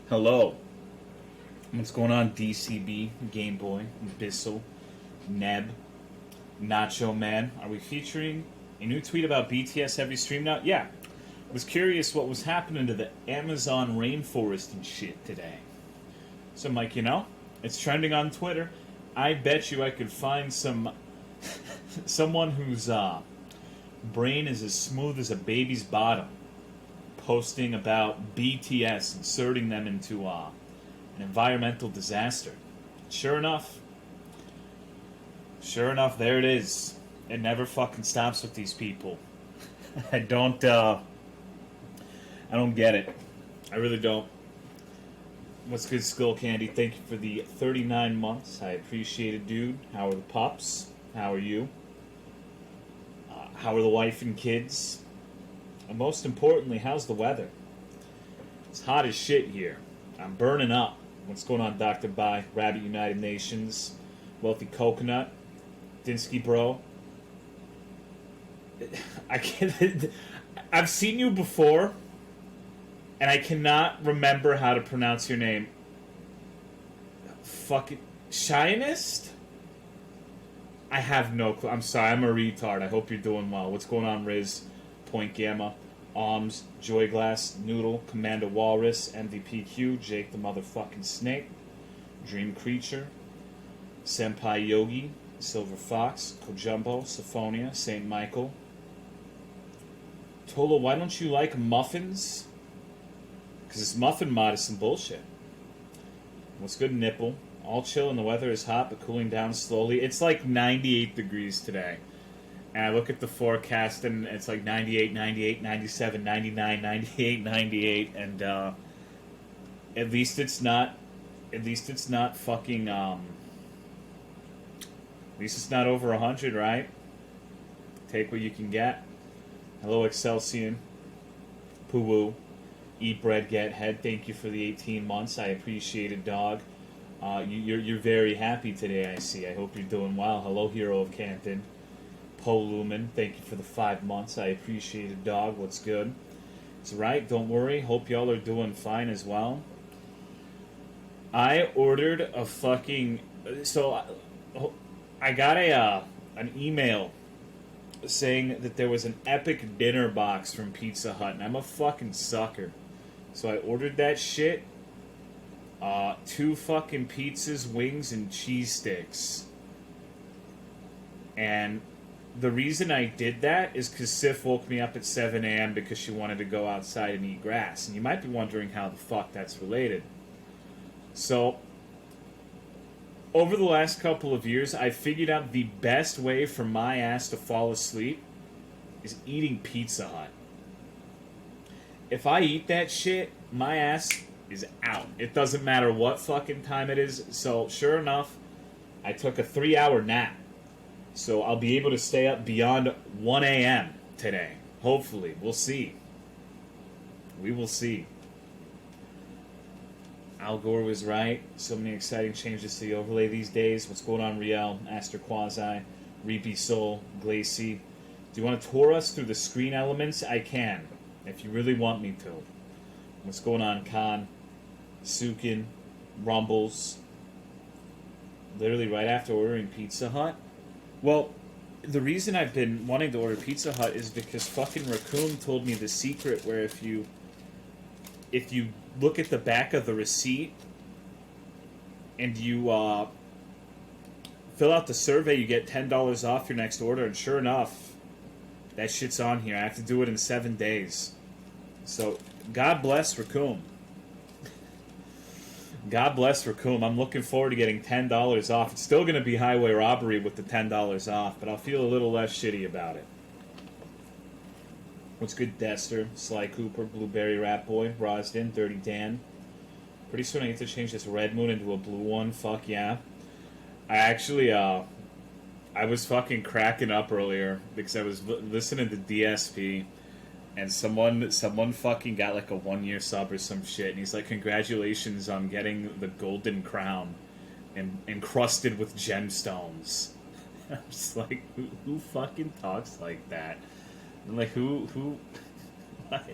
Hello. What's going on, DCB, Game Boy, Bissell, Neb, Nacho Man? Are we featuring a new tweet about BTS every stream now? Yeah. Was curious what was happening to the Amazon rainforest and shit today. So, Mike, it's trending on Twitter. I bet you I could find someone whose brain is as smooth as a baby's bottom posting about BTS inserting them into an environmental disaster. Sure enough, there it is. It never fucking stops with these people. I don't get it. I really don't. What's good, Skull Candy? Thank you for the 39 months. I appreciate it, dude. How are the pups? How are you? How are the wife and kids? And most importantly, how's the weather? It's hot as shit here. I'm burning up. What's going on, Dr. Bai? Rabbit United Nations, Wealthy Coconut, Dinsky Bro. I can't. I've seen you before, and I cannot remember how to pronounce your name. Fucking Shynest? I have no clue. I'm sorry, I'm a retard. I hope you're doing well. What's going on, Riz? Point Gamma, Alms, Joyglass, Noodle, Commander Walrus, MVPQ, Jake the Motherfucking Snake, Dream Creature, Senpai Yogi, Silver Fox, Kojumbo, Syphonia, St. Michael. Tolo, why don't you like muffins? Because this muffin mod is some bullshit. What's good, Nipple? All chill and the weather is hot but cooling down slowly. It's like 98 degrees today. And I look at the forecast and it's like 98, 98, 97, 99, 98, 98. And at least it's not fucking, at least it's not over 100, right? Take what you can get. Hello, Excelsior. Poo-woo. Eat bread, get head. Thank you for the 18 months. I appreciate it, dog. You're very happy today, I see. I hope you're doing well. Hello, Hero of Canton. Poe Lumen, thank you for the 5 months. I appreciate it, dog. What's good? It's right. Don't worry. Hope y'all are doing fine as well. I ordered a fucking... So, I got an email saying that there was an epic dinner box from Pizza Hut, and I'm a fucking sucker. So I ordered that shit. 2 fucking pizzas, wings, and cheese sticks. And the reason I did that is because Sif woke me up at 7 a.m. because she wanted to go outside and eat grass. And you might be wondering how the fuck that's related. So, over the last couple of years, I figured out the best way for my ass to fall asleep is eating Pizza Hut. If I eat that shit, my ass is out. It doesn't matter what fucking time it is. So, sure enough, I took a 3-hour nap. So I'll be able to stay up beyond 1 a.m. today. Hopefully. We'll see. We will see. Al Gore was right. So many exciting changes to the overlay these days. What's going on, Riel, Aster Quasi, Reapy Soul, Glacy? Do you want to tour us through the screen elements? I can, if you really want me to. What's going on, Khan? Sukin, Rumbles. Literally right after ordering Pizza Hut. Well, the reason I've been wanting to order Pizza Hut is because fucking Raccoon told me the secret where if you look at the back of the receipt and you fill out the survey, you get $10 off your next order, and sure enough, that shit's on here. I have to do it in 7 days. So, God bless Raccoon. God bless Raccoon. I'm looking forward to getting $10 off. It's still going to be highway robbery with the $10 off, but I'll feel a little less shitty about it. What's good, Dester? Sly Cooper, Blueberry Rat Boy, Rosden, Dirty Dan. Pretty soon I get to change this red moon into a blue one. Fuck yeah. I actually, I was fucking cracking up earlier because I was listening to DSP. And someone fucking got like a 1-year sub or some shit, and he's like, "Congratulations on getting the golden crown, and encrusted with gemstones." I'm just like, who fucking talks like that? I'm like, who, what?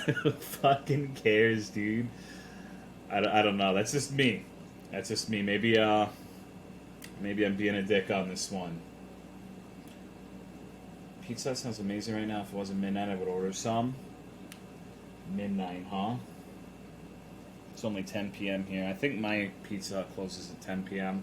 Who fucking cares, dude? I don't know. That's just me. That's just me. Maybe maybe I'm being a dick on this one. Pizza sounds amazing right now. If it wasn't midnight, I would order some. Midnight, huh? It's only 10 p.m. here. I think my Pizza Hut closes at 10 p.m.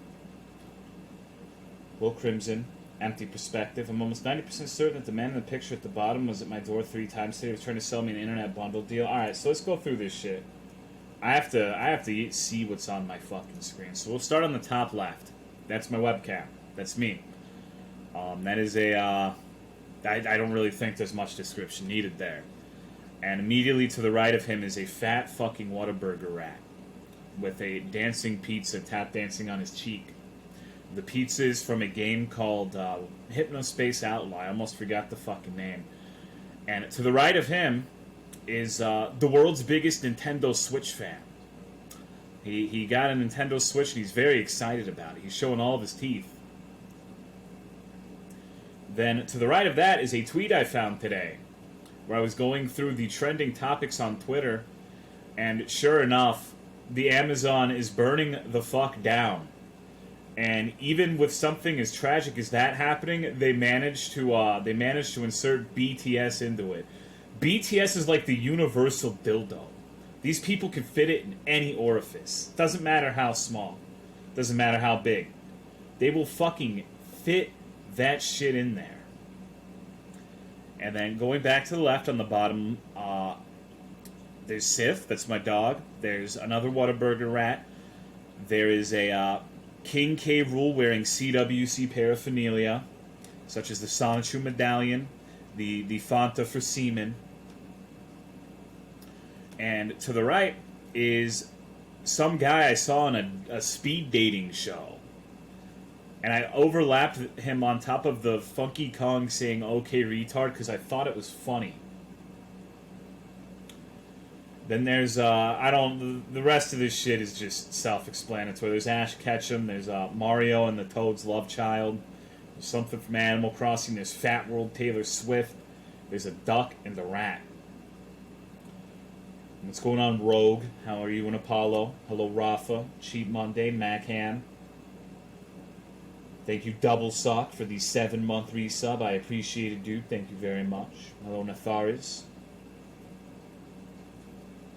Will Crimson, empty perspective. I'm almost 90% certain that the man in the picture at the bottom was at my door 3 times today. He was trying to sell me an internet bundle deal. Alright, so let's go through this shit. I have to see what's on my fucking screen. So we'll start on the top left. That's my webcam. That's me. That is a, I don't really think there's much description needed there. And immediately to the right of him is a fat fucking Whataburger rat with a dancing pizza tap dancing on his cheek. The pizza is from a game called Hypnospace Outlaw. I almost forgot the fucking name. And to the right of him is the world's biggest Nintendo Switch fan. He got a Nintendo Switch and he's very excited about it. He's showing all of his teeth. Then to the right of that is a tweet I found today where I was going through the trending topics on Twitter, and sure enough, the Amazon is burning the fuck down. And even with something as tragic as that happening, they managed to insert BTS into it. BTS is like the universal dildo. These people can fit it in any orifice. Doesn't matter how small. Doesn't matter how big. They will fucking fit that shit in there. And then going back to the left on the bottom, there's Sif, that's my dog. There's another Whataburger rat. There is a King K. Rool wearing CWC paraphernalia, such as the Sonichu medallion, the Fanta for semen. And to the right is some guy I saw on a speed dating show. And I overlapped him on top of the Funky Kong saying "okay, retard" because I thought it was funny. Then there's the rest of this shit is just self-explanatory. There's Ash Ketchum. There's Mario and the Toad's Love Child. There's something from Animal Crossing. There's Fat World Taylor Swift. There's a duck and the rat. What's going on, Rogue? How are you and Apollo? Hello, Rafa. Cheap Monday, Machan. Thank you, Double Sock, for the 7-month resub. I appreciate it, dude. Thank you very much. Hello, Natharis.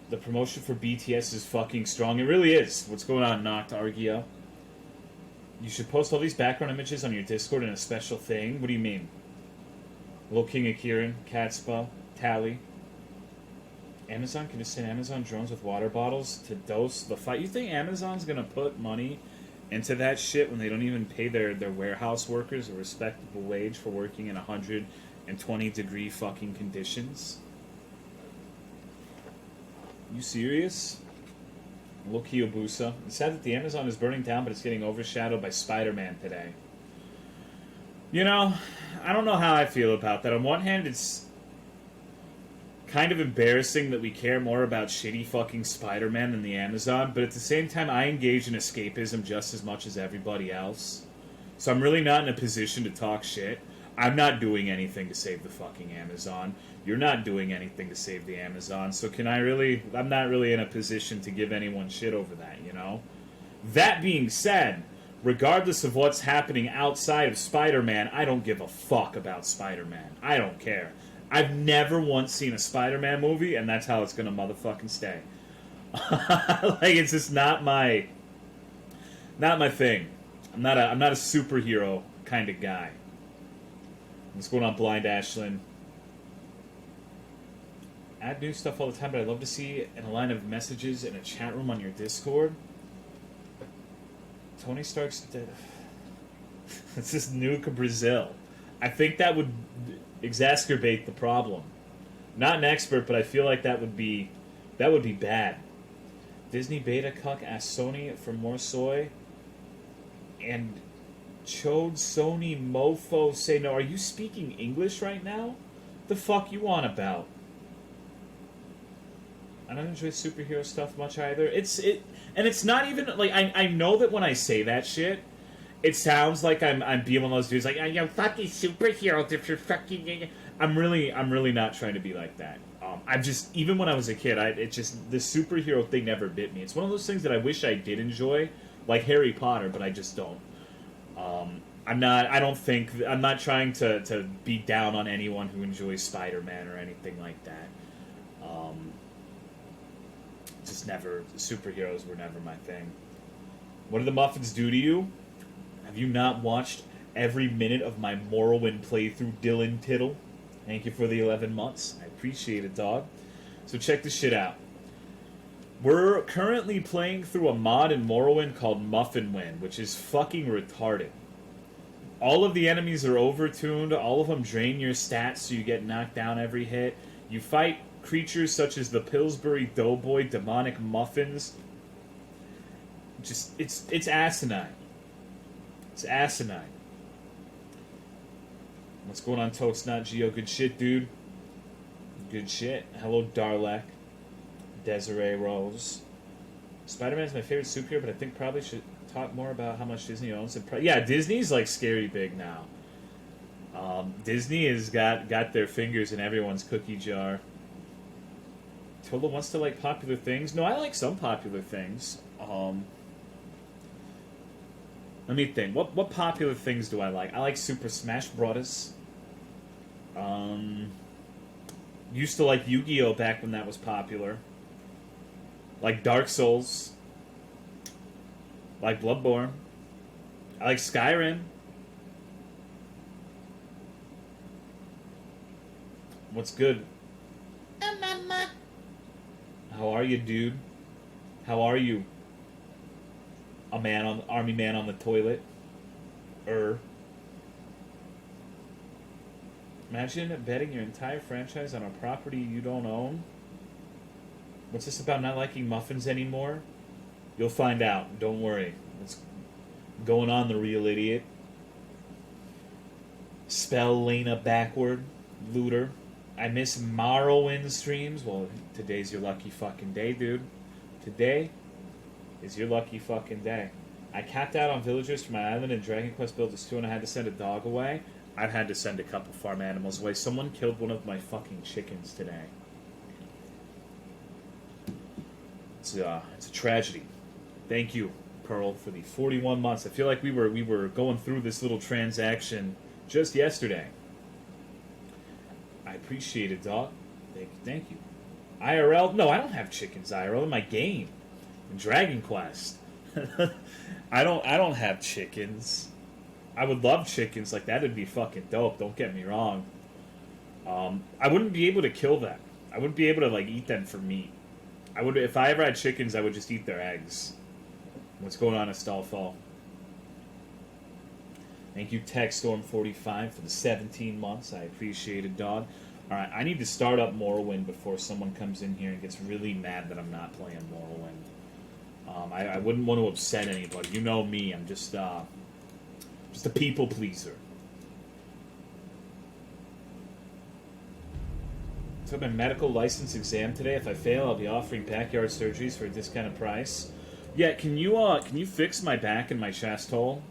The promotion for BTS is fucking strong. It really is. What's going on, Noct Argio? You should post all these background images on your Discord in a special thing. What do you mean? Hello, King of Kieran, Catspa, Tally. Amazon can just send Amazon drones with water bottles to dose the fight. You think Amazon's gonna put money into that shit when they don't even pay their warehouse workers a respectable wage for working in 120-degree fucking conditions? You serious? Loki Obusa. It's sad that the Amazon is burning down, but it's getting overshadowed by Spider-Man today. You know, I don't know how I feel about that. On one hand, it's kind of embarrassing that we care more about shitty fucking Spider-Man than the Amazon, but at the same time, I engage in escapism just as much as everybody else. So I'm really not in a position to talk shit. I'm not doing anything to save the fucking Amazon. You're not doing anything to save the Amazon, so I'm not really in a position to give anyone shit over that, you know? That being said, regardless of what's happening outside of Spider-Man, I don't give a fuck about Spider-Man. I don't care. I've never once seen a Spider-Man movie, and that's how it's gonna motherfucking stay. Like, it's just not my thing. I'm not a superhero kind of guy. What's going on, Blind Ashlyn? Add new stuff all the time, but I'd love to see in a line of messages in a chat room on your Discord. Tony Stark's dead. It's just nuke Brazil. I think that would exacerbate the problem. Not an expert, but I feel like that would be bad. Disney Beta Cuck asked Sony for more soy, and Chode Sony Mofo say no. Are you speaking English right now? The fuck you on about? I don't enjoy superhero stuff much either. And it's not even like I know that when I say that shit, it sounds like I'm being one of those dudes like, yo, fucking superheroes if you're fucking. I'm really not trying to be like that. I'm just, even when I was a kid, the superhero thing never bit me. It's one of those things that I wish I did enjoy, like Harry Potter, but I just don't. I'm not trying to be down on anyone who enjoys Spider-Man or anything like that. Just never, superheroes were never my thing. What do the muffins do to you? Have you not watched every minute of my Morrowind playthrough, Dylan Tittle? Thank you for the 11 months. I appreciate it, dog. So check this shit out. We're currently playing through a mod in Morrowind called Muffin Wind, which is fucking retarded. All of the enemies are overtuned. All of them drain your stats so you get knocked down every hit. You fight creatures such as the Pillsbury Doughboy, demonic muffins. Just, it's asinine. It's asinine. What's going on, Toast Not Geo? Good shit, dude. Good shit. Hello, Darlek. Desiree Rose. Spider-Man is my favorite superhero, but I think probably should talk more about how much Disney owns it. Yeah, Disney's like scary big now. Disney has got their fingers in everyone's cookie jar. Tola wants to like popular things. No, I like some popular things. Let me think. What popular things do I like? I like Super Smash Bros. Used to like Yu-Gi-Oh! Back when that was popular. Like Dark Souls. Like Bloodborne. I like Skyrim. What's good? How are you, dude? How are you? Army man on the toilet. Imagine betting your entire franchise on a property you don't own. What's this about not liking muffins anymore? You'll find out. Don't worry. What's going on, the real idiot? Spell Lena backward. Looter. I miss Morrowind streams. Well, today's your lucky fucking day, dude. Today is your lucky fucking day. I capped out on villagers for my island in Dragon Quest Builders 2 and I had to send a dog away. I've had to send a couple farm animals away. Someone killed one of my fucking chickens today. It's a tragedy. Thank you, Pearl, for the 41 months. I feel like we were going through this little transaction just yesterday. I appreciate it, dog. Thank you. IRL? No, I don't have chickens IRL in my game. In Dragon Quest. I don't have chickens. I would love chickens. Like, that'd be fucking dope. Don't get me wrong. I wouldn't be able to kill them. I wouldn't be able to, like, eat them for meat. If I ever had chickens, I would just eat their eggs. What's going on, Astolfo? Thank you, TechStorm45, for the 17 months. I appreciate it, dog. Alright, I need to start up Morrowind before someone comes in here and gets really mad that I'm not playing Morrowind. I wouldn't want to upset anybody. You know me, I'm just a people pleaser. Took my medical license exam today. If I fail, I'll be offering backyard surgeries for a discounted price. Yeah, can you fix my back and my chest hole?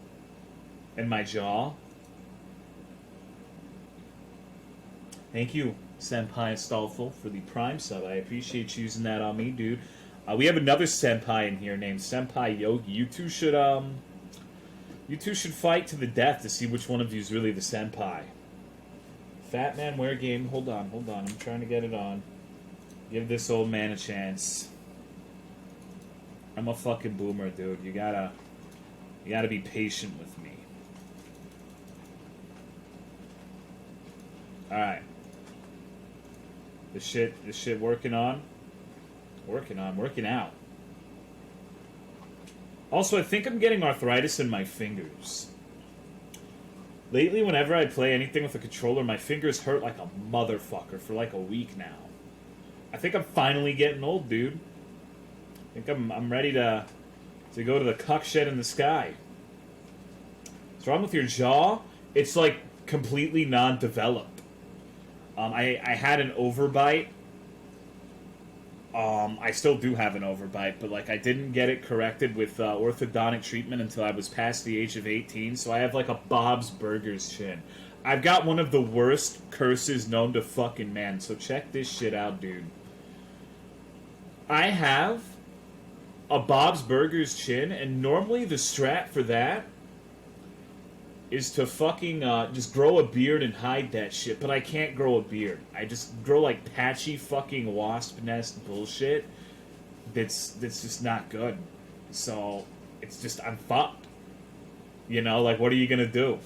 And my jaw? Thank you, Senpai Astolfo, for the Prime sub. I appreciate you using that on me, dude. We have another Senpai in here named Senpai Yogi. You two should fight to the death to see which one of you is really the Senpai. Fat Man Wear Game. Hold on. I'm trying to get it on. Give this old man a chance. I'm a fucking boomer, dude. You gotta be patient with me. Alright. This shit working on? Working out. Also, I think I'm getting arthritis in my fingers. Lately, whenever I play anything with a controller, my fingers hurt like a motherfucker for like a week now. I think I'm finally getting old, dude. I think I'm ready to go to the cuck shed in the sky. What's wrong with your jaw? It's like completely non-developed. I had an overbite. I still do have an overbite, but like I didn't get it corrected with orthodontic treatment until I was past the age of 18, so I have like a Bob's Burgers chin. I've got one of the worst curses known to fucking man, so check this shit out, dude. I have a Bob's Burgers chin, and normally the strat for that is to fucking just grow a beard and hide that shit, but I can't grow a beard. I just grow like patchy fucking wasp nest bullshit that's just not good. So it's just, I'm fucked. You know, like, what are you gonna do?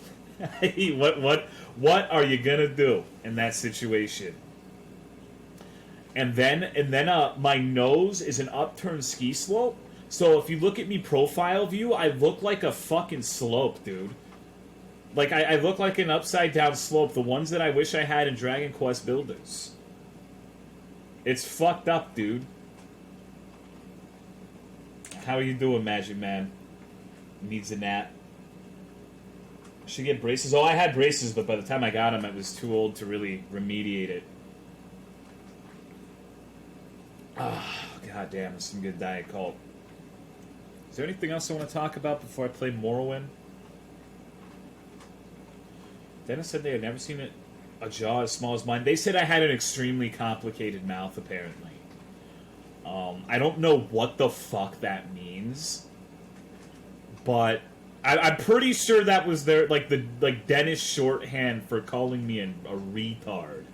what are you gonna do in that situation? And then my nose is an upturned ski slope. So if you look at me profile view, I look like a fucking slope, dude. Like, I look like an upside down slope, the ones that I wish I had in Dragon Quest Builders. It's fucked up, dude. How are you doing, Magic Man? Needs a nap. Should get braces. Oh, I had braces, but by the time I got them, I was too old to really remediate it. Ah, god damn, it's some good Diet Coke. Is there anything else I want to talk about before I play Morrowind? Dennis said they had never seen a jaw as small as mine. They said I had an extremely complicated mouth, apparently. I don't know what the fuck that means, but I'm pretty sure that was their like Dennis shorthand for calling me a retard.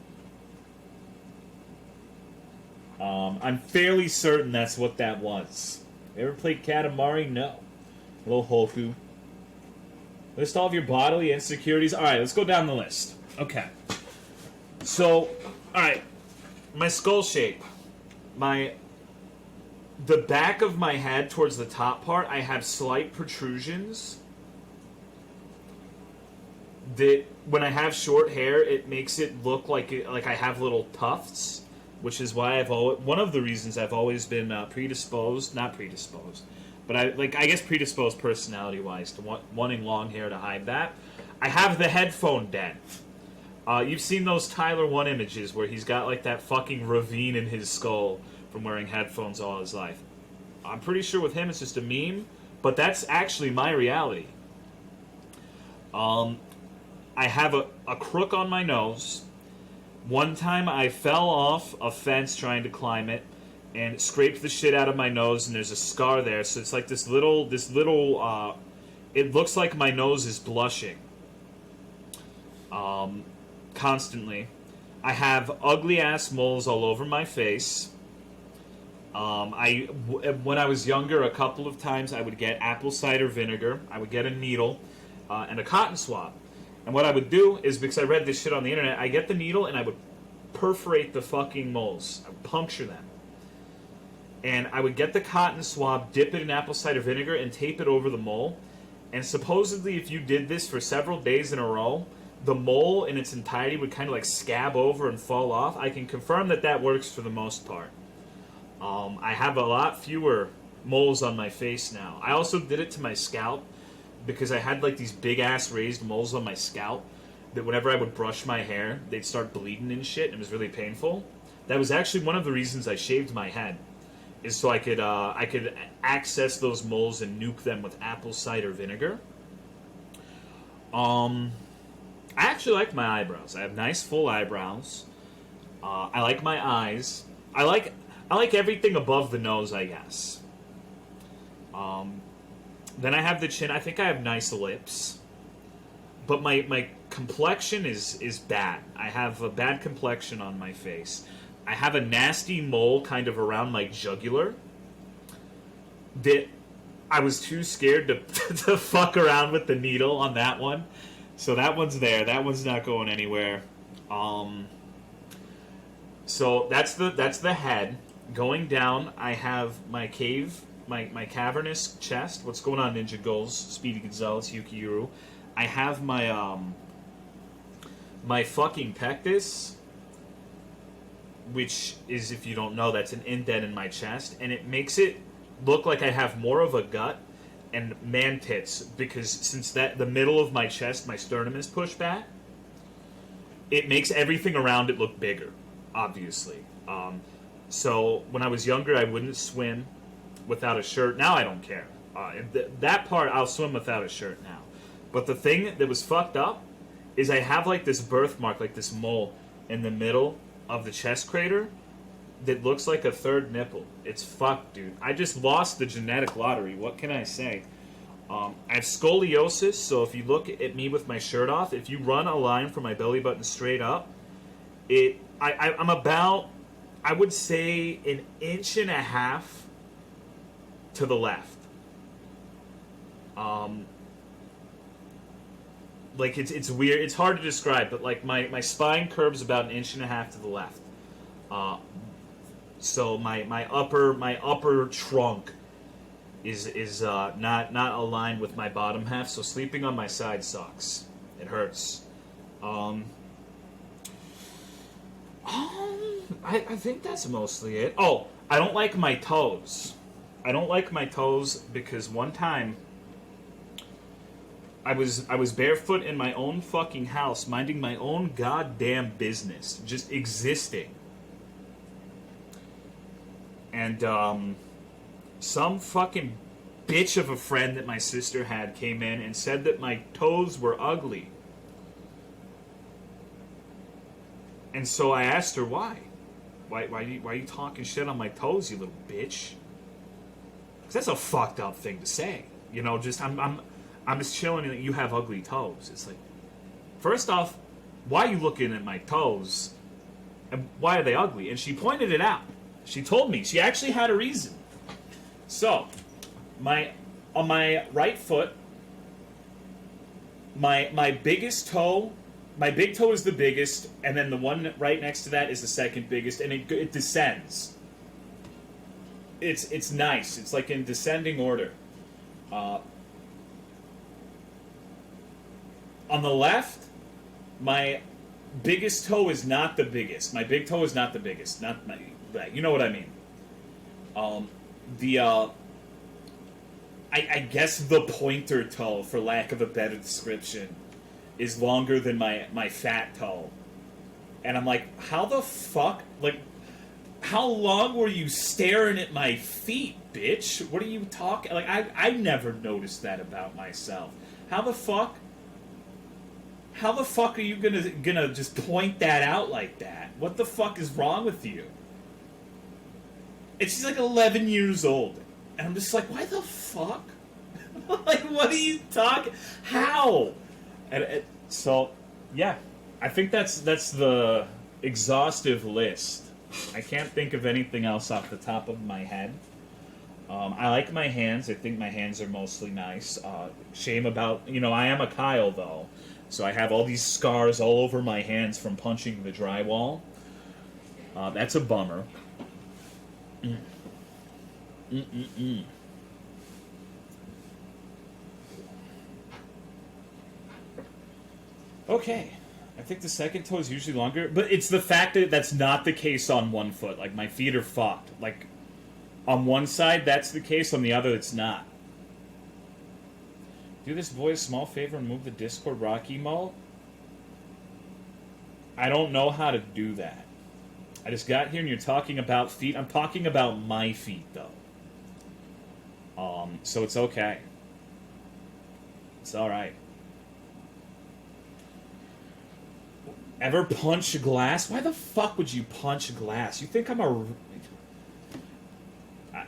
I'm fairly certain that's what that was. Ever played Katamari? No. Hello, Hoku. List all of your bodily insecurities. Alright, let's go down the list. Okay. So, alright. My skull shape. The back of my head towards the top part, I have slight protrusions. That, when I have short hair, it makes it look like I have little tufts. Which is why one of the reasons I've always been not predisposed, but I guess predisposed personality-wise to wanting long hair to hide that. I have the headphone dent. You've seen those Tyler 1 images where he's got like that fucking ravine in his skull from wearing headphones all his life. I'm pretty sure with him it's just a meme, but that's actually my reality. I have a crook on my nose. One time I fell off a fence trying to climb it and scraped the shit out of my nose, and there's a scar there. So it's like this little it looks like my nose is blushing. Constantly. I have ugly ass moles all over my face. When I was younger, a couple of times I would get apple cider vinegar. I would get a needle and a cotton swab. And what I would do is, because I read this shit on the internet, I get the needle and I would perforate the fucking moles. I would puncture them. And I would get the cotton swab, dip it in apple cider vinegar, and tape it over the mole. And supposedly, if you did this for several days in a row, the mole in its entirety would kind of like scab over and fall off. I can confirm that that works for the most part. I have a lot fewer moles on my face now. I also did it to my scalp, because I had like these big ass raised moles on my scalp that whenever I would brush my hair, they'd start bleeding and shit, and it was really painful. That was actually one of the reasons I shaved my head, is so I could access those moles and nuke them with apple cider vinegar. I actually like my eyebrows. I have nice full eyebrows. I like my eyes. I like everything above the nose, I guess. Then I have the chin. I think I have nice lips. But my complexion is bad. I have a bad complexion on my face. I have a nasty mole kind of around my jugular that I was too scared to to fuck around with the needle on that one. So that one's there. That one's not going anywhere. So that's the head. Going down, I have my cavernous chest. What's going on, Ninja Goals? Speedy Gonzalez, Yukiuru. I have my my fucking pectus, which is, if you don't know, that's an indent in my chest, and it makes it look like I have more of a gut and man tits, because since the middle of my chest, my sternum is pushed back, it makes everything around it look bigger, obviously. So when I was younger, I wouldn't swim without a shirt. Now I don't care. That part, I'll swim without a shirt now. But the thing that was fucked up is I have like this birthmark, like this mole in the middle of the chest crater that looks like a third nipple. It's fucked, dude. I just lost the genetic lottery. What can I say? I have scoliosis, so if you look at me with my shirt off, if you run a line from my belly button straight up, I'm about, I would say, 1.5 inches to the left. Like it's weird. It's hard to describe, but like my spine curves about 1.5 inches to the left. So my upper trunk is not aligned with my bottom half. So sleeping on my side sucks. It hurts. I think that's mostly it. Oh, I don't like my toes. I don't like my toes because one time I was barefoot in my own fucking house, minding my own goddamn business, just existing. And some fucking bitch of a friend that my sister had came in and said that my toes were ugly. And so I asked her why. Why are you talking shit on my toes, you little bitch? Because that's a fucked up thing to say. You know, just I'm just chilling and you have ugly toes. It's like, first off, why are you looking at my toes? And why are they ugly? And she pointed it out. She told me. She actually had a reason. So, on my right foot, my biggest toe, my big toe is the biggest, and then the one right next to that is the second biggest, and it descends. It's nice. It's like in descending order. On the left, my biggest toe is not the biggest. My big toe is not the biggest. Not my, you know what I mean. I guess the pointer toe, for lack of a better description, is longer than my fat toe. And I'm like, how the fuck? Like, how long were you staring at my feet, bitch? What are you talking? Like, I never noticed that about myself. How the fuck are you gonna just point that out like that? What the fuck is wrong with you? And she's like 11 years old. And I'm just like, why the fuck? Like, what are you talking? How? And so, yeah. I think that's the exhaustive list. I can't think of anything else off the top of my head. I like my hands. I think my hands are mostly nice. Shame about, I am a Kyle, though. So I have all these scars all over my hands from punching the drywall. That's a bummer. Okay. I think the second toe is usually longer, but it's the fact that that's not the case on one foot. Like, my feet are fucked. Like, on one side, that's the case. On the other, it's not. Do this boy a small favor and move the Discord rock emote? I don't know how to do that. I just got here and you're talking about feet. I'm talking about my feet, though. So it's okay. It's alright. Ever punch glass? Why the fuck would you punch glass? You think I'm a...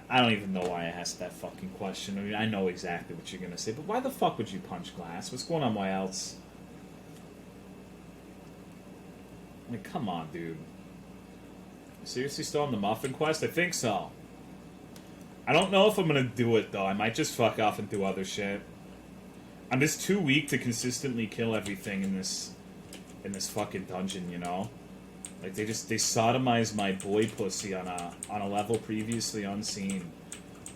I don't even know why I asked that fucking question. I mean, I know exactly what you're going to say, but why the fuck would you punch glass? What's going on, why else? I mean, come on, dude. Seriously still on the muffin quest? I think so. I don't know if I'm going to do it, though. I might just fuck off and do other shit. I'm just too weak to consistently kill everything in this fucking dungeon, you know? Like, they sodomized my boy pussy on a level previously unseen.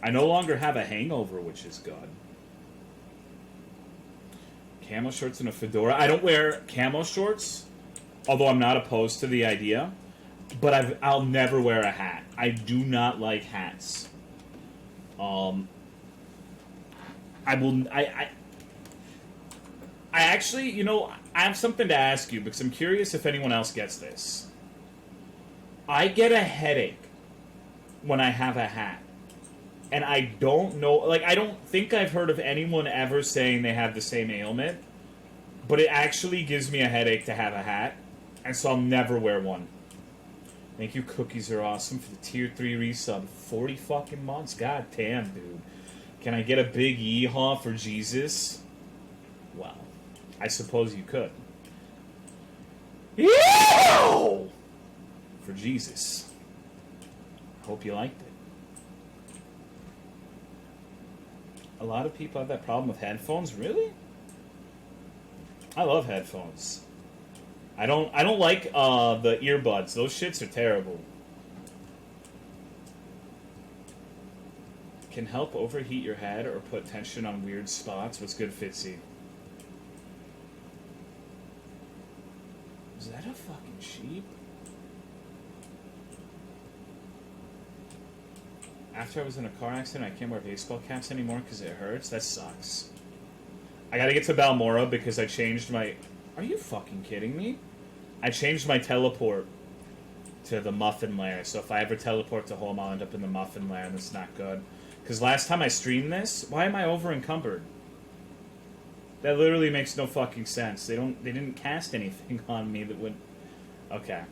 I no longer have a hangover, which is good. Camo shorts and a fedora. I don't wear camo shorts, although I'm not opposed to the idea. But I'll never wear a hat. I do not like hats. I actually, I have something to ask you because I'm curious if anyone else gets this. I get a headache when I have a hat. And I don't know, like, I don't think I've heard of anyone ever saying they have the same ailment. But it actually gives me a headache to have a hat, and so I'll never wear one. Thank you, cookies are awesome for the tier 3 resub. 40 fucking months, god damn, dude. Can I get a big yeehaw for Jesus? Well, I suppose you could. Yeehaw! For Jesus. Hope you liked it. A lot of people have that problem with headphones, really? I love headphones. I don't like the earbuds. Those shits are terrible. Can help overheat your head or put tension on weird spots. What's good, Fitzy? Is that a fucking sheep? After I was in a car accident, I can't wear baseball caps anymore because it hurts. That sucks. I gotta get to Balmora because I changed my... Are you fucking kidding me? I changed my teleport to the muffin lair, so if I ever teleport to home, I'll end up in the muffin lair, and that's not good. Because last time I streamed this, why am I over encumbered? That literally makes no fucking sense. They didn't cast anything on me that would... Okay.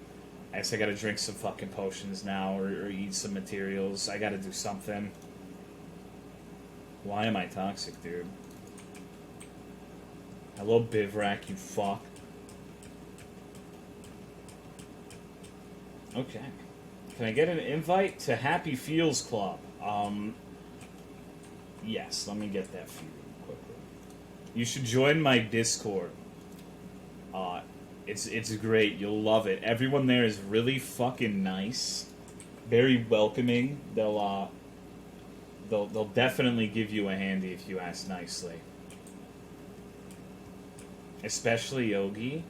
I guess I gotta drink some fucking potions now, or eat some materials. I gotta do something. Why am I toxic, dude? Hello, Bivrak, you fuck. Okay. Can I get an invite to Happy Feels Club? Yes, let me get that for you quickly. You should join my Discord. It's great. You'll love it. Everyone there is really fucking nice. Very welcoming. They'll definitely give you a handy if you ask nicely. Especially Yogi.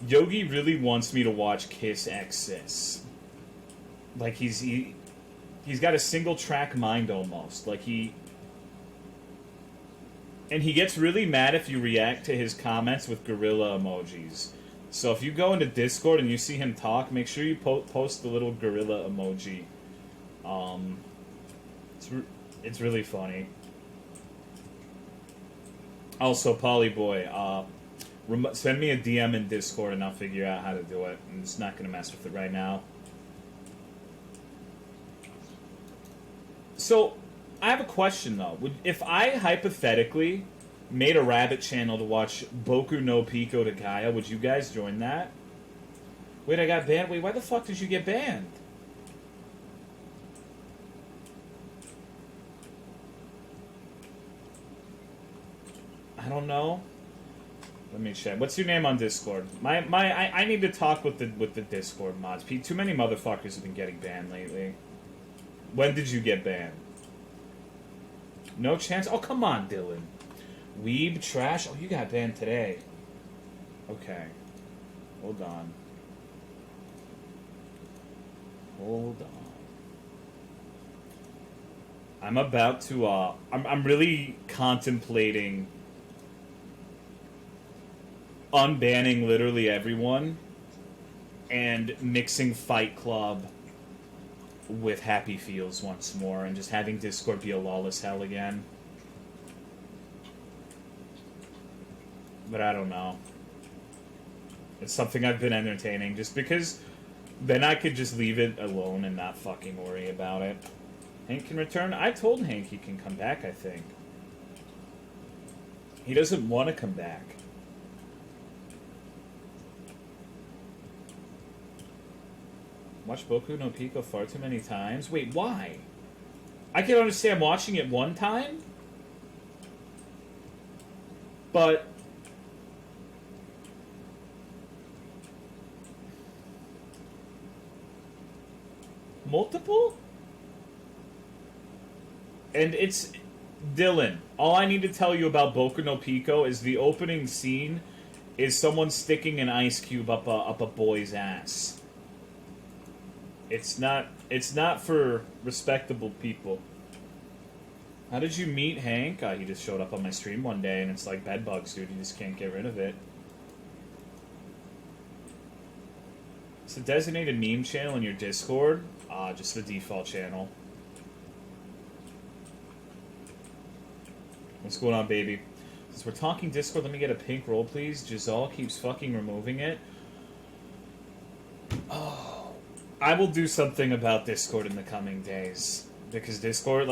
Yogi really wants me to watch Kiss X Sis. Like he's got a single track mind almost. Like and he gets really mad if you react to his comments with gorilla emojis. So if you go into Discord and you see him talk, make sure you post the little gorilla emoji. It's really funny. Also, Polyboy, send me a DM in Discord and I'll figure out how to do it. I'm just not going to mess with it right now. So, I have a question though. If I hypothetically made a rabbit channel to watch Boku no Pico to Gaia, would you guys join that? Wait, I got banned? Wait, why the fuck did you get banned? I don't know. Let me check. What's your name on Discord? I need to talk with the Discord mods. Too many motherfuckers have been getting banned lately. When did you get banned? No chance? Oh, come on, Dylan. Weeb trash? Oh, you got banned today. Okay. Hold on. Hold on. I'm about to, I'm really contemplating unbanning literally everyone and mixing Fight Club with Happy Feels once more and just having Discord be a lawless hell again. But I don't know. It's something I've been entertaining just because then I could just leave it alone and not fucking worry about it. Hank can return? I told Hank he can come back, I think. He doesn't want to come back. Watch Boku no Pico far too many times? Wait, why? I can understand watching it one time, but multiple? And it's... Dylan, all I need to tell you about Boku no Pico is the opening scene is someone sticking an ice cube up a boy's ass. It's not for respectable people. How did you meet Hank? He just showed up on my stream one day, and it's like bedbugs, dude. You just can't get rid of it. It's a designated meme channel in your Discord. Just the default channel. What's going on, baby? Since we're talking Discord, let me get a pink roll, please. Giselle keeps fucking removing it. Oh. I will do something about Discord in the coming days. Because Discord's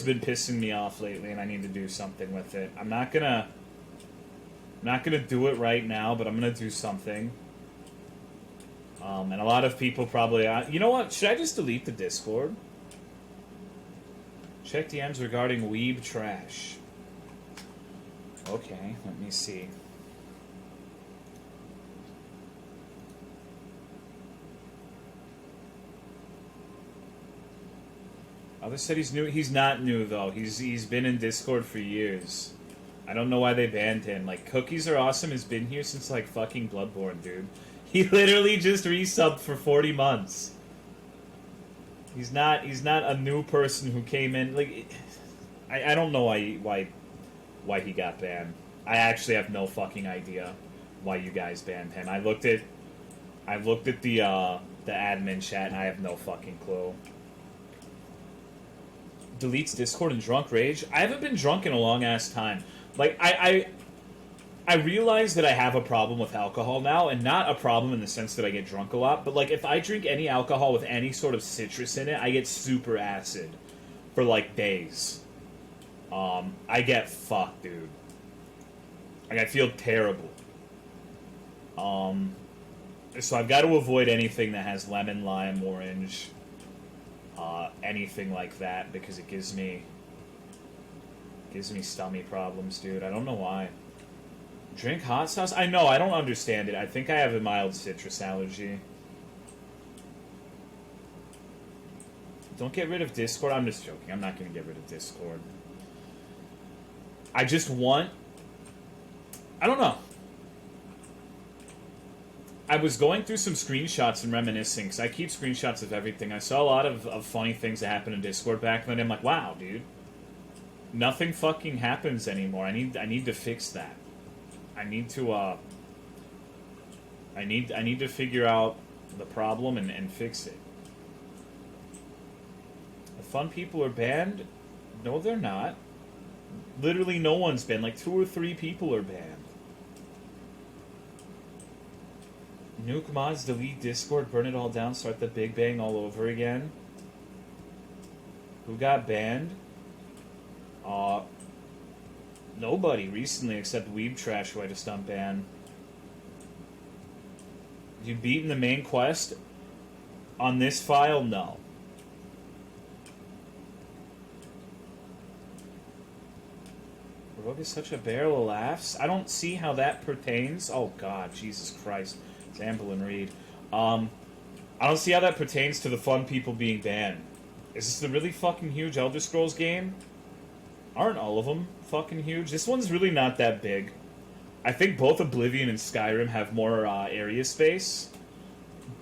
been pissing me off lately, and I need to do something with it. I'm not gonna do it right now, but I'm gonna do something. And a lot of people probably... you know what? Should I just delete the Discord? Check DMs regarding weeb trash. Okay, let me see. Other said he's new. He's not new though. He's been in Discord for years. I don't know why they banned him. Like, Cookies Are Awesome has been here since like fucking Bloodborne, dude. He literally just resubbed for 40 months. He's not a new person who came in. Like, I don't know why he got banned. I actually have no fucking idea why you guys banned him. I looked at the admin chat and I have no fucking clue. Deletes Discord and drunk rage. I haven't been drunk in a long ass time. Like, I realize that I have a problem with alcohol now, and not a problem in the sense that I get drunk a lot, but like if I drink any alcohol with any sort of citrus in it, I get super acid for like days. I get fucked, dude. Like, I feel terrible. So I've got to avoid anything that has lemon, lime, orange, anything like that, because it gives me stomach problems, dude. I don't know why. Drink hot sauce? I know, I don't understand it. I think I have a mild citrus allergy. Don't get rid of Discord. I'm just joking. I'm not going to get rid of Discord. I just want... I don't know. I was going through some screenshots and reminiscing, because I keep screenshots of everything. I saw a lot of funny things that happened in Discord back then. I'm like, wow, dude. Nothing fucking happens anymore. I need to fix that. I need to figure out the problem and fix it. The fun people are banned? No, they're not. Literally no one's banned. Like 2 or 3 people are banned. Nuke mods, delete Discord, burn it all down, start the Big Bang all over again. Who got banned? Nobody recently except Weeb Trash, who I just unbanned. You beaten the main quest? On this file, no. Rogue is such a barrel of laughs. I don't see how that pertains. Oh god, Jesus Christ. It's Amberlin Reed. I don't see how that pertains to the fun people being banned. Is this the really fucking huge Elder Scrolls game? Aren't all of them fucking huge? This one's really not that big. I think both Oblivion and Skyrim have more area space.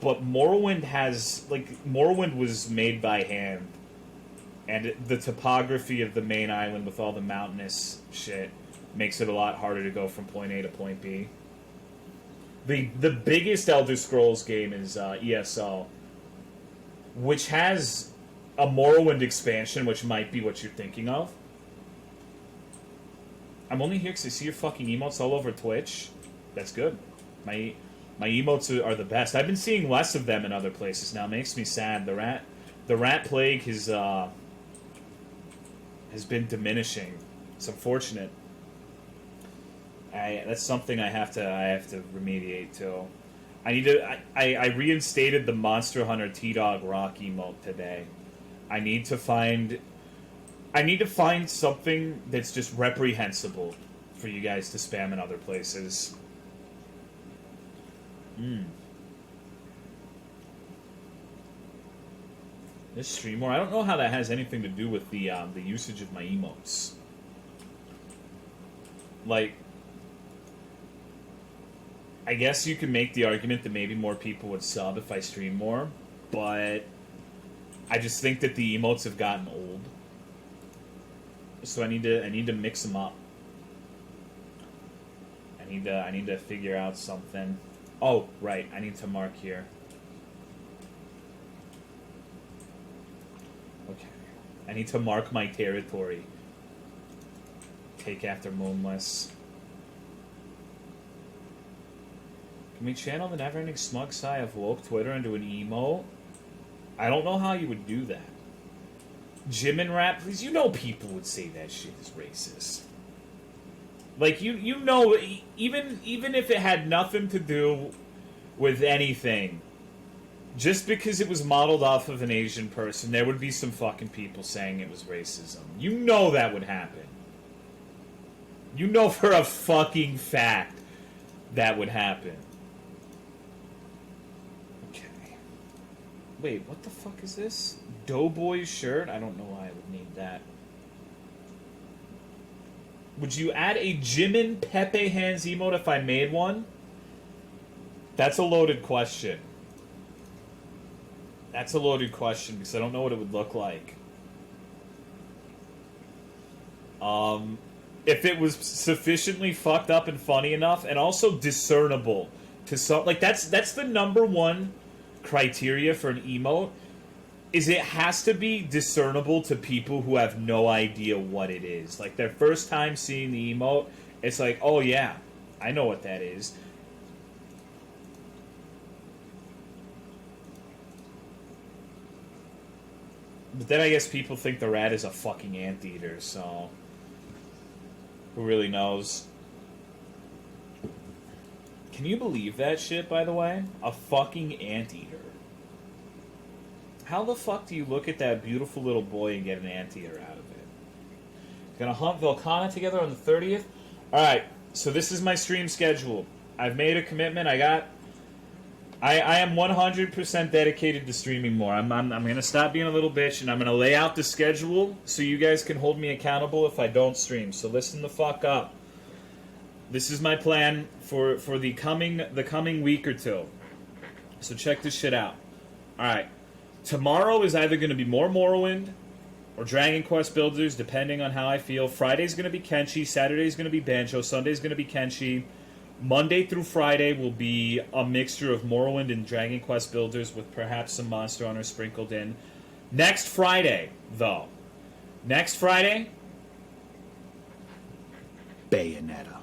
But Morrowind has... Like, Morrowind was made by hand. And the topography of the main island with all the mountainous shit makes it a lot harder to go from point A to point B. The biggest Elder Scrolls game is ESO, which has a Morrowind expansion, which might be what you're thinking of. I'm only here because I see your fucking emotes all over Twitch. That's good. My emotes are the best. I've been seeing less of them in other places now. It makes me sad. The rat plague has been diminishing. It's unfortunate. That's something I have to remediate too. I reinstated the Monster Hunter T-Dog Rock emote today. I need to find something that's just reprehensible for you guys to spam in other places. This stream more. I don't know how that has anything to do with the usage of my emotes. Like, I guess you could make the argument that maybe more people would sub if I stream more, but I just think that the emotes have gotten old. So I need to mix them up. I need to figure out something. Oh, right. I need to mark here. Okay. I need to mark my territory. Take after Moonless. Can we channel the never-ending smug sigh of woke Twitter into an emote? I don't know how you would do that. Jimin rap, please. You know people would say that shit is racist. Like, you know, even if it had nothing to do with anything, just because it was modeled off of an Asian person, there would be some fucking people saying it was racism. You know that would happen. You know for a fucking fact that would happen. Okay. Wait, what the fuck is this? Doughboy shirt? I don't know why I would need that. Would you add a Jimin Pepe Hands emote if I made one? That's a loaded question. That's a loaded question because I don't know what it would look like. If it was sufficiently fucked up and funny enough, and also discernible to some, like that's the number one criteria for an emote, is it has to be discernible to people who have no idea what it is. Like their first time seeing the emote, it's like, oh yeah, I know what that is. But then I guess people think the rat is a fucking anteater, so who really knows? Can you believe that shit, by the way? A fucking anteater. How the fuck do you look at that beautiful little boy and get an anteater out of it? Gonna hunt Velcana together on the 30th? Alright, so this is my stream schedule. I've made a commitment. I am 100% dedicated to streaming more. I'm going to stop being a little bitch, and I'm going to lay out the schedule so you guys can hold me accountable if I don't stream. So listen the fuck up. This is my plan for the coming week or two. So check this shit out. Alright. Tomorrow is either going to be more Morrowind or Dragon Quest Builders, depending on how I feel. Friday's going to be Kenshi. Saturday's going to be Banjo. Sunday's going to be Kenshi. Monday through Friday will be a mixture of Morrowind and Dragon Quest Builders with perhaps some Monster Hunter sprinkled in. Next Friday, though. Next Friday, Bayonetta.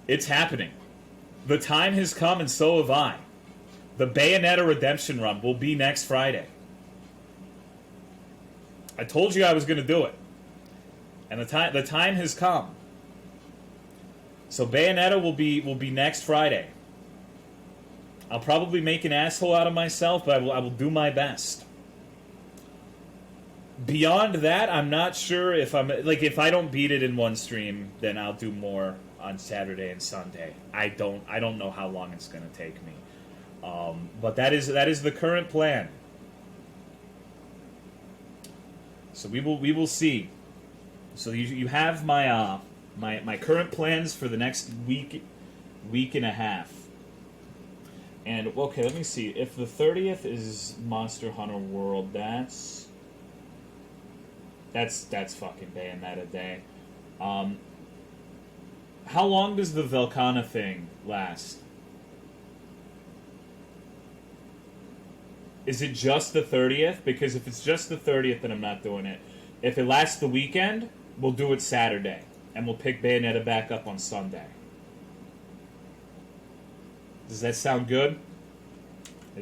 It's happening. The time has come and so have I. The Bayonetta Redemption Run will be next Friday. I told you I was going to do it. And the time has come. So Bayonetta will be next Friday. I'll probably make an asshole out of myself, but I will do my best. Beyond that, I'm not sure if if I don't beat it in one stream, then I'll do more on Saturday and Sunday. I don't know how long it's going to take me. But that is the current plan. So we will see. So you have my my current plans for the next week and a half. And okay, let me see. If the 30th is Monster Hunter World, that's fucking Bayonetta day. How long does the Velcana thing last? Is it just the 30th? Because if it's just the 30th, then I'm not doing it. If it lasts the weekend, we'll do it Saturday. And we'll pick Bayonetta back up on Sunday. Does that sound good?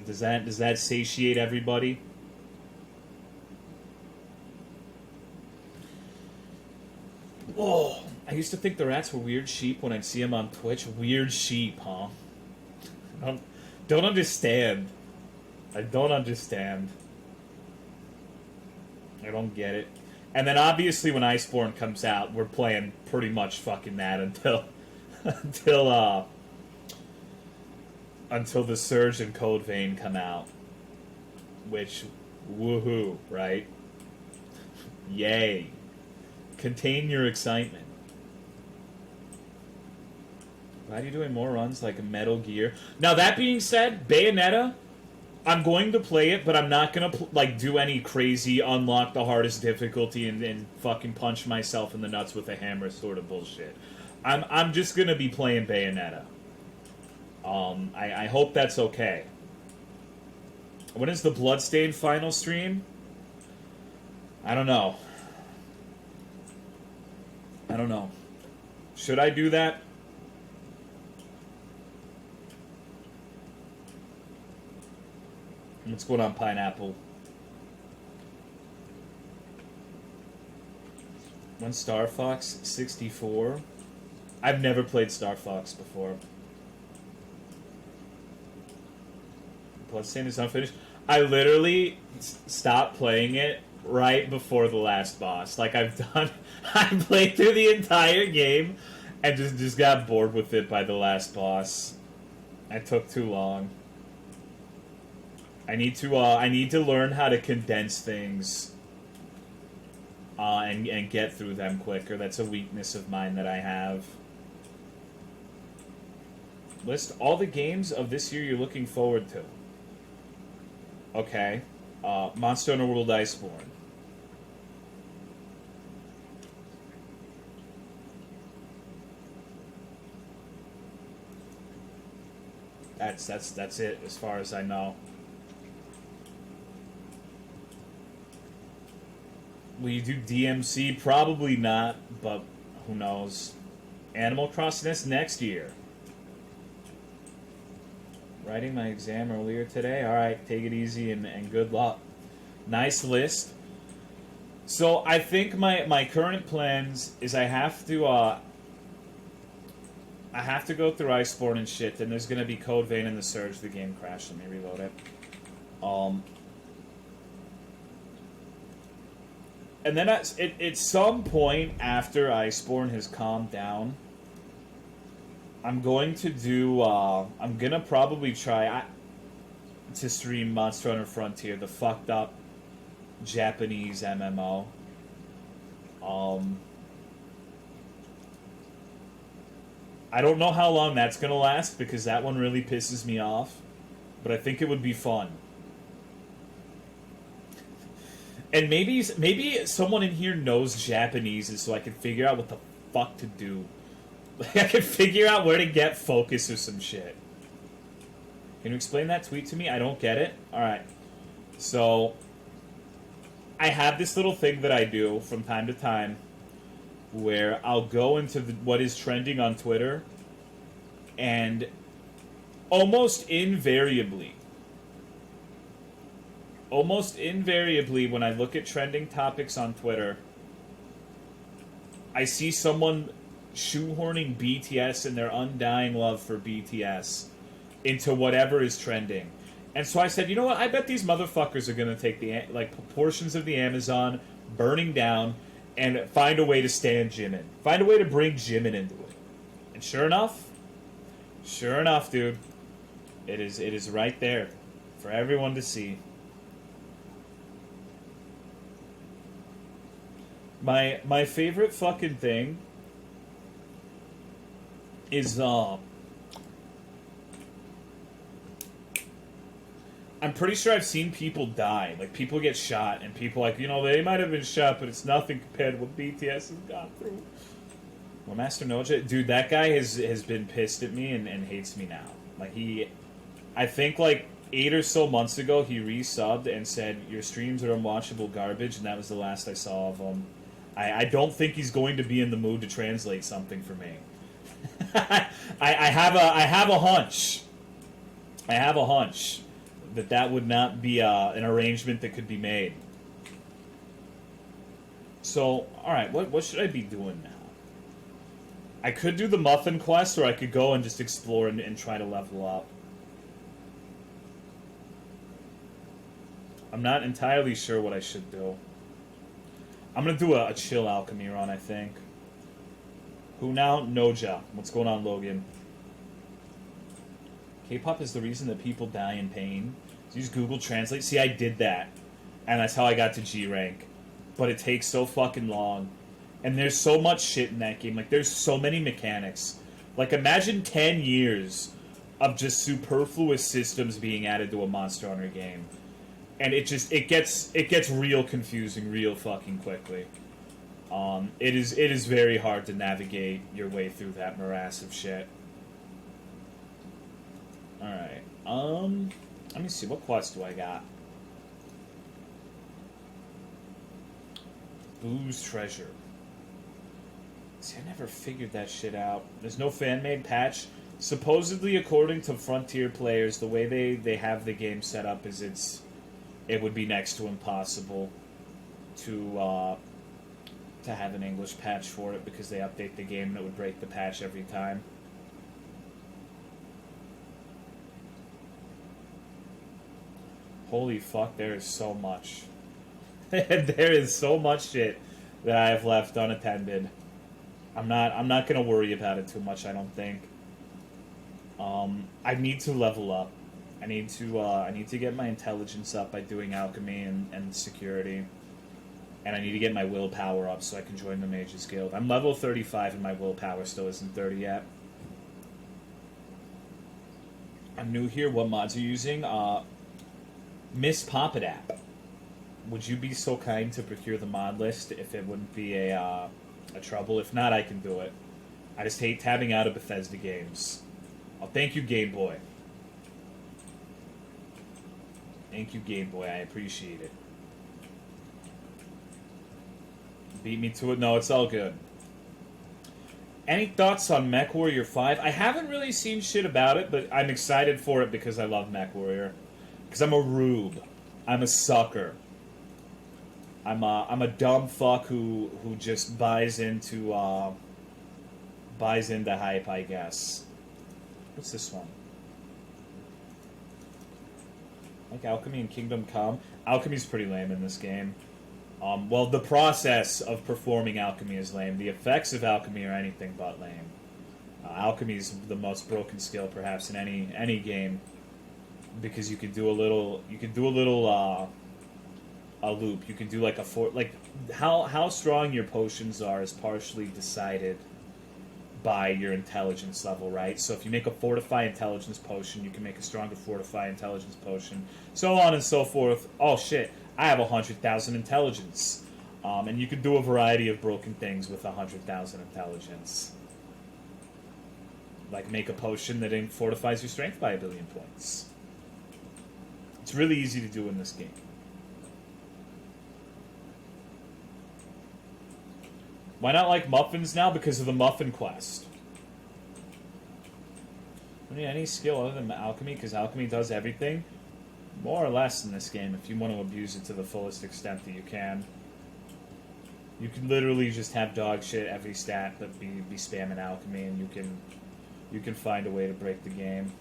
Does that satiate everybody? Whoa! I used to think the rats were weird sheep when I'd see them on Twitch. Weird sheep, huh? Don't understand. I don't understand. I don't get it. And then obviously when Iceborne comes out, we're playing pretty much fucking that until the Surge and Code Vein come out. Which, woohoo, right? Yay. Contain your excitement. Why are you doing more runs like Metal Gear? Now that being said, Bayonetta, I'm going to play it, but I'm not going to do any crazy unlock the hardest difficulty and fucking punch myself in the nuts with a hammer sort of bullshit. I'm just going to be playing Bayonetta. I hope that's okay. When is the Bloodstained final stream? I don't know. I don't know. Should I do that? What's going on, Pineapple? When Star Fox 64? I've never played Star Fox before. Bloodstained is unfinished. I literally stopped playing it right before the last boss. Like I played through the entire game and just got bored with it by the last boss. It took too long. I need to learn how to condense things and get through them quicker. That's a weakness of mine that I have. List all the games of this year you're looking forward to. Okay. Monster Hunter World Iceborne. That's it as far as I know. Will you do DMC? Probably not, but who knows. Animal Crossing next year. Writing my exam earlier today. Alright, take it easy and good luck. Nice list. So I think my current plans is I have to go through Iceborne and shit, and there's gonna be Code Vein and the Surge. The game crashed. Let me reload it. And then at some point after Iceborne has calmed down, I'm going to do, I'm gonna probably try to stream Monster Hunter Frontier, the fucked up Japanese MMO. I don't know how long that's gonna last because that one really pisses me off, but I think it would be fun. And maybe someone in here knows Japanese so I can figure out what the fuck to do. Like, I can figure out where to get focus or some shit. Can you explain that tweet to me? I don't get it. Alright. So, I have this little thing that I do from time to time where I'll go into what is trending on Twitter, and almost invariably when I look at trending topics on Twitter, I see someone shoehorning BTS and their undying love for BTS into whatever is trending. And so I said, you know what? I bet these motherfuckers are going to take the portions of the Amazon burning down and find a way to stand Jimin. Find a way to bring Jimin into it. And sure enough, dude, it is right there for everyone to see. My favorite fucking thing is I'm pretty sure I've seen people die. Like, people get shot, and people like, you know, they might have been shot, but it's nothing compared to what BTS has gone through. Well, Master Noja, dude, that guy has been pissed at me and hates me now. Like, I think like 8 or so months ago, he resubbed and said, your streams are unwatchable garbage, and that was the last I saw of him. I don't think he's going to be in the mood to translate something for me. I have a hunch. I have a hunch that would not be an arrangement that could be made. So, alright, what should I be doing now? I could do the muffin quest, or I could go and just explore and try to level up. I'm not entirely sure what I should do. I'm gonna do a chill alchemy run, I think. Who now? Noja. What's going on, Logan? K-pop is the reason that people die in pain. So use Google Translate. See, I did that. And that's how I got to G rank. But it takes so fucking long. And there's so much shit in that game. Like, there's so many mechanics. Like, imagine 10 years of just superfluous systems being added to a Monster Hunter game. And it gets real confusing real fucking quickly. It is very hard to navigate your way through that morass of shit. Alright. Let me see, what quest do I got? Boo's Treasure. See, I never figured that shit out. There's no fan-made patch. Supposedly, according to Frontier players, the way they have the game set up is it would be next to impossible to have an English patch for it because they update the game and it would break the patch every time. Holy fuck, there is so much. There is so much shit that I have left unattended. I'm not gonna worry about it too much, I don't think. I need to level up. I need to get my intelligence up by doing alchemy and security. And I need to get my willpower up so I can join the Mages Guild. I'm level 35 and my willpower still isn't 30 yet. I'm new here. What mods are you using? Miss Poppet app. Would you be so kind to procure the mod list if it wouldn't be a trouble? If not, I can do it. I just hate tabbing out of Bethesda games. Oh, thank you, Game Boy. Thank you, Game Boy. I appreciate it. Beat me to it? No, it's all good. Any thoughts on MechWarrior 5? I haven't really seen shit about it, but I'm excited for it because I love MechWarrior. Because I'm a rube. I'm a sucker. I'm a dumb fuck who just buys into hype, I guess. What's this one? Like Alchemy and Kingdom Come. Alchemy's pretty lame in this game. Well, the process of performing alchemy is lame. The effects of alchemy are anything but lame. Alchemy is the most broken skill, perhaps, in any game, because you can do a little a loop. You can do like how strong your potions are is partially decided by your intelligence level, right? So if you make a Fortify Intelligence potion, you can make a stronger Fortify Intelligence potion, so on and so forth. Oh shit, I have 100,000 intelligence. And you can do a variety of broken things with 100,000 intelligence. Like make a potion that fortifies your strength by 1 billion points. It's really easy to do in this game. Why not like muffins now? Because of the muffin quest. Don't need any skill other than alchemy, because alchemy does everything. More or less in this game, if you want to abuse it to the fullest extent that you can. You can literally just have dog shit every stat, but be spamming alchemy, and you can find a way to break the game.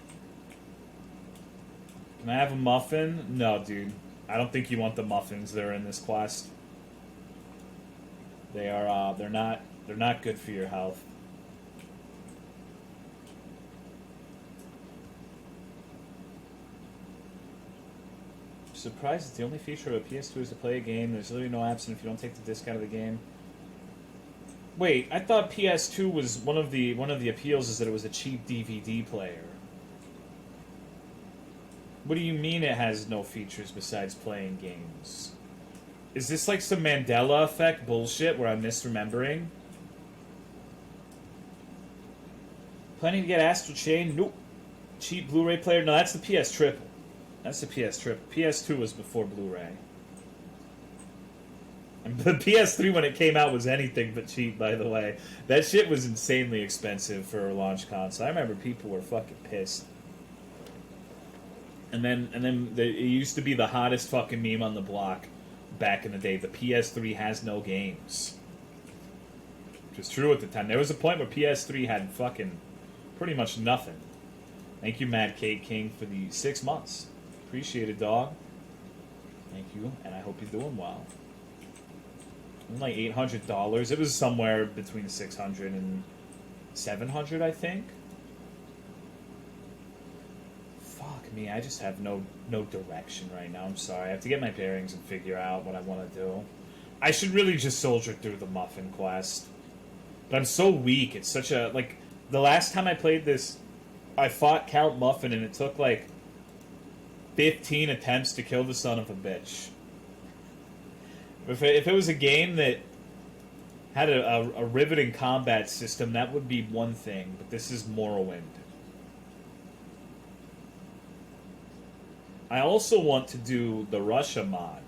Can I have a muffin? No, dude. I don't think you want the muffins that are in this quest. They are they're not good for your health. I'm surprised it's the only feature of a PS2 is to play a game. There's literally no apps, and if you don't take the disc out of the game. Wait, I thought PS2 was one of the appeals is that it was a cheap DVD player. What do you mean it has no features besides playing games? Is this like some Mandela effect bullshit where I'm misremembering? Planning to get Astral Chain? Nope. Cheap Blu-ray player? No, that's the PS Triple. That's the PS Triple. PS2 was before Blu-ray. And the PS3 when it came out was anything but cheap, by the way. That shit was insanely expensive for a launch console. I remember people were fucking pissed. And then it used to be the hottest fucking meme on the block. Back in the day, the PS3 has no games. Which was true at the time. There was a point where PS3 had fucking pretty much nothing. Thank you, Mad Cake King, for the 6 months. Appreciate it, dog. Thank you, and I hope you're doing well. Like $800. It was somewhere between 600 and 700, I think. Me, I just have no direction right now. I'm sorry. I have to get my bearings and figure out what I want to do. I should really just soldier through the muffin quest. But I'm so weak. It's such a... Like, the last time I played this, I fought Count Muffin, and it took, like, 15 attempts to kill the son of a bitch. If it was a game that had a riveting combat system, that would be one thing. But this is Morrowind. I also want to do the Russia mod.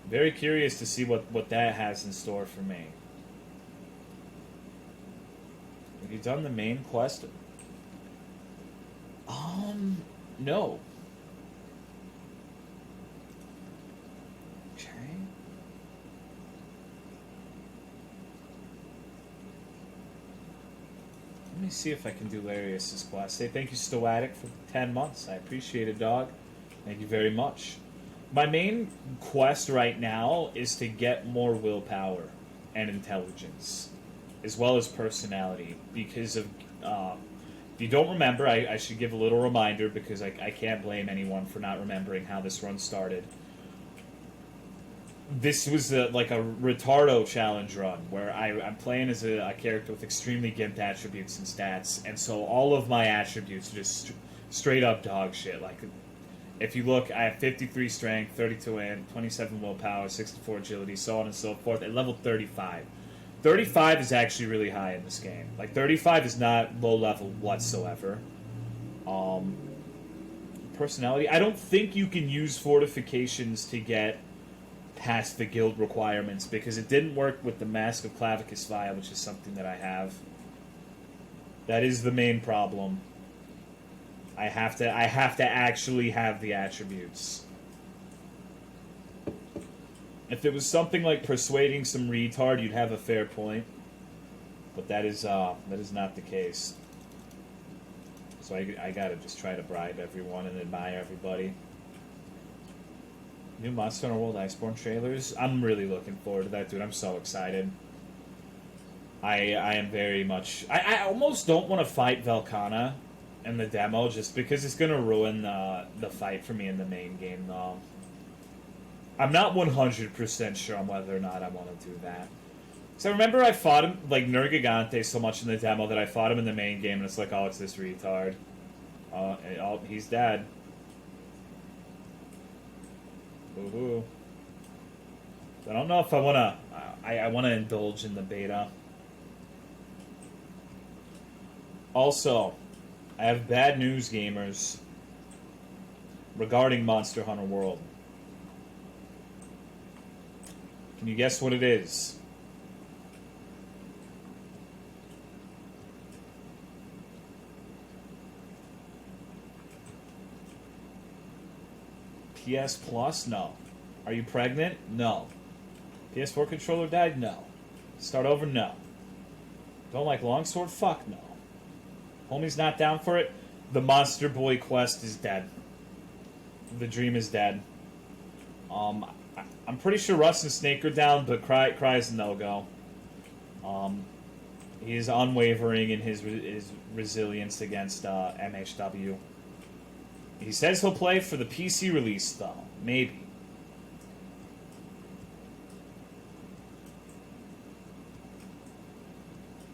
Very curious to see what that has in store for me. you done the main quest? No. Okay. Let me see if I can do Larius's quest. Say thank you, Stoatic, for 10 months. I appreciate it, dog. Thank you very much. My main quest right now is to get more willpower and intelligence, as well as personality, because of... if you don't remember, I should give a little reminder, because I can't blame anyone for not remembering how this run started. This was like a retardo challenge run, where I'm playing as a character with extremely gimped attributes and stats, and so all of my attributes are just straight up dog shit. Like, if you look, I have 53 strength, 32 int, 27 willpower, 64 agility, so on and so forth, at level 35. 35 is actually really high in this game. Like, 35 is not low level whatsoever. Personality, I don't think you can use fortifications to get past the guild requirements, because it didn't work with the Mask of Clavicus Vile, which is something that I have. That is the main problem. I have to actually have the attributes. If it was something like persuading some retard, you'd have a fair point. But that is not the case. So I gotta just try to bribe everyone and admire everybody. New Monster Hunter World Iceborne trailers. I'm really looking forward to that, dude. I'm so excited. I am very much... I almost don't want to fight Velkhana in the demo, just because it's going to ruin the fight for me in the main game, though. I'm not 100% sure on whether or not I want to do that. So I remember I fought him, like, Nergigante so much in the demo that I fought him in the main game, and it's like, oh, it's this retard. Oh, he's dead. Woohoo. I don't know if I want to... I want to indulge in the beta. Also, I have bad news, gamers, regarding Monster Hunter World. Can you guess what it is? PS Plus? No. Are you pregnant? No. PS4 controller died? No. Start over? No. Don't like longsword? Fuck no. Homie's not down for it? The Monster Boy quest is dead. The dream is dead. I'm pretty sure Russ and Snake are down, but Cry is a no-go. He is unwavering in his resilience against MHW. He says he'll play for the PC release, though. Maybe.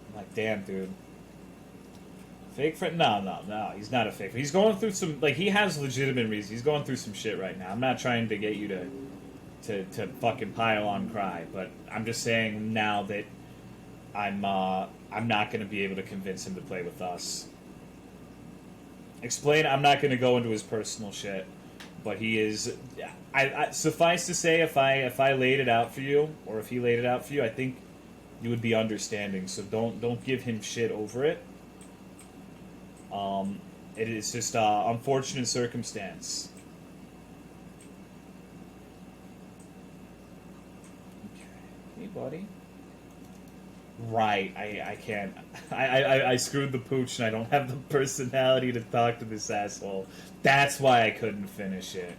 I'm like, damn, dude. Fake friend? No. He's not a fake friend. He's going through some... Like, he has legitimate reasons. He's going through some shit right now. I'm not trying to get you to fucking pile on Cry, but I'm just saying now that I'm not going to be able to convince him to play with us. Explain, I'm not going to go into his personal shit, but he is... I suffice to say, if I laid it out for you, or if he laid it out for you, I think you would be understanding, so don't give him shit over it. It is just unfortunate circumstance. Okay. Hey, buddy. Right, I can't. I screwed the pooch and I don't have the personality to talk to this asshole. That's why I couldn't finish it.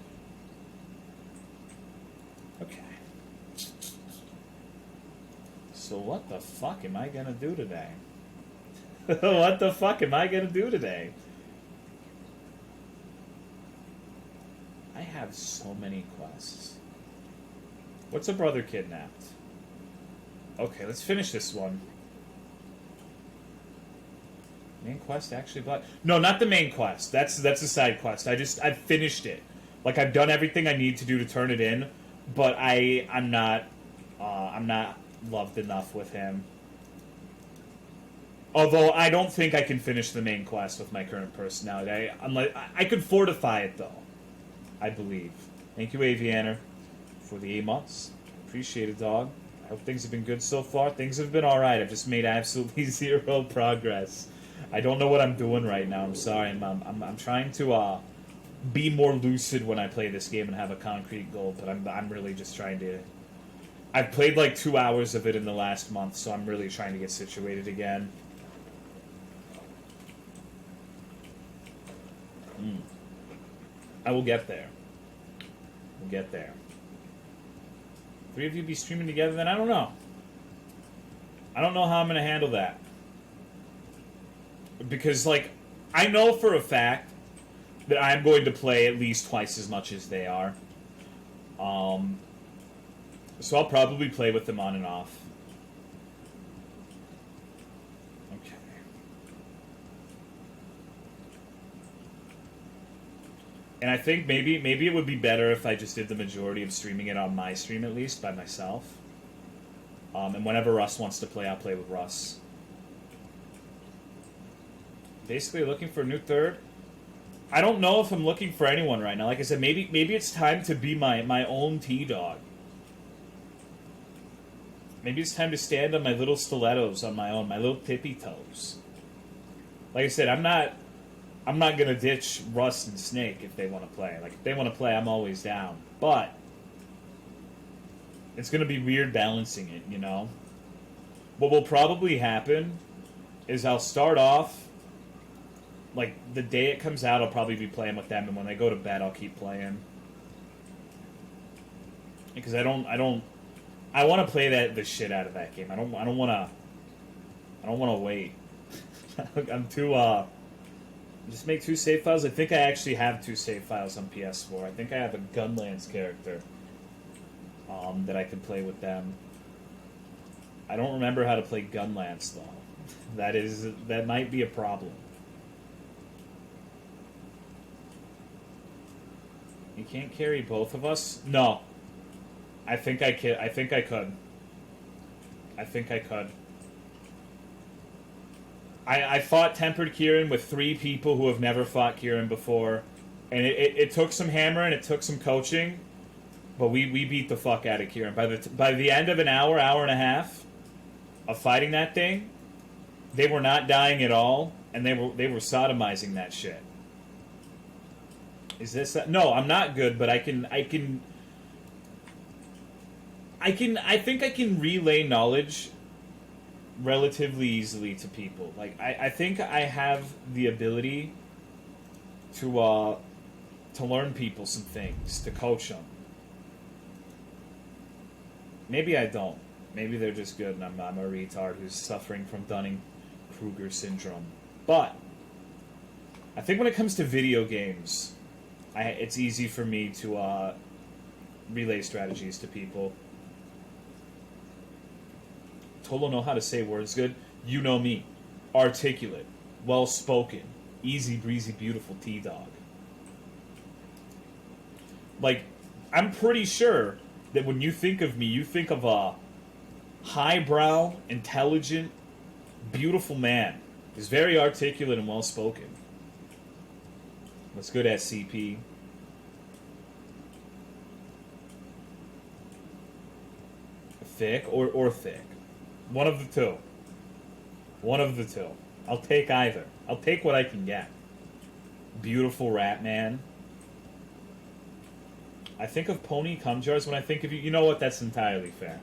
Okay. So what the fuck am I gonna do today? What the fuck am I gonna do today? I have so many quests. What's a brother kidnapped? Okay, let's finish this one. Main quest actually blocked? No, not the main quest. That's a side quest. I've finished it. Like, I've done everything I need to do to turn it in, but I'm not loved enough with him. Although I don't think I can finish the main quest with my current personality. I could fortify it though. I believe. Thank you, Avianer, for the 8 months. Appreciate it, dog. I hope things have been good so far. Things have been alright. I've just made absolutely zero progress. I don't know what I'm doing right now. I'm sorry. I'm trying to be more lucid when I play this game and have a concrete goal, but I'm really just trying to... I've played like 2 hours of it in the last month, so I'm really trying to get situated again. I will get there. We'll get there. 3 of you be streaming together, then I don't know. I don't know how I'm going to handle that. Because, like, I know for a fact that I'm going to play at least twice as much as they are. So I'll probably play with them on and off. Okay. And I think maybe it would be better if I just did the majority of streaming it on my stream, at least, by myself. And whenever Russ wants to play, I'll play with Russ. Basically looking for a new third. I don't know if I'm looking for anyone right now. Like I said, maybe it's time to be my own T-Dog. Maybe it's time to stand on my little stilettos on my own, my little tippy toes. Like I said, I'm not gonna ditch Russ and Snake if they want to play. Like, if they want to play, I'm always down. But it's gonna be weird balancing it, you know? What will probably happen is I'll start off, like, the day it comes out, I'll probably be playing with them, and when they go to bed, I'll keep playing. Because I want to play the shit out of that game. I don't want to wait. I'm too just make 2 save files. I think I actually have 2 save files on PS4. I think I have a Gunlands character that I can play with them. I don't remember how to play Gunlands though. That might be a problem. You can't carry both of us? No. I think I could. I think I could. I fought Tempered Kieran with 3 people who have never fought Kieran before. And it took some hammering, it took some coaching. But we beat the fuck out of Kieran. By the end of an hour and a half of fighting that thing, they were not dying at all. And they were sodomizing that shit. Is this... No, I'm not good, but I think I can relay knowledge relatively easily to people. Like, I think I have the ability to learn people some things, to coach them. Maybe I don't. Maybe they're just good and I'm a retard who's suffering from Dunning-Kruger syndrome. But I think when it comes to video games, it's easy for me to relay strategies to people. Tolo know how to say words good. You know me. Articulate. Well-spoken. Easy, breezy, beautiful T-Dog. Like, I'm pretty sure that when you think of me, you think of a highbrow, intelligent, beautiful man. He's very articulate and well-spoken. What's good, SCP? Thick or thick? One of the two. One of the two. I'll take either. I'll take what I can get. Beautiful rat man. I think of pony cum jars when I think of you. You know what? That's entirely fair.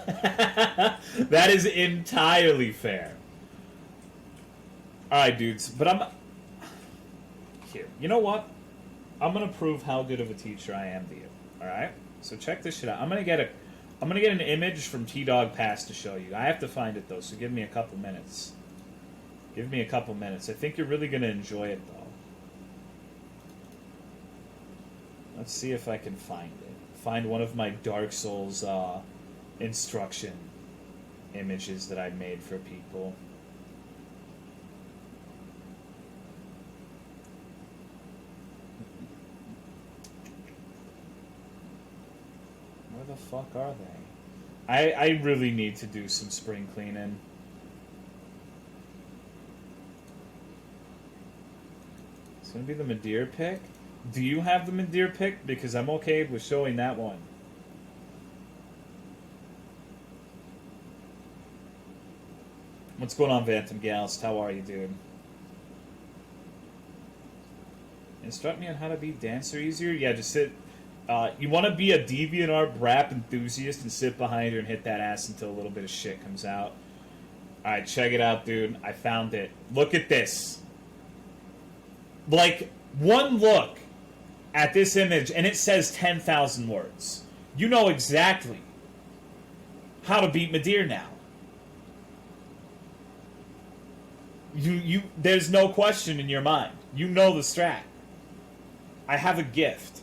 That is entirely fair. Alright, dudes. But I'm... Here. You know what? I'm going to prove how good of a teacher I am to you. Alright? So check this shit out. I'm going to get an image from T-Dog Pass to show you. I have to find it, though, so give me a couple minutes. Give me a couple minutes. I think you're really going to enjoy it, though. Let's see if I can find it. Find one of my Dark Souls instruction images that I made for people. Where the fuck are they? I really need to do some spring cleaning. It's gonna be the Madeir pick? Do you have the Madeir pick? Because I'm okay with showing that one. What's going on, Vantum Galst? How are you, dude? Instruct me on how to be dancer easier? Yeah, just sit. You want to be a DeviantArt rap enthusiast and sit behind her and hit that ass until a little bit of shit comes out. Alright, check it out, dude. I found it. Look at this. Like, one look at this image and it says 10,000 words. You know exactly how to beat Midir now. There's no question in your mind. You know the strat. I have a gift.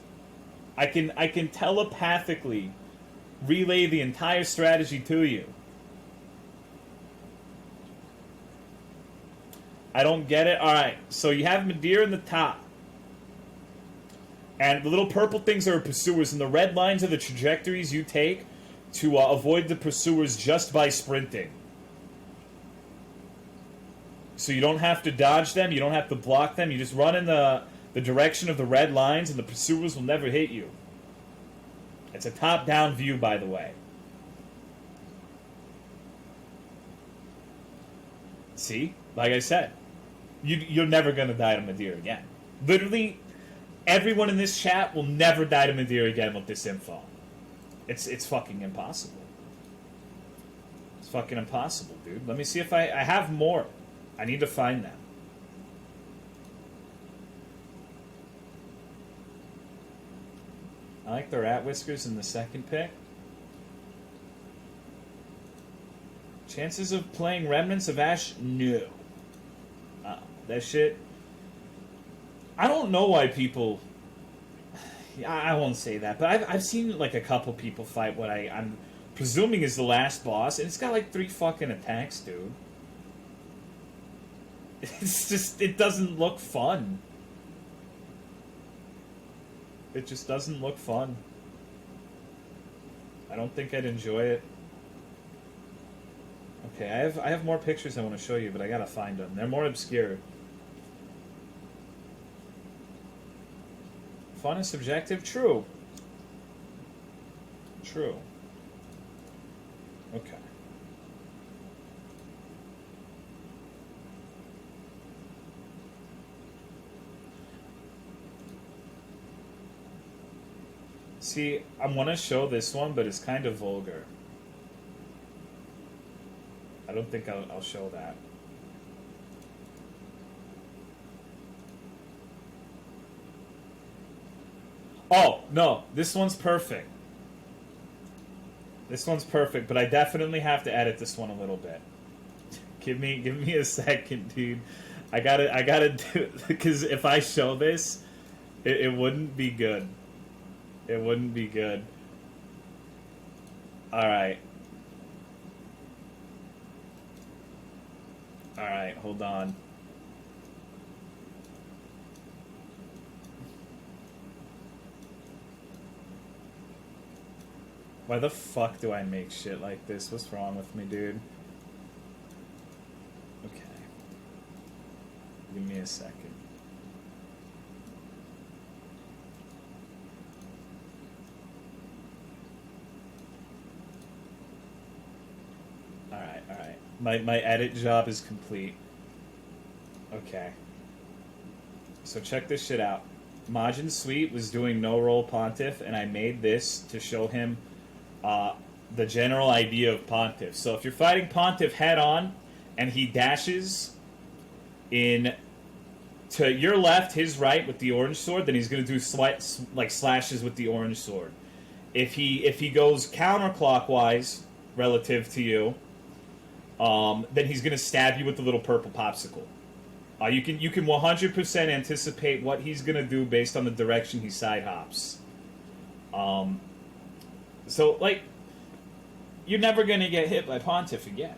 I can telepathically relay the entire strategy to you. I don't get it. Alright, so you have Midir in the top. And the little purple things are pursuers, and the red lines are the trajectories you take to avoid the pursuers just by sprinting. So you don't have to dodge them, you don't have to block them, you just run in the direction of the red lines and the pursuers will never hit you. It's a top-down view, by the way. See? Like I said, you're never going to die to Midir again. Literally, everyone in this chat will never die to Midir again with this info. It's fucking impossible. It's fucking impossible, dude. Let me see if I have more. I need to find them. I like the rat whiskers in the second pick. Chances of playing Remnants of Ash? No. That shit... I don't know why people... I won't say that, but I've seen like a couple people fight what I'm presuming is the last boss, and it's got like 3 fucking attacks, dude. It's just... it doesn't look fun. It just doesn't look fun. I don't think I'd enjoy it. Okay, I have more pictures I want to show you, but I gotta find them. They're more obscure. Fun is subjective? True. True. Okay. See, I want to show this one, but it's kind of vulgar. I don't think I'll show that. Oh, no. This one's perfect. This one's perfect, but I definitely have to edit this one a little bit. Give me a second, dude. I gotta do it, because if I show this, it wouldn't be good. It wouldn't be good. Alright. Alright, hold on. Why the fuck do I make shit like this? What's wrong with me, dude? Okay. Give me a second. Alright. My edit job is complete. Okay. So check this shit out. Majin Sweet was doing no roll Pontiff, and I made this to show him the general idea of Pontiff. So if you're fighting Pontiff head on, and he dashes in to your left, his right with the orange sword, then he's going to do slashes with the orange sword. If he goes counterclockwise relative to you, then he's going to stab you with the little purple popsicle. You can 100% anticipate what he's going to do based on the direction he side hops. So, like, you're never going to get hit by Pontiff again.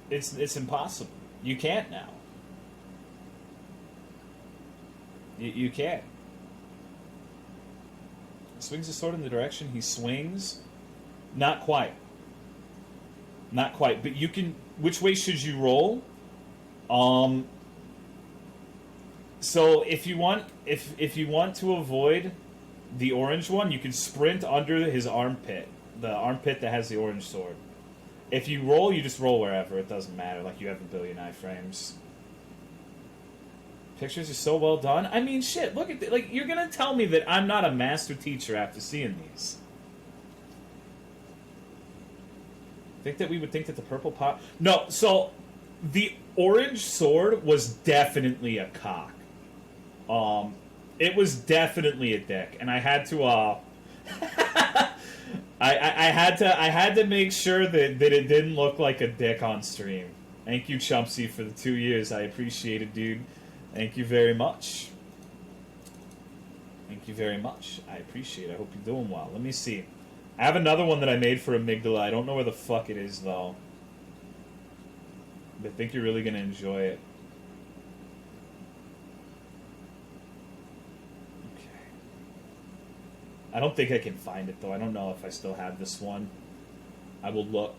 It's impossible. You can't now. You can't. Swings the sword in the direction he swings. Not quite. Not quite. But you can... Which way should you roll? So if you want to avoid the orange one, you can sprint under his armpit. The armpit that has the orange sword. If you roll, you just roll wherever. It doesn't matter. Like, you have a billion iframes. Pictures are so well done. I mean, shit, look at this. Like, you're gonna tell me that I'm not a master teacher after seeing these. Think that we would think that the purple pot... No, so, the orange sword was definitely a cock. It was definitely a dick. And I had to, I had to make sure that it didn't look like a dick on stream. Thank you, Chumpsy, for the 2 years. I appreciate it, dude. Thank you very much. Thank you very much. I appreciate it. I hope you're doing well. Let me see. I have another one that I made for amygdala. I don't know where the fuck it is, though. But I think you're really going to enjoy it. Okay. I don't think I can find it, though. I don't know if I still have this one. I will look.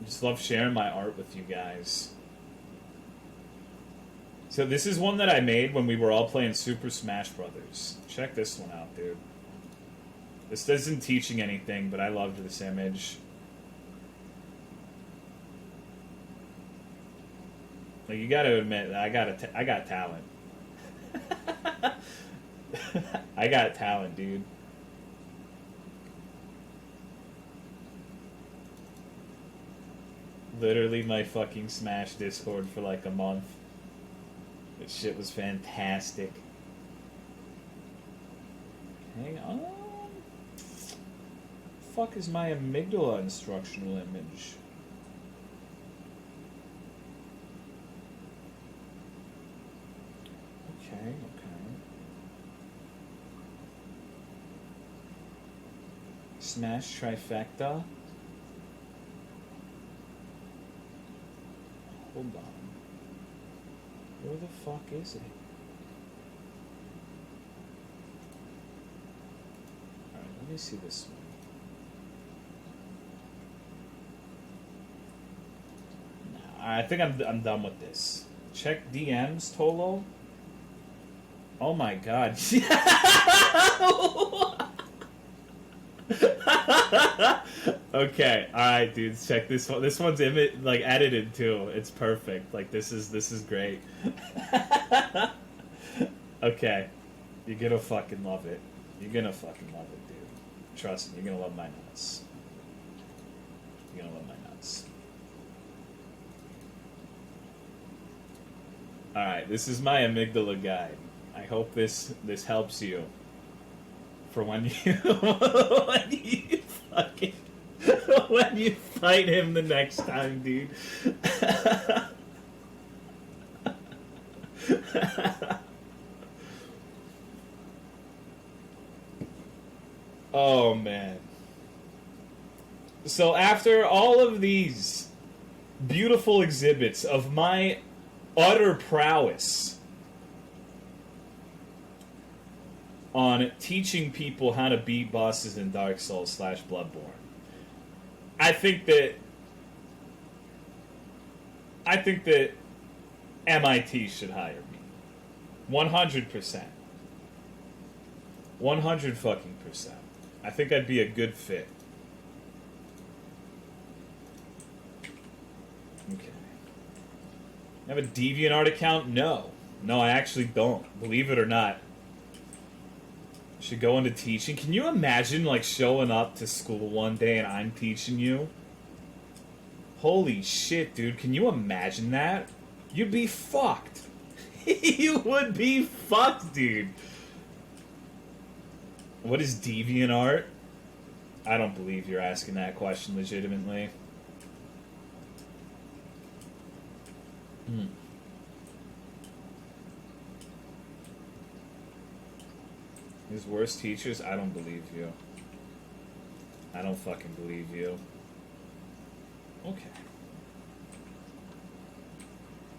I just love sharing my art with you guys. So this is one that I made when we were all playing Super Smash Brothers. Check this one out, dude. This isn't teaching anything, but I loved this image. Like, you gotta admit, I got talent. I got talent, dude. Literally my fucking Smash Discord for like a month. This shit was fantastic. Hang on. Fuck is my amygdala instructional image? Okay. Smash trifecta. Hold on. Where the fuck is it? Alright, let me see this one. I think I'm done with this. Check DMs, Tolo. Oh my god. Okay, alright, dudes, check this one. This one's like edited too. It's perfect. Like, this is great. Okay. You're gonna fucking love it. You're gonna fucking love it, dude. Trust me, you're gonna love my nuts. You're gonna love my nuts. Alright, this is my amygdala guide. I hope this helps you for when you when you fight him the next time, dude. Oh man. So after all of these beautiful exhibits of my utter prowess on teaching people how to beat bosses in Dark Souls / Bloodborne, I think that MIT should hire me. 100%. 100 fucking percent. I think I'd be a good fit. Okay. I have a DeviantArt account? No. No, I actually don't. Believe it or not. Should go into teaching. Can you imagine, like, showing up to school one day and I'm teaching you? Holy shit, dude. Can you imagine that? You'd be fucked. You would be fucked, dude. What is DeviantArt? I don't believe you're asking that question legitimately. His worst teachers? I don't believe you. I don't fucking believe you. Okay.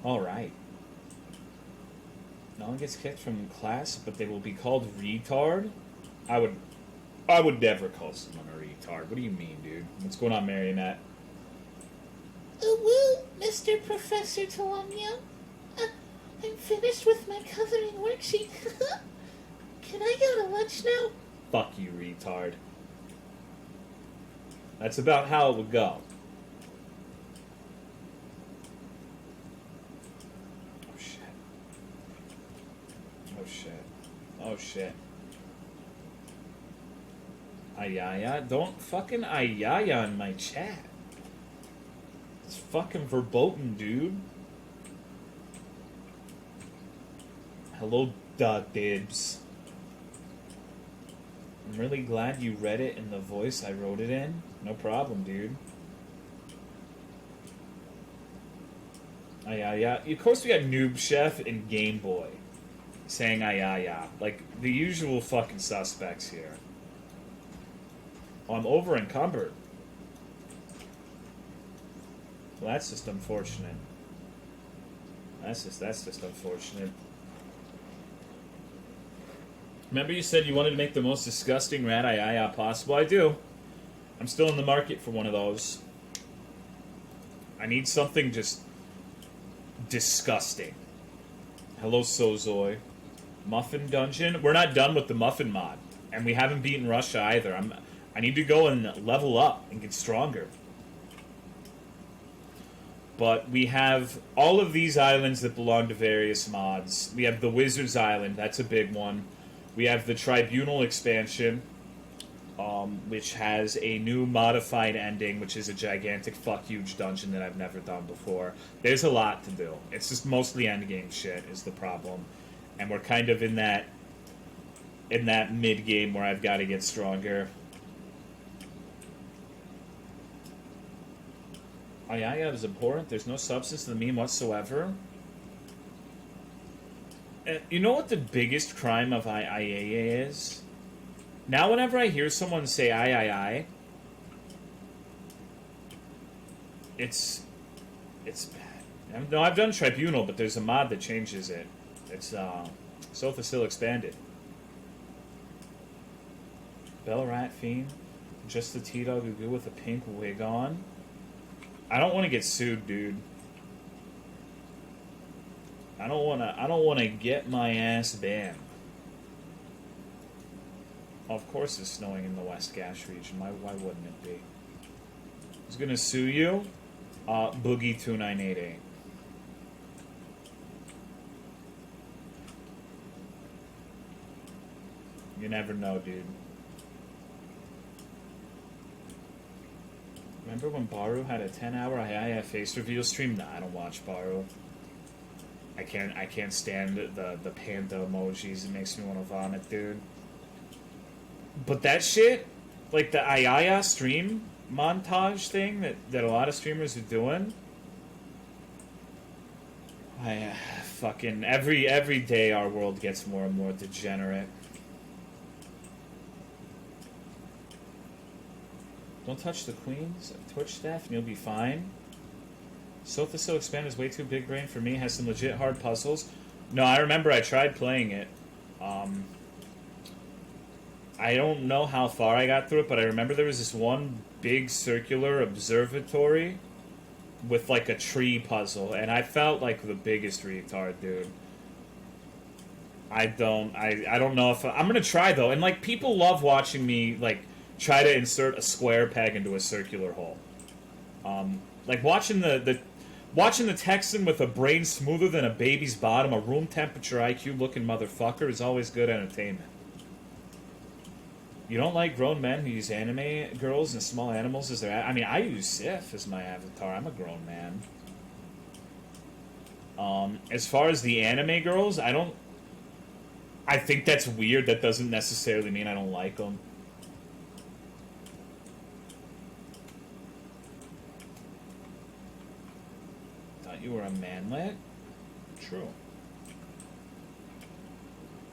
Alright. No one gets kicked from class, but they will be called retard? I would never call someone a retard. What do you mean, dude? What's going on, Marionette? Well, Mr. Professor Tolomeo, I'm finished with my coloring worksheet. Can I go to lunch now? Fuck you, retard. That's about how it would go. Oh shit. Oh shit. Oh shit. Ayaya? Don't fucking ayaya in my chat. It's fucking verboten, dude. Hello, Dibs. I'm really glad you read it in the voice I wrote it in. No problem, dude. Ayaya. Of course we got Noob Chef and Game Boy saying ayaya. Like, the usual fucking suspects here. Oh, I'm over encumbered. Well, that's just unfortunate. That's just unfortunate. Remember you said you wanted to make the most disgusting rat ayaya possible? I do. I'm still in the market for one of those. I need something just disgusting. Hello, Sozoi. Muffin Dungeon? We're not done with the Muffin mod. And we haven't beaten Russia either. I need to go and level up and get stronger. But we have all of these islands that belong to various mods. We have the Wizard's Island. That's a big one. We have the Tribunal expansion, which has a new modified ending, which is a gigantic fuck-huge dungeon that I've never done before. There's a lot to do. It's just mostly endgame shit is the problem. And we're kind of in that mid-game where I've got to get stronger. Ayaya is abhorrent. There's no substance to the meme whatsoever. You know what the biggest crime of Ayaya is? Now whenever I hear someone say Ayaya, it's bad. No, I've done Tribunal, but there's a mod that changes it. It's Sofa still expanded. Bellrat Fiend. Just the T-Dog who go with a pink wig on. I don't want to get sued, dude. I don't want to get my ass banned. Of course it's snowing in the West Gash region. Why wouldn't it be? Who's gonna sue you? Boogie2988. You never know, dude. Remember when Baru had a 10-hour Ayaya face reveal stream? Nah, I don't watch Baru. I can't stand the panda emojis. It makes me want to vomit, dude. But that shit, like the Ayaya stream montage thing that a lot of streamers are doing, fucking every day our world gets more and more degenerate. Don't touch the queens of Twitch staff and you'll be fine. Sofa So Expand is way too big brain for me. Has some legit hard puzzles. No, I remember I tried playing it. I don't know how far I got through it, but I remember there was this one big circular observatory with like a tree puzzle, and I felt like the biggest retard, dude. I don't know if I'm gonna try though, and like people love watching me like try to insert a square peg into a circular hole. Like watching the Texan with a brain smoother than a baby's bottom, a room temperature IQ looking motherfucker is always good entertainment. You don't like grown men who use anime girls and small animals as their... I mean, I use Sif as my avatar. I'm a grown man. As far as the anime girls, I think that's weird. That doesn't necessarily mean I don't like them. Thought you were a manlet? True.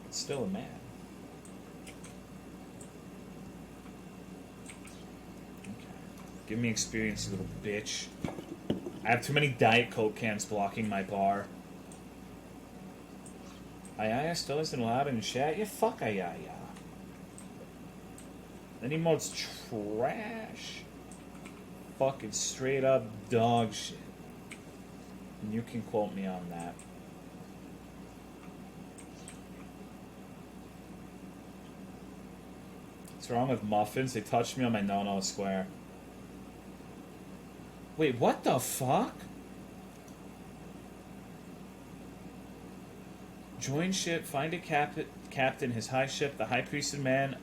It's still a man. Give me experience, you little bitch. I have too many Diet Coke cans blocking my bar. Ayaya still isn't allowed in chat? Yeah, fuck Ayaya. That emote's trash. Fucking straight up dog shit. And you can quote me on that. What's wrong with muffins? They touched me on my no-no square. Wait, what the fuck? Join ship, find a captain, his high ship, the high priested man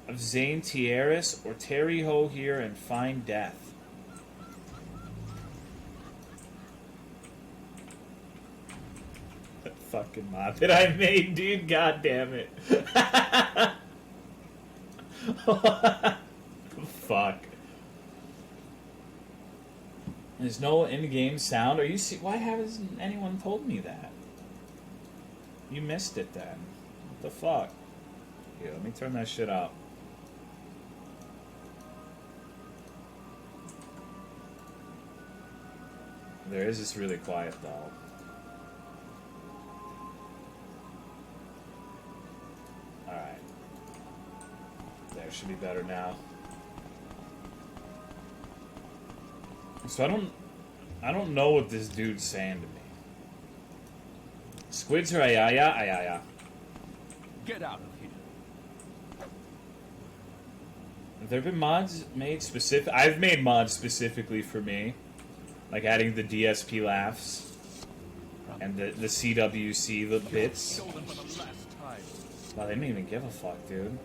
of Zane Tieris, or tarry ho here and find death. That fucking mod that I made, dude, god damn it. Fuck. There's no in-game sound. Are you why hasn't anyone told me that? You missed it then. What the fuck? Here, let me turn that shit up. There is this really quiet though. Alright. There, should be better now. So I don't know what this dude's saying to me. Squids are ayaya, ayaya. Get out of here. Have there been mods made specific? I've made mods specifically for me. Like adding the DSP laughs. And the CWC, the bits. Wow, they didn't even give a fuck, dude.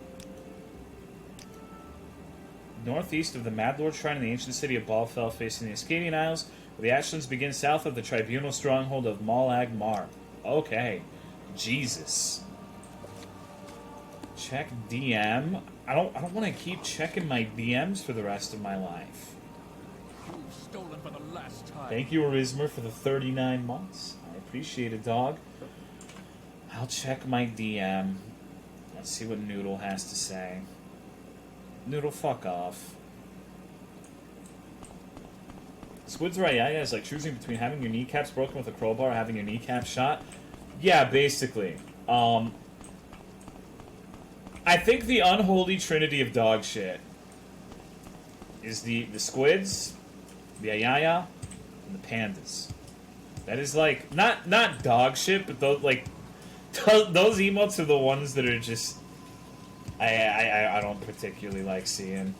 Northeast of the Mad Lord Shrine in the ancient city of Balfell, facing the Ascanian Isles, where the Ashlands begin south of the tribunal stronghold of Malag Mar. Okay. Jesus. Check DM. I don't want to keep checking my DMs for the rest of my life. You've stolen for the last time. Thank you, Arismer, for the 39 months. I appreciate it, dog. I'll check my DM. Let's see what Noodle has to say. Noodle, fuck off. Squid's right, yeah, it's like choosing between having your kneecaps broken with a crowbar or having your kneecap shot. Yeah, basically. I think the unholy trinity of dog shit is the squids, the ayaya, and the pandas. That is like not dog shit, but those like those emotes are the ones that are just I don't particularly like seeing.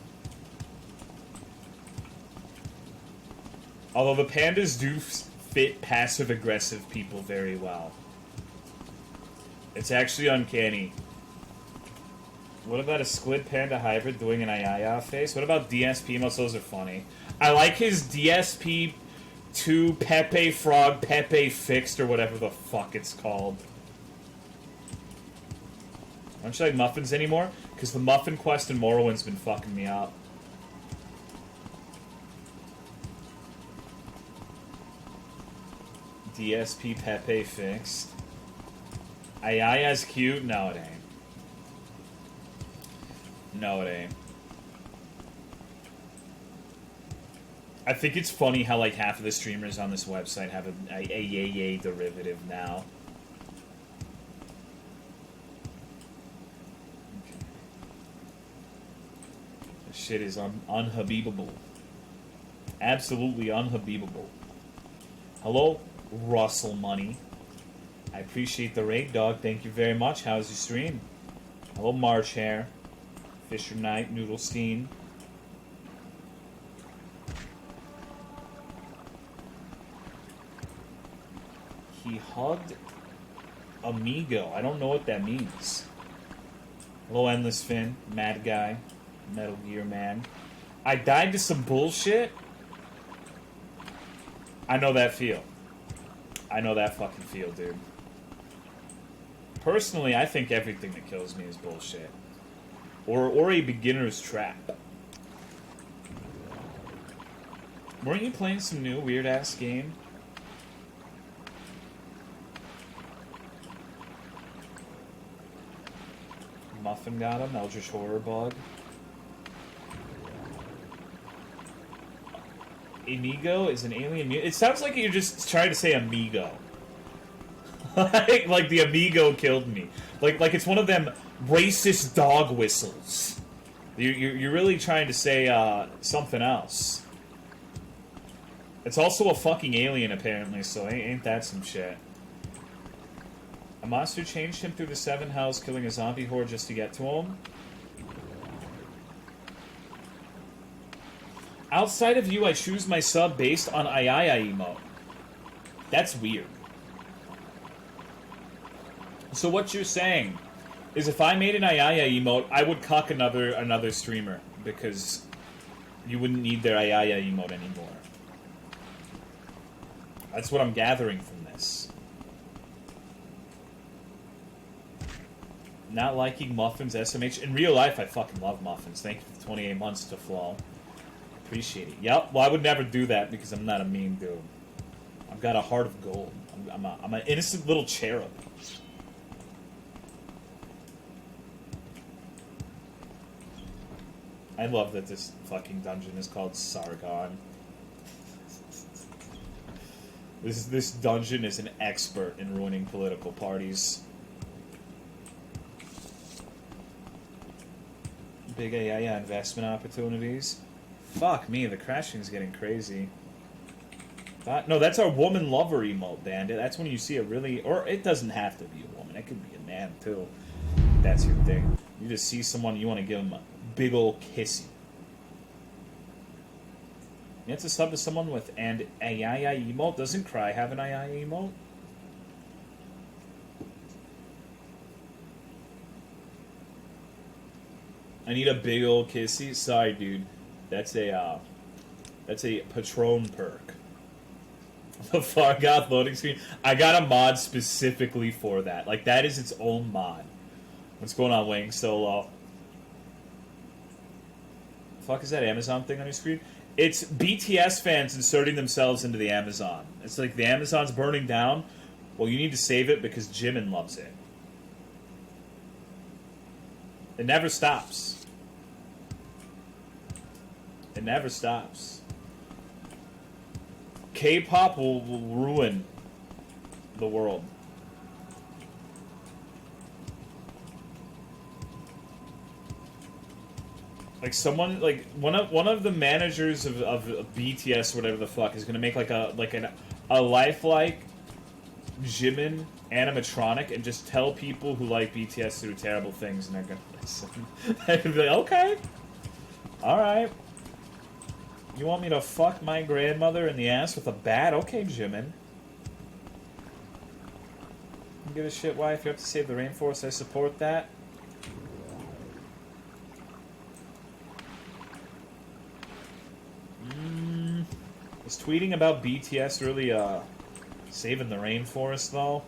Although the pandas do fit passive-aggressive people very well. It's actually uncanny. What about a squid panda hybrid doing an ayaya face? What about DSP emotes? Those are funny. I like his DSP 2 Pepe Frog Pepe Fixed or whatever the fuck it's called. I don't like muffins anymore because the muffin quest in Morrowind's been fucking me up. DSP Pepe Fixed. Ayaya's cute? No, it ain't. No, it ain't. I think it's funny how like half of the streamers on this website have a yay derivative now. Okay. This shit is unhabibable. Absolutely unhabibable. Hello, Russell Money. I appreciate the raid, dog. Thank you very much. How's your stream? Hello, March Hair. Fisher Knight, Noodlestein. He hugged Amigo. I don't know what that means. Hello, Endless Finn. Mad Guy. Metal Gear Man. I died to some bullshit? I know that feel. I know that fucking feel, dude. Personally, I think everything that kills me is bullshit. Or a beginner's trap. Weren't you playing some new weird-ass game? Muffin got him. Eldritch Horror Bug. Amigo is an alien mutant. It sounds like you're just trying to say amigo. like the amigo killed me. Like it's one of them racist dog whistles. You're really trying to say something else. It's also a fucking alien apparently, so ain't that some shit. A monster changed him through the 7 house, killing a zombie horde just to get to him. Outside of you, I choose my sub based on Ayaya emote. That's weird. So what you're saying is if I made an Ayaya emote, I would cuck another streamer because you wouldn't need their Ayaya emote anymore. That's what I'm gathering from this. Not liking muffins, SMH. In real life, I fucking love muffins. Thank you for 28 months to Flo. Appreciate it. Yep, well, I would never do that because I'm not a mean dude. I've got a heart of gold. I'm an innocent little cherub. I love that this fucking dungeon is called Sargon. This dungeon is an expert in ruining political parties. Big AI investment opportunities. Fuck me, the crashing's getting crazy. No, that's our woman lover emote, Bandit. That's when you see a really... Or it doesn't have to be a woman. It could be a man, too. That's your thing. You just see someone, you want to give them a big ol' kissy. You have to sub to someone with and AI emote. Doesn't Cry have an AI emote? I need a big old kissy. Sorry, dude. That's a Patron perk. The Far God loading screen. I got a mod specifically for that. Like, that is its own mod. What's going on, Wing Solo? The fuck is that Amazon thing on your screen? It's BTS fans inserting themselves into the Amazon. It's like the Amazon's burning down. Well, you need to save it because Jimin loves it. It never stops. It never stops. K-pop will ruin the world. Like someone, like one of the managers of BTS, whatever the fuck, is gonna make like a lifelike Jimin animatronic and just tell people who like BTS to do terrible things, and they're gonna listen. They're gonna be like, okay, all right. You want me to fuck my grandmother in the ass with a bat? Okay, Jimin. Don't give a shit why if you have to save the rainforest. I support that. Is tweeting about BTS really saving the rainforest though?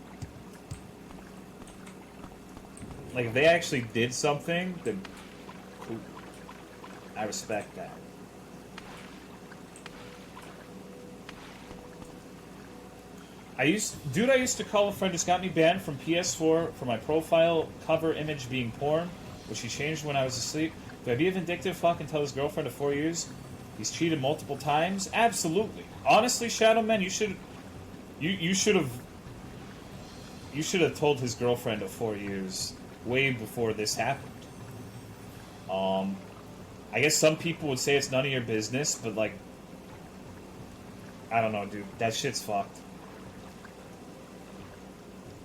Like if they actually did something, then cool. I respect that. I used to call a friend just got me banned from PS4 for my profile cover image being porn, which he changed when I was asleep. Do I be a vindictive fuck and tell his girlfriend of 4 years he's cheated multiple times? Absolutely. Honestly, Shadow Man, you should have told his girlfriend of 4 years way before this happened. I guess some people would say it's none of your business, but like, I don't know, dude. That shit's fucked.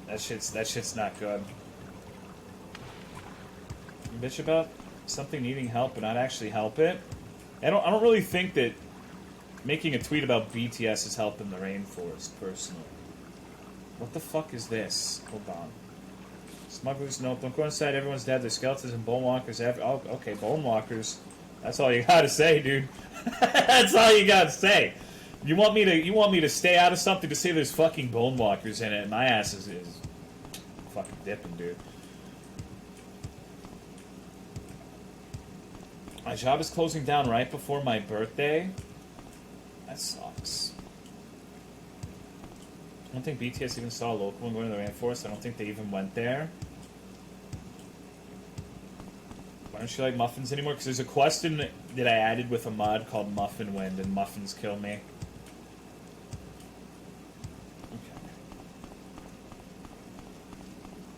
That shit's not good. You bitch about something needing help but not actually help it. I don't really think that making a tweet about BTS is helping the rainforest, personally. What the fuck is this? Hold on. Smugglers, nope. Don't go inside. Everyone's dead. There's skeletons and bone walkers. Oh, okay, bone walkers. That's all you gotta say, dude. That's all you gotta say. You want me to stay out of something to say there's fucking bone walkers in it, and my ass is fucking dipping, dude. My job is closing down right before my birthday. That sucks. I don't think BTS even saw a local one going to the rainforest. I don't think they even went there. Why don't you like muffins anymore? Because there's a question that I added with a mod called Muffin Wind, and muffins kill me. Okay.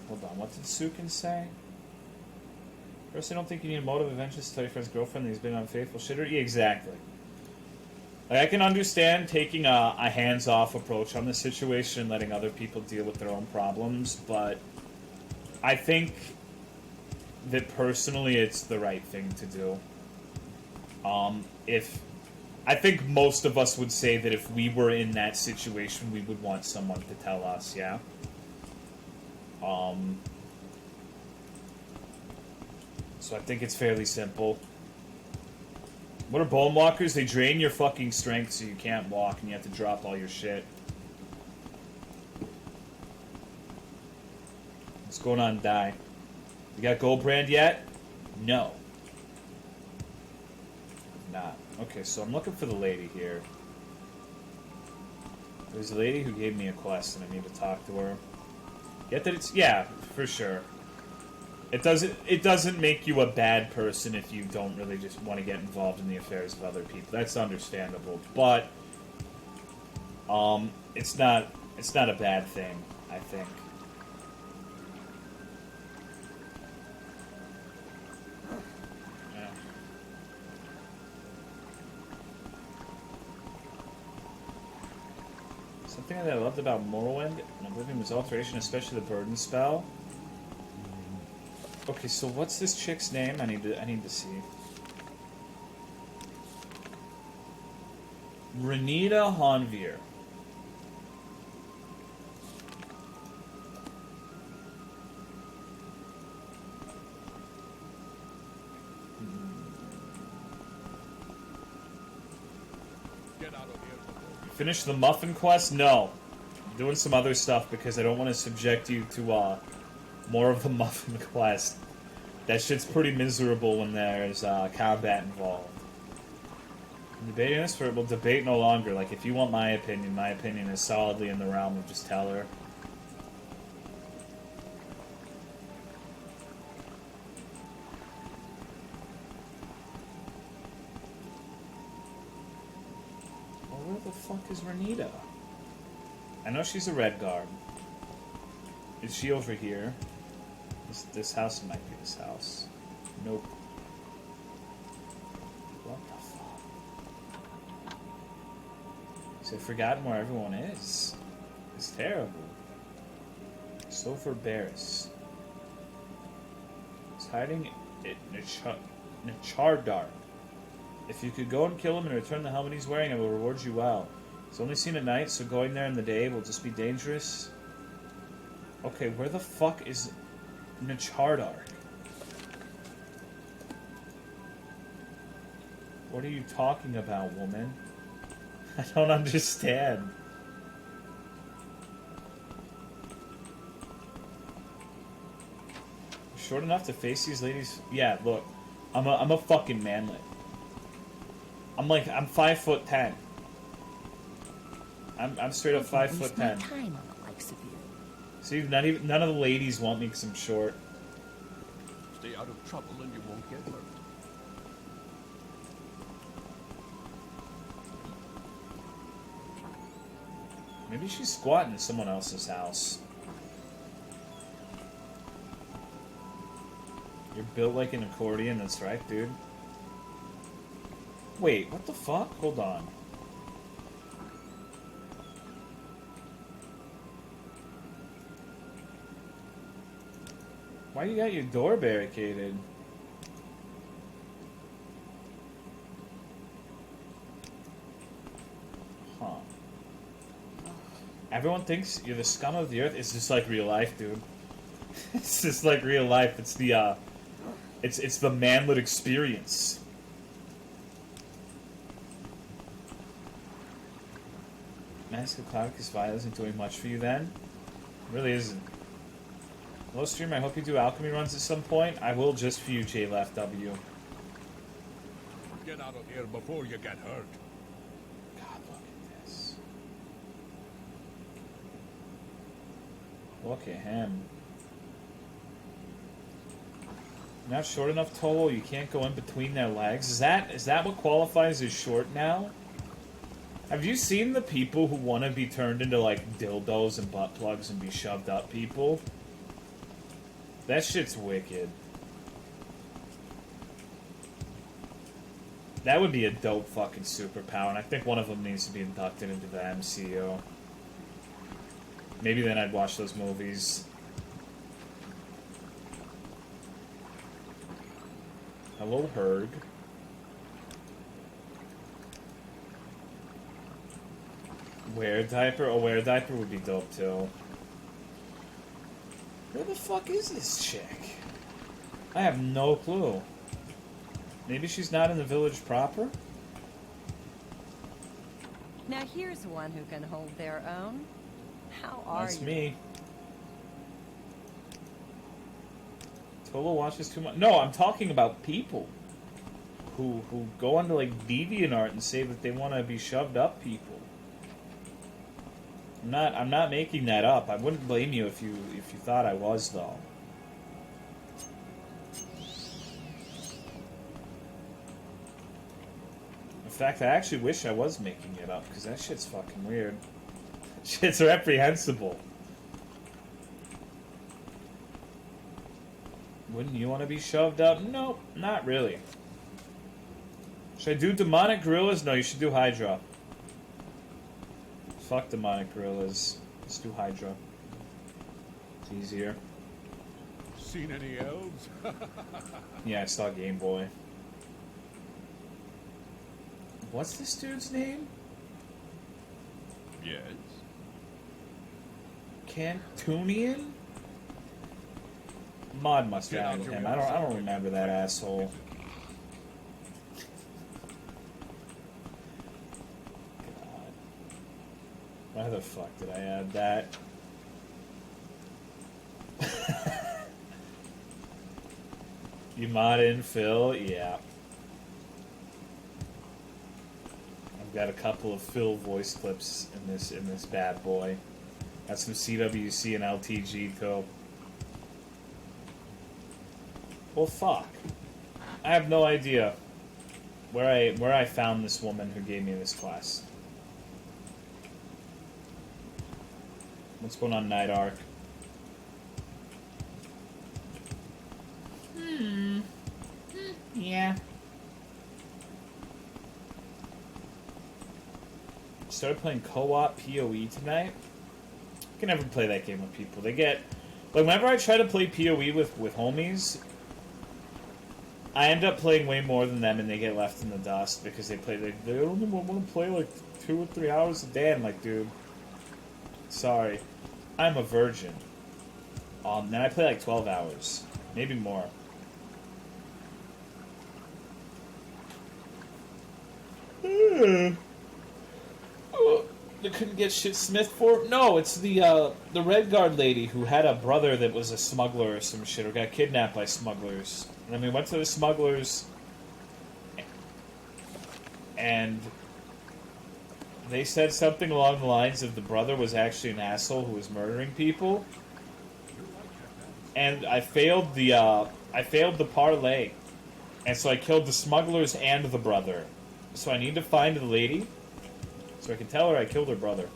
Hold on, what did Sukin say? First, I don't think you need a motive adventures to tell your friend's girlfriend that he's been an unfaithful shitter. Yeah, exactly. Like, I can understand taking a hands-off approach on the situation and letting other people deal with their own problems, but I think that personally it's the right thing to do. If I think most of us would say that if we were in that situation, we would want someone to tell us, yeah? So I think it's fairly simple. What are bone walkers? They drain your fucking strength so you can't walk and you have to drop all your shit. What's going on, Die? You got gold brand yet? No. Not. Okay, so I'm looking for the lady here. There's a lady who gave me a quest and I need to talk to her. Get that it's... Yeah, for sure. It doesn't make you a bad person if you don't really just want to get involved in the affairs of other people. That's understandable, but it's not a bad thing, I think. Yeah. Something that I loved about Morrowind and Oblivion was alteration, especially the burden spell. Okay, so what's this chick's name? I need to see. Renita Honvier. Get out of here. Finish the muffin quest? No. I'm doing some other stuff because I don't want to subject you to more of the muffin quest. That shit's pretty miserable when there's combat involved. I'm debating this, we'll debate no longer. Like, if you want my opinion is solidly in the realm of just tell her. Well, where the fuck is Renita? I know she's a red guard. Is she over here? This house might be this house. Nope. What the fuck? So I've forgotten where everyone is. It's terrible. Sofer Barris. He's hiding at Nechardark. If you could go and kill him and return the helmet he's wearing, I will reward you well. It's only seen at night, so going there in the day will just be dangerous. Okay, where the fuck is Nechardark? What are you talking about, woman? I don't understand. Short enough to face these ladies? Yeah, look. I'm a fucking manlet. I'm 5'10". I'm straight up 5'10". See, none of the ladies want me because I'm short. Stay out of trouble and you won't get hurt. Maybe she's squatting in someone else's house. You're built like an accordion, that's right, dude. Wait, what the fuck? Hold on. Why you got your door barricaded? Huh. Everyone thinks you're the scum of the earth. It's just like real life, dude. It's just like real life. It's the, it's the manlet experience. Mask of Cloudicus Vi isn't doing much for you then? It really isn't. Hello, stream. I hope you do alchemy runs at some point. I will just for you, JLFW. Get out of here before you get hurt. God, look at this. Look at him. Not short enough, Tolo? You can't go in between their legs? Is that what qualifies as short now? Have you seen the people who want to be turned into, like, dildos and butt plugs and be shoved up people? That shit's wicked. That would be a dope fucking superpower, and I think one of them needs to be inducted into the MCU. Maybe then I'd watch those movies. Hello, Herg. Wear a diaper? Oh, wear a diaper would be dope, too. Where the fuck is this chick? I have no clue. Maybe she's not in the village proper? Now here's one who can hold their own. How are That's you? me. Tolo watches too much. No, I'm talking about people who go onto like DeviantArt and say that they want to be shoved up people. I'm not making that up. I wouldn't blame you if you thought I was, though. In fact, I actually wish I was making it up, because that shit's fucking weird. Shit's reprehensible. Wouldn't you want to be shoved up? Nope, not really. Should I do demonic gorillas? No, you should do Hydra. Fuck demonic gorillas. Let's do Hydra. It's easier. Seen any elves? Yeah, I saw Game Boy. What's this dude's name? Yes. Cantunian? Mod must have added him. I don't remember that asshole. God. Why the fuck did I add that? You mod in Phil? Yeah. I've got a couple of Phil voice clips in this bad boy. Got some CWC and LTG too. Well, fuck. I have no idea where I found this woman who gave me this class. What's going on, Night Arc? Yeah. Started playing co-op PoE tonight. I can never play that game with people. They get... Like, whenever I try to play PoE with homies, I end up playing way more than them and they get left in the dust because they only want to play like 2 or 3 hours a day. I'm like, dude, sorry. I'm a virgin. Then I play like 12 hours. Maybe more. They couldn't get shit Smith for? No, it's the Red Guard lady who had a brother that was a smuggler or some shit, or got kidnapped by smugglers. And then we went to the smugglers, and they said something along the lines of the brother was actually an asshole who was murdering people. And I failed the parlay, and so I killed the smugglers and the brother. So I need to find the lady, so I can tell her I killed her brother.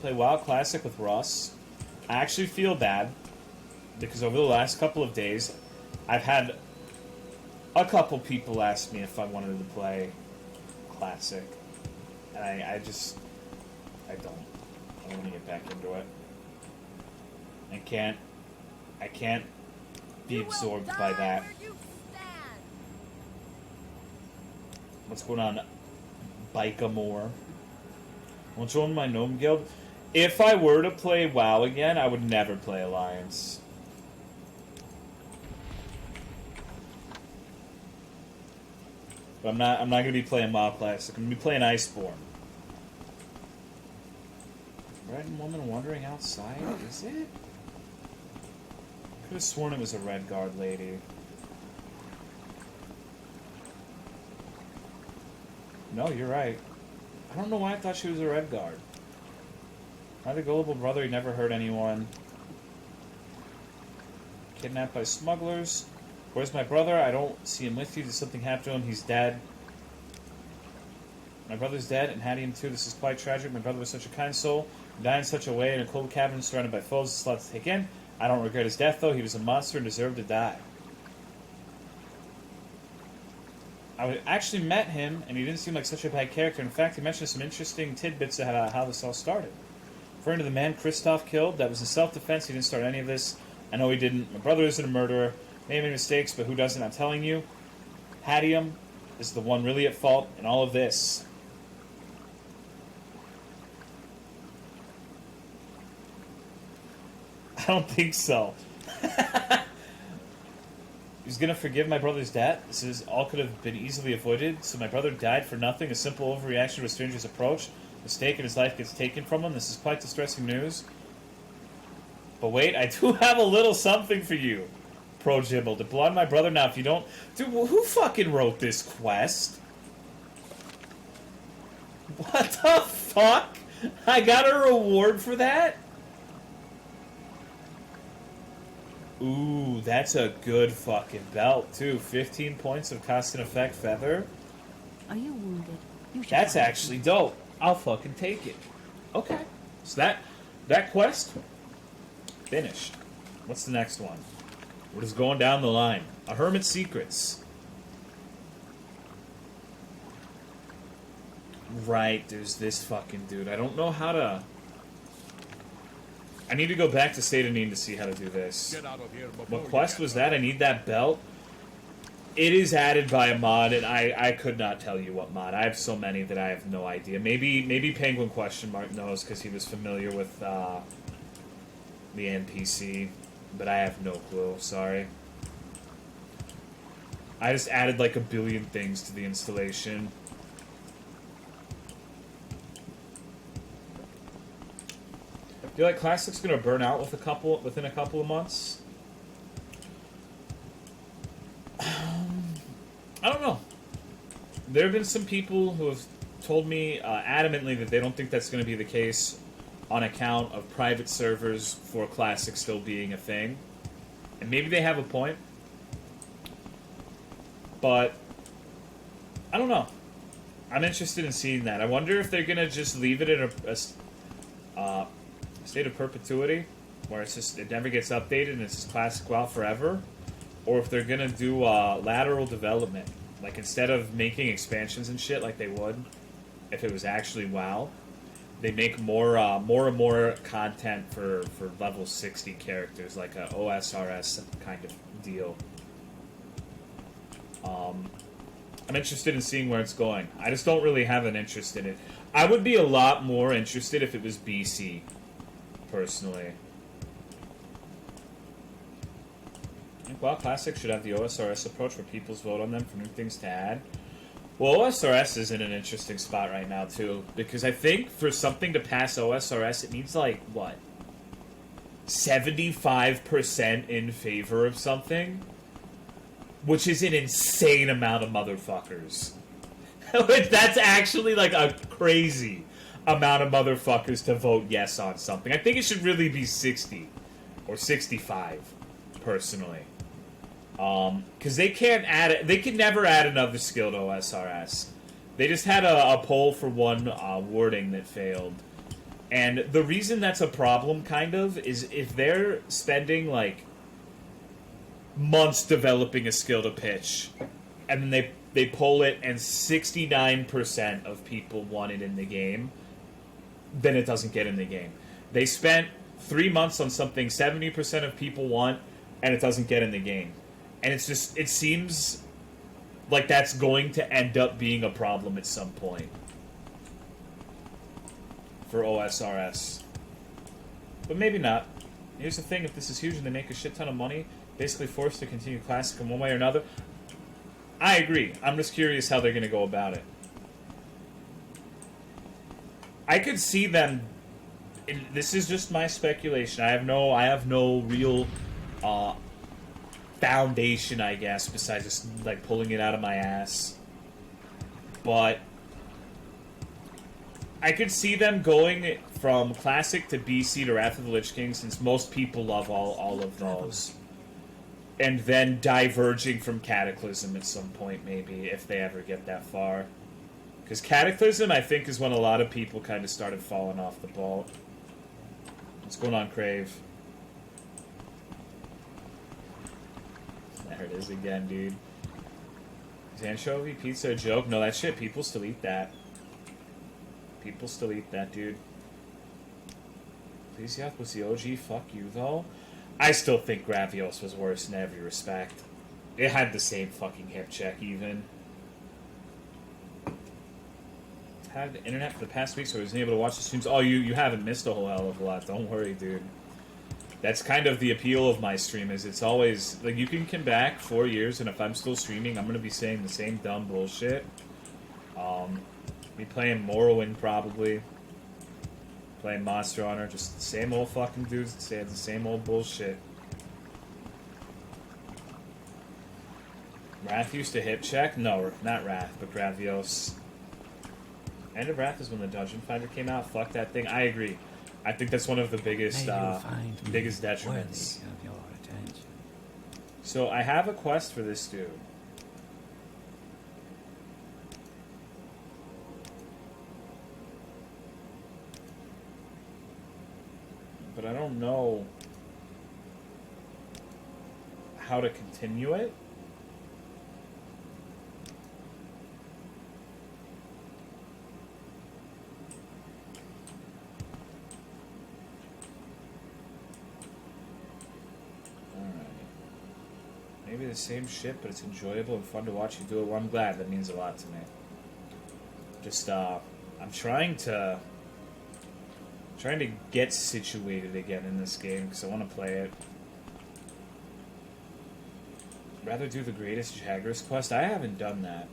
Play WoW Classic with Russ. I actually feel bad, because over the last couple of days, I've had a couple people ask me if I wanted to play Classic. And I don't want to get back into it. I can't be absorbed by that. What's going on, Bikamore? Want to join my Gnome Guild? If I were to play WoW again, I would never play Alliance. But I'm not going to be playing WoW Classic. I'm going to be playing Iceborne. Red woman wandering outside? Is it? Could have sworn it was a Red Guard lady. No, you're right. I don't know why I thought she was a Red Guard. I had a gullible brother, he never hurt anyone. Kidnapped by smugglers. Where's my brother? I don't see him with you. Did something happen to him? He's dead. My brother's dead, and Hattie him too. This is quite tragic. My brother was such a kind soul. He died in such a way in a cold cabin surrounded by foes. It's a lot to take in. I don't regret his death, though. He was a monster and deserved to die. I actually met him, and he didn't seem like such a bad character. In fact, he mentioned some interesting tidbits about how this all started. Referring to the man Kristoff killed, that was in self-defense. He didn't start any of this. I know he didn't. My brother isn't a murderer. May have made mistakes, but who doesn't? I'm telling you, Hadium is the one really at fault in all of this. don't think so. He's gonna forgive my brother's debt. This is all could have been easily avoided. So my brother died for nothing. A simple overreaction to a stranger's approach. Mistake and his life gets taken from him. This is quite distressing news. But wait, I do have a little something for you. Pro Jibble. To blonde my brother now if you don't... Dude, who fucking wrote this quest? What the fuck? I got a reward for that? Ooh, that's a good fucking belt, too. 15 points of constant effect feather. Are you wounded? You should That's help me. actually dope. I'll fucking take it. Okay. So that quest finished. What's the next one? What is going down the line? A Hermit's Secrets. Right, there's this fucking dude. I don't know how to... I need to go back to State of Need to see how to do this. Get out of here before What quest was that? I need that belt. It is added by a mod, and I could not tell you what mod. I have so many that I have no idea. Maybe Penguin question mark knows because he was familiar with the NPC, but I have no clue. Sorry. I just added like a billion things to the installation. I feel like Classic's gonna burn out within a couple of months. I don't know. There have been some people who have told me adamantly that they don't think that's going to be the case on account of private servers for Classic still being a thing. And maybe they have a point. But I don't know. I'm interested in seeing that. I wonder if they're going to just leave it in a state of perpetuity, where it's just it never gets updated and it's just Classic WoW forever. Or if they're gonna do lateral development, like instead of making expansions and shit like they would if it was actually WoW, they make more and more content for level 60 characters, like a OSRS kind of deal. I'm interested in seeing where it's going. I just don't really have an interest in it. I would be a lot more interested if it was BC, personally. Well, Classic should have the OSRS approach where people's vote on them for new things to add. Well, OSRS is in an interesting spot right now, too. Because I think for something to pass OSRS, it needs, like, what? 75% in favor of something? Which is an insane amount of motherfuckers. That's actually, like, a crazy amount of motherfuckers to vote yes on something. I think it should really be 60. Or 65, personally. Because they can't add it. They can never add another skill to OSRS. They just had a poll for one wording that failed. And the reason that's a problem, kind of, is if they're spending, like, months developing a skill to pitch, and then they poll it, and 69% of people want it in the game, then it doesn't get in the game. They spent 3 months on something 70% of people want, and it doesn't get in the game. And it's just, it seems like that's going to end up being a problem at some point for OSRS. But maybe not. Here's the thing, if this is huge and they make a shit ton of money, basically forced to continue Classic in one way or another, I agree. I'm just curious how they're going to go about it. I could see them, this is just my speculation, I have no real foundation, I guess, besides just, like, pulling it out of my ass. But I could see them going from Classic to BC to Wrath of the Lich King, since most people love all of those. And then diverging from Cataclysm at some point, maybe, if they ever get that far. Because Cataclysm, I think, is when a lot of people kind of started falling off the boat. What's going on, Crave? There it is again, dude. Is anchovy pizza a joke? No, that shit, people still eat that. People still eat that, dude. Ecclesiath was the OG, fuck you, though. I still think Gravios was worse in every respect. It had the same fucking hip check, even. Had the internet for the past week, so I wasn't able to watch the streams. Oh, you haven't missed a whole hell of a lot. Don't worry, dude. That's kind of the appeal of my stream, is it's always, like, you can come back 4 years, and if I'm still streaming, I'm gonna be saying the same dumb bullshit. Be playing Morrowind, probably. Playing Monster Hunter, just the same old fucking dudes that say the same old bullshit. Wrath used to hip check? No, not Wrath, but Gravios. End of Wrath is when the Dungeon Finder came out. Fuck that thing. I agree. I think that's one of the biggest biggest detriments. Of your attention. So I have a quest for this dude. But I don't know how to continue it. Maybe the same shit, but it's enjoyable and fun to watch you do it. Well, I'm glad. That means a lot to me. Just, I'm trying to get situated again in this game because I want to play it. Rather do the Greatest Jaggers quest. I haven't done that.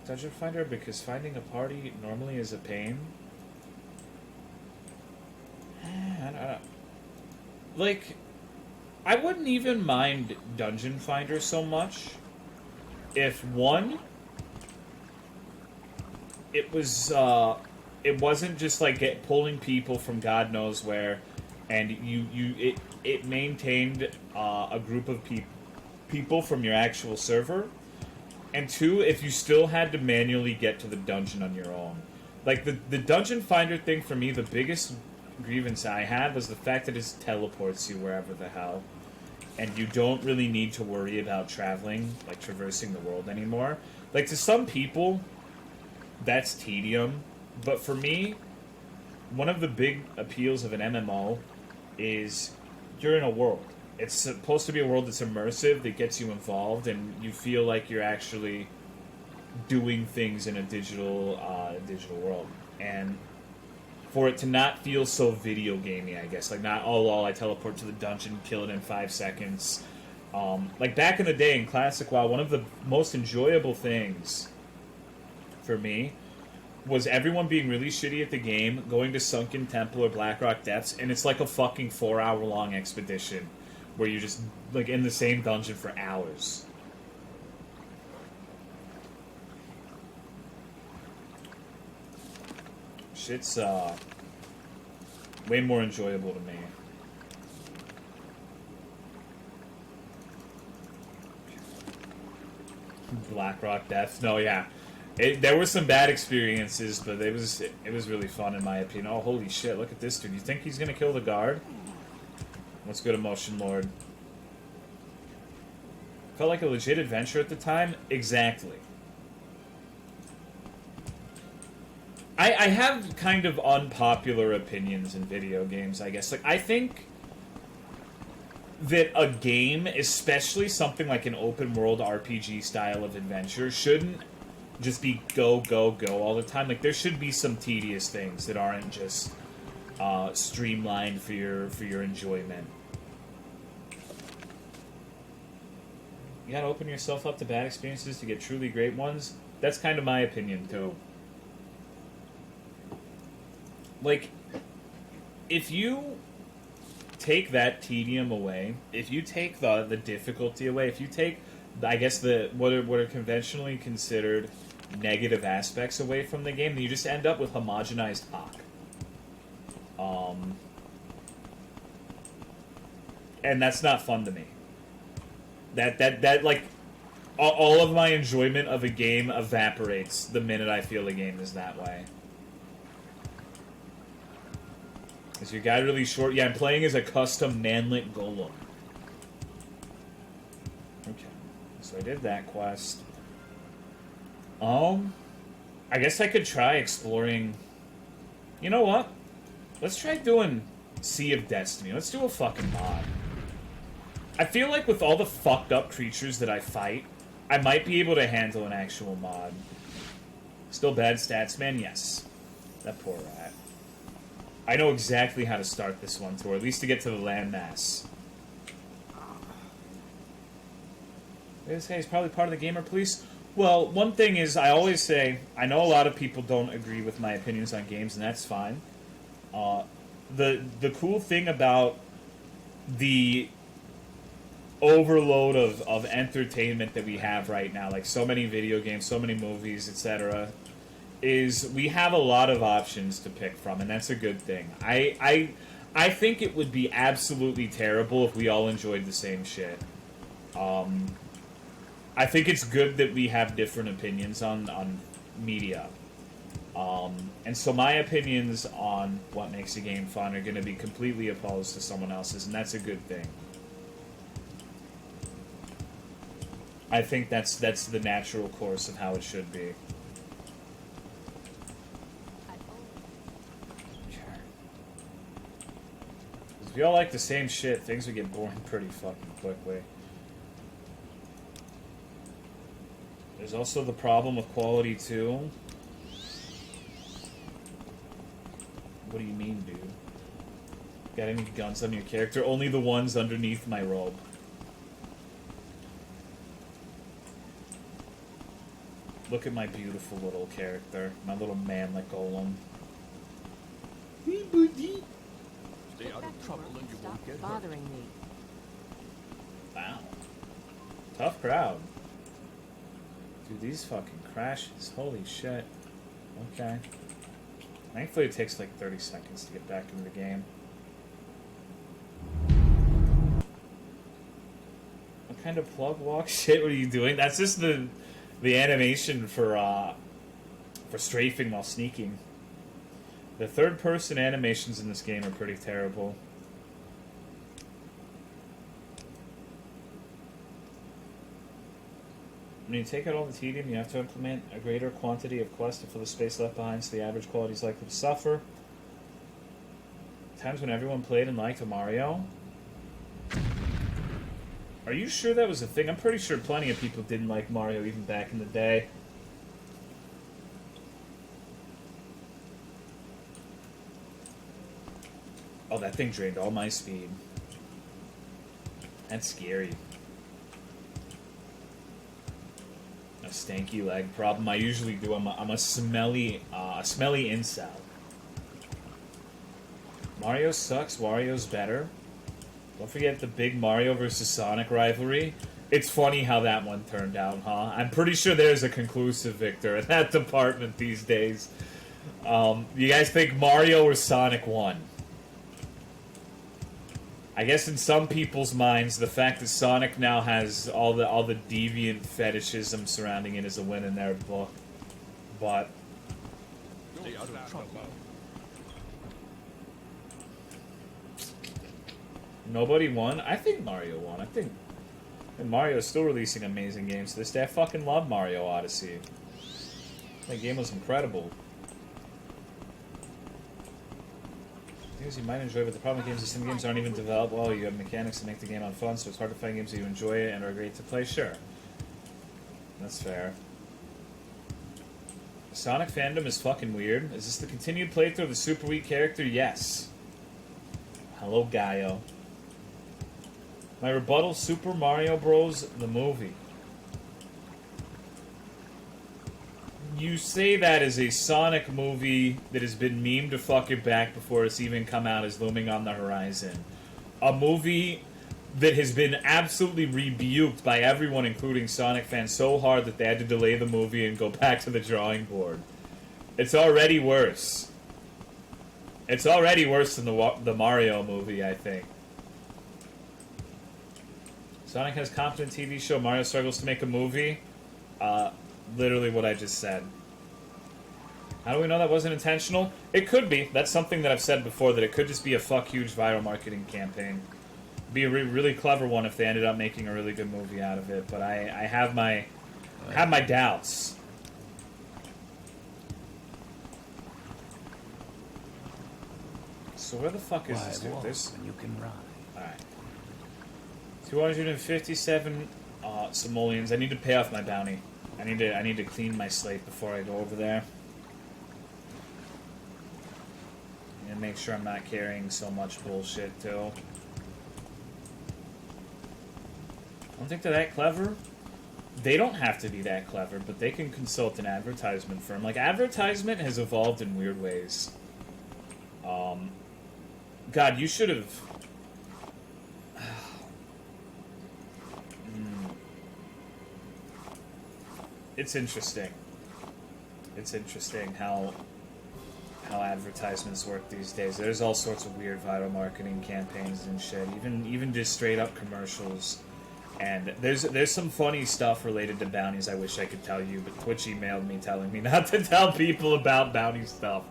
Dungeon Finder, because finding a party normally is a pain. I don't. Like, I wouldn't even mind Dungeon Finder so much if, one, it wasn't just like pulling people from God knows where, and it maintained a group of people from your actual server, and two, if you still had to manually get to the dungeon on your own. Like, the Dungeon Finder thing for me, the biggest grievance I had was the fact that it teleports you wherever the hell, and you don't really need to worry about traveling, like traversing the world anymore. Like, to some people, that's tedium, but for me, one of the big appeals of an MMO is you're in a world. It's supposed to be a world that's immersive, that gets you involved, and you feel like you're actually doing things in a digital world. And for it to not feel so video gamey, I guess. Like, not, oh, lol, I teleport to the dungeon, kill it in 5 seconds. Like, back in the day in Classic WoW, one of the most enjoyable things for me was everyone being really shitty at the game, going to Sunken Temple or Blackrock Depths, and it's like a fucking 4-hour-long expedition where you're just, like, in the same dungeon for hours. Shit's, way more enjoyable to me. Blackrock Death. No, yeah. There were some bad experiences, but it was really fun in my opinion. Oh, holy shit, look at this dude. You think he's gonna kill the guard? Let's go to Motion Lord. Felt like a legit adventure at the time? Exactly. I have kind of unpopular opinions in video games, I guess. Like, I think that a game, especially something like an open world RPG style of adventure, shouldn't just be go, go, go all the time. Like, there should be some tedious things that aren't just streamlined for your enjoyment. You gotta open yourself up to bad experiences to get truly great ones. That's kind of my opinion, too. Like, if you take that tedium away, if you take the difficulty away, if you take, I guess, what are conventionally considered negative aspects away from the game, then you just end up with homogenized hock. And that's not fun to me. That like, all of my enjoyment of a game evaporates the minute I feel a game is that way. Is your guy really short? Yeah, I'm playing as a custom manlet golem. Okay, so I did that quest. I guess I could try exploring. You know what? Let's try doing Sea of Destiny. Let's do a fucking mod. I feel like with all the fucked up creatures that I fight, I might be able to handle an actual mod. Still bad stats, man? Yes. That poor rat. I know exactly how to start this one, or at least to get to the landmass. This guy's probably part of the gamer police. Well, one thing is, I always say, I know a lot of people don't agree with my opinions on games, and that's fine. The cool thing about the overload of entertainment that we have right now, like so many video games, so many movies, etc., is we have a lot of options to pick from, and that's a good thing. I think it would be absolutely terrible if we all enjoyed the same shit. I think it's good that we have different opinions on media. And so my opinions on what makes a game fun are going to be completely opposed to someone else's, and that's a good thing. I think that's the natural course of how it should be. If we all like the same shit, things would get boring pretty fucking quickly. There's also the problem with quality, too. What do you mean, dude? Got any guns on your character? Only the ones underneath my robe. Look at my beautiful little character. My little man like golem. Hey, buddy. Stay out of trouble and you won't get hurt. bothering me. Wow. Tough crowd. Dude, these fucking crashes. Holy shit. Okay. Thankfully it takes like 30 seconds to get back into the game. What kind of plug walk shit are you doing? That's just the animation for strafing while sneaking. The third person animations in this game are pretty terrible. When you take out all the tedium, you have to implement a greater quantity of quests to fill the space left behind, so the average quality is likely to suffer. Times when everyone played and liked a Mario. Are you sure that was a thing? I'm pretty sure plenty of people didn't like Mario even back in the day. Oh, that thing drained all my speed. That's scary. A stanky leg problem. I usually do. I'm a smelly incel. Mario sucks. Wario's better. Don't forget the big Mario versus Sonic rivalry. It's funny how that one turned out, huh? I'm pretty sure there's a conclusive victor in that department these days. You guys think Mario or Sonic won? I guess in some people's minds, the fact that Sonic now has all the deviant fetishism surrounding it is a win in their book. But Stay out of trouble. nobody won. I think Mario won. I think Mario's still releasing amazing games to this day. I fucking love Mario Odyssey. That game was incredible. Things you might enjoy, but the problem with games is some games aren't even developed well. You have mechanics that make the game unfun, so it's hard to find games that you enjoy it and are great to play. Sure. That's fair. Sonic fandom is fucking weird. Is this the continued playthrough of the super weak character? Yes. Hello, Gaio. My rebuttal, Super Mario Bros. The movie. You say that as a Sonic movie that has been memed to fucking back before it's even come out is looming on the horizon. A movie that has been absolutely rebuked by everyone, including Sonic fans, so hard that they had to delay the movie and go back to the drawing board. It's already worse. It's already worse than the Mario movie, I think. Sonic has a competent TV show. Mario struggles to make a movie. Literally what I just said. How do we know that wasn't intentional? It could be. That's something that I've said before, that it could just be a fuck huge viral marketing campaign. Be a really clever one if they ended up making a really good movie out of it, but I have my doubts. So where the fuck is this dude? This you can ride. Alright. 257 simoleons. I need to pay off my bounty. I need to clean my slate before I go over there. And make sure I'm not carrying so much bullshit, too. I don't think they're that clever. They don't have to be that clever, but they can consult an advertisement firm. Like, advertisement has evolved in weird ways. God, you should have... It's interesting. It's interesting how advertisements work these days. There's all sorts of weird viral marketing campaigns and shit. Even just straight up commercials. And there's some funny stuff related to bounties I wish I could tell you, but Twitch emailed me telling me not to tell people about bounty stuff.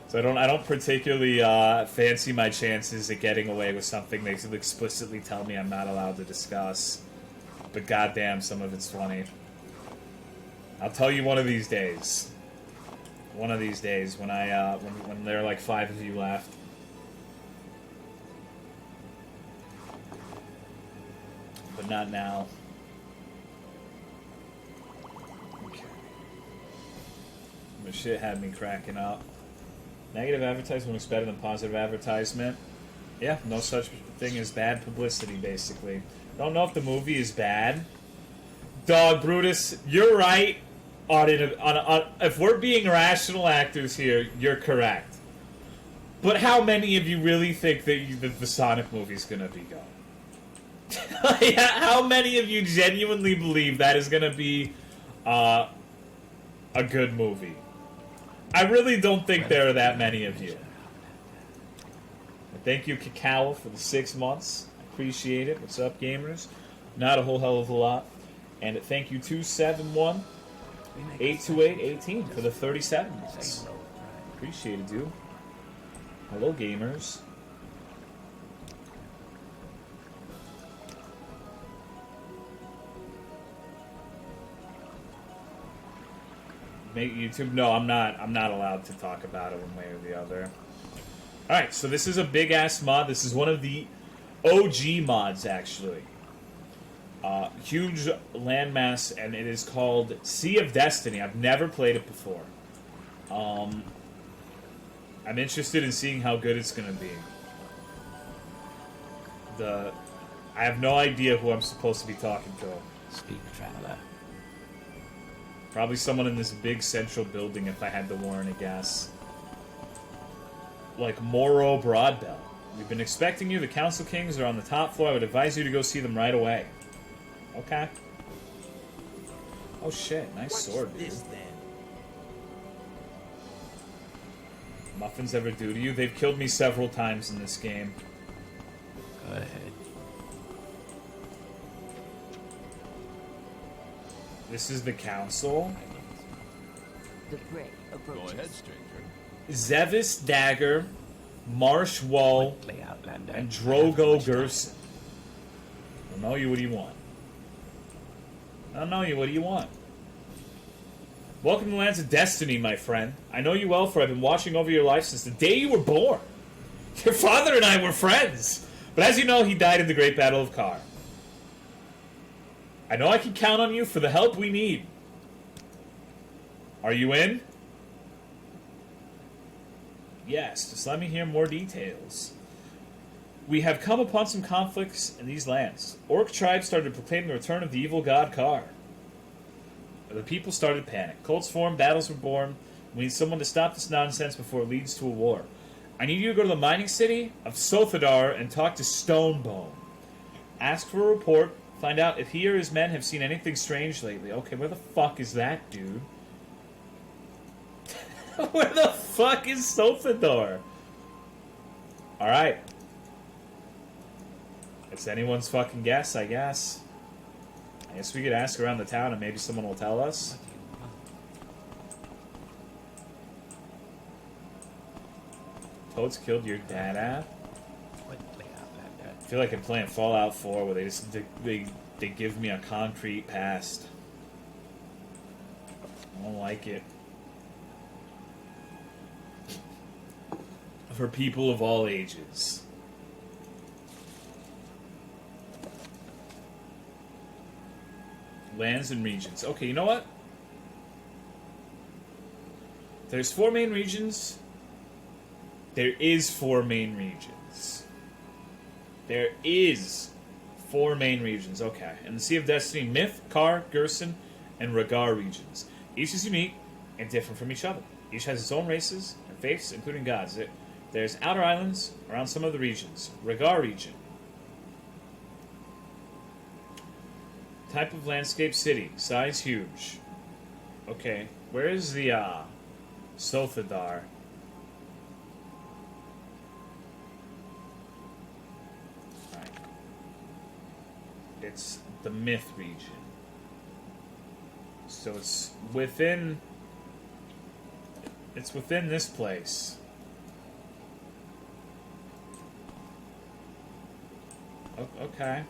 So I don't particularly fancy my chances at getting away with something they explicitly tell me I'm not allowed to discuss. But goddamn, some of it's funny. I'll tell you one of these days. One of these days when when there are like 5 of you left. But not now. Okay. The shit had me cracking up. Negative advertisement looks better than positive advertisement. Yeah, no such thing as bad publicity, basically. Don't know if the movie is bad. Dog, Brutus, you're right. If we're being rational actors here, you're correct. But how many of you really think that the Sonic movie's gonna be good? How many of you genuinely believe that is gonna be a good movie? I really don't think there are that many of you. Thank you, Kakao, for the 6 months. Appreciate it. What's up, gamers? Not a whole hell of a lot. And thank you, 271 82818 for the 37 months. Appreciate it, dude. Hello, gamers. Make YouTube? No, I'm not allowed to talk about it one way or the other. Alright, so this is a big-ass mod. This is one of the OG mods, actually. Huge landmass, and it is called Sea of Destiny. I've never played it before. I'm interested in seeing how good it's going to be. I have no idea who I'm supposed to be talking to. Speak, traveler. Probably someone in this big central building, if I had to warn a guess. Like Morrowind Broadbell. We've been expecting you. The Council Kings are on the top floor. I would advise you to go see them right away. Okay. Oh shit, nice sword, dude. This then? Muffins ever do to you? They've killed me several times in this game. Go ahead. This is the Council. The prey Go approaches. ahead, stranger. Zevis Dagger, Marsh Woe, Play Outlander. and Drogo Gerson. I don't know you, what do you want? I don't know you, what do you want? Welcome to the lands of destiny, my friend. I know you well, for I've been watching over your life since the day you were born. Your father and I were friends, but as you know, he died in the Great Battle of Kar. I know I can count on you for the help we need. Are you in? Yes, just let me hear more details. We have come upon some conflicts in these lands. Orc tribes started to proclaim the return of the evil god Kar. The people started panic. Cults formed, battles were born. We need someone to stop this nonsense before it leads to a war. I need you to go to the mining city of Sothadar and talk to Stonebone. Ask for a report. Find out if he or his men have seen anything strange lately. Okay, where the fuck is that, dude? Where the fuck is Sothadar? Alright. It's anyone's fucking guess, I guess. I guess we could ask around the town and maybe someone will tell us. Toads killed your dad, Ab? Play Outlander. I feel like I'm playing Fallout 4 where they give me a concrete past. I don't like it. For people of all ages. Lands and regions. Okay, you know what? There's 4 main regions. There is 4 main regions. There is 4 main regions, okay. In the Sea of Destiny, Myth, Kar, Gerson, and Rhaegar regions. Each is unique and different from each other. Each has its own races and faiths, including gods. There's outer islands around some of the regions. Rhaegar region. Type of landscape, city. Size, huge. Okay, where is the, Sothadar? Alright. It's the Myth region. So it's within this place. Okay.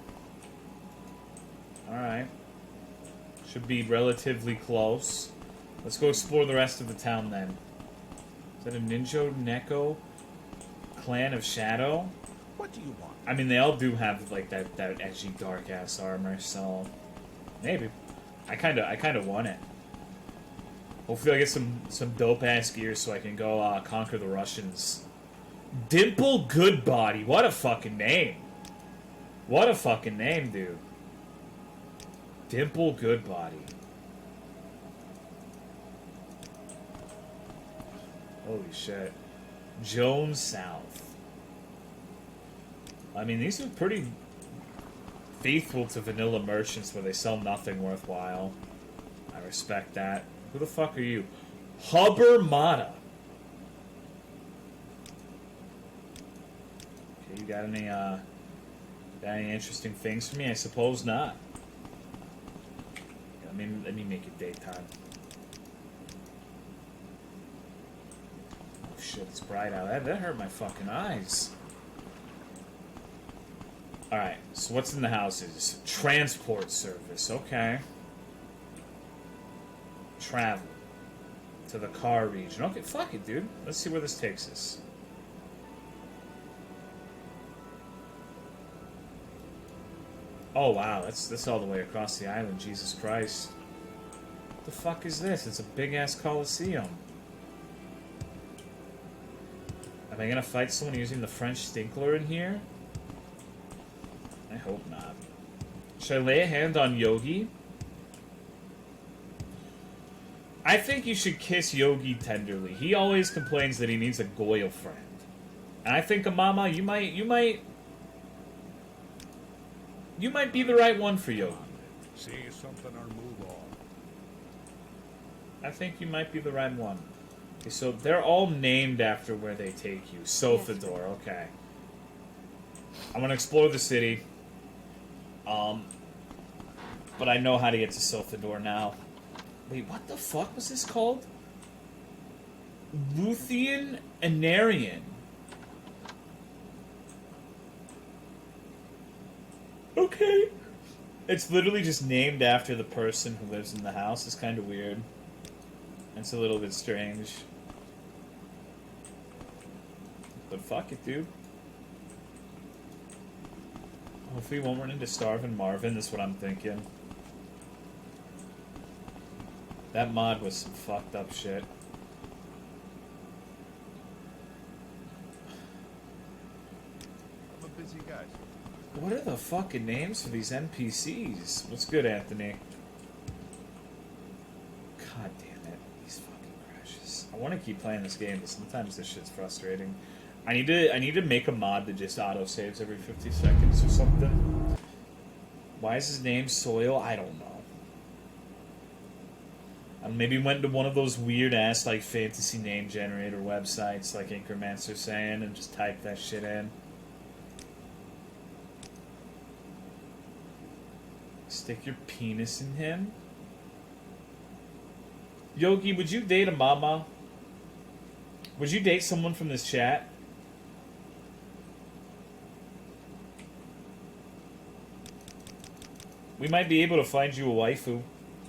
Alright. Should be relatively close. Let's go explore the rest of the town then. Is that a Ninjo Neko Clan of Shadow? What do you want? I mean, they all do have like that edgy dark ass armor, so maybe. I kinda want it. Hopefully I get some dope ass gear so I can go conquer the Russians. Dimple Goodbody, what a fucking name. What a fucking name, dude. Dimple Goodbody. Holy shit. Jones South. I mean, these are pretty faithful to vanilla merchants where they sell nothing worthwhile. I respect that. Who the fuck are you? Hubbermata. Okay, you got any interesting things for me? I suppose not. Let me make it daytime. Oh shit, it's bright out. That hurt my fucking eyes. Alright, so what's in the houses? Transport service, okay. Travel to the Kar region. Okay, fuck it, dude. Let's see where this takes us. Oh wow, that's all the way across the island. Jesus Christ. What the fuck is this? It's a big ass Coliseum. Am I gonna fight someone using the French Stinkler in here? I hope not. Should I lay a hand on Yogi? I think you should kiss Yogi tenderly. He always complains that he needs a Goyle friend. And I think, Mama, you might be the right one for Yogi. See something or move on. I think you might be the right one. Okay, so they're all named after where they take you. Sothador, okay. I'm gonna explore the city. But I know how to get to Sothador now. Wait, what the fuck was this called? Luthian Anarian. Okay. It's literally just named after the person who lives in the house. It's kind of weird. It's a little bit strange. But fuck it, dude. Hopefully we won't run into Starvin' Marvin, that's what I'm thinking. That mod was some fucked up shit. I'm a busy guy. What are the fucking names for these NPCs? What's good, Anthony? God damn it. These fucking crashes. I want to keep playing this game, but sometimes this shit's frustrating. I need to make a mod that just auto-saves every 50 seconds or something. Why is his name Soil? I don't know. I maybe went to one of those weird-ass, like, fantasy name generator websites, like Incremancer's saying, and just typed that shit in. Stick your penis in him? Yogi, would you date a mama? Would you date someone from this chat? We might be able to find you a waifu.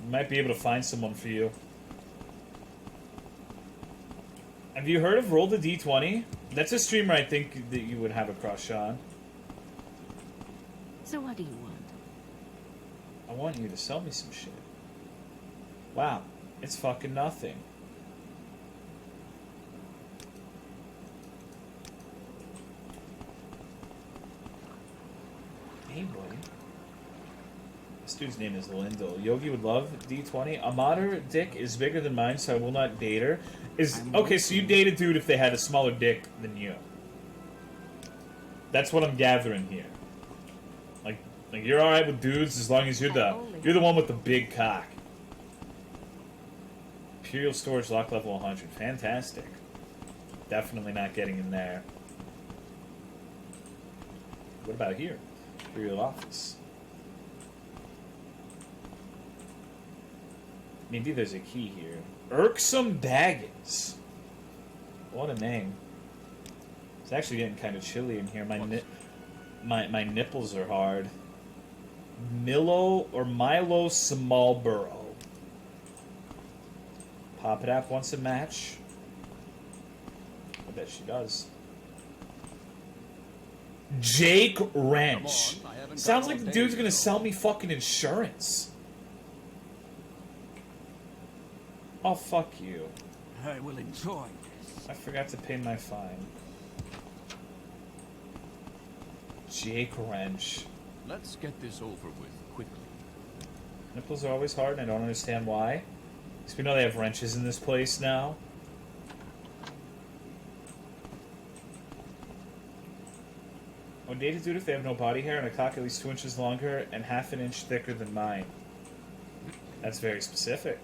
We might be able to find someone for you. Have you heard of Roll the D20? That's a streamer I think that you would have a crush on. So what do you want? I want you to sell me some shit. Wow, it's fucking nothing. dude's name is Lindell. Yogi would love D20. A moderate dick is bigger than mine, so I will not date her. Okay, so you date a dude if they had a smaller dick than you. That's what I'm gathering here. Like you're all right with dudes as long as you're the one with the big cock. Imperial storage lock level 100. Fantastic. Definitely not getting in there. What about here? Imperial office. Maybe there's a key here. Irksome Daggins. What a name. It's actually getting kind of chilly in here. My nipples are hard. Milo Smallborough. Pop It App wants a match. I bet she does. Jake Wrench. Sounds like the dude's gonna sell me fucking insurance. Oh, fuck you. I will enjoy this. I forgot to pay my fine. Jake Wrench. Let's get this over with quickly. Nipples are always hard, and I don't understand why. Because we know they have wrenches in this place now. I would date a dude if they have no body hair and a cock at least 2 inches longer and half an inch thicker than mine. That's very specific.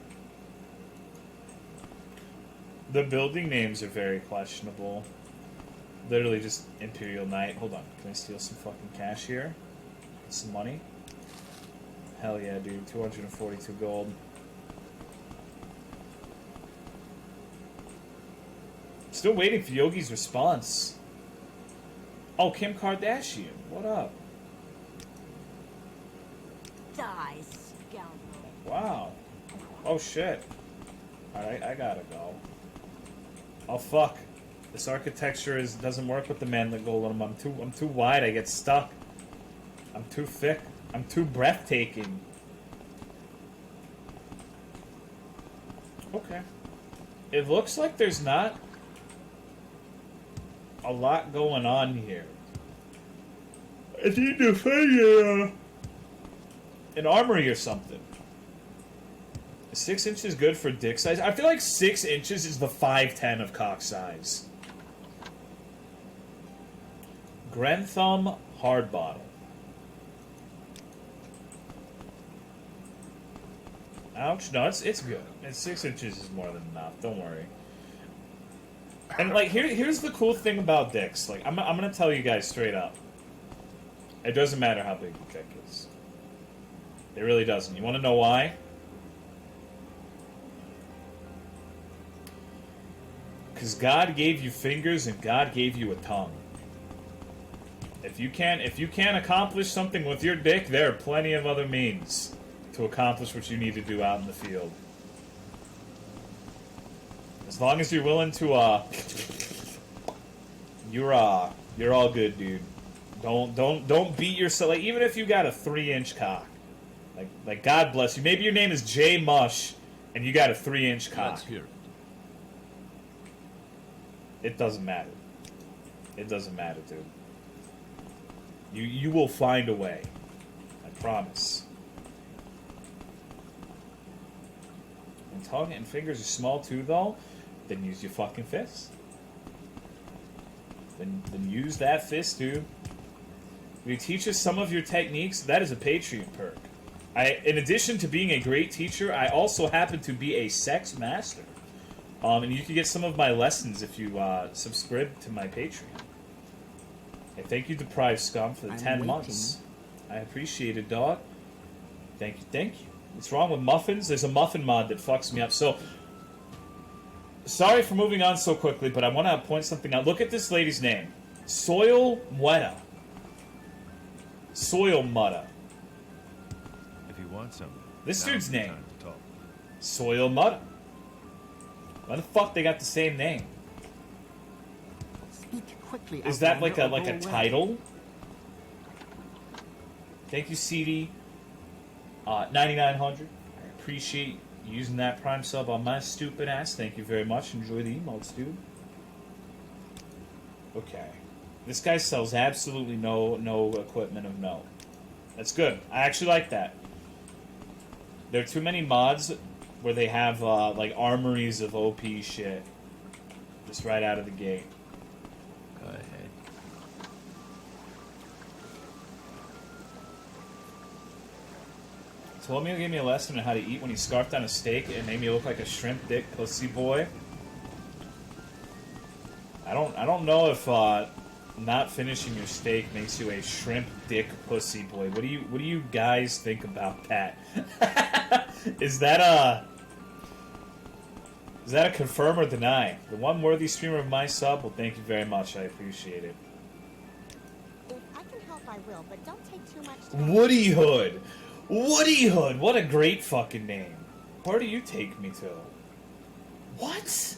The building names are very questionable. Literally just Imperial Knight. Hold on. Can I steal some fucking cash here? Some money? Hell yeah, dude. 242 gold. Still waiting for Yogi's response. Oh, Kim Kardashian. What up? Die, scoundrel. Wow. Oh, shit. Alright, I gotta go. Oh, fuck. This architecture doesn't work with the manlet golem. I'm too wide. I get stuck. I'm too thick. I'm too breathtaking. Okay. It looks like there's not a lot going on here. I need to find an armory or something. 6 inches good for dick size? I feel like 6 inches is the 5'10 of cock size. Grentham hard bottle. Ouch. No, it's good. It's 6 inches is more than enough. Don't worry. And like here's the cool thing about dicks. Like I'm gonna tell you guys straight up. It doesn't matter how big the dick is. It really doesn't. You want to know why? Because God gave you fingers and God gave you a tongue. If you can't accomplish something with your dick, there are plenty of other means to accomplish what you need to do out in the field. As long as you're willing to, you're all good, dude. Don't beat yourself. Like, even if you got a 3-inch cock, like God bless you. Maybe your name is Jay Mush, and you got a 3-inch cock. Let's hear it. It doesn't matter. It doesn't matter, dude. You will find a way. I promise. And tongue and fingers are small too, though. Then use your fucking fist. Then use that fist, dude. Will you teach us some of your techniques? That is a Patreon perk. In addition to being a great teacher, I also happen to be a sex master. And you can get some of my lessons if you subscribe to my Patreon. Hey, thank you, Deprived Scum, for the 10 months. I appreciate it, dog. Thank you, thank you. What's wrong with muffins? There's a muffin mod that fucks me up. So, sorry for moving on so quickly, but I want to point something out. Look at this lady's name. Soil Muetta. Soil Mutta. If you want something. This dude's now's the name. time to talk. Soil Mutta. Why the fuck they got the same name? Speak quickly. Is that like a Outlander, or go away. title? Thank you, CD. 9900. I appreciate you using that Prime sub on my stupid ass. Thank you very much. Enjoy the emotes, dude. Okay. This guy sells absolutely no equipment of note. That's good. I actually like that. There are too many mods where they have like armories of OP shit just right out of the gate. Go ahead. Tolomeo gave me a lesson on how to eat when he scarfed down a steak and made me look like a shrimp dick pussy boy. I don't know if not finishing your steak makes you a shrimp dick pussy boy. What do you guys think about that? Is that a confirm or deny? The one worthy streamer of my sub? Well, thank you very much. I appreciate it. If I can help, I will, but don't take too much time. Woody Hood! Woody Hood! What a great fucking name. Where do you take me to? What?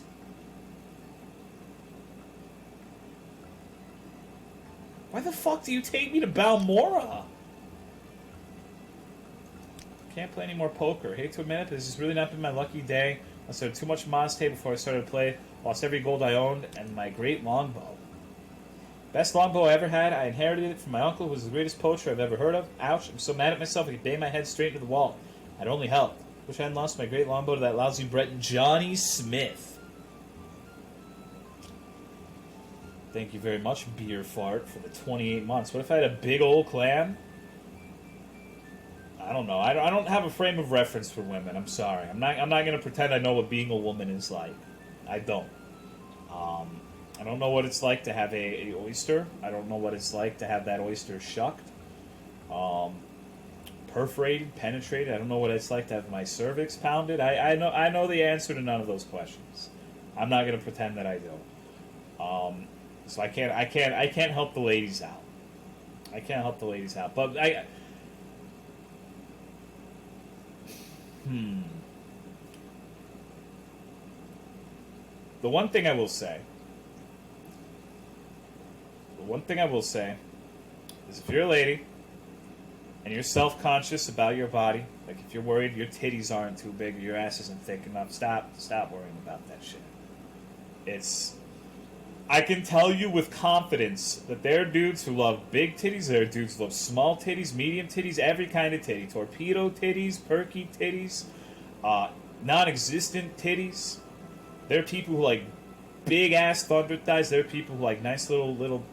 Why the fuck do you take me to Balmora? Can't play any more poker. Hate to admit it, but this has really not been my lucky day. I started too much Monte before I started to play. Lost every gold I owned, and my great longbow. Best longbow I ever had. I inherited it from my uncle, who was the greatest poacher I've ever heard of. Ouch, I'm so mad at myself I could bang my head straight into the wall. I'd only helped. Wish I hadn't lost my great longbow to that lousy Breton Johnny Smith. Thank you very much, Beer Fart, for the 28 months. What if I had a big old clan? I don't know. I don't have a frame of reference for women. I'm sorry. I'm not going to pretend I know what being a woman is like. I don't. I don't know what it's like to have a oyster. I don't know what it's like to have that oyster shucked, perforated, penetrated. I don't know what it's like to have my cervix pounded. I know the answer to none of those questions. I'm not going to pretend that I do. So I can't help the ladies out. I can't help the ladies out. But The one thing I will say is if you're a lady and you're self-conscious about your body, like if you're worried your titties aren't too big or your ass isn't thick enough, stop worrying about that shit. I can tell you with confidence that there are dudes who love big titties, there are dudes who love small titties, medium titties, every kind of titty. Torpedo titties, perky titties, non-existent titties. There are people who like big-ass thunder thighs. There are people who like nice little...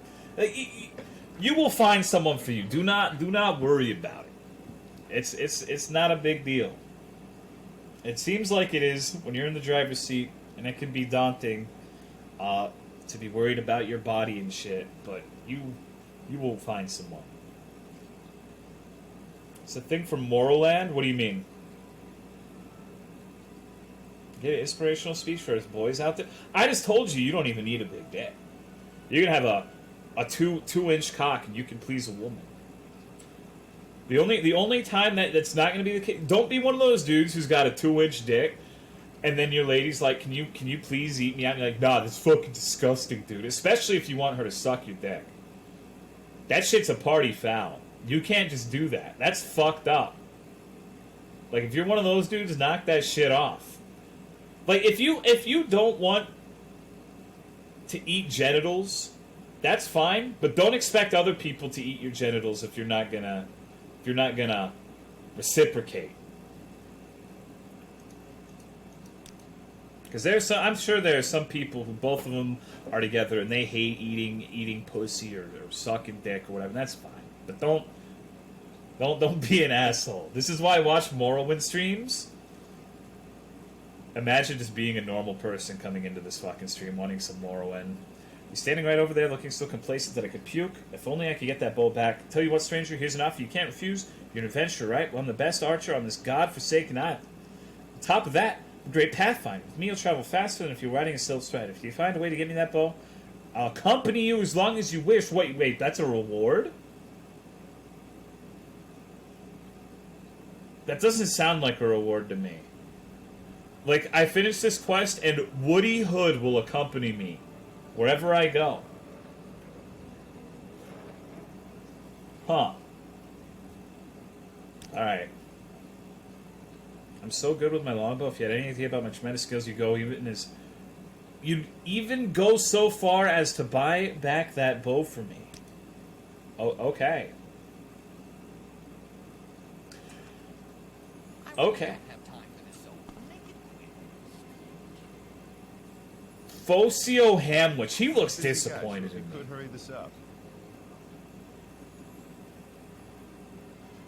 You will find someone for you. Do not worry about it. It's not a big deal. It seems like it is when you're in the driver's seat, and it can be daunting, to be worried about your body and shit, but you will find someone. It's a thing from Morrowind? What do you mean? Get an inspirational speech for us boys out there? I just told you don't even need a big dick. You can have a 2-inch cock and you can please a woman. The only time that's not going to be the case... Don't be one of those dudes who's got a 2-inch dick and then your lady's like, can you please eat me out? And you're like, nah, that's fucking disgusting, dude. Especially if you want her to suck your dick. That shit's a party foul. You can't just do that. That's fucked up. Like, if you're one of those dudes, knock that shit off. Like, if you don't want to eat genitals, that's fine. But don't expect other people to eat your genitals if you're not gonna reciprocate. Because I'm sure there are some people who both of them are together and they hate eating pussy or sucking dick or whatever. And that's fine, but don't be an asshole. This is why I watch Morrowind streams. Imagine just being a normal person coming into this fucking stream wanting some Morrowind. You're standing right over there looking so complacent that I could puke. If only I could get that bow back. Tell you what, stranger, here's an offer you can't refuse. You're an adventurer, right? Well, I'm the best archer on this godforsaken island. On top of that, I'm a great pathfinder. With me, you'll travel faster than if you're riding a silk strider. If you find a way to get me that bow, I'll accompany you as long as you wish. Wait, that's a reward? That doesn't sound like a reward to me. Like, I finished this quest, and Woody Hood will accompany me wherever I go. Huh. Alright. I'm so good with my longbow. If you had any idea about my tremendous skills, you'd even go so far as to buy back that bow for me. Oh, okay. I Okay. Have time for this, so make it quick. Focio Hamwich. He looks Busy guy, disappointed so in we me. could hurry this up.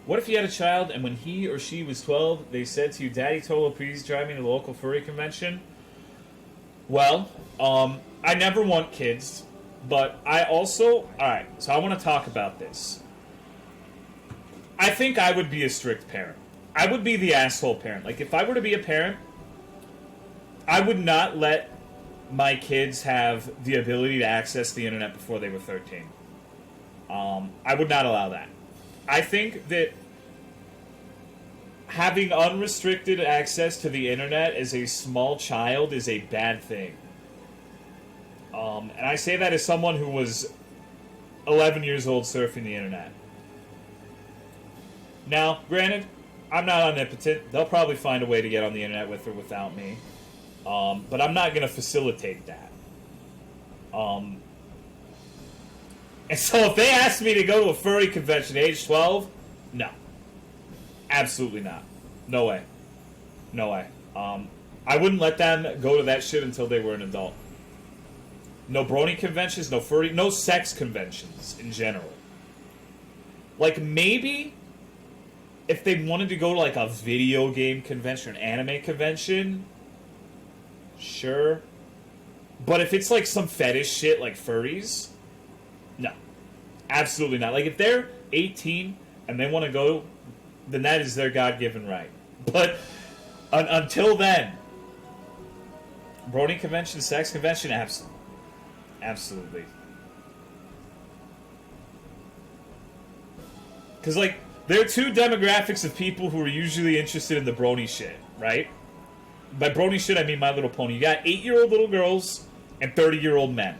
What if you had a child and when he or she was 12, they said to you, Daddy Tolo, please drive me to the local furry convention? Well, I never want kids, but I also... Alright, so I want to talk about this. I think I would be a strict parent. I would be the asshole parent. Like, if I were to be a parent, I would not let my kids have the ability to access the internet before they were 13. I would not allow that. I think that having unrestricted access to the internet as a small child is a bad thing. And I say that as someone who was 11 years old surfing the internet. Now, granted, I'm not omnipotent. They'll probably find a way to get on the internet with or without me. But I'm not going to facilitate that. And so if they asked me to go to a furry convention at age 12, no. Absolutely not. No way. No way. I wouldn't let them go to that shit until they were an adult. No brony conventions, no furry, no sex conventions in general. Like, maybe if they wanted to go to, like, a video game convention or an anime convention, sure. But if it's, like, some fetish shit like furries, no. Absolutely not. Like, if they're 18 and they want to go, then that is their God-given right. But until then, brony convention, sex convention, absolutely. Because, like, there are two demographics of people who are usually interested in the brony shit, right? By brony shit, I mean My Little Pony. You got 8-year-old little girls and 30-year-old men.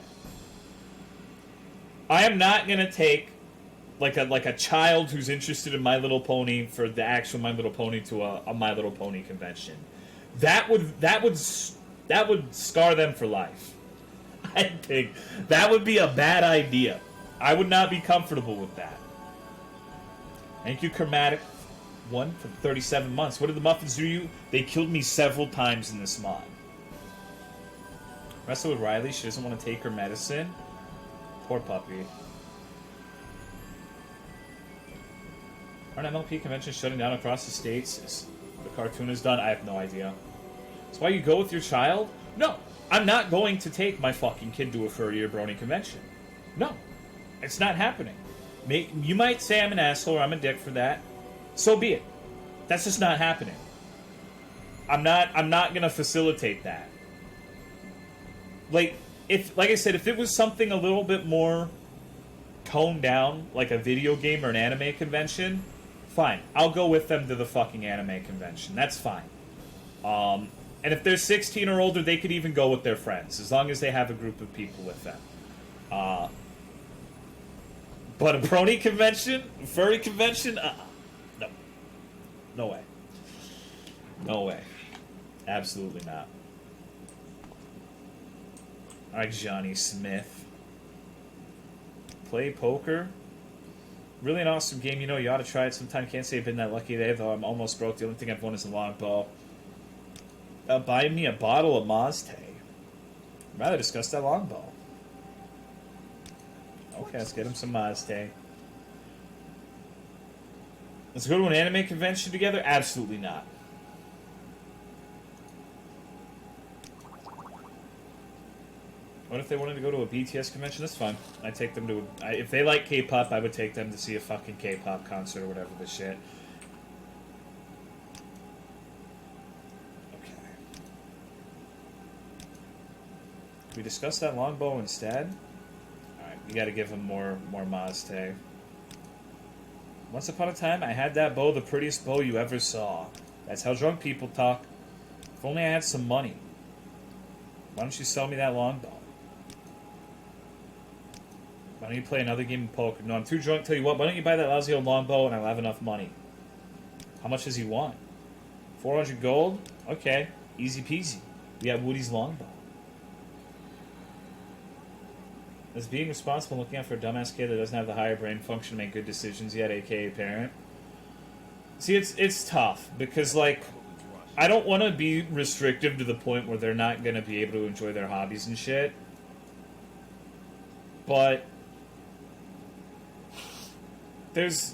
I am not going to take like a child who's interested in My Little Pony for the actual My Little Pony to a My Little Pony convention. That would scar them for life. I think that would be a bad idea. I would not be comfortable with that. Thank you, Chromatic. 1 for 37 months. What did the muffins do to you? They killed me several times in this mod. Wrestle with Riley. She doesn't want to take her medicine. Poor puppy. Aren't MLP conventions shutting down across the states as the cartoon is done? I have no idea. That's why you go with your child? No. I'm not going to take my fucking kid to a furry or brony convention. No. It's not happening. You might say I'm an asshole or I'm a dick for that. So be it. That's just not happening. I'm not gonna facilitate that. Like I said, if it was something a little bit more toned down, like a video game or an anime convention, fine. I'll go with them to the fucking anime convention. That's fine. And if they're 16 or older, they could even go with their friends, as long as they have a group of people with them. But a brony convention? A furry convention? No. No way. No way. Absolutely not. Alright, Johnny Smith. Play poker? Really an awesome game. You know, you ought to try it sometime. Can't say I've been that lucky today, though I'm almost broke. The only thing I've won is a longbow. Buy me a bottle of Mazte. I'd rather discuss that longbow. Okay, let's get him some Mazte. Let's go to an anime convention together? Absolutely not. What if they wanted to go to a BTS convention? That's fine. I'd take them to if they like K-pop, I would take them to see a fucking K-pop concert or whatever the shit. Okay. Can we discuss that longbow instead? Alright, you gotta give him more Mazte. Once upon a time, I had that bow, the prettiest bow you ever saw. That's how drunk people talk. If only I had some money. Why don't you sell me that longbow? Why don't you play another game of poker? No, I'm too drunk. Tell you what, why don't you buy that lousy old longbow and I'll have enough money? How much does he want? 400 gold? Okay. Easy peasy. We got Woody's longbow. Is being responsible looking out for a dumbass kid that doesn't have the higher brain function to make good decisions yet, aka parent? See, it's tough because, like, I don't want to be restrictive to the point where they're not going to be able to enjoy their hobbies and shit. But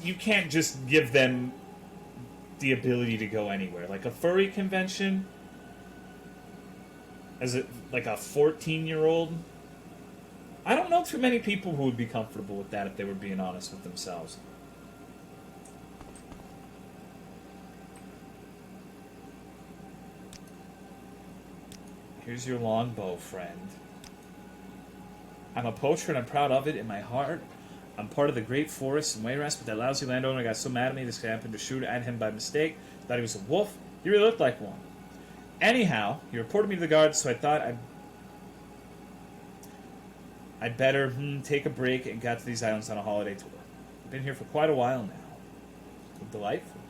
you can't just give them the ability to go anywhere. Like a furry convention, as like a 14-year-old, I don't know too many people who would be comfortable with that if they were being honest with themselves. Here's your longbow, friend. I'm a poacher and I'm proud of it in my heart. I'm part of the great forest in Wayrest, but that lousy landowner got so mad at me this guy happened to shoot at him by mistake. Thought he was a wolf. He really looked like one. Anyhow, he reported me to the guards, so I thought I'd better take a break and got to these islands on a holiday tour. I've been here for quite a while now. Delightful.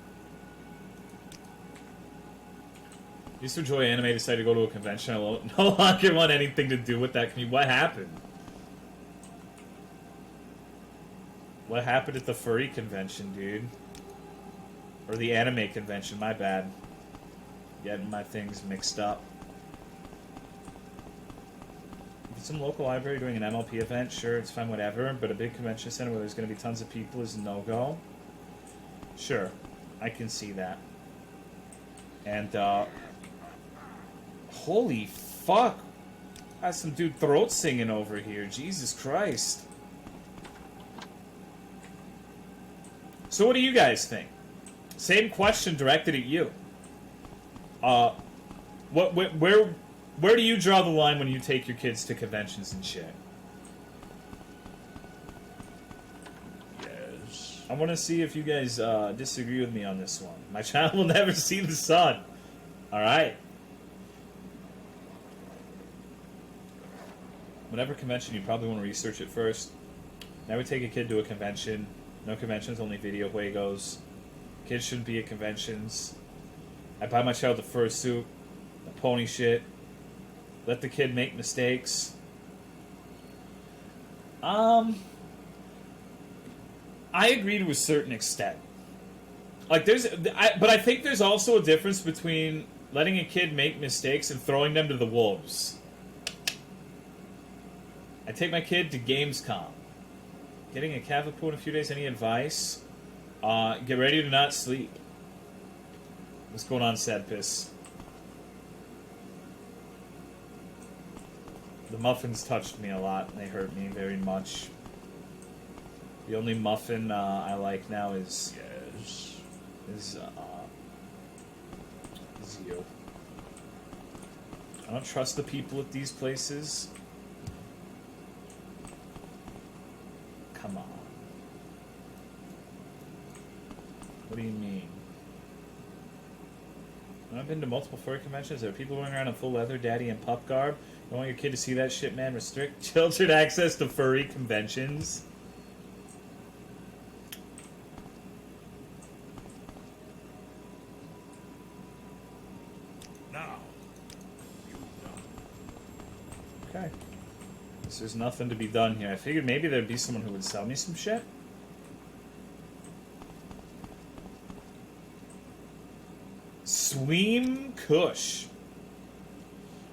Used to enjoy anime, decided to go to a convention. I no longer want anything to do with that community. What happened? What happened at the furry convention, dude? Or the anime convention, my bad. Getting my things mixed up. If it's some local library doing an MLP event, sure, it's fine, whatever. But a big convention center where there's going to be tons of people is a no-go. Sure, I can see that. And, holy fuck. Got some dude throat singing over here. Jesus Christ. So what do you guys think? Same question directed at you. Where do you draw the line when you take your kids to conventions and shit? Yes. I want to see if you guys disagree with me on this one. My child will never see the sun. Alright. Whatever convention, you probably want to research it first. Never take a kid to a convention. No conventions, only video juegos. Kids shouldn't be at conventions. I buy my child a fursuit, a pony shit. Let the kid make mistakes. I agree to a certain extent. Like but I think there's also a difference between letting a kid make mistakes and throwing them to the wolves. I take my kid to Gamescom. Getting a Cavapoo in a few days. Any advice? Get ready to not sleep. What's going on, Sadpiss? The muffins touched me a lot. They hurt me very much. The only muffin I like now is you. I don't trust the people at these places. Come on. What do you mean? When I've been to multiple furry conventions, there are people going around in full leather, daddy, and pup garb. You don't want your kid to see that shit, man. Restrict children access to furry conventions. Now. Okay. So there's nothing to be done here. I figured maybe there'd be someone who would sell me some shit. Sweem Kush.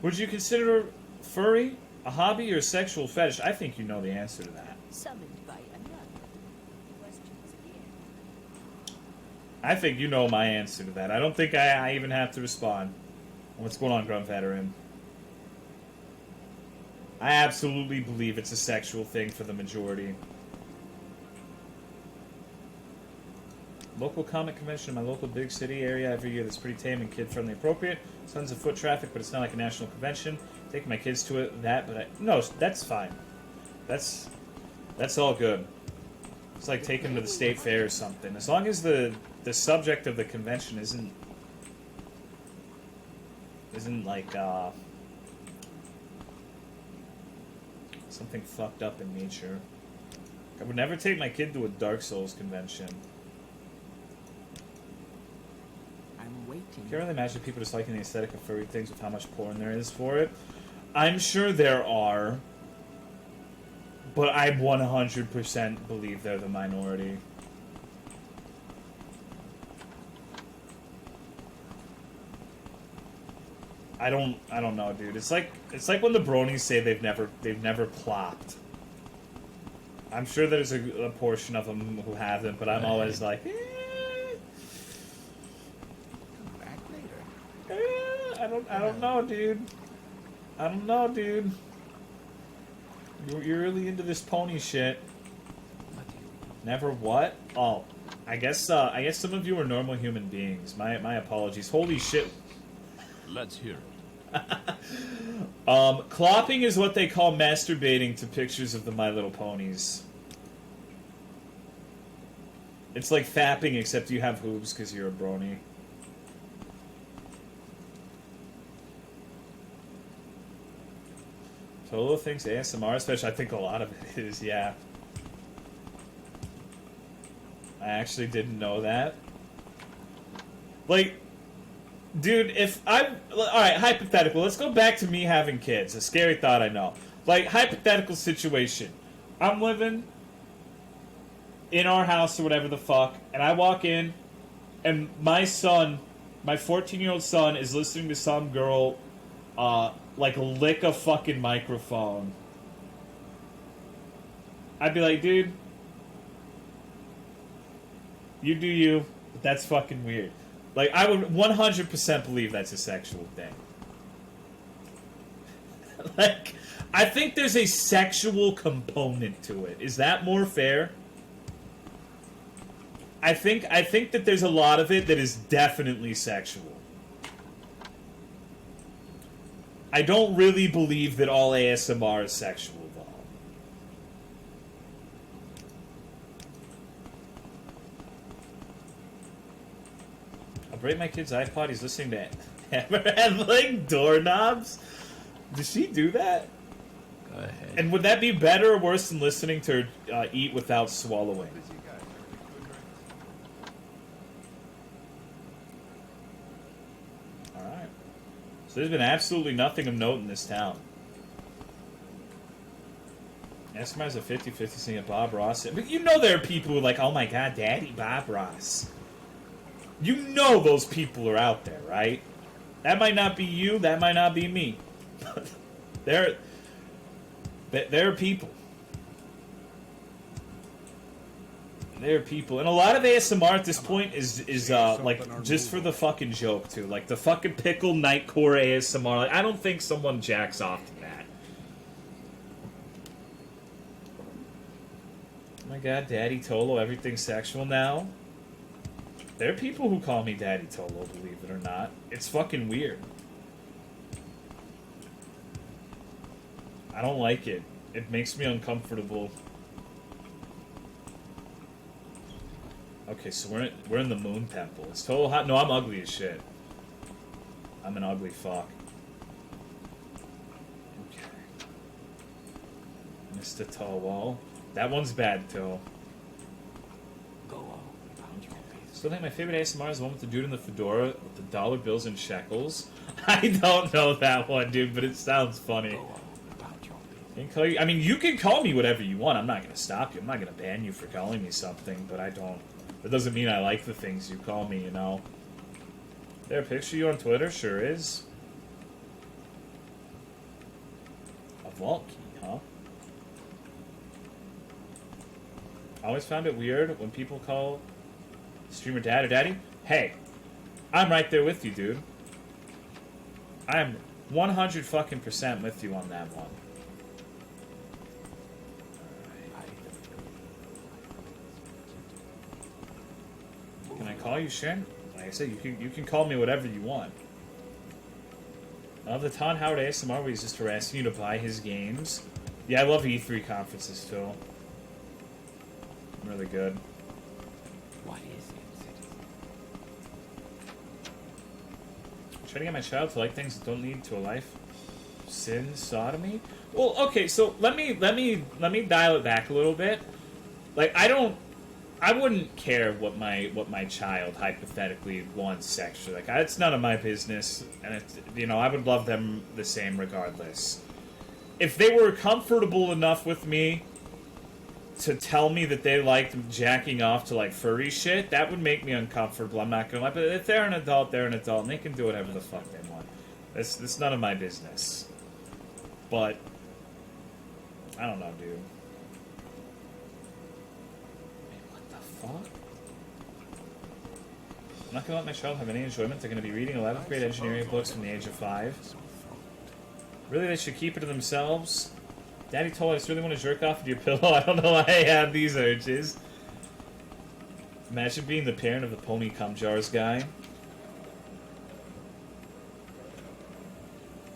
Would you consider furry a hobby or a sexual fetish? I think you know the answer to that. Summoned by another. Questions again. I think you know my answer to that. I don't think I even have to respond. What's going on, Grunt Veteran? I absolutely believe it's a sexual thing for the majority. Local comic convention in my local big city area every year that's pretty tame and kid-friendly appropriate. Tons of foot traffic, but it's not like a national convention. Taking my kids to it, no, that's fine. That's all good. It's like taking them to the state fair or something. As long as the subject of the convention isn't like something fucked up in nature. I would never take my kid to a Dark Souls convention. I'm waiting. Can't really imagine people just liking the aesthetic of furry things with how much porn there is for it. I'm sure there are, but I 100% believe they're the minority. I don't know, dude. It's like when the bronies say they've never plopped. I'm sure there's a portion of them who haven't, but I'm always like, Come back later. I don't know, dude. I don't know, dude. You're really into this pony shit. Never what? Oh, I guess some of you are normal human beings. My apologies. Holy shit. Let's hear it. Clopping is what they call masturbating to pictures of the My Little Ponies. It's like fapping, except you have hooves because you're a brony. Tolo thinks ASMR special. I think a lot of it is, yeah. I actually didn't know that. Like, dude, if I'm... Alright, hypothetical. Let's go back to me having kids. A scary thought, I know. Like, hypothetical situation. I'm living in our house or whatever the fuck, and I walk in, and my son, my 14-year-old son, is listening to some girl, like, lick a fucking microphone. I'd be like, dude, you do you, but that's fucking weird. Like, I would 100% believe that's a sexual thing. Like, I think there's a sexual component to it. Is that more fair? I think that there's a lot of it that is definitely sexual. I don't really believe that all ASMR is sexual, though. I'll break my kid's iPod. He's listening to hammer handling doorknobs. Did she do that? Go ahead. And would that be better or worse than listening to her eat without swallowing? Alright. So there's been absolutely nothing of note in this town. ASMR's a 50-50 singing Bob Ross. But you know there are people who are like, oh my god, Daddy Bob Ross. You know those people are out there, right? That might not be you, that might not be me. There are people. There are people. And a lot of ASMR at this point is like, just for the fucking joke, too. Like, the fucking pickle nightcore ASMR. Like, I don't think someone jacks off to that. Oh my god, Daddy Tolo, everything's sexual now. There are people who call me Daddy Tolo, believe it or not. It's fucking weird. I don't like it. It makes me uncomfortable. Okay, so we're in the Moon Temple. It's total hot. No, I'm ugly as shit. I'm an ugly fuck. Okay. Mr. Towall. That one's bad, too. Still think my favorite ASMR is the one with the dude in the fedora with the dollar bills and shekels. I don't know that one, dude, but it sounds funny. I mean, you can call me whatever you want. I'm not going to stop you. I'm not going to ban you for calling me something, but I don't... That doesn't mean I like the things you call me, you know? There a picture of you on Twitter? Sure is. A vault key, huh? I always found it weird when people call streamer dad or daddy. Hey, I'm right there with you, dude. I'm 100 fucking % with you on that one. Can I call you Shen? Like I said, you can call me whatever you want. I love the Ton Howard ASMR where he's just harassing you to buy his games. Yeah, I love E3 conferences too. Really good. What is it? Trying to get my child to like things that don't lead to a life. Sin, sodomy. Well, okay, so let me dial it back a little bit. Like, I wouldn't care what my child hypothetically wants sexually. Like, it's none of my business, and it's, you know, I would love them the same regardless. If they were comfortable enough with me to tell me that they liked jacking off to, like, furry shit, that would make me uncomfortable. I'm not gonna lie, but if they're an adult, and they can do whatever the fuck they want. That's none of my business. But I don't know, dude. Wait, what the fuck? I'm not gonna let my child have any enjoyment. They're gonna be reading 11th grade engineering books from the age of 5. Really, they should keep it to themselves? Daddy told us, really want to jerk off with your pillow? I don't know why I have these urges. Imagine being the parent of the pony cum jars guy.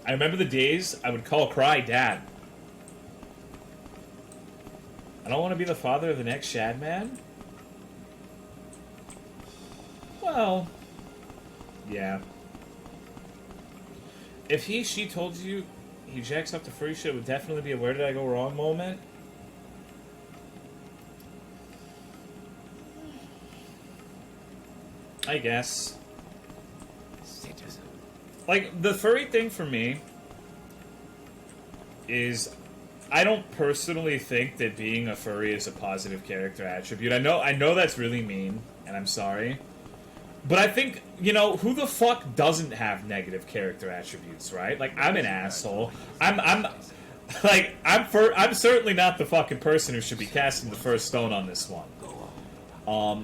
I remember the days I would call Cry Dad. I don't want to be the father of the next Shadman. Well, yeah. If she told you he jacks up to furry shit, it would definitely be a where did I go wrong moment. I guess. Citizen. Like, the furry thing for me is I don't personally think that being a furry is a positive character attribute. I know that's really mean, and I'm sorry. But I think, you know, who the fuck doesn't have negative character attributes, right? Like, I'm an asshole. I'm certainly not the fucking person who should be casting the first stone on this one.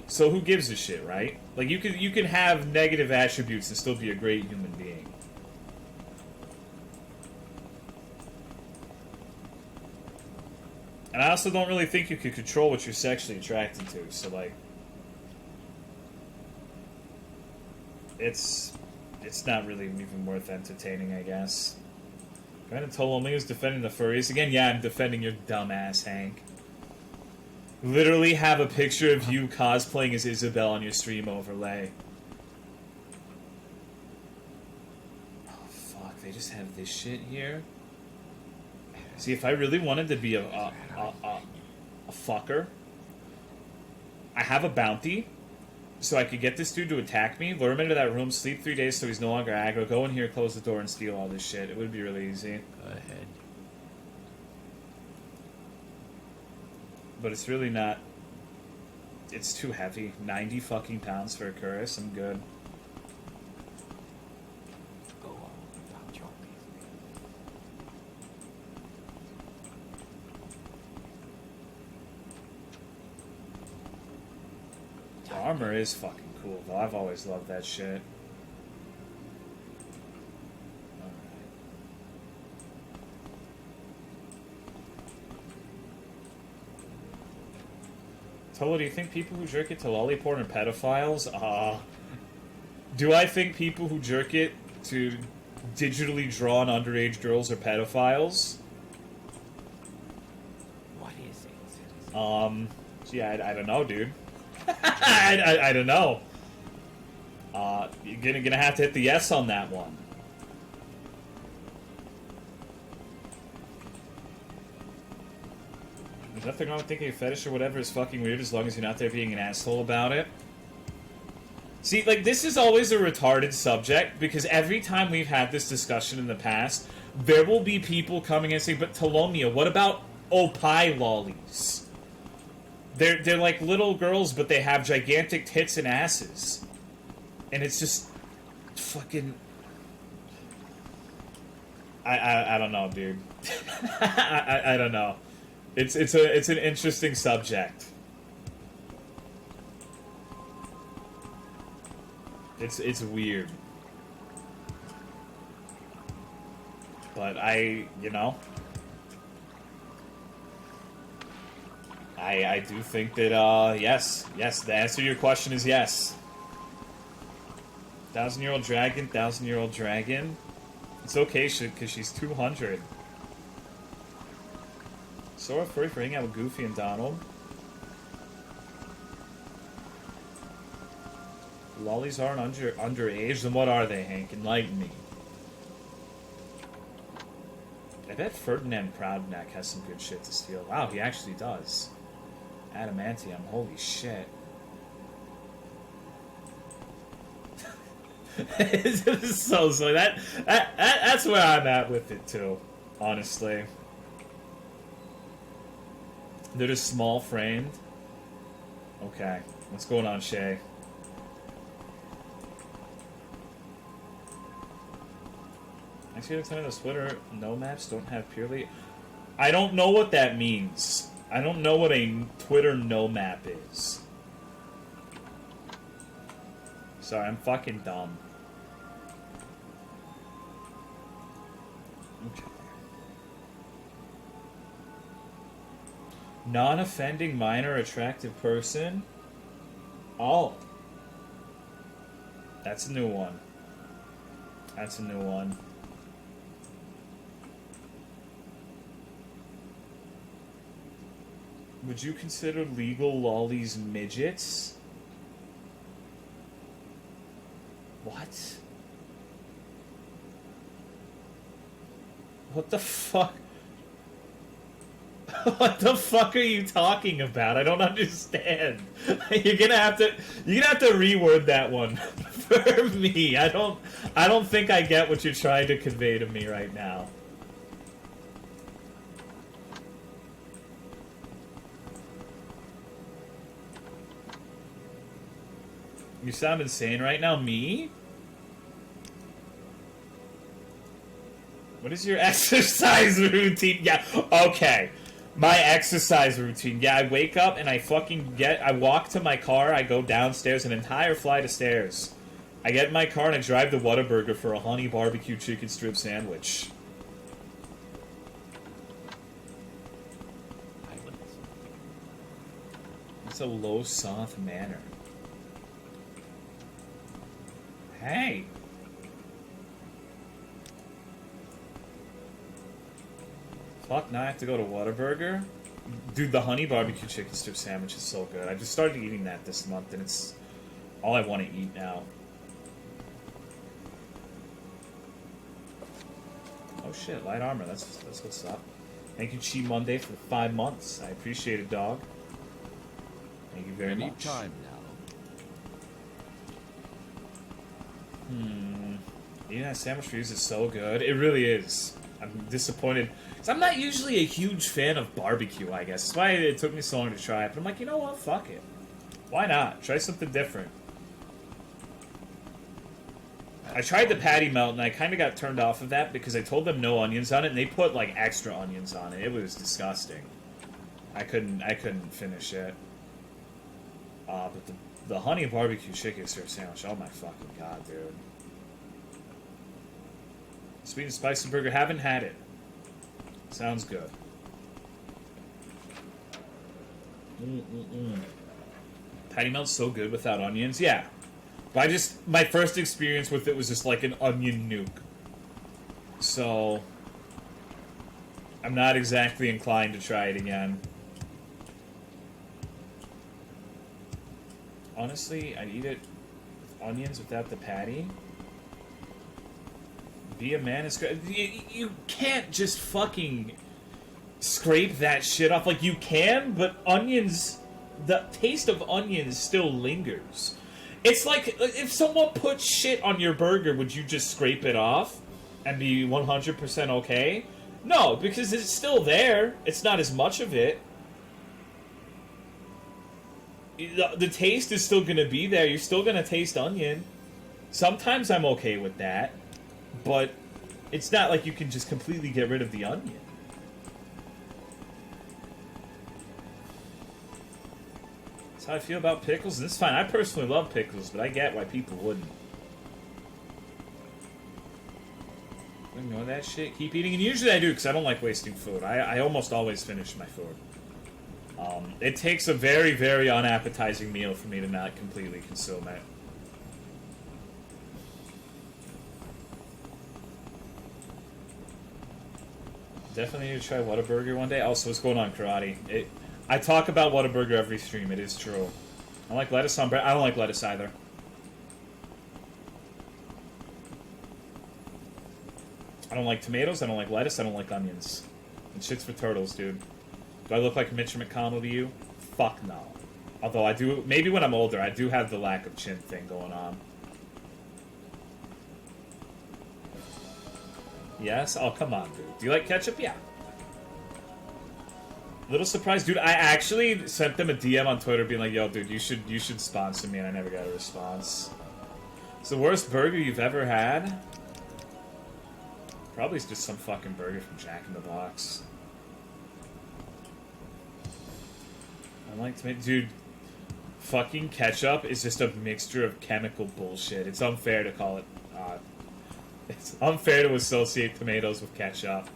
So who gives a shit, right? Like, you can have negative attributes and still be a great human being. And I also don't really think you could control what you're sexually attracted to, so, like... It's not really even worth entertaining, I guess. Brandon Tolomeo's defending the furries. Again, yeah, I'm defending your dumbass, Hank. Literally have a picture of you cosplaying as Isabel on your stream overlay. Oh, fuck. They just have this shit here? See, if I really wanted to be a fucker, I have a bounty, so I could get this dude to attack me, lure him into that room, sleep 3 days so he's no longer aggro, go in here, close the door, and steal all this shit. It would be really easy. Go ahead. But it's really not... It's too heavy. 90 fucking pounds for a Curus. I'm good. Go on about your business. The armor is fucking cool, though. I've always loved that shit. Tolo, do you think people who jerk it to lolliporn are pedophiles? Do I think people who jerk it to digitally drawn underage girls are pedophiles? What is it, citizen? Gee, I don't know, dude. I don't know. You're gonna have to hit the yes on that one. There's nothing wrong with thinking a fetish or whatever is fucking weird as long as you're not there being an asshole about it. See, like, this is always a retarded subject, because every time we've had this discussion in the past, there will be people coming and saying, but Tolomeo, what about Opie lollies? They're like little girls, but they have gigantic tits and asses. And it's just fucking... I don't know, dude. I don't know. It's an interesting subject. It's weird. But you know, I do think that yes, the answer to your question is yes. 1,000-year-old dragon, 1,000-year-old dragon. It's okay, because she's 200. Sora furry for hanging out with Goofy and Donald. Lollies aren't underage? Then what are they, Hank? Enlighten me. I bet Ferdinand Proudneck has some good shit to steal. Wow, he actually does. Adamantium, holy shit. It's so silly. That's where I'm at with it, too. Honestly. They're just small framed. Okay. What's going on, Shay? Actually, you're telling me those Twitter no maps don't have purely... I don't know what that means. I don't know what a Twitter no map is. Sorry, I'm fucking dumb. Okay. Non-offending, minor, attractive person? Oh. That's a new one. That's a new one. Would you consider legal lollies midgets? What? What the fuck? What the fuck are you talking about? I don't understand. You're gonna have to reword that one for me. I don't think I get what you're trying to convey to me right now. You sound insane right now, me? What is your exercise routine? Yeah, okay. My exercise routine. Yeah, I wake up and I walk to my car, I go downstairs an entire flight of stairs. I get in my car and I drive to Whataburger for a honey barbecue chicken strip sandwich. It's a low, soft manner. Hey! Fuck, now I have to go to Whataburger? Dude, the honey barbecue chicken strip sandwich is so good. I just started eating that this month, and it's all I want to eat now. Oh shit, light armor, that's what's up. Thank you, Chi Monday, for the 5 months. I appreciate it, dog. Thank you very much. Time now. Eating that sandwich for you is so good. It really is. I'm disappointed. Because I'm not usually a huge fan of barbecue, I guess. That's why it took me so long to try it. But I'm like, you know what? Fuck it. Why not? Try something different. I tried the patty melt, and I kind of got turned off of that because I told them no onions on it, and they put, like, extra onions on it. It was disgusting. I couldn't finish it. But the honey barbecue chicken strip sandwich, oh my fucking god, dude. Sweet and spicy burger, haven't had it. Sounds good. Patty melt's so good without onions, yeah. But my first experience with it was just like an onion nuke. So, I'm not exactly inclined to try it again. Honestly, I'd eat it with onions without the patty. Be a man is good. You can't just fucking scrape that shit off. Like, you can, but onions... The taste of onions still lingers. It's like, if someone put shit on your burger, would you just scrape it off and be 100% okay? No, because it's still there. It's not as much of it. The taste is still going to be there. You're still going to taste onion. Sometimes I'm okay with that. But it's not like you can just completely get rid of the onion. That's how I feel about pickles, and it's fine. I personally love pickles, but I get why people wouldn't. Ignore that shit. Keep eating, and usually I do, because I don't like wasting food. I almost always finish my food. It takes a very, very unappetizing meal for me to not completely consume it. Definitely need to try Whataburger one day. Also, what's going on, Karate? I talk about Whataburger every stream. It is true. I don't like lettuce on bread. I don't like lettuce either. I don't like tomatoes. I don't like lettuce. I don't like onions. And shit's for turtles, dude. Do I look like Mitch McConnell to you? Fuck no. Although I do... Maybe when I'm older, I do have the lack of chin thing going on. Yes? Oh, come on, dude. Do you like ketchup? Yeah. Little surprised, dude. I actually sent them a DM on Twitter being like, yo, dude, you should sponsor me, and I never got a response. It's the worst burger you've ever had? Probably it's just some fucking burger from Jack in the Box. I like tomato. Dude, fucking ketchup is just a mixture of chemical bullshit. It's unfair to call it. It's unfair to associate tomatoes with ketchup.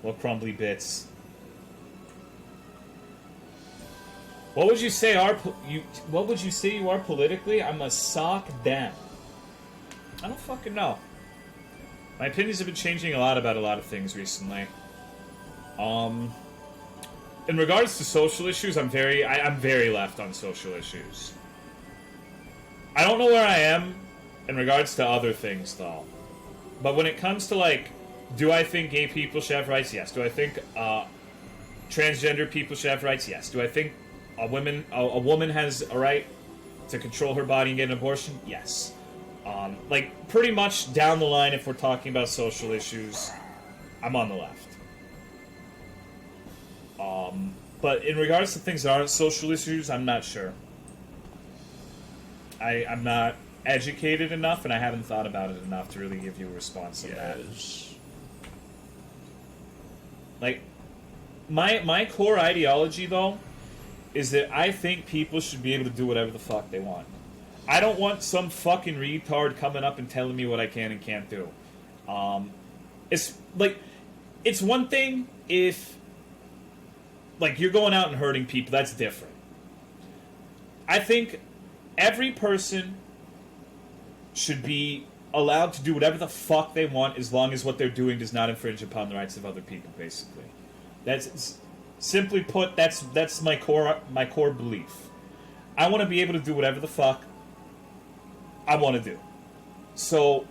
Or crumbly bits. What would you say what would you say you are politically? I'm a sock down. I don't fucking know. My opinions have been changing a lot about a lot of things recently. In regards to social issues, I'm very left on social issues. I don't know where I am in regards to other things, though. But when it comes to, like, do I think gay people should have rights? Yes. Do I think transgender people should have rights? Yes. Do I think a woman has a right to control her body and get an abortion? Yes. Like, pretty much down the line, if we're talking about social issues, I'm on the left. But in regards to things that aren't social issues, I'm not sure. I'm not educated enough, and I haven't thought about it enough to really give you a response on that. Like, my core ideology, though, is that I think people should be able to do whatever the fuck they want. I don't want some fucking retard coming up and telling me what I can and can't do. It's, like, it's one thing if, like, you're going out and hurting people, that's different. I think every person should be allowed to do whatever the fuck they want as long as what they're doing does not infringe upon the rights of other people, basically. That's, simply put, that's my core belief. I want to be able to do whatever the fuck I want to do. So,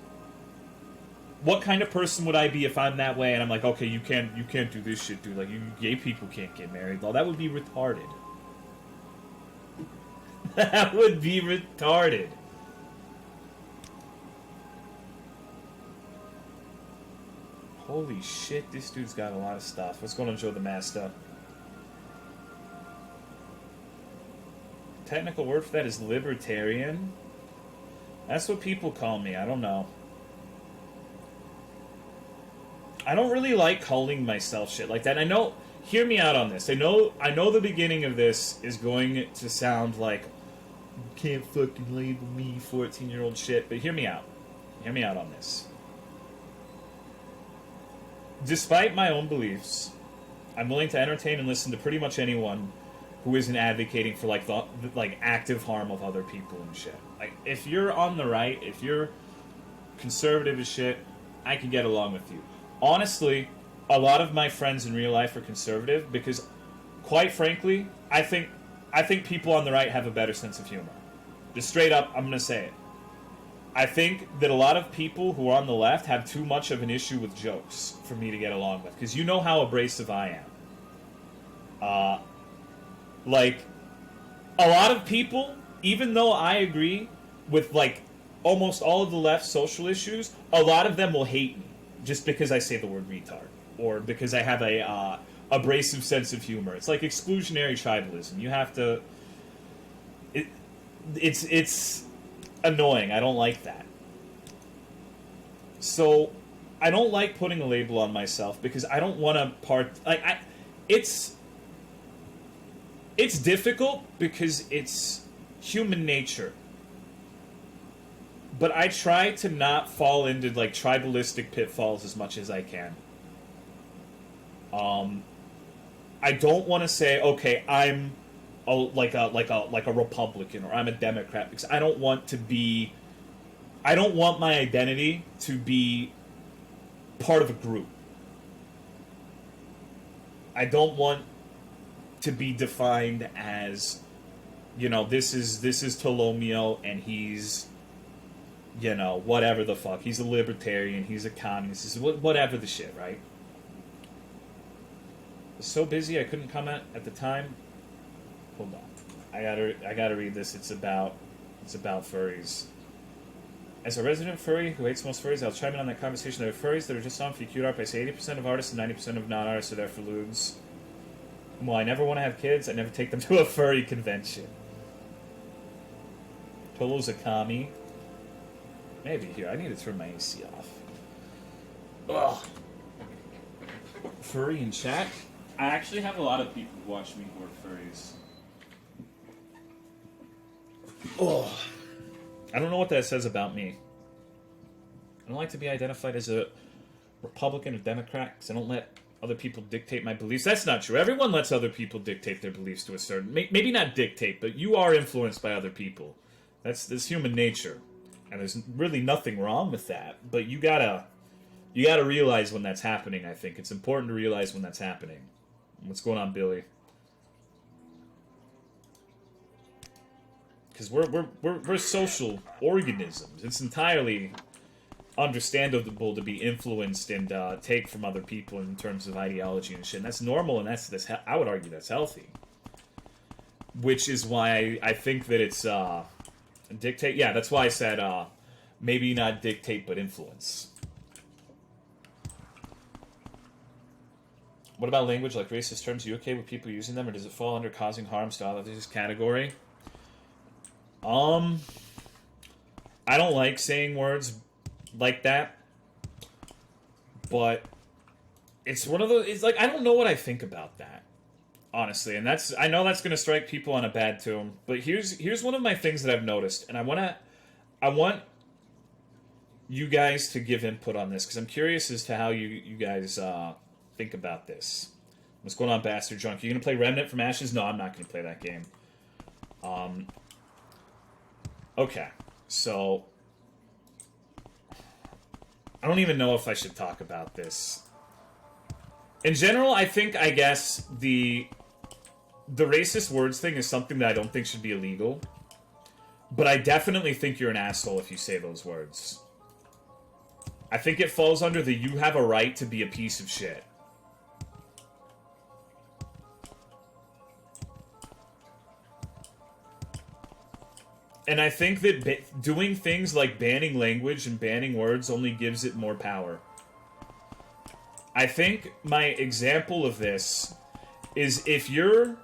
what kind of person would I be if I'm that way and I'm like, okay, you can't do this shit, dude. Like, you gay people can't get married. Well, that would be retarded. That would be retarded. Holy shit, this dude's got a lot of stuff. What's going on, Joe the Master? Technical word for that is libertarian. That's what people call me. I don't know. I don't really like calling myself shit like that. I know, hear me out on this. I know the beginning of this is going to sound like, you can't fucking label me 14-year-old shit, but hear me out. Hear me out on this. Despite my own beliefs, I'm willing to entertain and listen to pretty much anyone who isn't advocating for, like, the active harm of other people and shit. Like, if you're on the right, if you're conservative as shit, I can get along with you. Honestly, a lot of my friends in real life are conservative because, quite frankly, I think people on the right have a better sense of humor. Just straight up, I'm gonna say it. I think that a lot of people who are on the left have too much of an issue with jokes for me to get along with, because you know how abrasive I am. Like, a lot of people, even though I agree with, like, almost all of the left social issues, a lot of them will hate me just because I say the word retard, or because I have a abrasive sense of humor. It's like exclusionary tribalism. You have to... It's annoying. I don't like that. So, I don't like putting a label on myself because I don't want to it's difficult because it's human nature. But I try to not fall into, like, tribalistic pitfalls as much as I can. I don't want to say, okay, I'm like a Republican or I'm a Democrat, because I don't want my identity to be part of a group. I don't want to be defined as, you know, this is Tolomeo and he's, you know, whatever the fuck. He's a libertarian, he's a communist, whatever the shit, right? I was so busy I couldn't comment at the time. Hold on. I gotta read this. It's about furries. As a resident furry who hates most furries, I'll chime in on that conversation. There are furries that are just on for cute art, but I say 80% of artists and 90% of non-artists are there for lewds. Well, I never want to have kids. I never take them to a furry convention. Tolo's a commie. Maybe here. I need to turn my AC off. Ugh. Furry in chat? I actually have a lot of people who watch me who are furries. Oh. I don't know what that says about me. I don't like to be identified as a Republican or Democrat because I don't let other people dictate my beliefs. That's not true. Everyone lets other people dictate their beliefs to a certain... Maybe not dictate, but you are influenced by other people. That's human nature. And there's really nothing wrong with that. But you gotta realize when that's happening, I think. It's important to realize when that's happening. What's going on, Billy? Because we're social organisms. It's entirely understandable to be influenced and take from other people in terms of ideology and shit. And that's normal, and that's I would argue that's healthy. Which is why I think that it's dictate. Yeah, that's why I said maybe not dictate, but influence. What about language like racist terms? Are you okay with people using them, or does it fall under causing harms to others category? I don't like saying words like that, but it's one of those. It's like I don't know what I think about that, honestly, and I know that's going to strike people on a bad tune. But here's one of my things that I've noticed, and I want you guys to give input on this because I'm curious as to how you guys think about this. What's going on, Bastard Drunk? You gonna play Remnant from Ashes? No, I'm not gonna play that game. Okay, so I don't even know if I should talk about this. In general, I guess the racist words thing is something that I don't think should be illegal. But I definitely think you're an asshole if you say those words. I think it falls under the you have a right to be a piece of shit. And I think that doing things like banning language and banning words only gives it more power. I think my example of this is if you're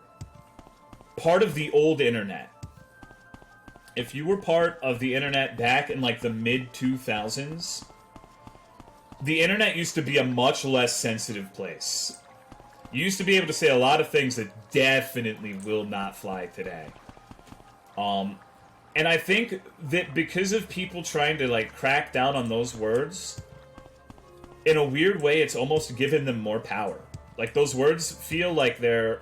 part of the old internet, if you were part of the internet back in like the mid-2000s, the internet used to be a much less sensitive place. You used to be able to say a lot of things that definitely will not fly today. And I think that because of people trying to, like, crack down on those words, in a weird way, it's almost given them more power. Like, those words feel like they're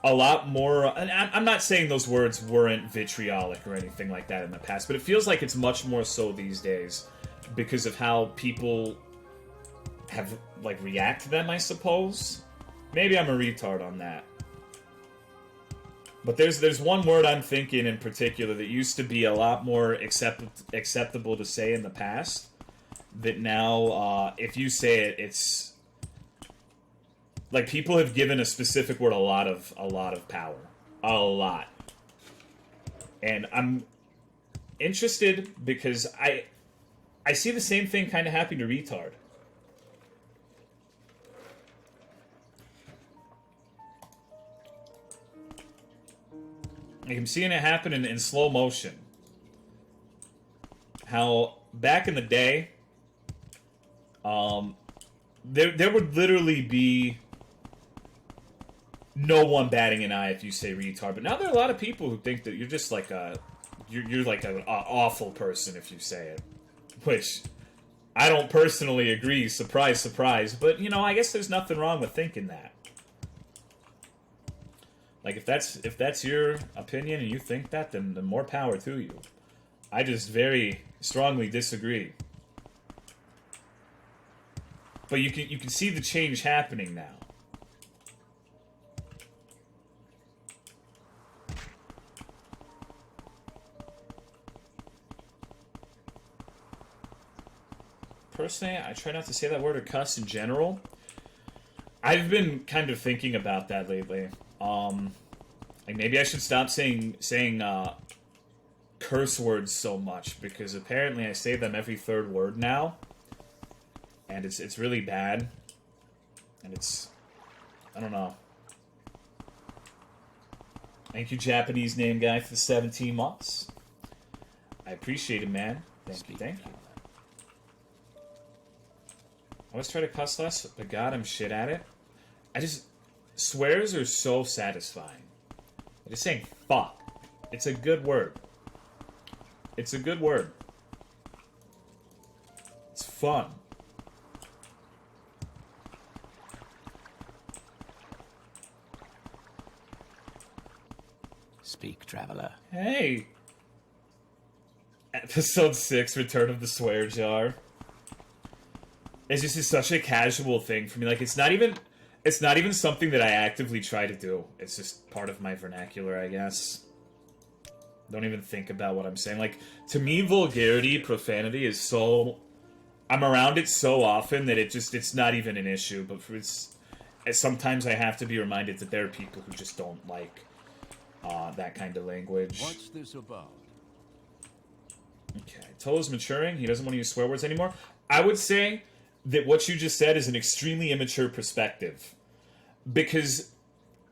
a lot more... And I'm not saying those words weren't vitriolic or anything like that in the past, but it feels like it's much more so these days because of how people have, like, react to them, I suppose. Maybe I'm a retard on that. But there's one word I'm thinking in particular that used to be a lot more acceptable to say in the past. That now, if you say it, it's like people have given a specific word a lot of power, a lot. And I'm interested because I see the same thing kind of happen to retard. I'm seeing it happen in slow motion. How back in the day, there would literally be no one batting an eye if you say retard. But now there are a lot of people who think that you're just like you're like an awful person if you say it, which I don't personally agree. Surprise, surprise. But you know, I guess there's nothing wrong with thinking that. Like, if that's your opinion and you think that, then more power to you. I just very strongly disagree. But you can see the change happening now. Personally, I try not to say that word or cuss in general. I've been kind of thinking about that lately. Like maybe I should stop saying curse words so much because apparently I say them every third word now, and it's really bad, and I don't know. Thank you, Japanese name guy, for the 17 months. I appreciate it, man. Thank you. I always try to cuss less, but God, I'm shit at it. Swears are so satisfying. Just saying fuck. It's a good word. It's a good word. It's fun. Speak, traveler. Hey! Episode 6, Return of the Swear Jar. It's just such a casual thing for me. Like, it's not even something that I actively try to do. It's just part of my vernacular, I guess. Don't even think about what I'm saying. Like, to me, vulgarity, profanity is so... I'm around it so often that it's not even an issue. But sometimes I have to be reminded that there are people who just don't like that kind of language. What's this about? Okay, Tolo's maturing. He doesn't want to use swear words anymore. I would say that what you just said is an extremely immature perspective. Because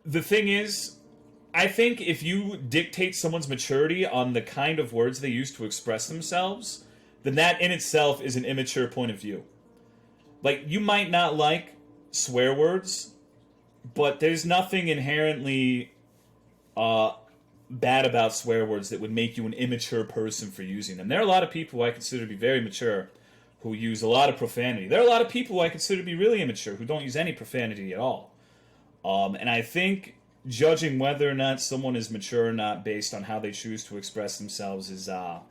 the thing is, I think if you dictate someone's maturity on the kind of words they use to express themselves, then that in itself is an immature point of view. Like, you might not like swear words, but there's nothing inherently bad about swear words that would make you an immature person for using them. There are a lot of people who I consider to be very mature who use a lot of profanity. There are a lot of people who I consider to be really immature who don't use any profanity at all. And I think judging whether or not someone is mature or not based on how they choose to express themselves is I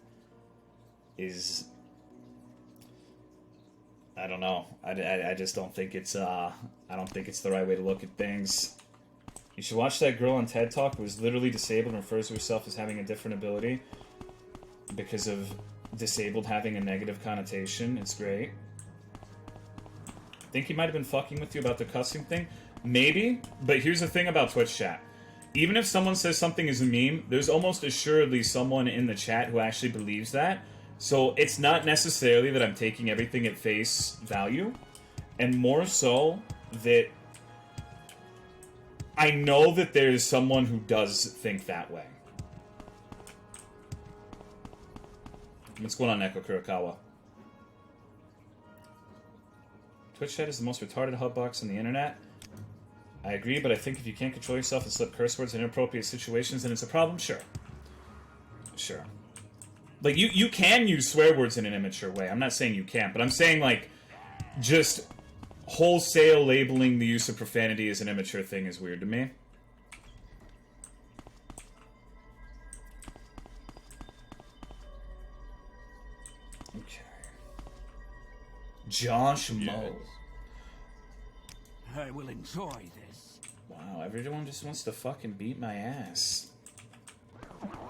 don't know. I just don't think it's I don't think it's the right way to look at things. You should watch that girl on TED Talk who is literally disabled and refers to herself as having a different ability because of disabled having a negative connotation. It's great. Think he might have been fucking with you about the cussing thing? Maybe, but here's the thing about Twitch chat. Even if someone says something is a meme, there's almost assuredly someone in the chat who actually believes that. So it's not necessarily that I'm taking everything at face value, and more so that I know that there's someone who does think that way. What's going on, Neko Kurokawa? Twitch chat is the most retarded hubbox on the internet. I agree, but I think if you can't control yourself and slip curse words in inappropriate situations, then it's a problem? Sure. Sure. Like, you can use swear words in an immature way. I'm not saying you can't, but I'm saying, like, just wholesale labeling the use of profanity as an immature thing is weird to me. Okay. Josh Moe. I will enjoy this. Wow, everyone just wants to fucking beat my ass.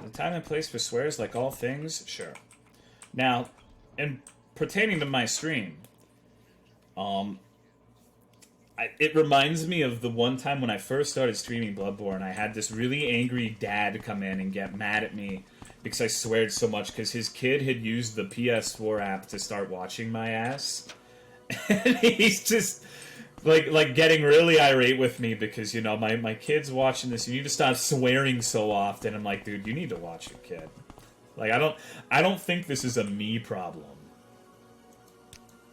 The time and place for swears, like all things, sure. Now, in pertaining to my stream, it reminds me of the one time when I first started streaming Bloodborne. I had this really angry dad come in and get mad at me because I sweared so much because his kid had used the PS4 app to start watching my ass. And he's just like getting really irate with me because, you know, my kid's watching this. You need to stop swearing so often. I'm like, dude, you need to watch your kid. Like, I don't think this is a me problem.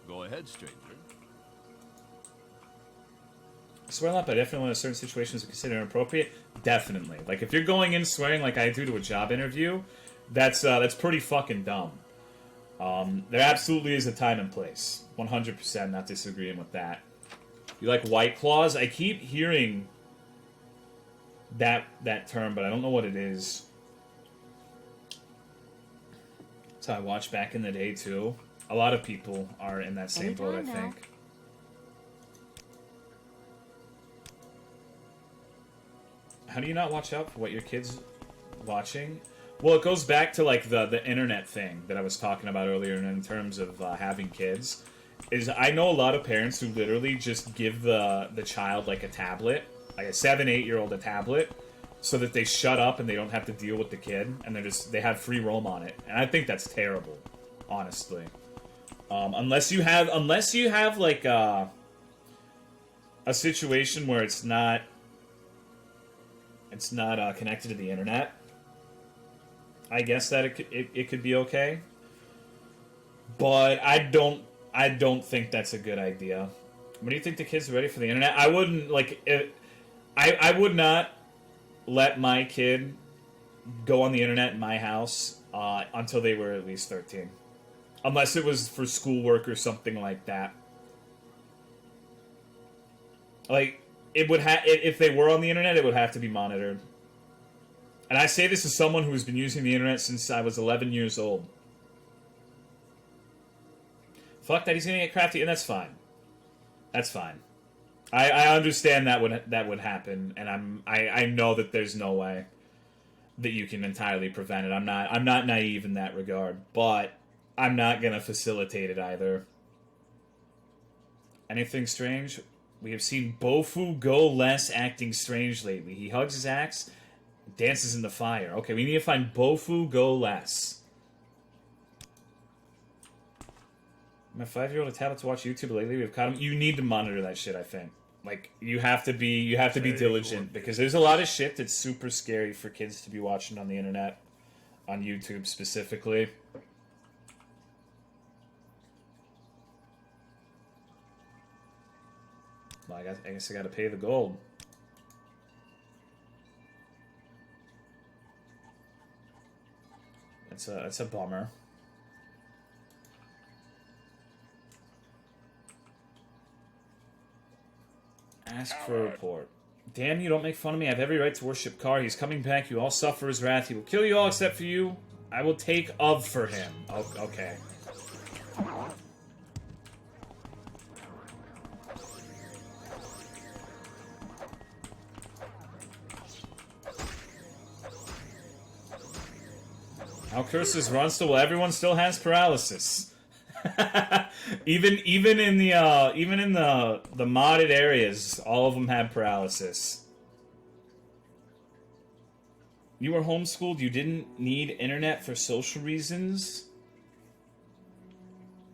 Go ahead, stranger. Swear a lot, but I definitely in certain situations are considered inappropriate. Definitely. Like, if you're going in swearing like I do to a job interview, that's pretty fucking dumb. There absolutely is a time and place. 100% not disagreeing with that. You like White Claws? I keep hearing that term, but I don't know what it is. That's how I watched back in the day, too. A lot of people are in that same boat, I think. How do you not watch out for what your kid's watching? Well, it goes back to, like, the internet thing that I was talking about earlier in terms of having kids. Is I know a lot of parents who literally just give the child, like, a tablet, like a 7-8-year-old a tablet, so that they shut up and they don't have to deal with the kid, and they have free roam on it. And I think that's terrible, honestly. Unless you have like a situation where it's not connected to the internet, I guess that it could be okay. But I I don't think that's a good idea. When do you think the kids are ready for the internet? I wouldn't, like, I would not let my kid go on the internet in my house until they were at least 13. Unless it was for schoolwork or something like that. Like, it would if they were on the internet, it would have to be monitored. And I say this as someone who's been using the internet since I was 11 years old. Fuck that, he's gonna get crafty, and that's fine. That's fine. I understand that would happen, and I know that there's no way that you can entirely prevent it. I'm not naive in that regard, but I'm not gonna facilitate it either. Anything strange? We have seen Bofu go less acting strange lately. He hugs his axe, dances in the fire. Okay, we need to find Bofu go less. My 5-year-old a tablet to watch YouTube lately. We've caught him. You need to monitor that shit, I think. Like, you have to be diligent, because there's a lot of shit that's super scary for kids to be watching on the internet, on YouTube specifically. Well, I guess I gotta pay the gold. That's a bummer. Ask for a report. Damn, you don't make fun of me. I have every right to worship Kar. He's coming back. You all suffer his wrath. He will kill you all except for you. I will take of for him. Oh, okay. How curses run still? Well, everyone still has paralysis. even in the modded areas, all of them have paralysis. You were homeschooled. You didn't need internet for social reasons.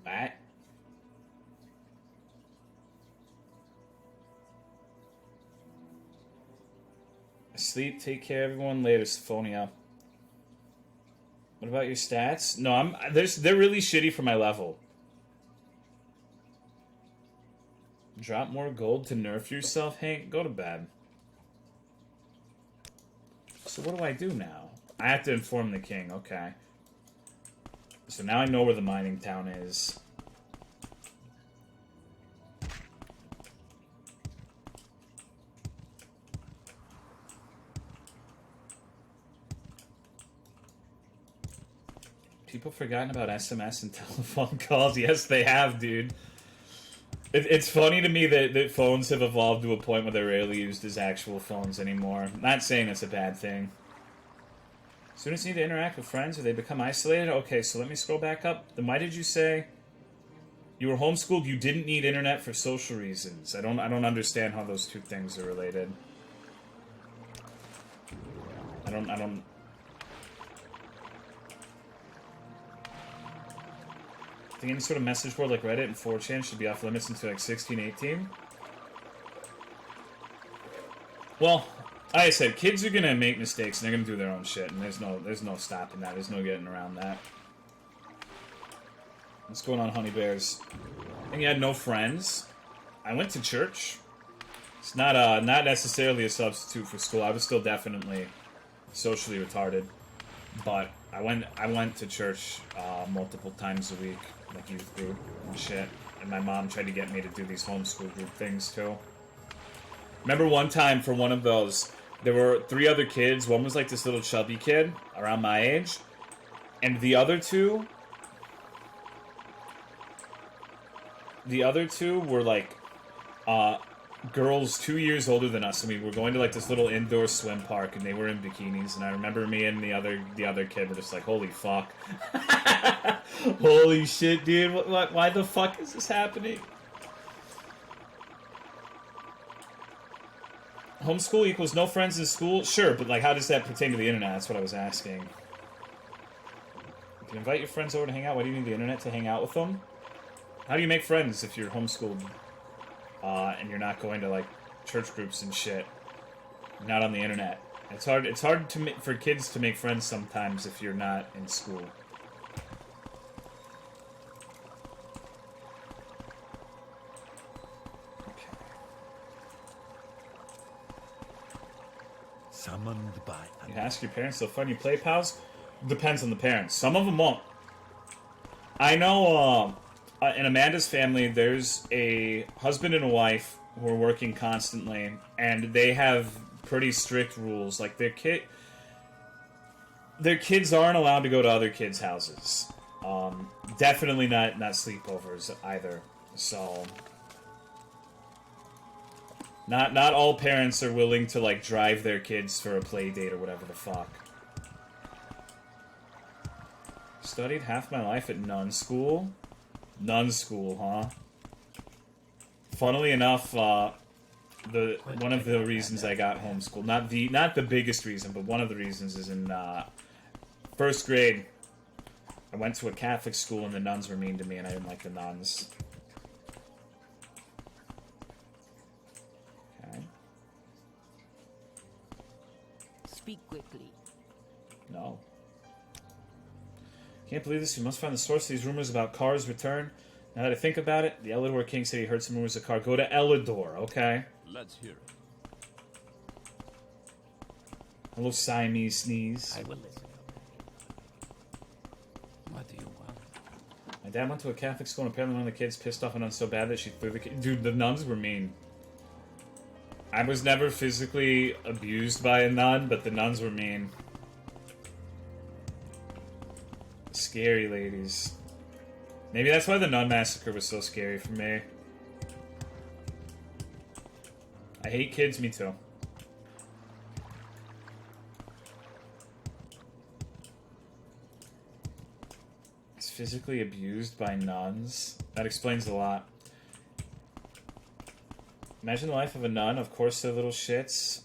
What? Sleep. Take care, everyone. Later, Symphonia. What about your stats? No, they're really shitty for my level. Drop more gold to nerf yourself, Hank? Go to bed. So what do I do now? I have to inform the king, okay. So now I know where the mining town is. People forgotten about SMS and telephone calls? Yes, they have, dude. It's funny to me that phones have evolved to a point where they're rarely used as actual phones anymore. I'm not saying it's a bad thing. Students need to interact with friends or they become isolated? Okay, so let me scroll back up. Then why did you say you were homeschooled, you didn't need internet for social reasons? I don't understand how those two things are related. I don't I think any sort of message board like Reddit and 4chan should be off limits until like 16, 18. Well, like I said, kids are gonna make mistakes and they're gonna do their own shit, and there's no stopping that. There's no getting around that. What's going on, honey bears? I think you had no friends. I went to church. It's not necessarily a substitute for school. I was still definitely socially retarded, but I went to church multiple times a week, like youth group and shit. And my mom tried to get me to do these homeschool group things too. Remember one time for one of those, there were 3 other kids. One was like this little chubby kid around my age, and the other two were like girls 2 years older than us, and we were going to like this little indoor swim park, and they were in bikinis. And I remember me and the other kid were just like, "Holy fuck, holy shit, dude! What? Why the fuck is this happening?" Homeschool equals no friends in school? Sure, but like, how does that pertain to the internet? That's what I was asking. You can invite your friends over to hang out. Why do you need the internet to hang out with them? How do you make friends if you're homeschooled? And you're not going to like church groups and shit. You're not on the internet. It's hard for kids to make friends sometimes if you're not in school. Summoned by You ask your parents, they'll fund you play pals? Depends on the parents. Some of them won't. I know in Amanda's family, there's a husband and a wife who are working constantly, and they have pretty strict rules. Like, their kids aren't allowed to go to other kids' houses. Definitely not sleepovers either. So, not all parents are willing to, like, drive their kids for a play date or whatever the fuck. Studied half my life at nun school? Nun school, huh? Funnily enough, one of the reasons I got homeschooled, not the biggest reason, but one of the reasons is in first grade. I went to a Catholic school and the nuns were mean to me and I didn't like the nuns. Okay. Speak quickly. No. Can't believe this. You must find the source of these rumors about Car's return. Now that I think about it, the Elidor King said he heard some rumors of Car. Go to Elidor, okay? Let's hear it. Hello, Siamese sneeze. I will listen. What do you want? My dad went to a Catholic school and apparently one of the kids pissed off a nun so bad that she threw the kid. Dude, the nuns were mean. I was never physically abused by a nun, but the nuns were mean. Scary ladies. Maybe that's why the nun massacre was so scary for me. I hate kids, me too. It's physically abused by nuns. That explains a lot. Imagine the life of a nun. Of course they're little shits.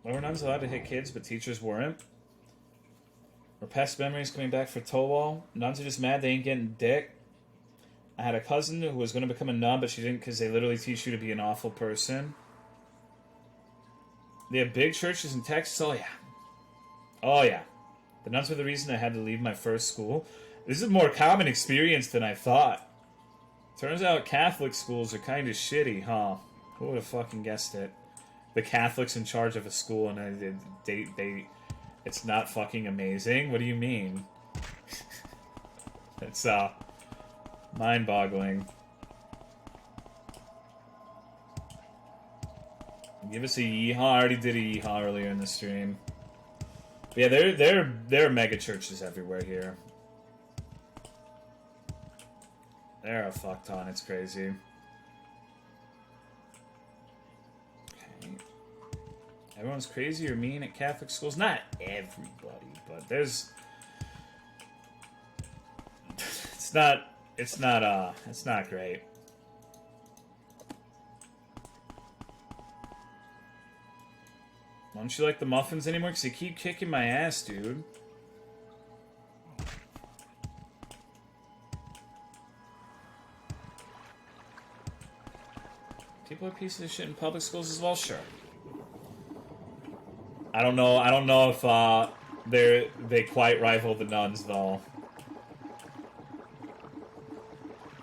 Why were nuns allowed to hit kids, but teachers weren't? Repressed memories coming back for Towal. Nuns are just mad they ain't getting dick. I had a cousin who was going to become a nun, but she didn't because they literally teach you to be an awful person. They have big churches in Texas? Oh, yeah. Oh, yeah. The nuns were the reason I had to leave my first school. This is a more common experience than I thought. Turns out Catholic schools are kind of shitty, huh? Who would have fucking guessed it? The Catholics in charge of a school and they it's not fucking amazing? What do you mean? It's, mind-boggling. Give us a yeehaw. I already did a yeehaw earlier in the stream. But yeah, there are mega churches everywhere here. There are a fuck ton. It's crazy. Okay. Everyone's crazy or mean at Catholic schools. Not everybody, but there's. It's not great. Don't you like the muffins anymore? Because you keep kicking my ass, dude. People are pieces of shit in public schools as well, sure. I don't know if they quite rival the nuns though.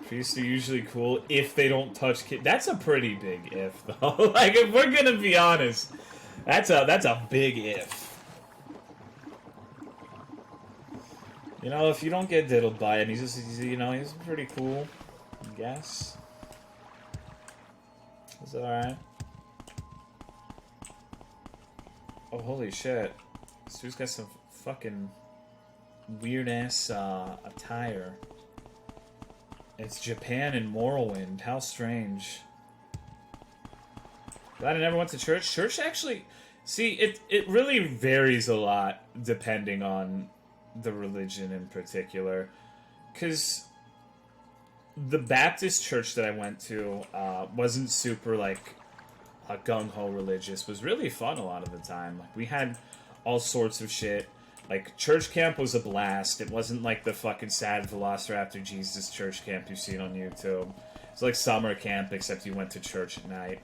Priests are usually cool if they don't touch kids. That's a pretty big if though. Like if we're gonna be honest, that's a big if. You know, if you don't get diddled by him, he's pretty cool, I guess. Is that alright? Oh, holy shit. This dude's got some fucking weird-ass attire. It's Japan and Morrowind. How strange. Glad I never went to church. Church actually... See, it really varies a lot depending on the religion in particular. Because the Baptist church that I went to wasn't super, like, gung-ho religious. Was really fun a lot of the time. Like, we had all sorts of shit. Like, church camp was a blast. It wasn't like the fucking sad Velociraptor Jesus church camp you've seen on YouTube. It's like summer camp, except you went to church at night.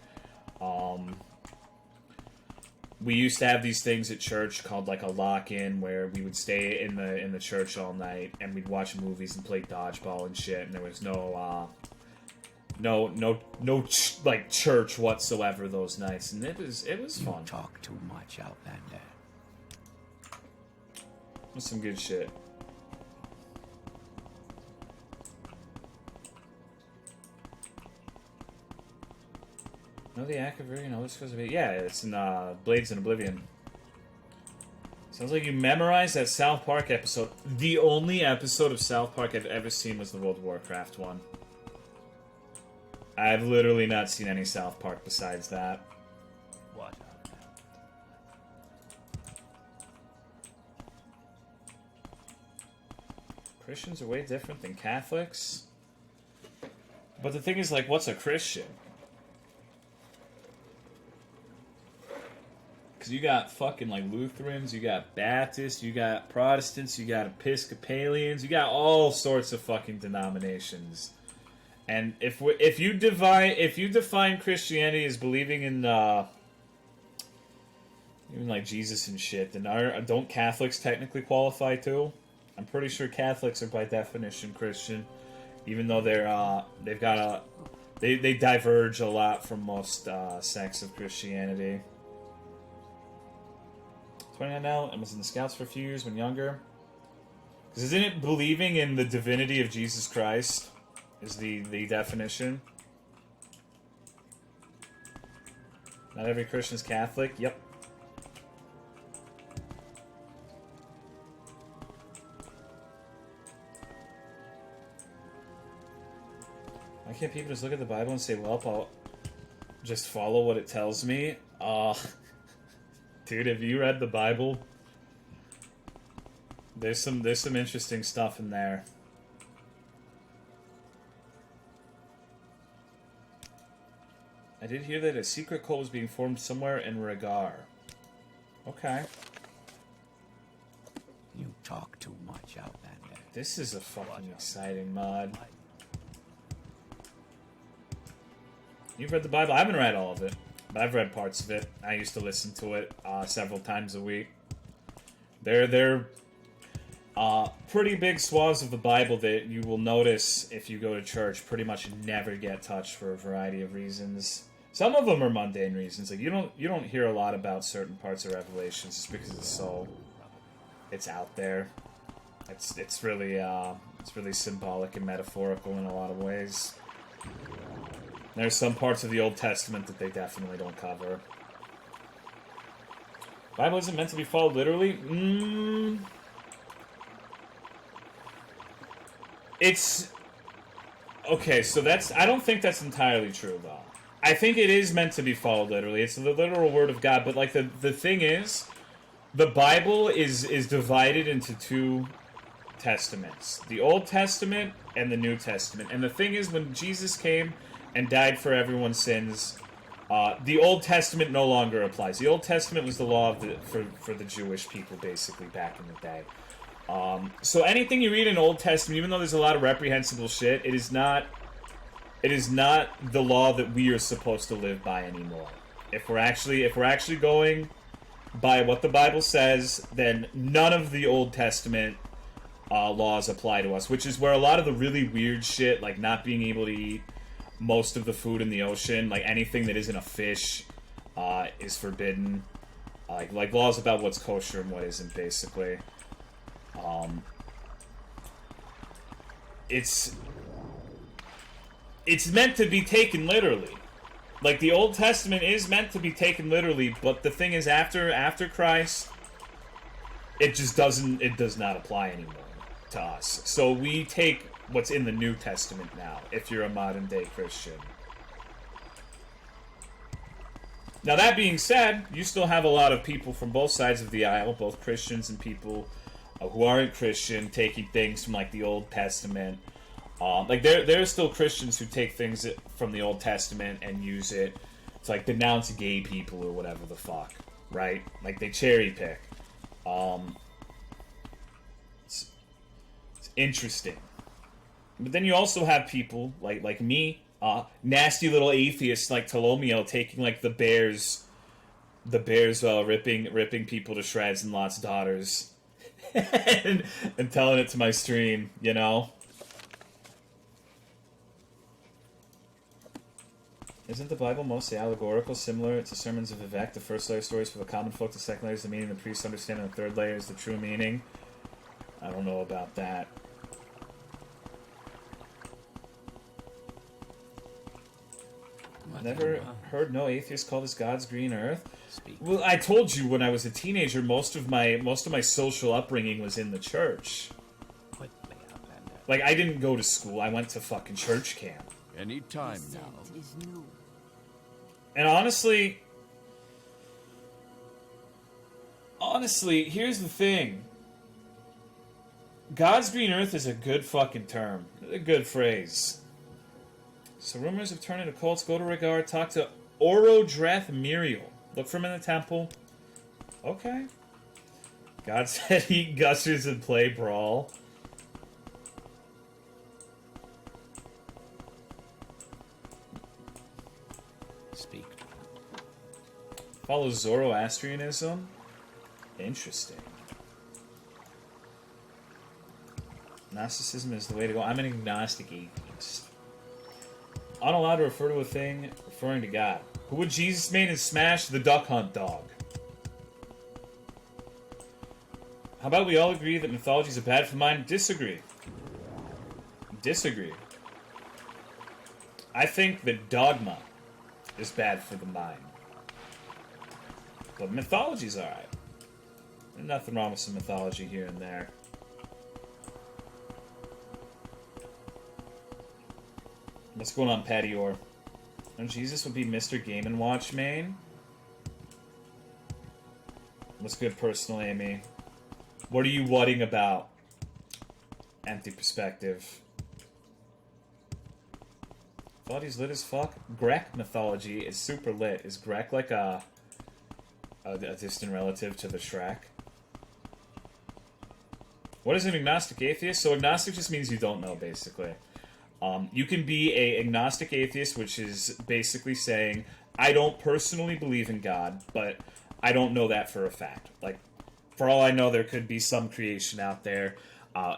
We used to have these things at church called like a lock-in, where we would stay in the church all night, and we'd watch movies and play dodgeball and shit. And there was no like church whatsoever those nights, and it was fun. You talk too much, Outlander. It was some good shit. No, the act of this goes a yeah, it's in Blades in Oblivion. Sounds like you memorized that South Park episode. The only episode of South Park I've ever seen was the World of Warcraft one. I've literally not seen any South Park besides that. What? Christians are way different than Catholics. But the thing is, like, what's a Christian? Because you got fucking, like, Lutherans, you got Baptists, you got Protestants, you got Episcopalians, you got all sorts of fucking denominations. And if you define Christianity as believing in even like Jesus and shit, then don't Catholics technically qualify too? I'm pretty sure Catholics are by definition Christian, even though they diverge a lot from most sects of Christianity. 29 now, and was in the Scouts for a few years when younger. Because isn't it believing in the divinity of Jesus Christ is the definition? Not every Christian is Catholic. Yep. Why can't people just look at the Bible and say, well, I'll just follow what it tells me? Dude, have you read the Bible? There's some interesting stuff in there. I did hear that a secret cult was being formed somewhere in Regar. Okay. You talk too much, Outlander. This is a fucking exciting mod. You've read the Bible? I haven't read all of it, but I've read parts of it. I used to listen to it several times a week. They're pretty big swaths of the Bible that you will notice if you go to church pretty much never get touched for a variety of reasons. Some of them are mundane reasons. Like you don't hear a lot about certain parts of Revelations just because it's out there. It's really symbolic and metaphorical in a lot of ways. There's some parts of the Old Testament that they definitely don't cover. Bible isn't meant to be followed literally? It's... Okay, so I don't think that's entirely true, though. I think it is meant to be followed literally. It's the literal word of God, but, like, the thing is, the Bible is divided into two testaments. The Old Testament and the New Testament. And the thing is, when Jesus came and died for everyone's sins, the Old Testament no longer applies. The Old Testament was the law of for the Jewish people, basically, back in the day. So anything you read in Old Testament, even though there's a lot of reprehensible shit, it is not the law that we are supposed to live by anymore. If we're actually going by what the Bible says, then none of the Old Testament laws apply to us, which is where a lot of the really weird shit, like not being able to eat most of the food in the ocean, like anything that isn't a fish, is forbidden. Like laws about what's kosher and what isn't, basically. It's meant to be taken literally. Like, the Old Testament is meant to be taken literally, but the thing is, after Christ, it does not apply anymore to us. So we take what's in the New Testament now, if you're a modern-day Christian. Now, that being said, you still have a lot of people from both sides of the aisle, both Christians and people who aren't Christian, taking things from, like, the Old Testament. Like, there are still Christians who take things from the Old Testament and use it to, like, denounce gay people or whatever the fuck, right? Like, they cherry pick. It's interesting. But then you also have people, like me, nasty little atheists like Tolomeo, taking, like, the bears ripping people to shreds and Lot's daughters and telling it to my stream, you know? Isn't the Bible mostly allegorical, similar to sermons of Vivek? The first layer stories for the common folk, the second layer is the meaning the priests understand, and the third layer is the true meaning. I don't know about that. Never heard no atheist call this God's green earth. Speak. Well, I told you when I was a teenager, most of my social upbringing was in the church. Quickly, Outlander. Like, I didn't go to school. I went to fucking church camp. Any time now. Scent is new. And honestly, here's the thing. God's green earth is a good fucking term. A good phrase. So rumors have turned into cults. Go to Regard. Talk to Orodreth Muriel. Look for him in the temple. Okay. God said eat gushers and play brawl. Speak. Follow Zoroastrianism? Interesting. Gnosticism is the way to go. I'm an agnostic atheist. Unallowed to refer to a thing referring to God. Who would Jesus mean in Smash the Duck Hunt dog? How about we all agree that mythologies are bad for the mind? Disagree. Disagree. I think that dogma is bad for the mind. But mythology's alright. There's nothing wrong with some mythology here and there. What's going on, Patty Orr? Oh, Jesus would be Mr. Game & Watch main? What's good, personal Amy? What are you whatting about? Empty perspective. Mythology's lit as fuck. Grek mythology is super lit. Is Grek like a distant relative to the Shrek? What is an agnostic atheist? So agnostic just means you don't know, basically. You can be a agnostic atheist, which is basically saying, I don't personally believe in God, but I don't know that for a fact. Like, for all I know, there could be some creation out there.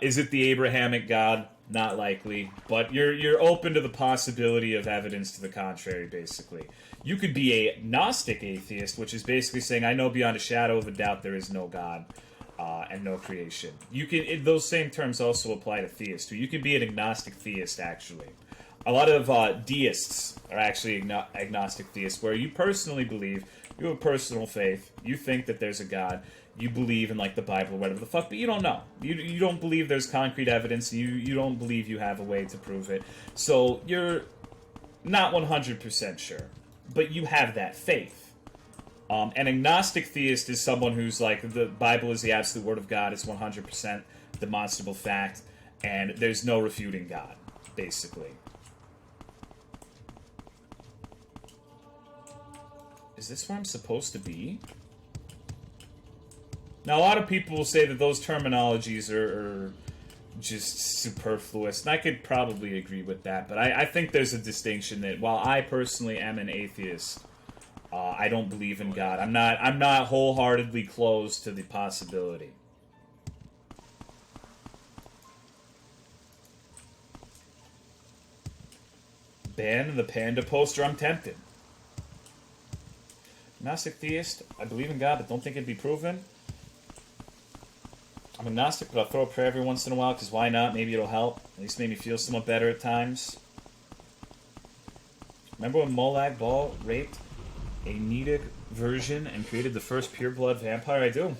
Is it the Abrahamic God? Not likely. But you're open to the possibility of evidence to the contrary, basically. You could be a Gnostic atheist, which is basically saying, I know beyond a shadow of a doubt there is no God. And no creation. You can. Those same terms also apply to theists too. You can be an agnostic theist, actually. A lot of deists are actually agnostic theists, where you personally believe, you have a personal faith, you think that there's a God, you believe in like the Bible or whatever the fuck, but you don't know. You don't believe there's concrete evidence. You don't believe you have a way to prove it. So you're not 100% sure, but you have that faith. An agnostic theist is someone who's like, the Bible is the absolute word of God, it's 100% demonstrable fact, and there's no refuting God, basically. Is this where I'm supposed to be? Now, a lot of people will say that those terminologies are just superfluous, and I could probably agree with that, but I think there's a distinction that while I personally am an atheist, I don't believe in God. I'm not wholeheartedly closed to the possibility. Ban the panda poster. I'm tempted. Agnostic theist. I believe in God, but don't think it'd be proven. I'm agnostic, but I'll throw a prayer every once in a while, because why not? Maybe it'll help. At least make me feel somewhat better at times. Remember when Molag Bal raped a Nedic version and created the first pureblood vampire? I do.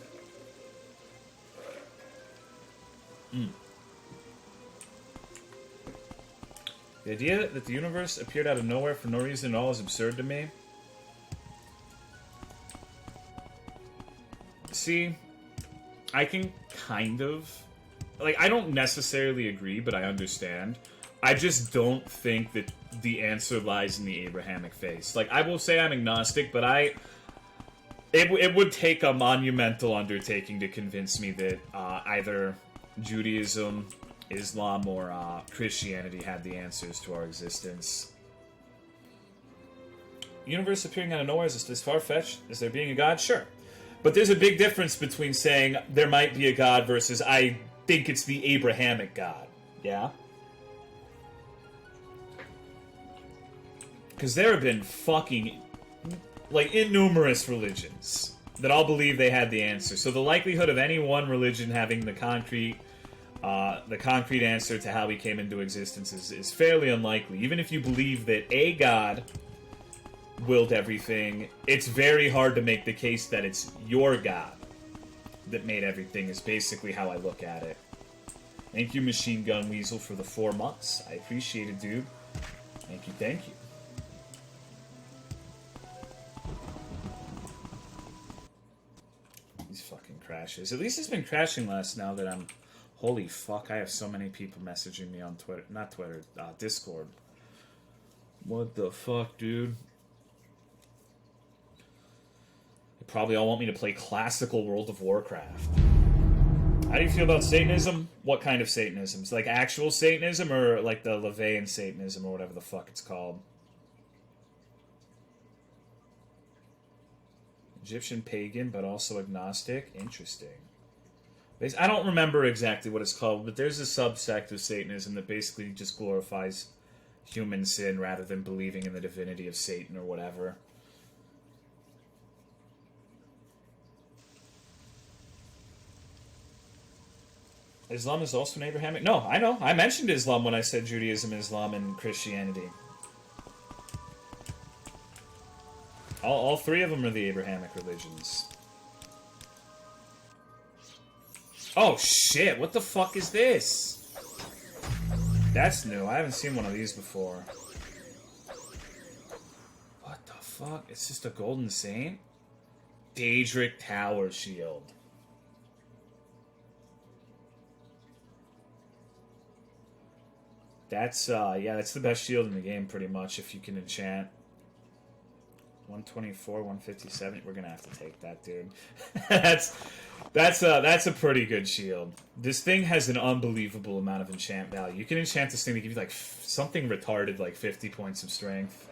The idea that the universe appeared out of nowhere for no reason at all is absurd to me. See, I can kind of... Like, I don't necessarily agree, but I understand. I just don't think that the answer lies in the Abrahamic faith. Like, I will say I'm agnostic, but it would take a monumental undertaking to convince me that either Judaism, Islam, or Christianity had the answers to our existence. Universe appearing out of nowhere, is this far-fetched? Is there being a God? Sure. But there's a big difference between saying there might be a God versus I think it's the Abrahamic God. Yeah? Because there have been fucking, like, innumerous religions that all believe they had the answer. So the likelihood of any one religion having the concrete answer to how we came into existence is fairly unlikely. Even if you believe that a god willed everything, it's very hard to make the case that it's your god that made everything, is basically how I look at it. Thank you, Machine Gun Weasel, for the 4 months. I appreciate it, dude. Thank you, thank you. These fucking crashes. At least it's been crashing less now that I'm... Holy fuck, I have so many people messaging me on Twitter. Not Twitter, Discord. What the fuck, dude? They probably all want me to play classical World of Warcraft. How do you feel about Satanism? What kind of Satanism? Is it like actual Satanism or like the Levian Satanism or whatever the fuck it's called? Egyptian pagan, but also agnostic. Interesting. I don't remember exactly what it's called, but there's a subsect of Satanism that basically just glorifies human sin rather than believing in the divinity of Satan or whatever. Islam is also an Abrahamic... No, I know. I mentioned Islam when I said Judaism, Islam, and Christianity. All 3 of them are the Abrahamic religions. Oh, shit. What the fuck is this? That's new. I haven't seen one of these before. What the fuck? It's just a golden saint? Daedric Tower Shield. That's, yeah, that's the best shield in the game, pretty much, if you can enchant. 124, 157. We're gonna have to take that, dude. that's a pretty good shield. This thing has an unbelievable amount of enchant value. You can enchant this thing to give you like something retarded, like 50 points of strength.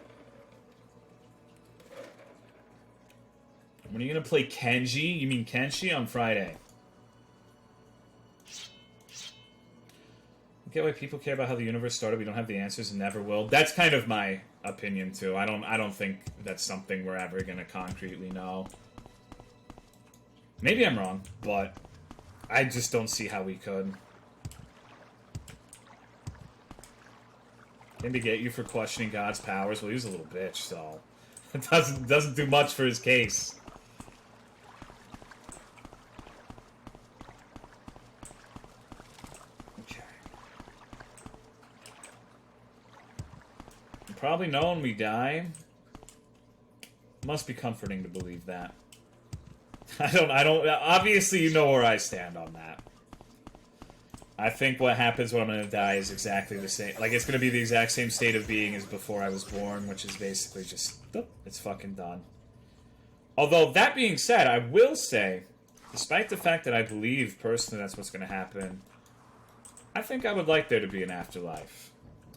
When are you gonna play Kenji? You mean Kenshi on Friday? I get why people care about how the universe started. We don't have the answers and never will. That's kind of my opinion too. I don't think that's something we're ever gonna concretely know. Maybe I'm wrong, but I just don't see how we could. Came to get you for questioning God's powers. Well, he was a little bitch, so it doesn't do much for his case. Probably know when we die. Must be comforting to believe that. I don't, obviously you know where I stand on that. I think what happens when I'm gonna die is exactly the same. Like, it's gonna be the exact same state of being as before I was born, which is basically just, it's fucking done. Although, that being said, I will say, despite the fact that I believe personally that's what's gonna happen, I think I would like there to be an afterlife.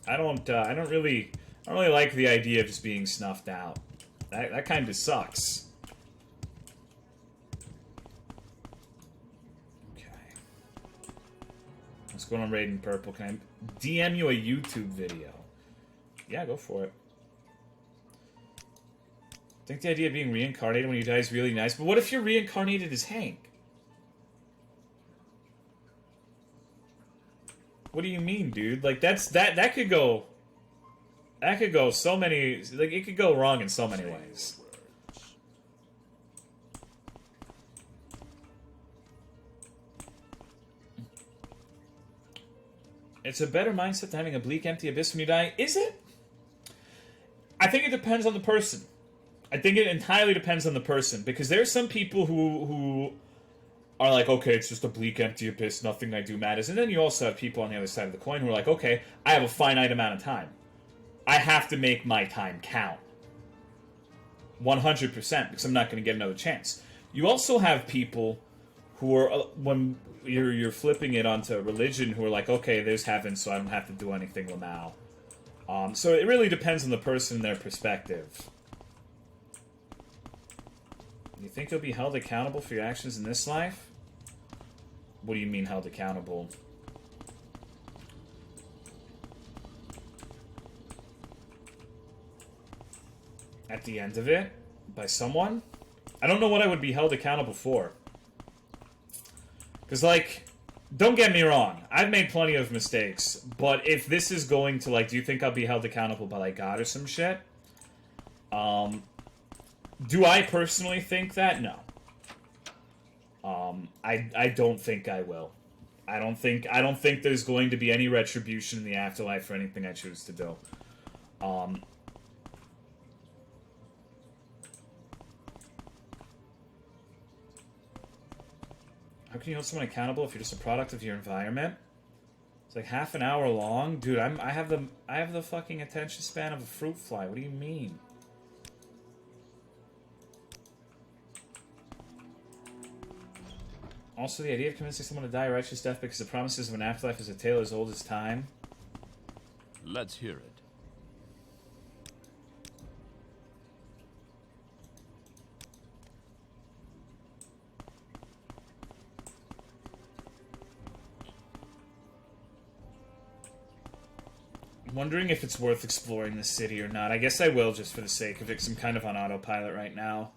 I don't really like the idea of just being snuffed out. That kind of sucks. Okay. What's going on, Raiden Purple? Can I DM you a YouTube video? Yeah, go for it. I think the idea of being reincarnated when you die is really nice, but what if you're reincarnated as Hank? What do you mean, dude? Like, that could go... That could go so many... Like, it could go wrong in so many ways. It's a better mindset than having a bleak, empty abyss when you die. Is it? I think it depends on the person. I think it entirely depends on the person. Because there are some people who are like, okay, it's just a bleak, empty abyss, nothing I do matters. And then you also have people on the other side of the coin who are like, okay, I have a finite amount of time. I have to make my time count. 100%, because I'm not going to get another chance. You also have people who are, when you're flipping it onto religion, who are like, okay, there's heaven, so I don't have to do anything now. So it really depends on the person and their perspective. You think you'll be held accountable for your actions in this life? What do you mean held accountable? at the end of it by someone, I don't know what I would be held accountable for. Because, like, don't get me wrong, I've made plenty of mistakes, but if this is going to, like, do you think I'll be held accountable by, like, God or some shit? Do I personally think that? No. I don't think I will. I don't think there's going to be any retribution in the afterlife for anything I choose to do. How can you hold someone accountable if you're just a product of your environment? It's like half an hour long, dude. I have the fucking attention span of a fruit fly. What do you mean? Also, the idea of convincing someone to die a righteous death because the promises of an afterlife is a tale as old as time. Let's hear it. I'm wondering if it's worth exploring the city or not. I guess I will just for the sake of it, because I'm kind of on autopilot right now.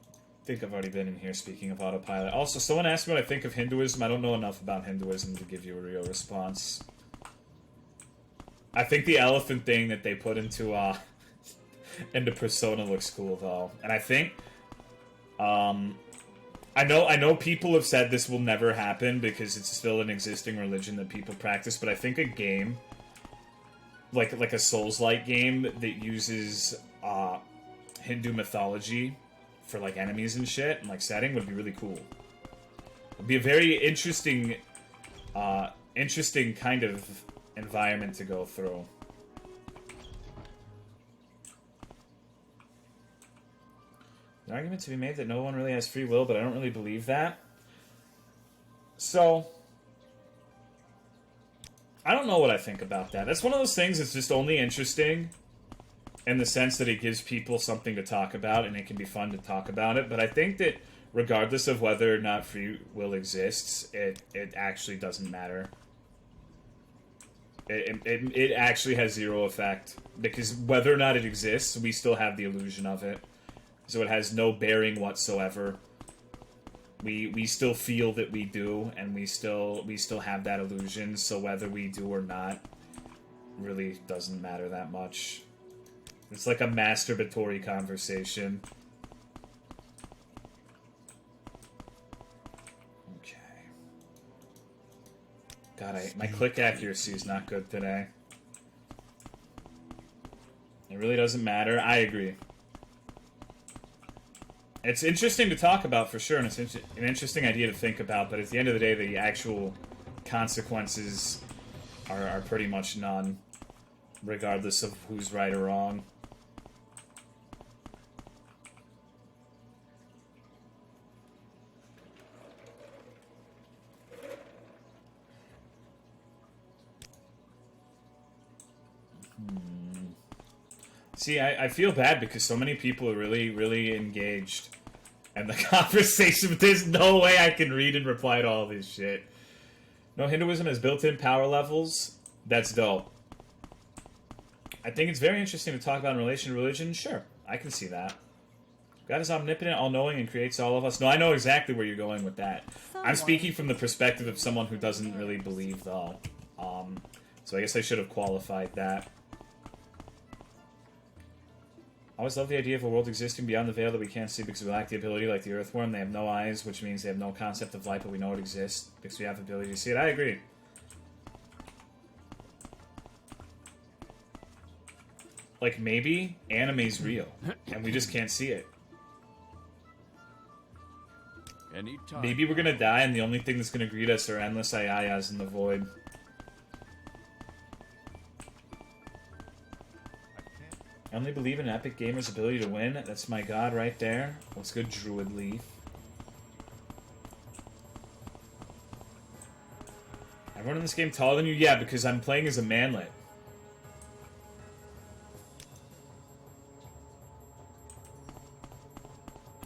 I think I've already been in here speaking of autopilot. Also, someone asked me what I think of Hinduism. I don't know enough about Hinduism to give you a real response. I think the elephant thing that they put into Persona looks cool though. And I think I know people have said this will never happen because it's still an existing religion that people practice, but I think a game like a Souls-like game that uses Hindu mythology for like enemies and shit and like setting would be really cool. It'd be a very interesting kind of environment to go through. An argument to be made that no one really has free will, but I don't really believe that. So, I don't know what I think about that. That's one of those things that's just only interesting in the sense that it gives people something to talk about, and it can be fun to talk about it. But I think that regardless of whether or not free will exists, it actually doesn't matter. It actually has zero effect, because whether or not it exists, we still have the illusion of it. So it has no bearing whatsoever. We still feel that we do, and we still have that illusion, so whether we do or not really doesn't matter that much. It's like a masturbatory conversation. Okay. God, my click accuracy is not good today. It really doesn't matter. I agree. It's interesting to talk about for sure, and it's an interesting idea to think about, but at the end of the day, the actual consequences are pretty much none, regardless of who's right or wrong. See, I feel bad because so many people are really, really engaged. And the conversation, but there's no way I can read and reply to all this shit. No, Hinduism has built-in power levels. That's dope. I think it's very interesting to talk about in relation to religion. Sure, I can see that. God is omnipotent, all-knowing, and creates all of us. No, I know exactly where you're going with that. I'm speaking from the perspective of someone who doesn't really believe, though. So I guess I should have qualified that. I always love the idea of a world existing beyond the veil that we can't see because we lack the ability, like the earthworm. They have no eyes, which means they have no concept of light, but we know it exists because we have the ability to see it. I agree. Like, maybe anime's real, and we just can't see it. Anytime. Maybe we're gonna die, and the only thing that's gonna greet us are endless ayayas in the void. I only believe in Epic Gamer's ability to win. That's my god right there. What's good, Druid Leaf? Everyone in this game taller than you? Yeah, because I'm playing as a manlet.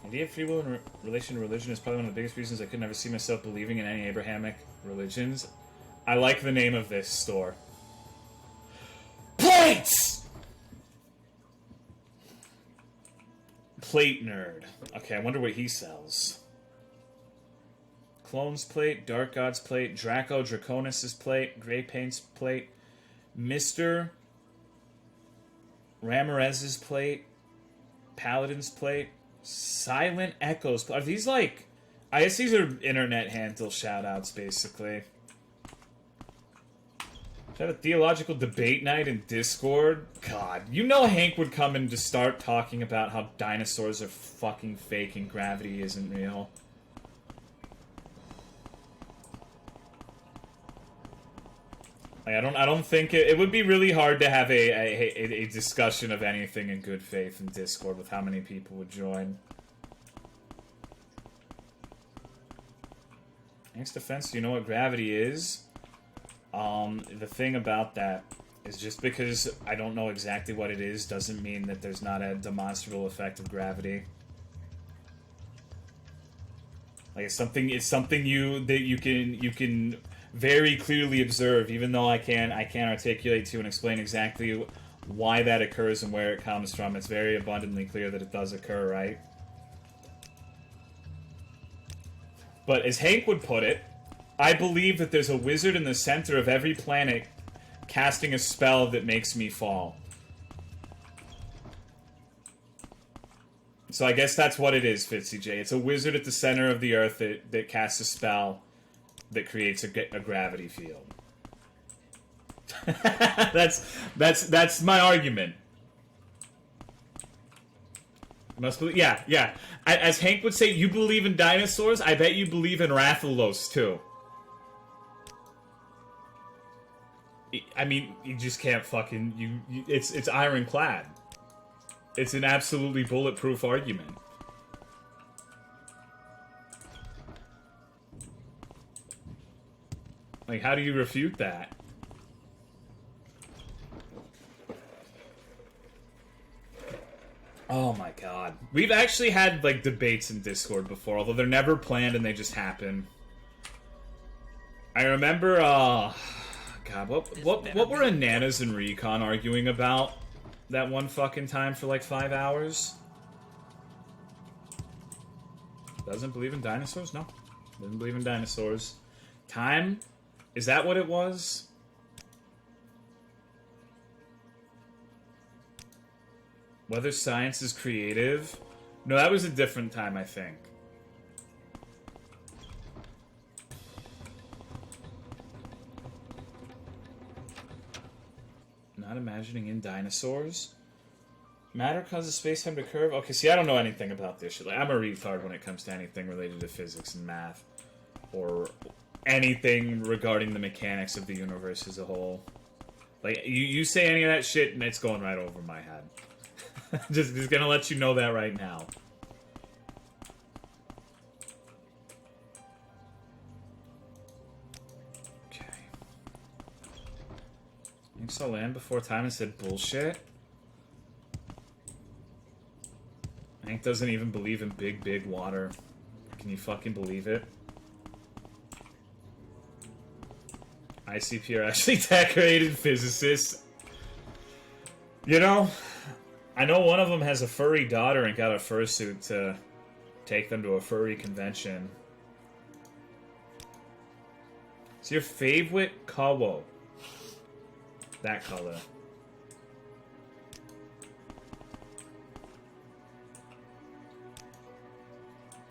The idea of free will in relation to religion is probably one of the biggest reasons I could never see myself believing in any Abrahamic religions. I like the name of this store. Plates! Plate nerd. Okay, I wonder what he sells. Clone's plate, Dark God's plate, Draco Draconis' plate, Grey Paint's plate, Mr. Ramirez's plate, Paladin's plate, Silent Echo's plate. Are these like... I guess these are internet handle shoutouts, basically. Is that a theological debate night in Discord? God, you know Hank would come and just start talking about how dinosaurs are fucking fake and gravity isn't real. Like, I don't think it would be really hard to have a discussion of anything in good faith in Discord with how many people would join. Hank's defense, do you know what gravity is? The thing about that is just because I don't know exactly what it is doesn't mean that there's not a demonstrable effect of gravity. Like it's something you can very clearly observe, even though I can't articulate to you and explain exactly why that occurs and where it comes from. It's very abundantly clear that it does occur, right? But as Hank would put it, I believe that there's a wizard in the center of every planet casting a spell that makes me fall. So I guess that's what it is, Fitzy J. It's a wizard at the center of the earth that casts a spell that creates a gravity field. that's my argument. Must believe, yeah. As Hank would say, you believe in dinosaurs. I bet you believe in Rathalos too. I mean, you just can't fucking it's ironclad. It's an absolutely bulletproof argument. Like, how do you refute that? Oh my god. We've actually had, like, debates in Discord before, although they're never planned and they just happen. I remember, God, what were Ananas and Recon arguing about that one fucking time for, like, 5 hours? Doesn't believe in dinosaurs? No. Doesn't believe in dinosaurs. Time? Is that what it was? Whether science is creative? No, that was a different time, I think. Not imagining in dinosaurs? Matter causes space-time to curve? Okay, see, I don't know anything about this shit. Like, I'm a retard when it comes to anything related to physics and math. Or anything regarding the mechanics of the universe as a whole. Like, you say any of that shit and it's going right over my head. just gonna let you know that right now. Okay. Hank saw land before time and said bullshit? Hank doesn't even believe in big water. Can you fucking believe it? ICP are actually decorated physicists. You know, I know one of them has a furry daughter and got a fursuit to take them to a furry convention. It's your favorite color. That color.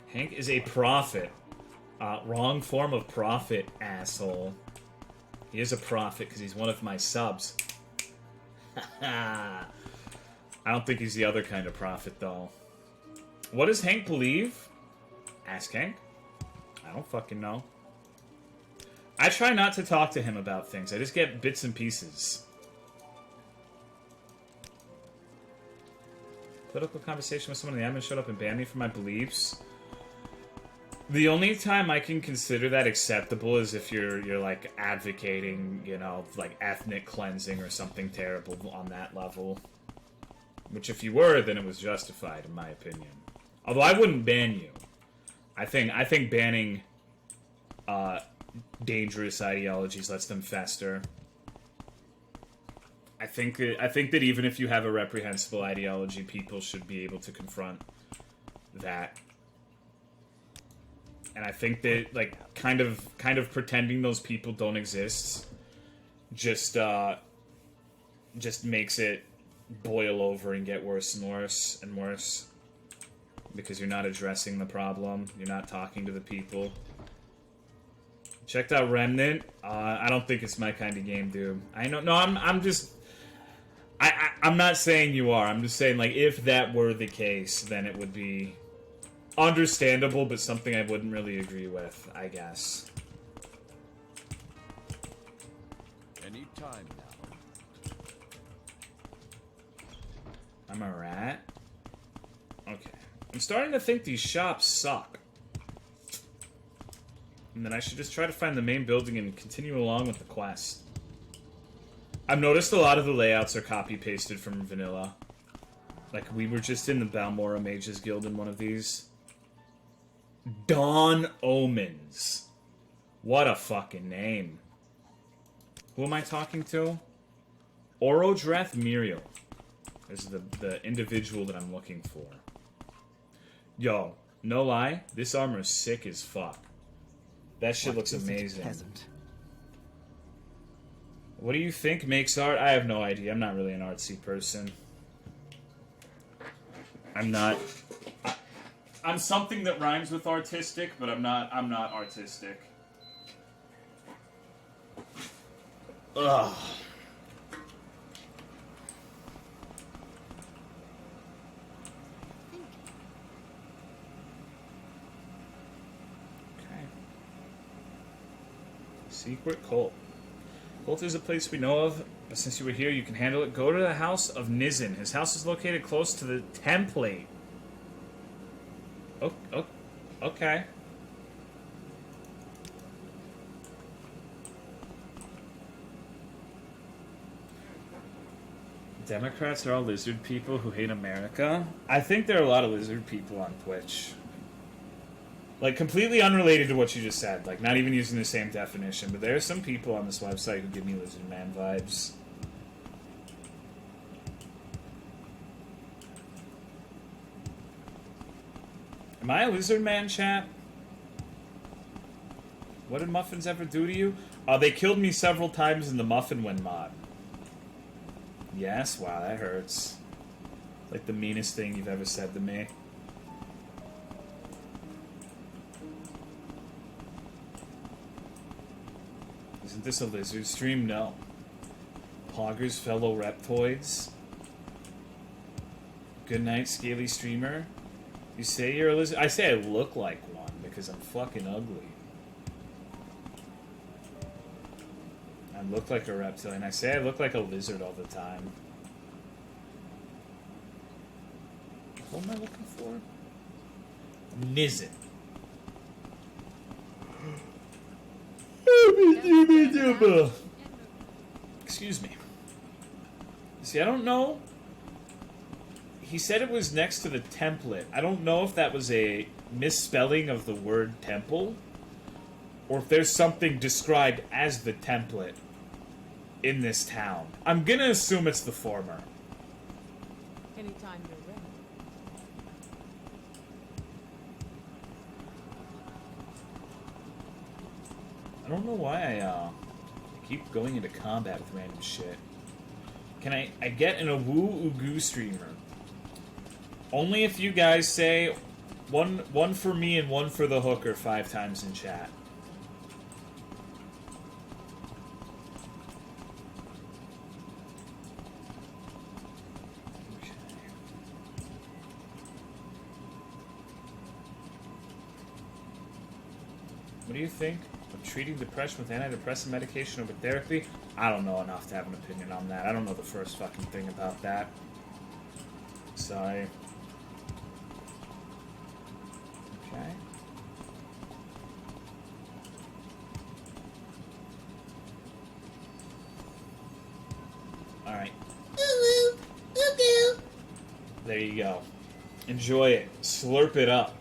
Hank is a prophet. Wrong form of prophet, asshole. He is a prophet because he's one of my subs. I don't think he's the other kind of prophet, though. What does Hank believe? Ask Hank. I don't fucking know. I try not to talk to him about things. I just get bits and pieces. Political conversation with someone in the admin showed up and banned me for my beliefs. The only time I can consider that acceptable is if you're like advocating, you know, like ethnic cleansing or something terrible on that level. Which if you were, then it was justified in my opinion. Although I wouldn't ban you. I think banning dangerous ideologies lets them fester. I think that even if you have a reprehensible ideology, people should be able to confront that. And I think that, like, kind of pretending those people don't exist just makes it boil over and get worse and worse and worse. Because you're not addressing the problem. You're not talking to the people. Checked out Remnant. I don't think it's my kind of game, dude. I know. No, I'm just... I'm not saying you are. I'm just saying, like, if that were the case, then it would be understandable, but something I wouldn't really agree with, I guess. Any time now. I'm a rat? Okay. I'm starting to think these shops suck. And then I should just try to find the main building and continue along with the quest. I've noticed a lot of the layouts are copy-pasted from vanilla. Like, we were just in the Balmora Mages Guild in one of these. Dawn Omens. What a fucking name. Who am I talking to? Orodreth Muriel is the individual that I'm looking for. Yo, no lie, this armor is sick as fuck. That shit looks amazing. What do you think makes art? I have no idea. I'm not really an artsy person. I'm not... I'm something that rhymes with artistic, but I'm not artistic. Ugh. Okay. Secret cult. Cult is a place we know of, but since you were here, you can handle it. Go to the house of Nizin. His house is located close to the template. Oh, okay. Democrats are all lizard people who hate America? I think there are a lot of lizard people on Twitch. Like, completely unrelated to what you just said. Like, not even using the same definition. But there are some people on this website who give me lizard man vibes. Am I a lizard man, chat? What did muffins ever do to you? They killed me several times in the Muffin Win mod. Yes? Wow, that hurts. Like the meanest thing you've ever said to me. Isn't this a lizard stream? No. Poggers, fellow reptoids. Good night, scaly streamer. You say you're a lizard? I say I look like one because I'm fucking ugly. I look like a reptilian. I say I look like a lizard all the time. What am I looking for? Nizin. Excuse me. See, I don't know. He said it was next to the template. I don't know if that was a misspelling of the word temple, or if there's something described as the template in this town. I'm gonna assume it's the former. Anytime you're ready. I don't know why I keep going into combat with random shit. Can I get an Awoo Ugu streamer? Only if you guys say one for me and one for the hooker 5 times in chat. Okay. What do you think of treating depression with antidepressant medication over therapy? I don't know enough to have an opinion on that. I don't know the first fucking thing about that. Sorry. Okay. Alright. There you go. Enjoy it. Slurp it up.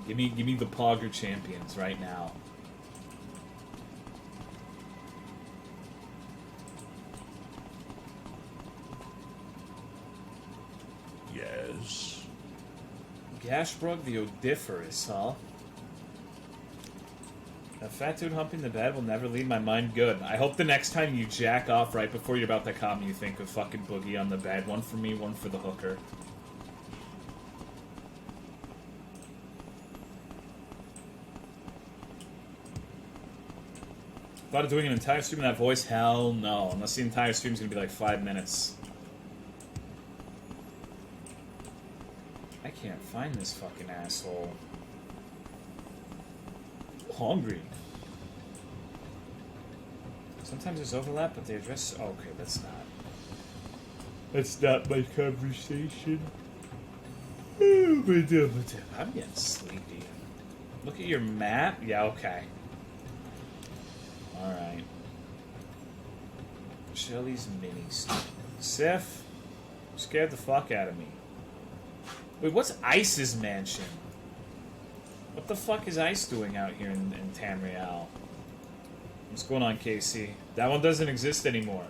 Give me the Pogger champions right now. Yes. Gashbrug the Odiferous, huh? A fat dude humping the bed will never leave my mind good. I hope the next time you jack off right before you're about to come, you think of fucking Boogie on the bed. One for me, one for the hooker. Thought of doing an entire stream in that voice? Hell no. Unless the entire stream's gonna be like 5 minutes. I can't find this fucking asshole. I'm hungry. Sometimes there's overlap, but they address... Oh, okay, that's not... That's not my conversation. I'm getting sleepy. Look at your map? Yeah, okay. Alright. Shelly's minis. Sif, scared the fuck out of me. Wait, what's Ice's mansion? What the fuck is Ice doing out here in Tamriel? What's going on, Casey? That one doesn't exist anymore.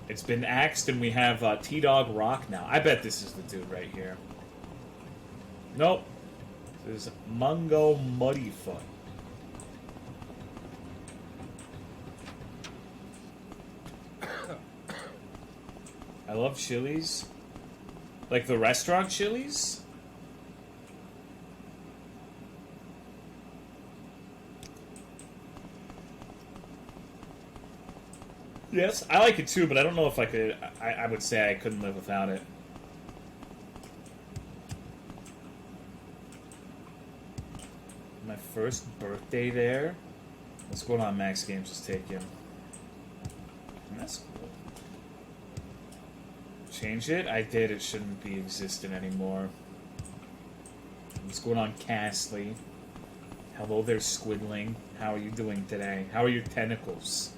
It's been axed and we have T-Dog Rock now. I bet this is the dude right here. Nope. This is Mungo Muddyfoot. I love Chili's. Like the restaurant Chili's? Yes, I like it too, but I don't know if I could... I would say I couldn't live without it. My first birthday there? What's going on, Max Games? Just take him. That's cool. Change it? I did. It shouldn't be existent anymore. What's going on, Castley? Hello there, Squidling. How are you doing today? How are your tentacles?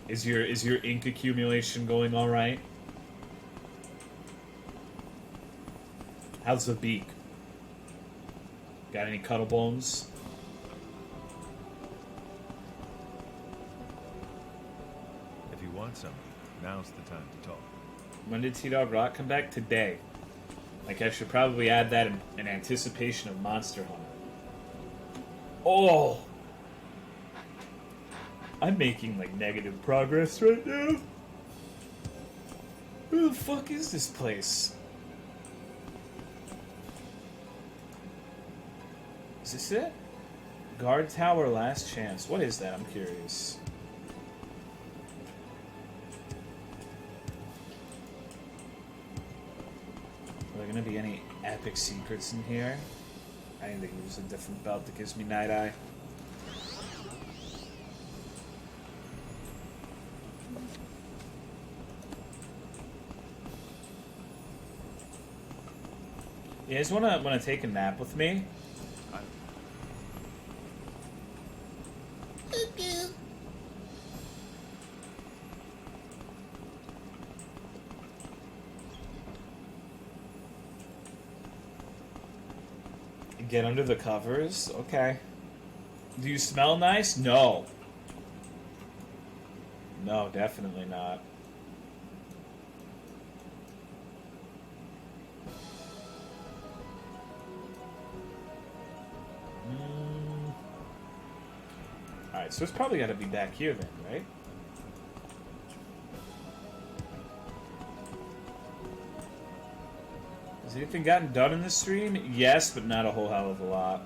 Is your ink accumulation going all right? How's the beak? Got any cuddle bones? If you want some, now's the time to talk. When did T-Dog Rock come back? Today. Like, I should probably add that in anticipation of Monster Hunter. Oh! I'm making, like, negative progress right now. Where the fuck is this place? Is this it? Guard Tower Last Chance. What is that? I'm curious. Are there gonna be any epic secrets in here? I need to use a different belt that gives me night eye. You guys wanna take a nap with me? Get under the covers? Okay. Do you smell nice? No. No, definitely not. Alright, so it's probably got to be back here then, right? Has anything gotten done in this stream? Yes, but not a whole hell of a lot.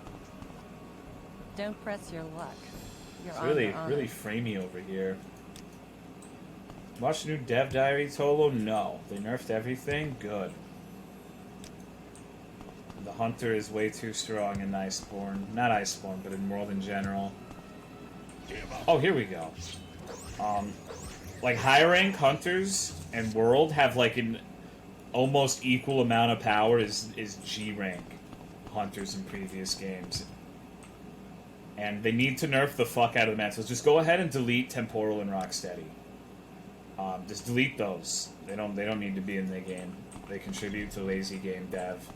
Don't press your luck. You're It's on really, your own. really framey over here. Watch the new Dev Diary, Tolo? No. They nerfed everything? Good. The Hunter is way too strong in Iceborne. Not Iceborne, but in World in general. Oh, here we go. Like, high rank Hunters and World have, like, an almost equal amount of power as G rank Hunters in previous games. And they need to nerf the fuck out of the mantles. Just go ahead and delete Temporal and Rocksteady. Just delete those. They don't need to be in the game. They contribute to lazy game dev.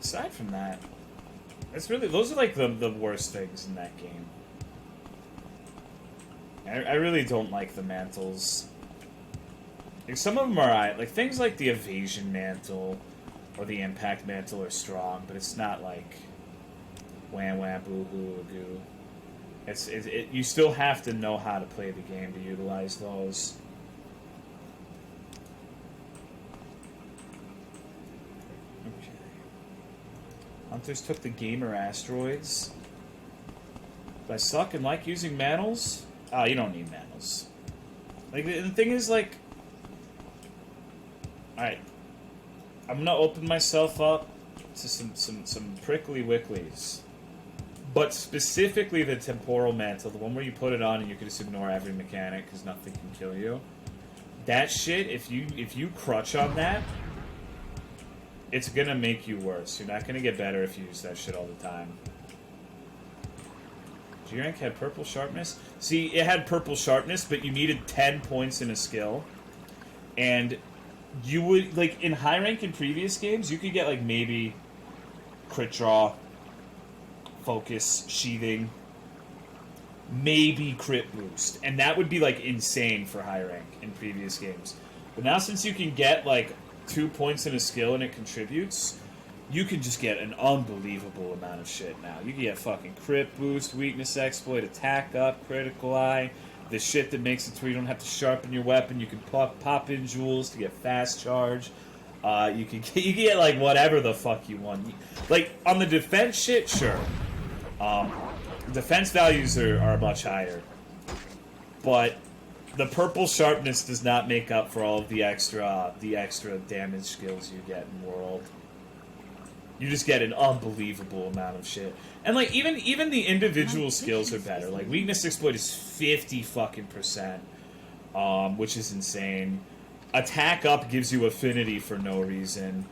aside from that, those are like the worst things in that game. I really don't like the mantles. Like, some of them are alright. Like, things like the evasion mantle or the impact mantle are strong, but it's not like wham wham boo hoo goo. You still have to know how to play the game to utilize those. Okay. Hunters took the gamer asteroids. Do I suck and like using mantles? Oh, you don't need mantles. Like, the thing is, like... Alright. I'm gonna open myself up to some prickly wicklies. But specifically the temporal mantle, the one where you put it on and you can just ignore every mechanic because nothing can kill you. That shit, if you crutch on that, it's gonna make you worse. You're not gonna get better if you use that shit all the time. G rank had purple sharpness. See, it had purple sharpness, but you needed 10 points in a skill. And you would, like, in high rank in previous games, you could get, like, maybe crit draw, focus, sheathing, maybe crit boost. And that would be, like, insane for high rank in previous games. But now, since you can get, like, 2 points in a skill and it contributes, you can just get an unbelievable amount of shit now. You can get fucking crit boost, weakness exploit, attack up, critical eye, the shit that makes it so you don't have to sharpen your weapon. You can pop in jewels to get fast charge. You can get like whatever the fuck you want. Like on the defense shit, sure. Defense values are much higher, but the purple sharpness does not make up for all of the extra damage skills you get in World. You just get an unbelievable amount of shit. And, like, even the individual skills are better. Like, weakness exploit is 50 fucking percent, which is insane. Attack up gives you affinity for no reason.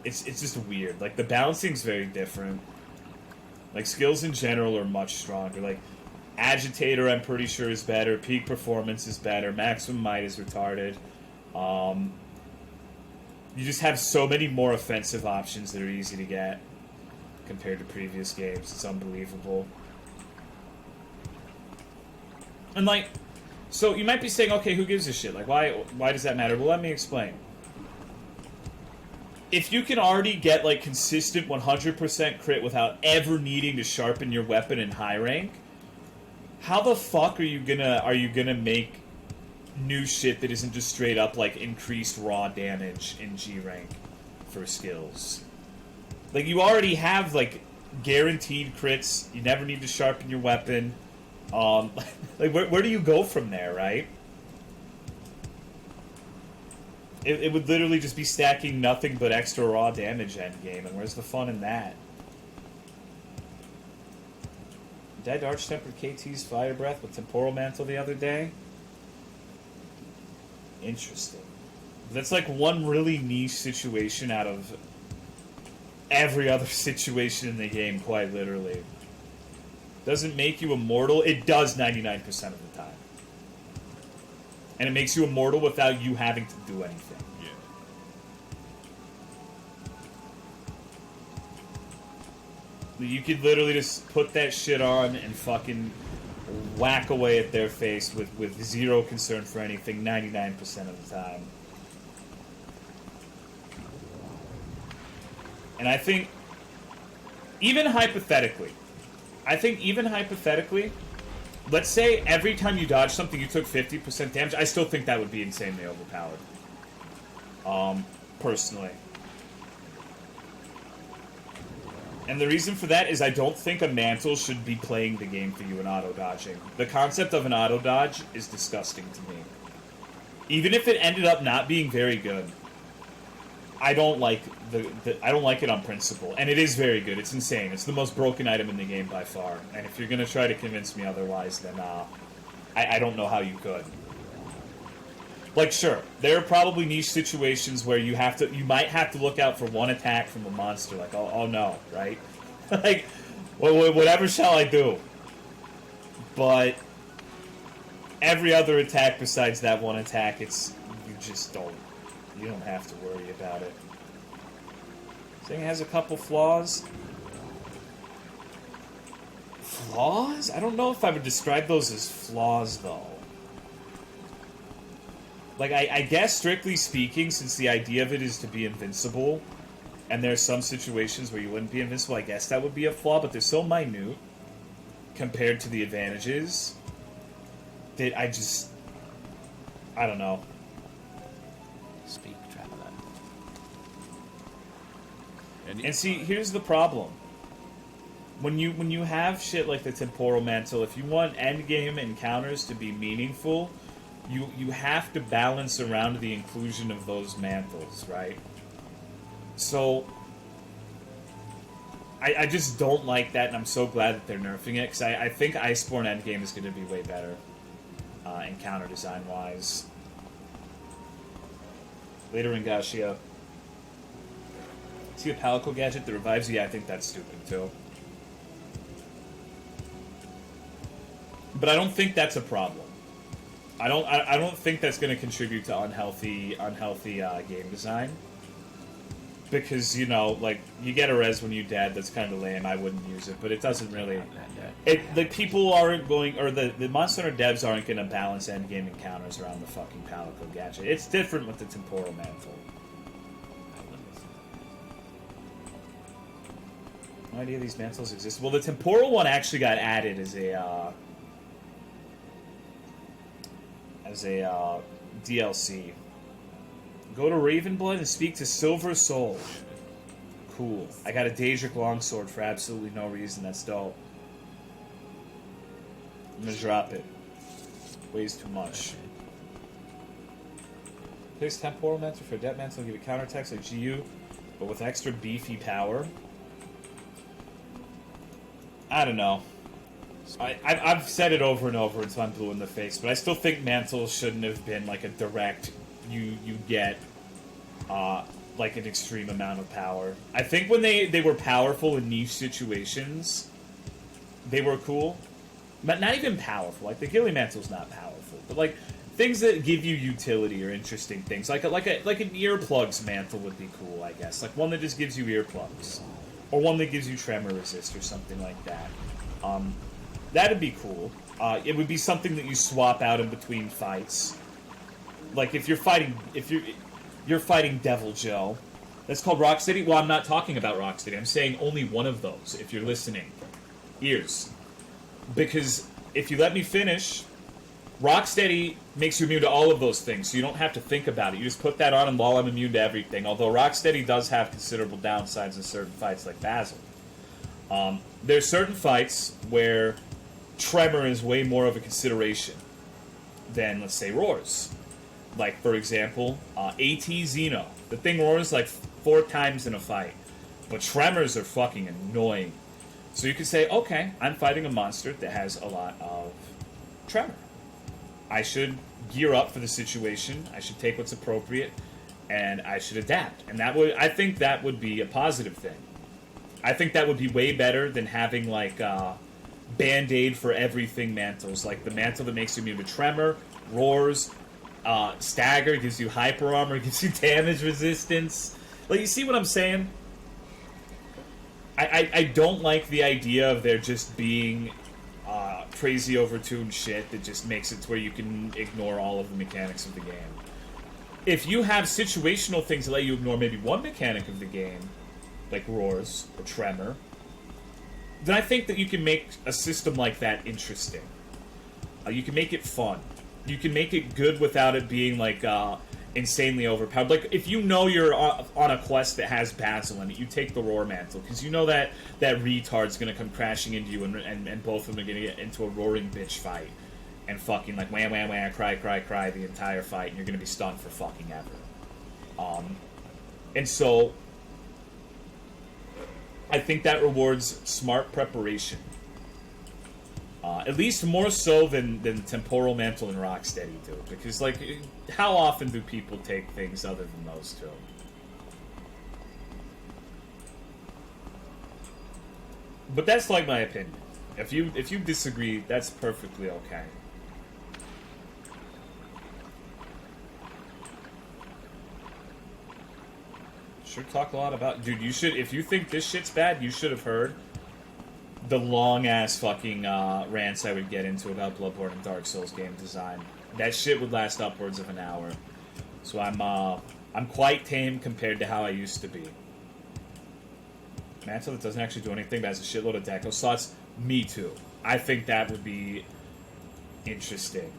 It's just weird. Like, the balancing's very different. Like, skills in general are much stronger. Like, Agitator, I'm pretty sure, is better. Peak Performance is better. Maximum Might is retarded. You just have so many more offensive options that are easy to get compared to previous games. It's unbelievable. And, like, so you might be saying, okay, who gives a shit? Like, why does that matter? Well, let me explain. If you can already get, like, consistent 100% crit without ever needing to sharpen your weapon in high rank, how the fuck are you gonna make new shit that isn't just straight up, like, increased raw damage in G rank for skills? Like, you already have, like, guaranteed crits. You never need to sharpen your weapon. Like, where do you go from there, right? It would literally just be stacking nothing but extra raw damage endgame, and where's the fun in that? Dead Arch-Tempered KT's Fire Breath with Temporal Mantle the other day? Interesting. That's like one really niche situation out of every other situation in the game, quite literally. Doesn't make you immortal. It does 99% of the time. And it makes you immortal without you having to do anything. Yeah. You could literally just put that shit on and fucking whack away at their face with zero concern for anything 99% of the time. And I think, even hypothetically, let's say every time you dodge something you took 50% damage, I still think that would be insanely overpowered. Personally. And the reason for that is I don't think a mantle should be playing the game for you in auto-dodging. The concept of an auto-dodge is disgusting to me. Even if it ended up not being very good, I don't like I don't like it on principle. And it is very good. It's insane. It's the most broken item in the game by far. And if you're going to try to convince me otherwise, then I don't know how you could. Like, sure, there are probably niche situations where you might have to look out for one attack from a monster, like, oh no, right? Like, whatever shall I do? But every other attack besides that one attack, you don't have to worry about it. Thing has a couple flaws. Flaws? I don't know if I would describe those as flaws, though. Like, I guess, strictly speaking, since the idea of it is to be invincible, and there's some situations where you wouldn't be invincible, I guess that would be a flaw, but they're so minute compared to the advantages that I don't know. Speak, traveler. And see, here's the problem. When you have shit like the Temporal Mantle, if you want endgame encounters to be meaningful, you have to balance around the inclusion of those mantles, right? So, I just don't like that, and I'm so glad that they're nerfing it, because I think Iceborne endgame is going to be way better, encounter design-wise. Later in Gashia. See a Palico gadget that revives you? Yeah, I think that's stupid, too. But I don't think that's a problem. I don't think that's going to contribute to unhealthy game design. Because, you know, like, you get a res when you're dead, that's kind of lame, I wouldn't use it, but it doesn't really... The people aren't going, or the Monster Hunter devs aren't going to balance endgame encounters around the fucking Palico gadget. It's different with the Temporal Mantle. No idea these mantles exist. Well, the Temporal one actually got added as a DLC. Go to Ravenblood and speak to Silver Soul. Cool. I got a Daedric Longsword for absolutely no reason. That's dope. I'm gonna drop it. Weighs too much. Place Temporal Mantle for Death Mantle. Give it counterattacks like GU, but with extra beefy power. I don't know. I've said it over and over until I'm blue in the face, but I still think mantles shouldn't have been like a direct, you get like an extreme amount of power. I think when they were powerful in niche situations, they were cool. But not even powerful. Like the Ghillie Mantle's not powerful, but like things that give you utility or interesting things, like an earplugs mantle would be cool, I guess. Like one that just gives you earplugs, or one that gives you tremor resist or something like that. That'd be cool. It would be something that you swap out in between fights. Like if you're fighting Devil Joe, that's called Rocksteady. Well, I'm not talking about Rocksteady. I'm saying only one of those. If you're listening, ears, because if you let me finish, Rocksteady makes you immune to all of those things, so you don't have to think about it. You just put that on, and while I'm immune to everything. Although Rocksteady does have considerable downsides in certain fights, like Basil. There's certain fights where tremor is way more of a consideration than, let's say, roars. Like, for example, AT Xeno. The thing roars like 4 times in a fight, but tremors are fucking annoying. So you can say, okay, I'm fighting a monster that has a lot of tremor. I should gear up for the situation, I should take what's appropriate, and I should adapt. And I think that would be a positive thing. I think that would be way better than having, like, Band-Aid for everything mantles. Like, the mantle that makes you immune to tremor, roars, stagger, gives you hyper armor, gives you damage resistance. Like, you see what I'm saying? I don't like the idea of there just being crazy overtuned shit that just makes it to where you can ignore all of the mechanics of the game. If you have situational things that let you ignore maybe one mechanic of the game, like roars or tremor, then I think that you can make a system like that interesting. You can make it fun. You can make it good without it being like insanely overpowered. Like if you know you're on a quest that has Basil in it, you take the Roar Mantle because you know that retard's gonna come crashing into you, and both of them are gonna get into a roaring bitch fight and fucking like wham wham wham, cry cry cry the entire fight, and you're gonna be stunned for fucking ever. And so I think that rewards smart preparation. At least more so than Temporal Mantle and Rocksteady do. Because, like, how often do people take things other than those two? But that's, like, my opinion. If you disagree, that's perfectly okay. Sure talk a lot about... Dude, you should... If you think this shit's bad, you should have heard the long-ass fucking rants I would get into about Bloodborne and Dark Souls game design. That shit would last upwards of an hour. So I'm quite tame compared to how I used to be. Mantle that doesn't actually do anything, but has a shitload of deco slots. Me too. I think that would be interesting.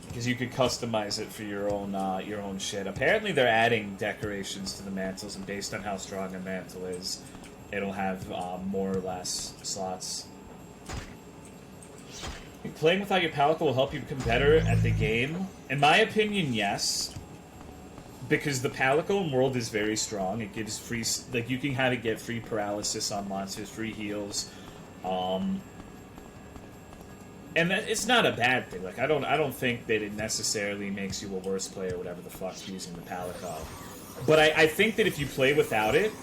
Because you could customize it for your own shit. Apparently they're adding decorations to the mantles, and based on how strong a mantle is, it'll have more or less slots. Playing without your palico will help you become better at the game. In my opinion, yes. Because the palico in World is very strong. It gives free... Like, you can have it get free paralysis on monsters, free heals. And that, it's not a bad thing. Like, I don't think that it necessarily makes you a worse player, whatever the fuck's using the palico. But I think that if you play without it,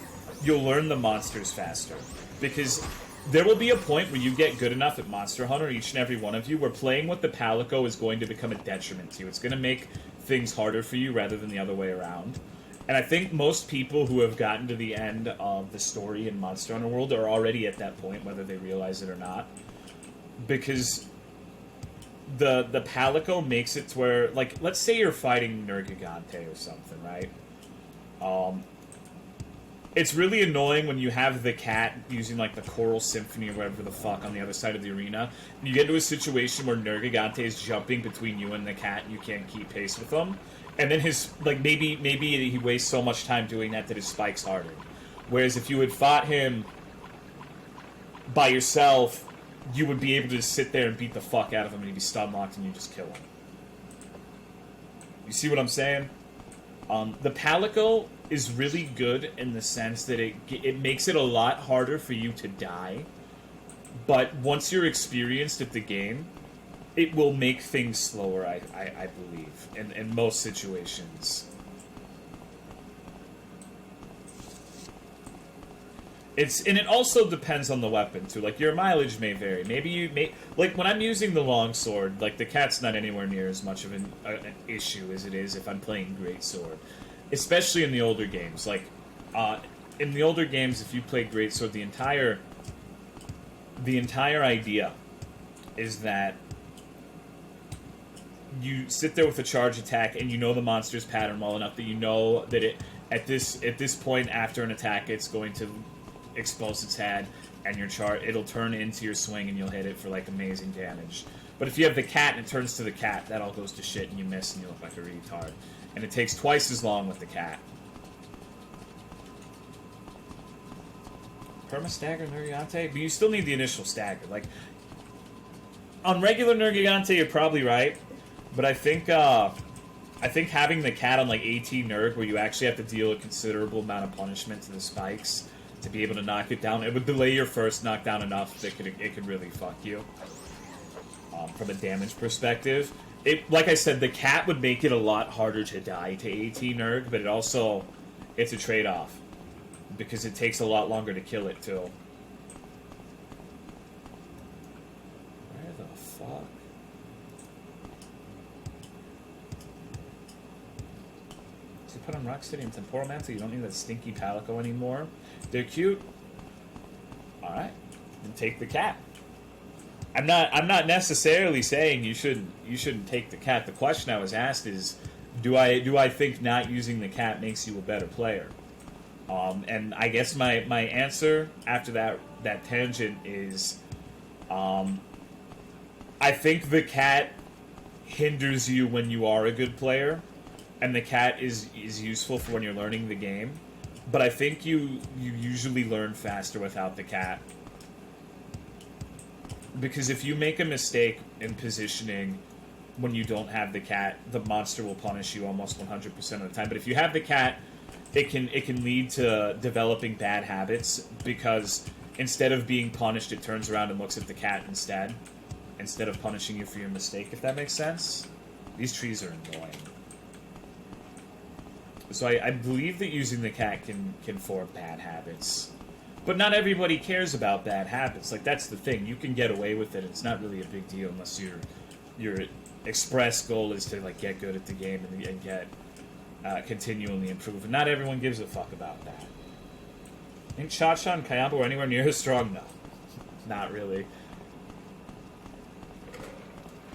you'll learn the monsters faster. Because there will be a point where you get good enough at Monster Hunter, each and every one of you, where playing with the palico is going to become a detriment to you. It's going to make things harder for you rather than the other way around. And I think most people who have gotten to the end of the story in Monster Hunter World are already at that point, whether they realize it or not. Because the palico makes it to where, like, let's say you're fighting Nergigante or something, right? It's really annoying when you have the cat using, like, the Choral Symphony or whatever the fuck on the other side of the arena. And you get into a situation where Nergigante is jumping between you and the cat and you can't keep pace with him. And then his, like, maybe he wastes so much time doing that his spikes harden. Whereas if you had fought him by yourself, you would be able to just sit there and beat the fuck out of him and he'd be stun locked and you just kill him. You see what I'm saying? The palico is really good in the sense that it makes it a lot harder for you to die. But once you're experienced at the game, it will make things slower, I believe, in most situations. And it also depends on the weapon, too. Like, your mileage may vary. Maybe you may... Like, when I'm using the longsword, like, the cat's not anywhere near as much of an issue as it is if I'm playing greatsword. Especially in the older games. Like, in the older games, if you play greatsword, the entire idea is that you sit there with a charge attack and you know the monster's pattern well enough that you know that at this point after an attack it's going to expose its head and it'll turn into your swing and you'll hit it for like amazing damage. But if you have the cat and it turns to the cat, that all goes to shit and you miss and you look like a retard. And it takes twice as long with the cat. Perma-stagger Nergigante? But you still need the initial stagger. Like, on regular Nergigante, you're probably right. But I think having the cat on, like, AT Nerg, where you actually have to deal a considerable amount of punishment to the spikes to be able to knock it down, it would delay your first knockdown enough that it could really fuck you. From a damage perspective. Like I said, the cat would make it a lot harder to die to AT Nerg, but it's a trade-off. Because it takes a lot longer to kill it, too. Where the fuck? So you put on Rocksteady and Temporal Mantle, you don't need that stinky palico anymore. They're cute. Alright. Then take the cat. I'm not necessarily saying you shouldn't take the cat. The question I was asked is, do I think not using the cat makes you a better player? And I guess my answer after that tangent is, I think the cat hinders you when you are a good player, and the cat is useful for when you're learning the game. But I think you usually learn faster without the cat. Because if you make a mistake in positioning when you don't have the cat, the monster will punish you almost 100% of the time. But if you have the cat, it can lead to developing bad habits, because instead of being punished, it turns around and looks at the cat instead of punishing you for your mistake, if that makes sense. These trees are annoying. So I believe that using the cat can form bad habits. But not everybody cares about bad habits. Like, that's the thing. You can get away with it. It's not really a big deal unless your express goal is to, like, get good at the game and get continually improve, and not everyone gives a fuck about that. I think Cha-Cha and Kayaba were anywhere near as strong? No. Not really.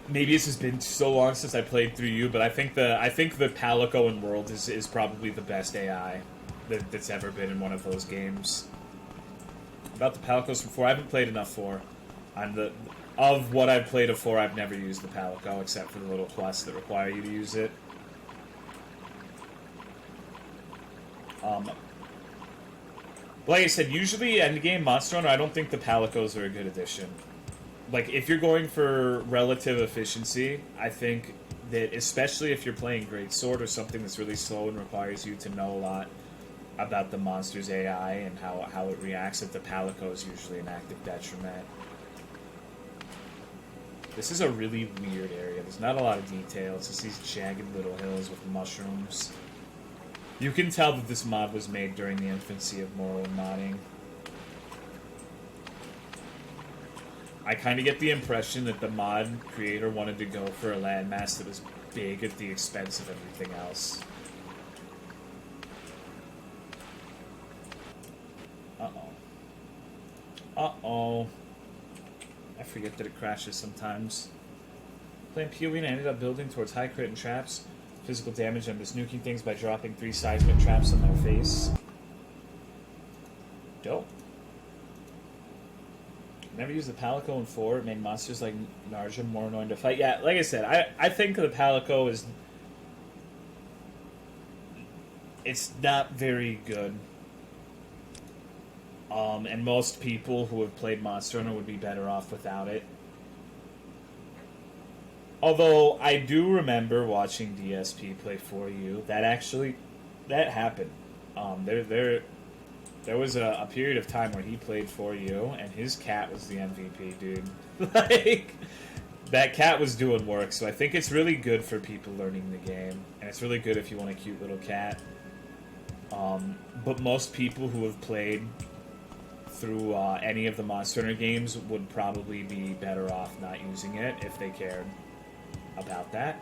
Maybe it's just been so long since I played through you, but I think the Palico in World is probably the best AI that's ever been in one of those games. About the Palicos from 4, I haven't played enough 4. Of what I've played of 4, I've never used the Palico, except for the little quests that require you to use it. Like I said, usually endgame Monster Hunter, I don't think the Palicos are a good addition. Like, if you're going for relative efficiency, I think that, especially if you're playing Greatsword or something that's really slow and requires you to know a lot about the monster's AI and how it reacts, that the Palico is usually an active detriment. This is a really weird area. There's not a lot of detail. It's just these jagged little hills with mushrooms. You can tell that this mod was made during the infancy of Morrowind modding. I kind of get the impression that the mod creator wanted to go for a landmass that was big at the expense of everything else. Uh-oh. Uh-oh. I forget that it crashes sometimes. Playing PoE and I ended up building towards high crit and traps. Physical damage, I'm just nuking things by dropping 3 seismic traps on their face. Dope. Never used the Palico in 4. It made monsters like Narja more annoying to fight. Yeah, like I said, I think the Palico is... It's not very good. And most people who have played Monster Hunter would be better off without it. Although, I do remember watching DSP play 4U. That happened. There was a period of time where he played 4U, and his cat was the MVP, dude. Like, that cat was doing work, so I think it's really good for people learning the game. And it's really good if you want a cute little cat. But most people who have played through any of the Monster Hunter games would probably be better off not using it if they cared about that.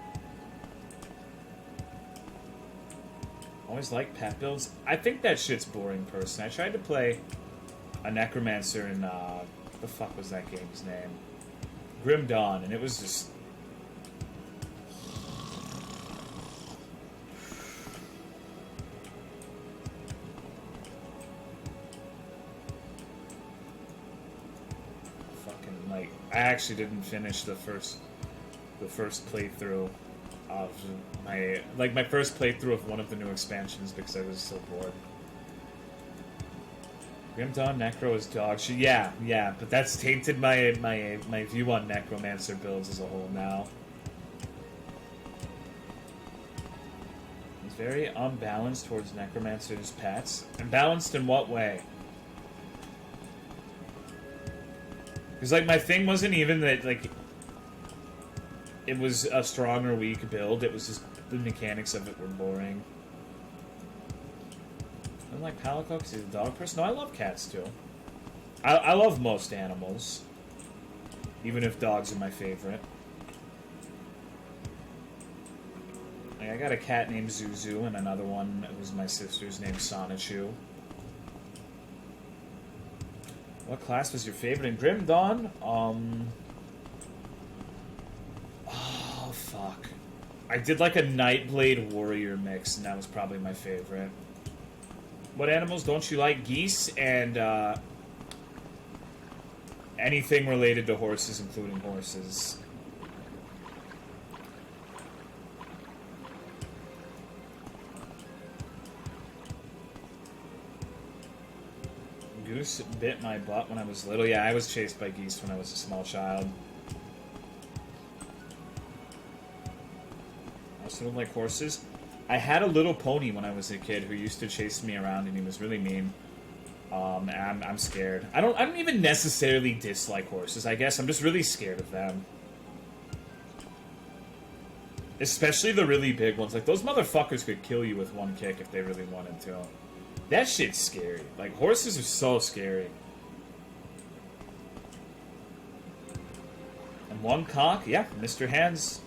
Always like pet builds. I think that shit's boring, person. I tried to play a Necromancer in, the fuck was that game's name? Grim Dawn, and it was just... fucking, like, I actually didn't finish the first playthrough of my first playthrough of one of the new expansions because I was so bored. Grim Dawn Necro is dog shit. Yeah, but that's tainted my view on Necromancer builds as a whole now. He's very unbalanced towards Necromancer's pets. Unbalanced in what way? Because, like, my thing wasn't even that, like, it was a strong or weak build. It was just the mechanics of it were boring. I don't like Palico because he's a dog person. No, I love cats too. I love most animals, even if dogs are my favorite. Like, I got a cat named Zuzu and another one was my sister's named Sonichu. What class was your favorite in Grim Dawn? Oh, fuck. I did like a Nightblade Warrior mix, and that was probably my favorite. What animals don't you like? Geese and, anything related to horses, including horses. Goose bit my butt when I was little. Yeah, I was chased by geese when I was a small child. I also don't like horses. I had a little pony when I was a kid who used to chase me around, and he was really mean. And I'm scared. I don't even necessarily dislike horses. I guess I'm just really scared of them. Especially the really big ones. Like, those motherfuckers could kill you with one kick if they really wanted to. That shit's scary. Like, horses are so scary. And one cock? Yeah, Mr. Hands.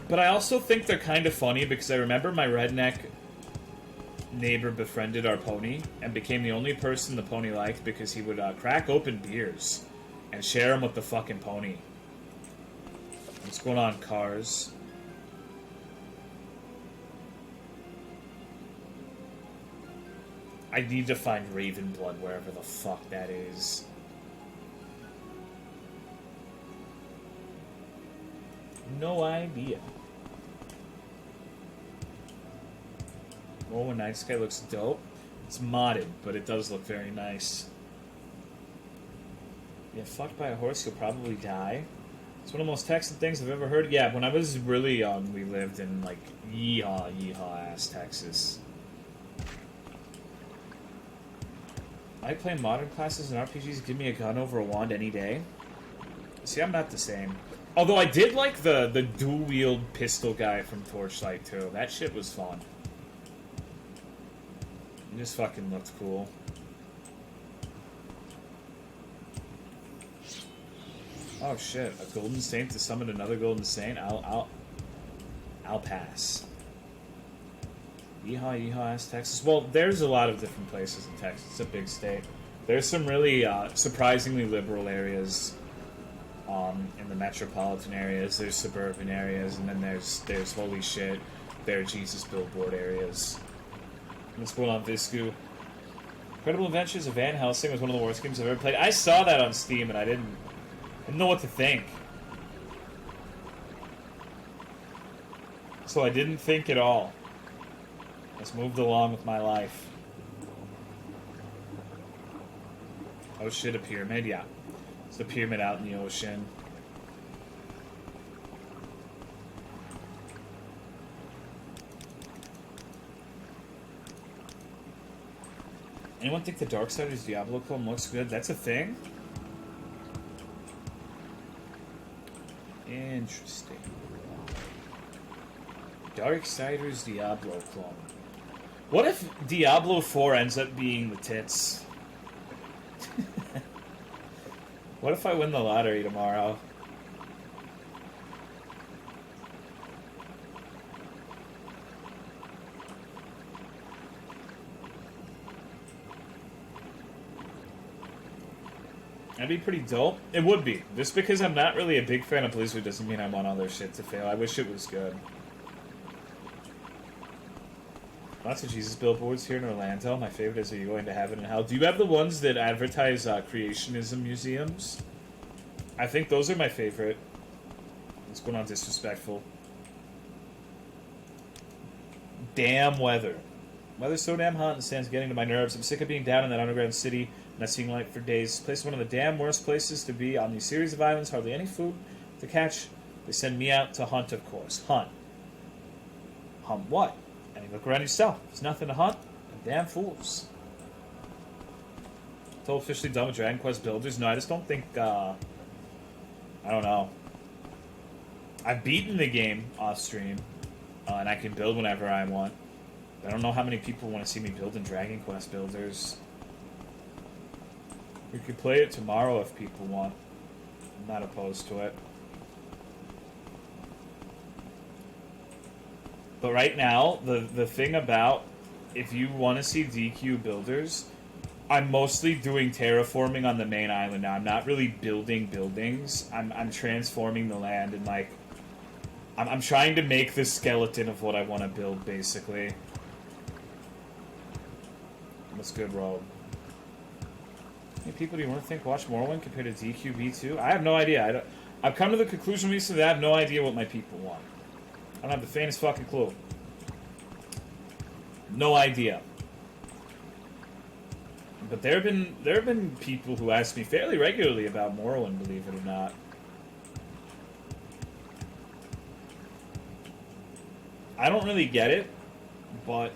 But I also think they're kind of funny because I remember my redneck neighbor befriended our pony and became the only person the pony liked because he would crack open beers and share them with the fucking pony. What's going on, cars? I need to find Raven Blood wherever the fuck that is. No idea. Morrowind Night Sky looks dope. It's modded, but it does look very nice. Yeah, fucked by a horse, you'll probably die. It's one of the most Texan things I've ever heard. Yeah, when I was really young, we lived in, like, yeehaw-ass Texas. I play modern classes and RPGs. Give me a gun over a wand any day. See, I'm not the same. Although I did like the dual-wield pistol guy from Torchlight, too. That shit was fun. It just fucking looked cool. Oh shit, a golden saint to summon another golden saint? I'll pass. Yeehaw, ass Texas. Well, there's a lot of different places in Texas. It's a big state. There's some really surprisingly liberal areas in the metropolitan areas. There's suburban areas, and then there's holy shit, there Jesus billboard areas. What's going on, Visku? Incredible Adventures of Van Helsing was one of the worst games I've ever played. I saw that on Steam, and I didn't know what to think. So I didn't think at all. Just moved along with my life. Oh shit, a pyramid? Yeah. It's a pyramid out in the ocean. Anyone think the Darksiders Diablo clone looks good? That's a thing? Interesting. Darksiders Diablo clone. What if Diablo 4 ends up being the tits? What if I win the lottery tomorrow? That'd be pretty dope. It would be. Just because I'm not really a big fan of Blizzard doesn't mean I want all their shit to fail. I wish it was good. Lots of Jesus billboards here in Orlando. My favorite is Are You Going to Heaven and Hell? Do you have the ones that advertise creationism museums? I think those are my favorite. What's going on, Disrespectful? Damn weather. Weather's so damn hot and stands getting to my nerves. I'm sick of being down in that underground city, not seeing light for days. This place is one of the damn worst places to be on these series of islands. Hardly any food to catch. They send me out to hunt, of course. Hunt. Hunt what? I mean, look around yourself. There's nothing to hunt. Damn fools. Still officially done with Dragon Quest Builders? No, I just don't think, I don't know. I've beaten the game off stream, and I can build whenever I want. I don't know how many people want to see me build in Dragon Quest Builders. We could play it tomorrow if people want. I'm not opposed to it. But right now, the thing about, if you want to see DQ builders, I'm mostly doing terraforming on the main island now. I'm not really building buildings. I'm transforming the land and, like, I'm trying to make the skeleton of what I want to build, basically. What's good, Rob? How many people do you want to think watch Morrowind compared to DQB2? I have no idea. I've come to the conclusion recently that I have no idea what my people want. I don't have the faintest fucking clue. No idea. But there have been people who ask me fairly regularly about Morrowind, believe it or not. I don't really get it, but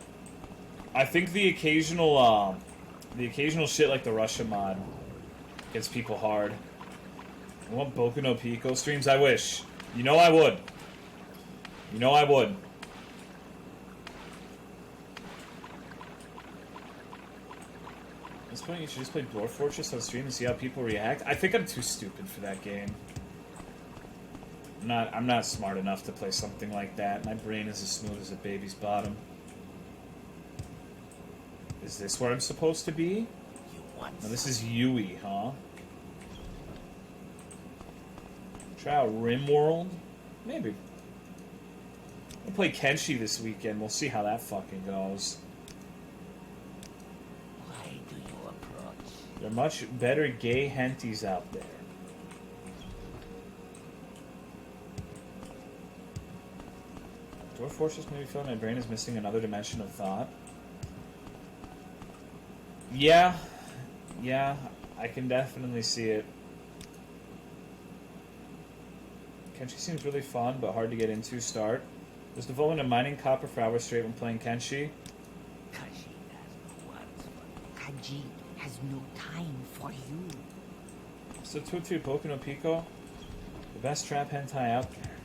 I think the occasional shit like the Russia mod gets people hard. I want Boku no Pico streams. I wish. You know I would. You know I would. At this point, you should just play Dwarf Fortress on stream and see how people react. I think I'm too stupid for that game. I'm not smart enough to play something like that. My brain is as smooth as a baby's bottom. Is this where I'm supposed to be? You want No, this is Yui, huh? Try out Rimworld? Maybe. I'll play Kenshi this weekend. We'll see how that fucking goes. Why do you approach? There are much better gay henties out there. Dwarf Fortress maybe feel my brain is missing another dimension of thought. Yeah, I can definitely see it. Kenshi seems really fun, but hard to get into. Start. Was devoting to mining copper for hours straight when playing Kenshi. Khajiit has no time for you. So Tutu Boku no Pico, the best trap hentai out there.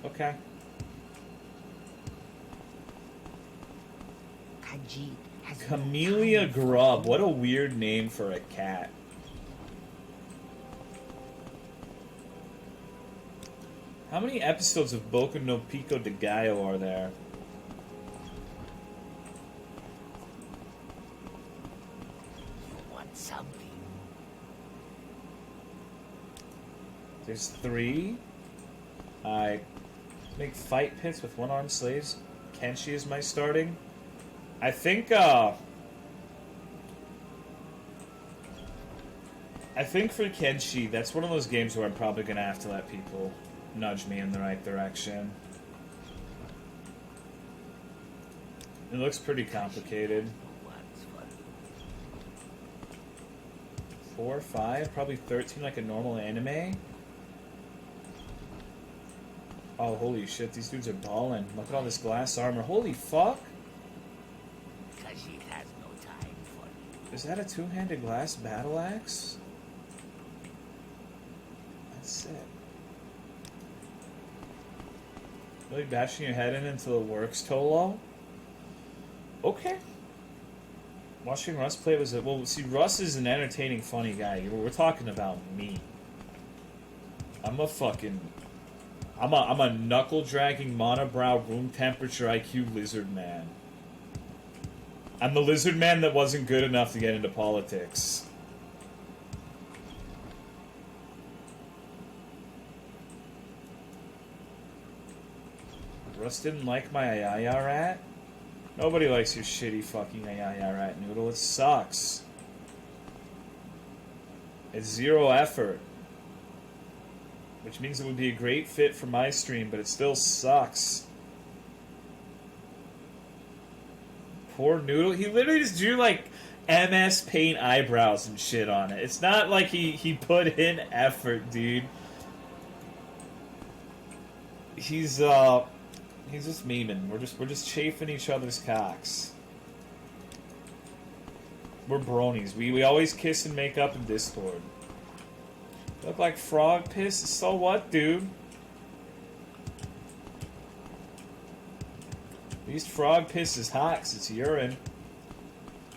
Okay. Khajiit has Camellia no time for Grub. you. What a weird name for a cat. How many episodes of Boku no Pico de Gallo are there? You want something? There's 3. I make fight pits with one-armed slaves. Kenshi is my starting. I think for Kenshi, that's one of those games where I'm probably gonna have to let people nudge me in the right direction. It looks pretty complicated. 4, 5, probably 13 like a normal anime. Oh, holy shit, these dudes are balling. Look at all this glass armor. Holy fuck! Khajiit has no time for you. Is that a two-handed glass battle axe? That's sick. Really bashing your head in until it works, Tolo? Okay. Watching Russ play was a... Well, see, Russ is an entertaining, funny guy. We're talking about me. I'm a fucking... I'm a knuckle-dragging, monobrow, room temperature IQ lizard man. I'm the lizard man that wasn't good enough to get into politics. Russ didn't like my Ayaya rat? Nobody likes your shitty fucking Ayaya rat, Noodle. It sucks. It's 0 effort. Which means it would be a great fit for my stream, but it still sucks. Poor Noodle. He literally just drew, like, MS Paint eyebrows and shit on it. It's not like he put in effort, dude. He's just memeing. We're just chafing each other's cocks. We're bronies. We always kiss and make up in Discord. Look like frog piss? So what, dude? At least frog piss is hot 'cause it's urine.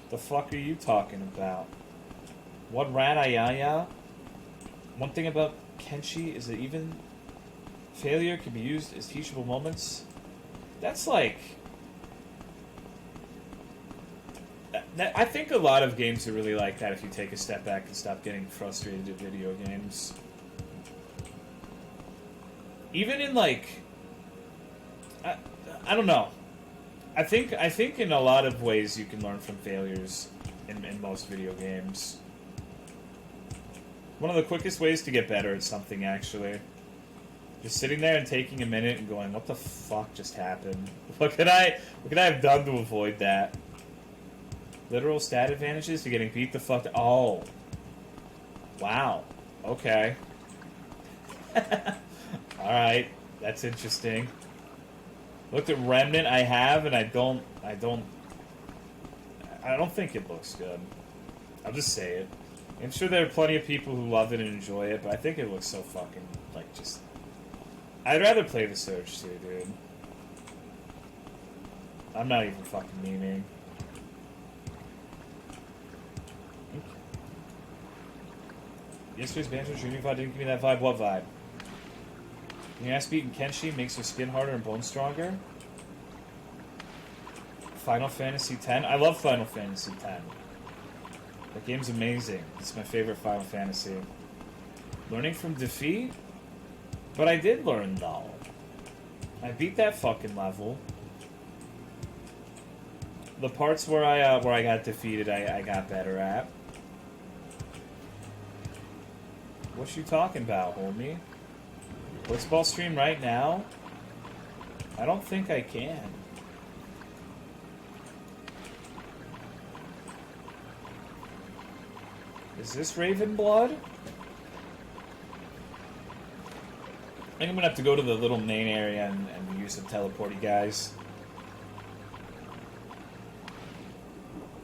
The fuck are you talking about? What rat ayaya? One thing about Kenshi is that even failure can be used as teachable moments. That's like... I think a lot of games are really like that if you take a step back and stop getting frustrated at video games. Even in like... I don't know. I think in a lot of ways you can learn from failures in most video games. One of the quickest ways to get better at something, actually. Just sitting there and taking a minute and going, what the fuck just happened? What could I have done to avoid that? Literal stat advantages to getting beat the fuck... Oh. Wow. Okay. Alright. That's interesting. Looked at Remnant I have, and I don't think it looks good. I'll just say it. I'm sure there are plenty of people who love it and enjoy it, but I think it looks so fucking, like, just... I'd rather play The Surge 2, dude. I'm not even fucking memeing. Yesterday's Banjo Junior vibe didn't give me that vibe. What vibe? Can you ask beating Kenshi makes your skin harder and bone stronger? Final Fantasy X? I love Final Fantasy X. That game's amazing. It's my favorite Final Fantasy. Learning from defeat? But I did learn, though. I beat that fucking level. The parts where I got defeated, I got better at. What you talking about, homie? Blitzball stream right now? I don't think I can. Is this Raven Blood? I think I'm gonna have to go to the little main area and use the teleporty guys.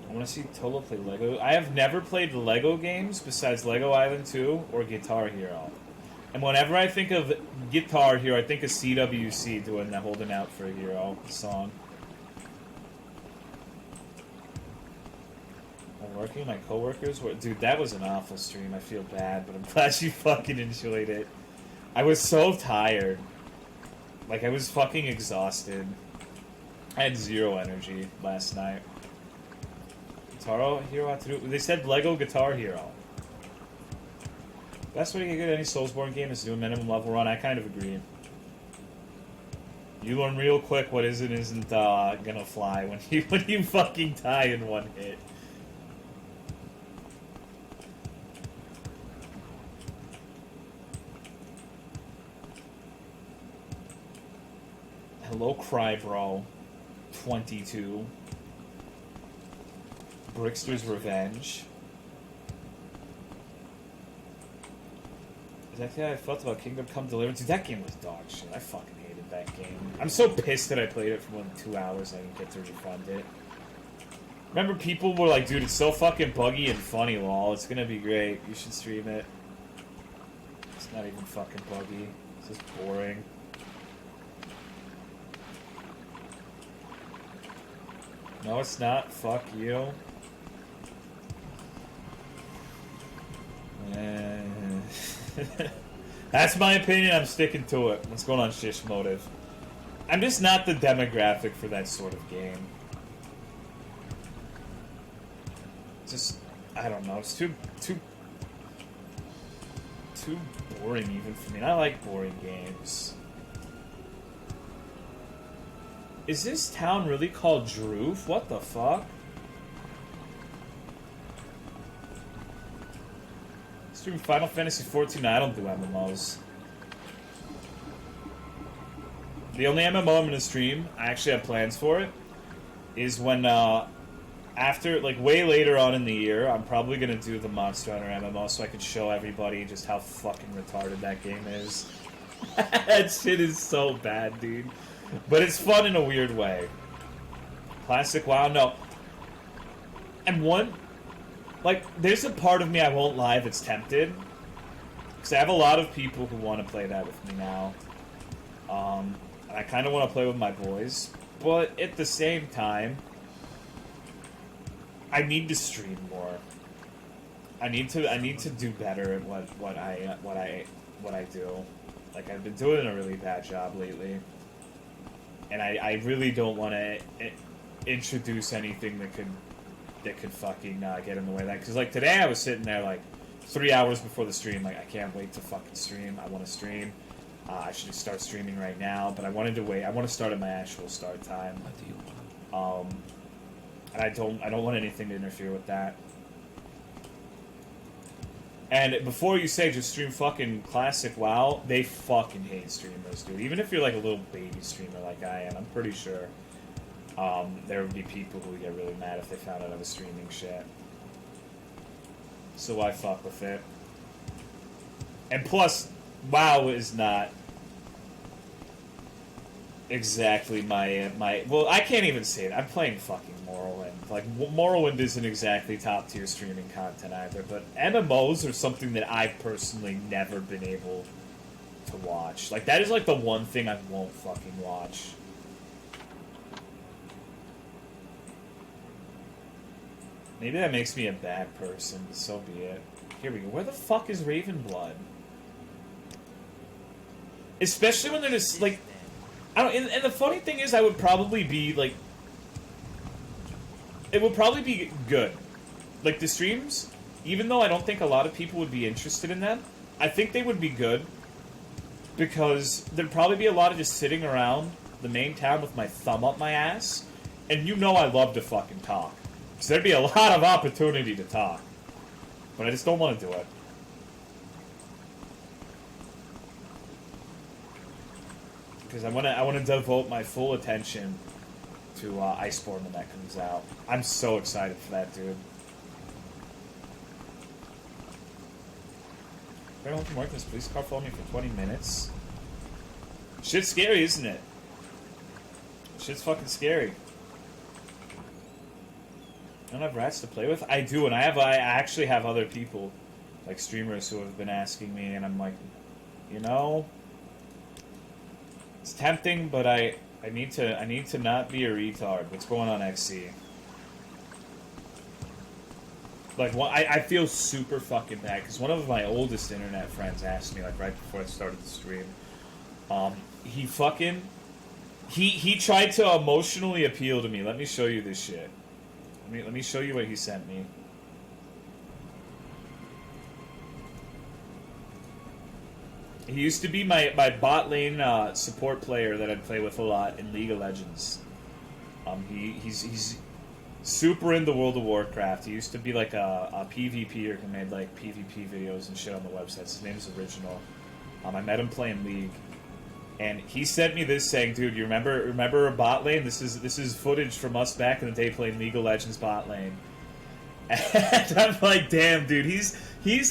I want to see Tolo play Lego. I have never played Lego games besides Lego Island 2 or Guitar Hero. And whenever I think of Guitar Hero, I think of CWC doing the Holding Out for a Hero song. I'm working, my coworkers were... Dude, that was an awful stream. I feel bad, but I'm glad you fucking enjoyed it. I was so tired. Like, I was fucking exhausted. I had zero energy last night. Guitar Hero had to do... They said Lego Guitar Hero. Best way to get good at any Soulsborne game is to do a minimum level run. I kind of agree. You learn real quick what is and isn't gonna fly when you fucking die in one hit. Hello, Crybro. 22. Brickster's Revenge. Exactly how I felt about Kingdom Come Deliverance. Dude, that game was dog shit. I fucking hated that game. I'm so pissed that I played it for more than 2 hours and I didn't get to refund it. Remember, people were like, dude, it's so fucking buggy and funny, lol. It's gonna be great. You should stream it. It's not even fucking buggy. It's just boring. No, it's not. Fuck you. That's my opinion. I'm sticking to it. What's going on, Shish Motive? I'm just not the demographic for that sort of game. Just, I don't know. It's too boring even for me. And I like boring games. Is this town really called Droof? What the fuck? Stream Final Fantasy 14. I don't do MMOs. The only MMO I'm gonna stream, I actually have plans for it, is when, after, like, way later on in the year, I'm probably gonna do the Monster Hunter MMO so I can show everybody just how fucking retarded that game is. That shit is so bad, dude. But it's fun in a weird way. Classic WoW, no. And one... Like, there's a part of me, I won't lie, that's tempted. Because I have a lot of people who want to play that with me now. And I kind of want to play with my boys. But at the same time, I need to stream more. I need to do better at what I do. Like, I've been doing a really bad job lately. And I really don't want to introduce anything that could fucking get in the way of that. Because, like, today I was sitting there, like, 3 hours before the stream, like, I can't wait to fucking stream. I want to stream. I should just start streaming right now, but I wanted to wait. I want to start at my actual start time. What do you want? And I don't want anything to interfere with that. And before you say just stream fucking classic WoW, they fucking hate streamers, dude. Even if you're like a little baby streamer like I am, I'm pretty sure there would be people who would get really mad if they found out I was streaming shit. So why fuck with it? And plus, WoW is not exactly my well, I can't even say it. I'm playing fucking Morrowind. Like, Morrowind isn't exactly top tier streaming content either, but MMOs are something that I've personally never been able to watch. Like, that is like the one thing I won't fucking watch. Maybe that makes me a bad person, but so be it. Here we go. Where the fuck is Ravenblood? Especially when they're just, like... I don't... And the funny thing is, I would probably be, like... It would probably be good. Like, the streams, even though I don't think a lot of people would be interested in them, I think they would be good. Because there'd probably be a lot of just sitting around the main town with my thumb up my ass. And you know I love to fucking talk. So there'd be a lot of opportunity to talk. But I just don't want to do it. Because I want to devote my full attention to Iceborne when that comes out. I'm so excited for that, dude. Everyone from work, this police car followed me for 20 minutes. Shit's scary, isn't it? Shit's fucking scary. I don't have rats to play with? I do, and I actually have other people, like streamers, who have been asking me, and I'm like, you know, it's tempting, but I need to not be a retard. What's going on, XC? Like, I feel super fucking bad, because one of my oldest internet friends asked me, like, right before I started the stream, he tried to emotionally appeal to me. Let me show you this shit. Let me show you what he sent me. He used to be my bot lane support player that I'd play with a lot in League of Legends. He's super into World of Warcraft. He used to be like a PvPer who made like PvP videos and shit on the websites. His name is Original. I met him playing League, and he sent me this saying, "Dude, you remember a bot lane? This is footage from us back in the day playing League of Legends bot lane." And I'm like, "Damn, dude, he's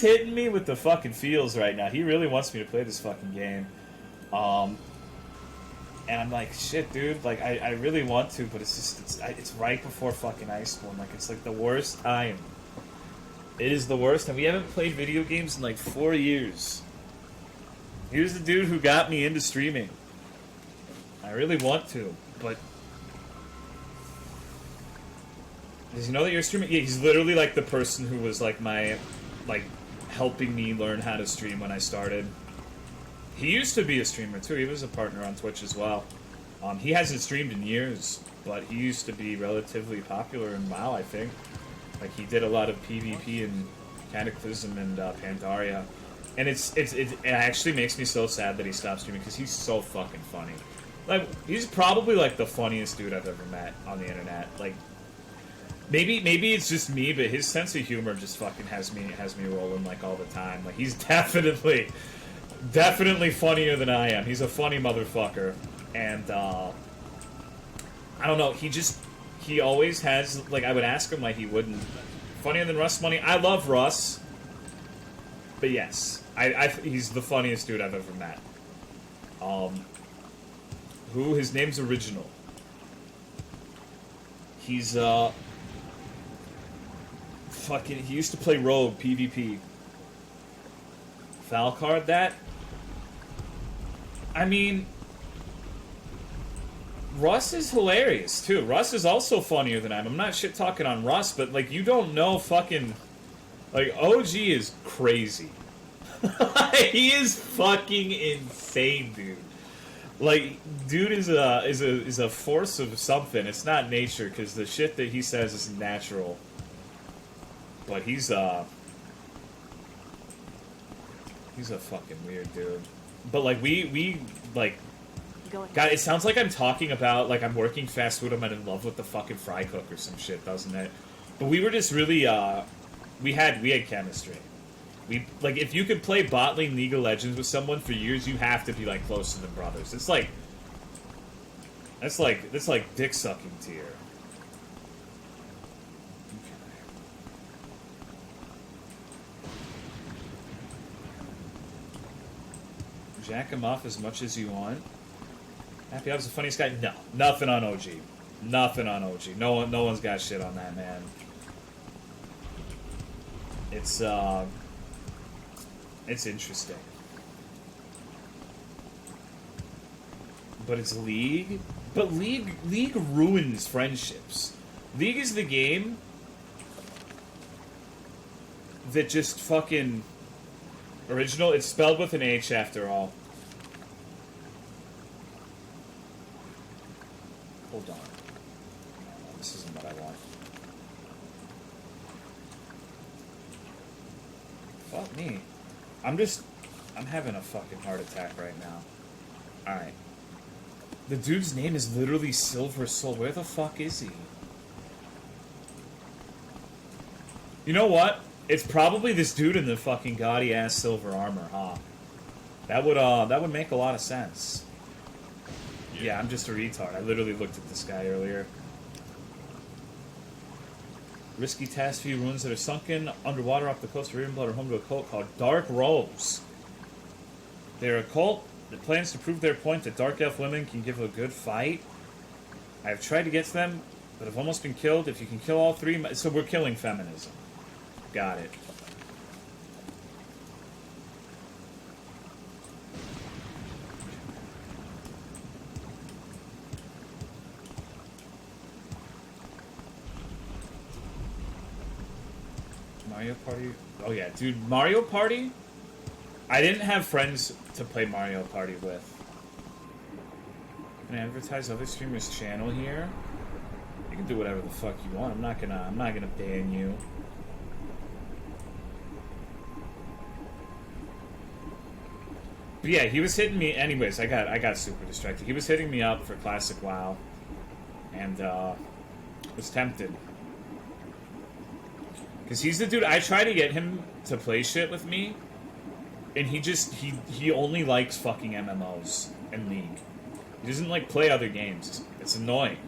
hitting me with the fucking feels right now. He really wants me to play this fucking game." And I'm like, "Shit, dude, like I really want to, but it's right before fucking Iceborne. Like it's like the worst time. It is the worst, and we haven't played video games in like 4 years." He was the dude who got me into streaming. I really want to, but... Does he know that you're streaming? Yeah, he's literally like the person who was like helping me learn how to stream when I started. He used to be a streamer too. He was a partner on Twitch as well. He hasn't streamed in years, but he used to be relatively popular in WoW, I think. Like, he did a lot of PvP and Cataclysm and Pandaria. And it actually makes me so sad that he stopped streaming, because he's so fucking funny. Like, he's probably like the funniest dude I've ever met on the internet. Like, maybe it's just me, but his sense of humor just fucking has me rolling like all the time. Like, he's definitely funnier than I am. He's a funny motherfucker, and I don't know. He always has, like, I would ask him why he wouldn't. Funnier than Russ Money. I love Russ, but yes. He's the funniest dude I've ever met. His name's Original. He's, he used to play Rogue, PvP. Falcard that? I mean, Russ is hilarious, too. Russ is also funnier than I am. I'm not shit-talking on Russ, but, like, you don't know fucking... Like, OG is crazy. He is fucking insane, dude. Like, dude is a force of something. It's not nature, because the shit that he says is natural. But he's a fucking weird dude. But like we like, God, it sounds like I'm talking about like I'm working fast food. I'm in love with the fucking fry cook or some shit, doesn't it? But we were just really we had chemistry. We, like, if you could play bot lane League of Legends with someone for years, you have to be like closer than brothers. It's like that's like dick sucking tier. Jack him off as much as you want. Happy Hour's the funniest guy? No. Nothing on OG. Nothing on OG. No one's got shit on that, man. It's interesting. But it's League? But League ruins friendships. League is the game that just fucking... Original, it's spelled with an H after all. hold on. This isn't what I want. Fuck me. I'm having a fucking heart attack right now. Alright. The dude's name is literally Silver Soul. Where the fuck is he? You know what? It's probably this dude in the fucking gaudy ass silver armor, huh? That would make a lot of sense. Yeah, I'm just a retard. I literally looked at this guy earlier. Risky task few ruins that are sunken underwater off the coast of Ravenblood are home to a cult called Dark Rose. They're a cult that plans to prove their point that dark elf women can give a good fight. I have tried to get to them, but have almost been killed. If you can kill all three... So we're killing feminism. Got it. Mario Party? Oh yeah, dude, Mario Party? I didn't have friends to play Mario Party with. Can I advertise other streamers' channel here? You can do whatever the fuck you want. I'm not gonna ban you. But yeah, he was hitting me. Anyways, I got super distracted. He was hitting me up for Classic WoW, and was tempted. Because he's the dude, I try to get him to play shit with me, and he only likes fucking MMOs and League. He doesn't, like, play other games. It's annoying.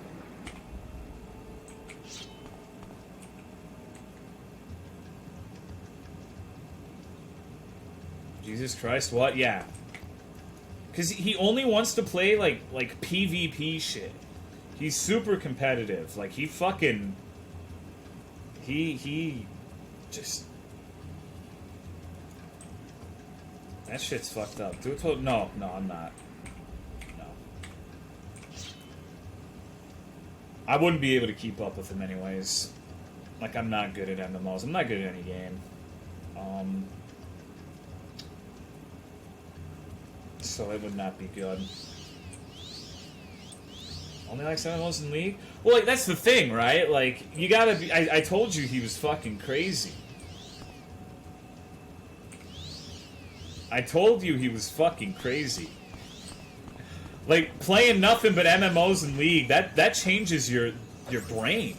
Jesus Christ, what? Yeah. Because he only wants to play, like PvP shit. He's super competitive. Like, he fucking... He just... That shit's fucked up. Do it to... No, I'm not. No. I wouldn't be able to keep up with him anyways. Like, I'm not good at MMOs. I'm not good at any game. So it would not be good. Only likes MMOs in League? Well, like, that's the thing, right? Like, you gotta be... I told you he was fucking crazy. I told you he was fucking crazy. Like, playing nothing but MMOs in League, that changes your brain.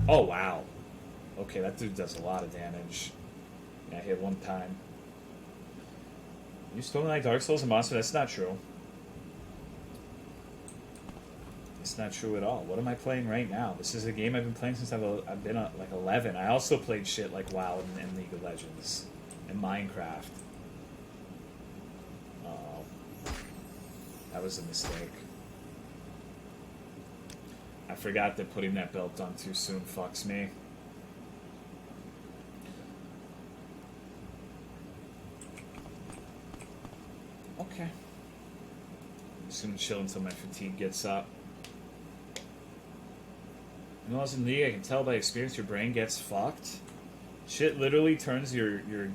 Oh, wow. Okay, that dude does a lot of damage. Yeah, I hit one time. You still don't like Dark Souls and Monster? That's not true. It's not true at all. What am I playing right now? This is a game I've been playing since I've been like 11. I also played shit like WoW and League of Legends and Minecraft. Oh, that was a mistake. I forgot that putting that belt on too soon fucks me. Okay. I'm just gonna chill until my fatigue gets up. When I was in League, I can tell by experience your brain gets fucked. Shit literally turns your... Have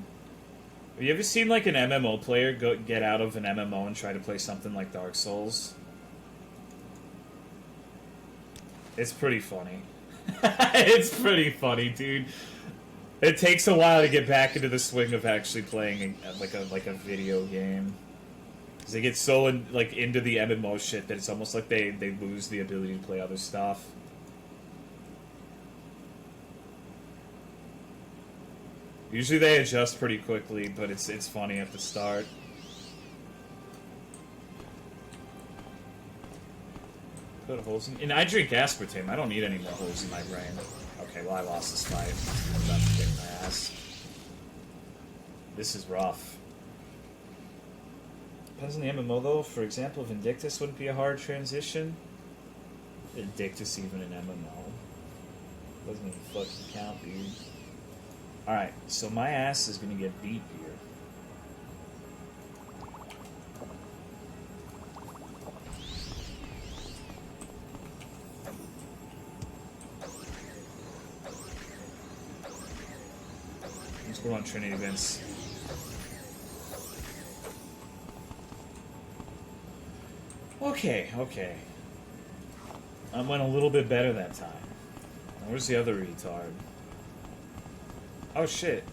you ever seen, like, an MMO player get out of an MMO and try to play something like Dark Souls? It's pretty funny. It's pretty funny, dude. It takes a while to get back into the swing of actually playing like a video game. Because they get so into the MMO shit that it's almost like they lose the ability to play other stuff. Usually they adjust pretty quickly, but it's funny at the start. Put holes in... And I drink aspartame. I don't need any more holes in my brain. Okay, well I lost this fight. I'm about to kick my ass. This is rough. Depends on the MMO though. For example, Vindictus wouldn't be a hard transition. Vindictus even an MMO. Doesn't even fucking count, dude. Alright, so my ass is gonna get beat here. Let's go on Trinity Vince. Okay, okay. I went a little bit better that time. Now, where's the other retard? Oh shit.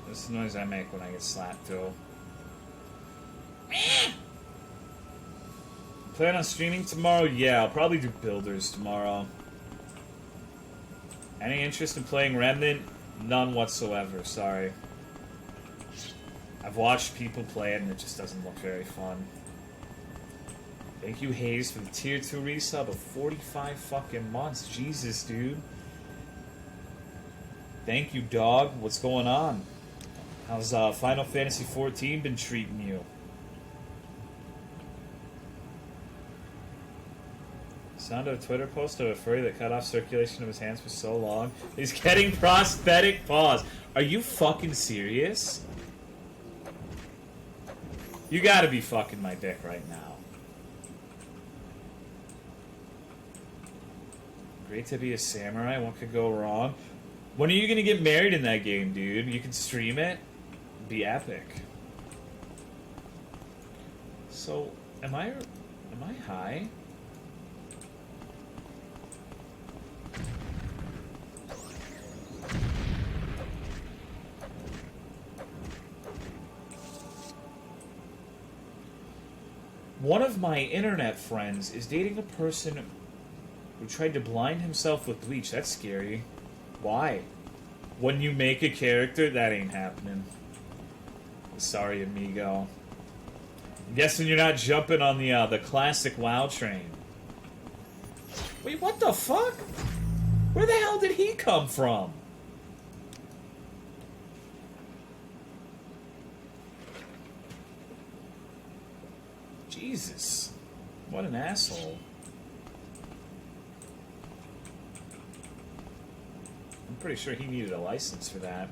This is the noise I make when I get slapped too. Plan on streaming tomorrow? Yeah, I'll probably do Builders tomorrow. Any interest in playing Remnant? None whatsoever, sorry. I've watched people play it and it just doesn't look very fun. Thank you, Hayes, for the tier 2 resub of 45 fucking months. Jesus, dude. Thank you, dog. What's going on? How's Final Fantasy XIV been treating you? Sound of a Twitter post of a furry that cut off circulation of his hands for so long. He's getting prosthetic paws. Are you fucking serious? You gotta be fucking my dick right now. Great to be a samurai. What could go wrong? When are you gonna get married in that game, dude? You can stream it. It'd be epic. So, am I high? One of my internet friends is dating a person who tried to blind himself with bleach. That's scary. Why? When you make a character, that ain't happening. Sorry, amigo. I'm guessing you're not jumping on the classic WoW train. Wait, what the fuck? Where the hell did he come from? Jesus. What an asshole. I'm pretty sure he needed a license for that.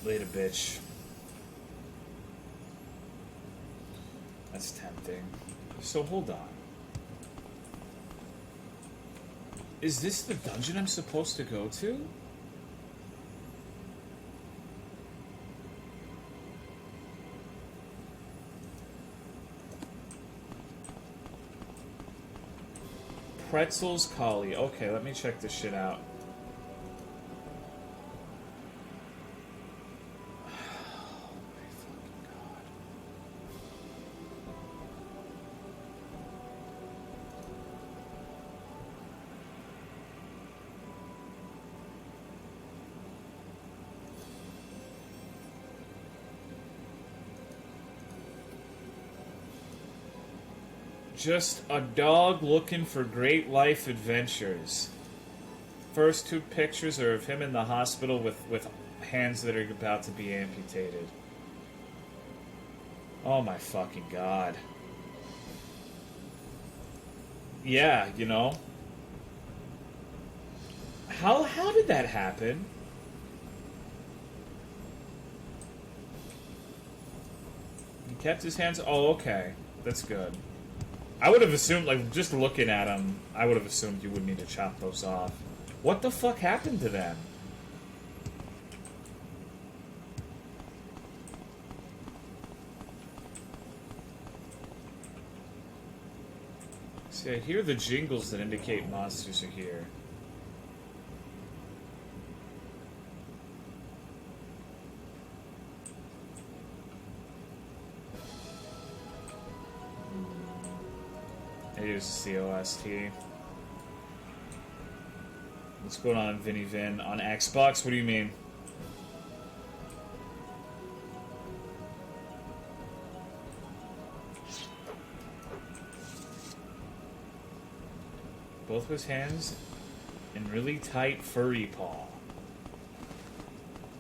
Later, bitch. That's tempting. So hold on. Is this the dungeon I'm supposed to go to? Pretzels Collie. Okay, let me check this shit out. Just a dog looking for great life adventures. First two pictures are of him in the hospital with hands that are about to be amputated. Oh my fucking god. Yeah, you know. How did that happen? He kept his hands... Oh, okay. That's good. I would have assumed, like, just looking at him, I would have assumed you would need to chop those off. What the fuck happened to them? See, I hear the jingles that indicate monsters are here. Here's the COST. What's going on, Vinny Vin? On Xbox? What do you mean? Both his hands in really tight furry paw.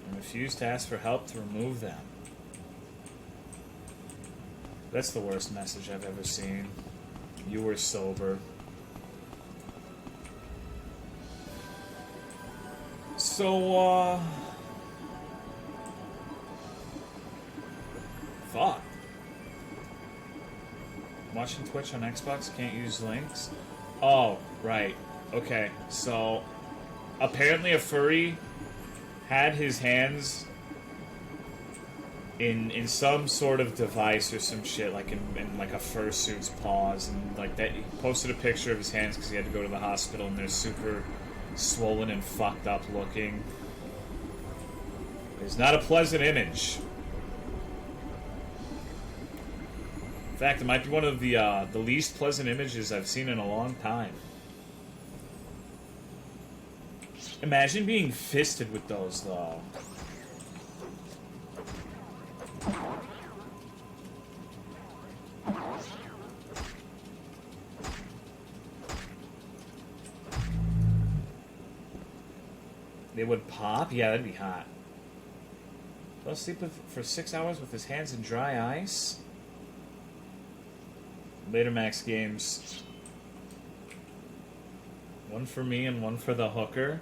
And refused to ask for help to remove them. That's the worst message I've ever seen. You were sober. So, fuck. Watching Twitch on Xbox can't use links. Oh, right. Okay, so apparently a furry had his hands in some sort of device or some shit, like in like a fursuit's paws, and like that. He posted a picture of his hands because he had to go to the hospital, and they're super swollen and fucked up looking. It's not a pleasant image. In fact, it might be one of the least pleasant images I've seen in a long time. Imagine being fisted with those, though. They would pop? Yeah, that'd be hot. Fell asleep for 6 hours with his hands in dry ice? Later Max Games. One for me and one for the hooker.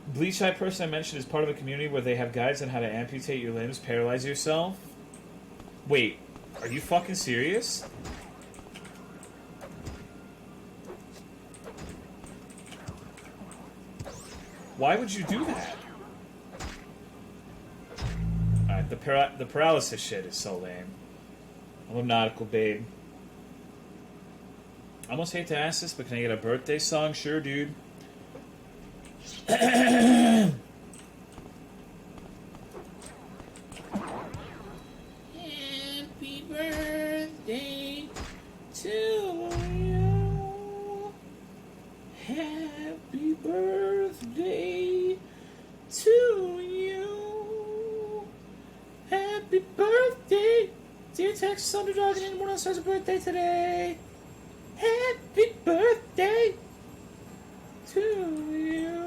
Bleach Eye person I mentioned is part of a community where they have guides on how to amputate your limbs, paralyze yourself. Wait, are you fucking serious? Why would you do that? Alright, the paralysis shit is so lame. I'm a nautical babe. I almost hate to ask this, but can I get a birthday song? Sure, dude. Happy birthday to you. Happy birthday to you. Happy birthday, dear Texas Underdog, and anyone else has a birthday today. Happy birthday to you.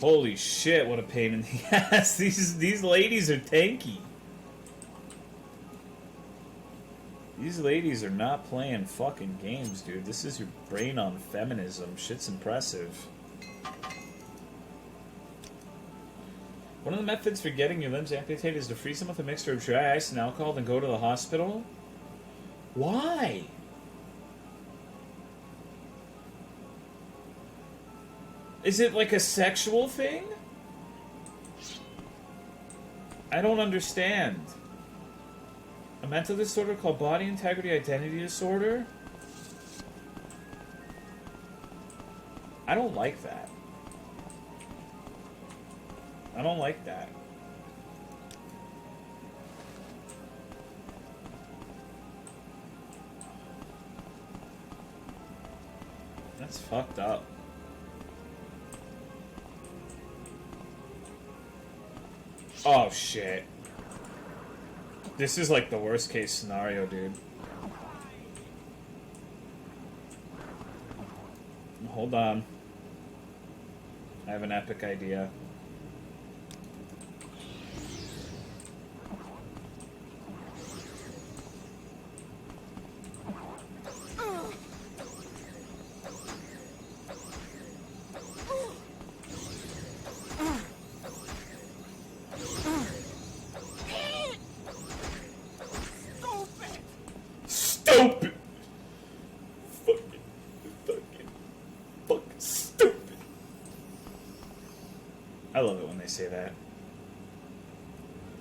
Holy shit, what a pain in the ass. These ladies are tanky. These ladies are not playing fucking games, dude. This is your brain on feminism. Shit's impressive. One of the methods for getting your limbs amputated is to freeze them with a mixture of dry ice and alcohol, then go to the hospital? Why? Is it like a sexual thing? I don't understand. A mental disorder called body integrity identity disorder? I don't like that. I don't like that. That's fucked up. Oh, shit. This is like the worst case scenario, dude. Hold on. I have an epic idea. Stupid! Fucking stupid. I love it when they say that.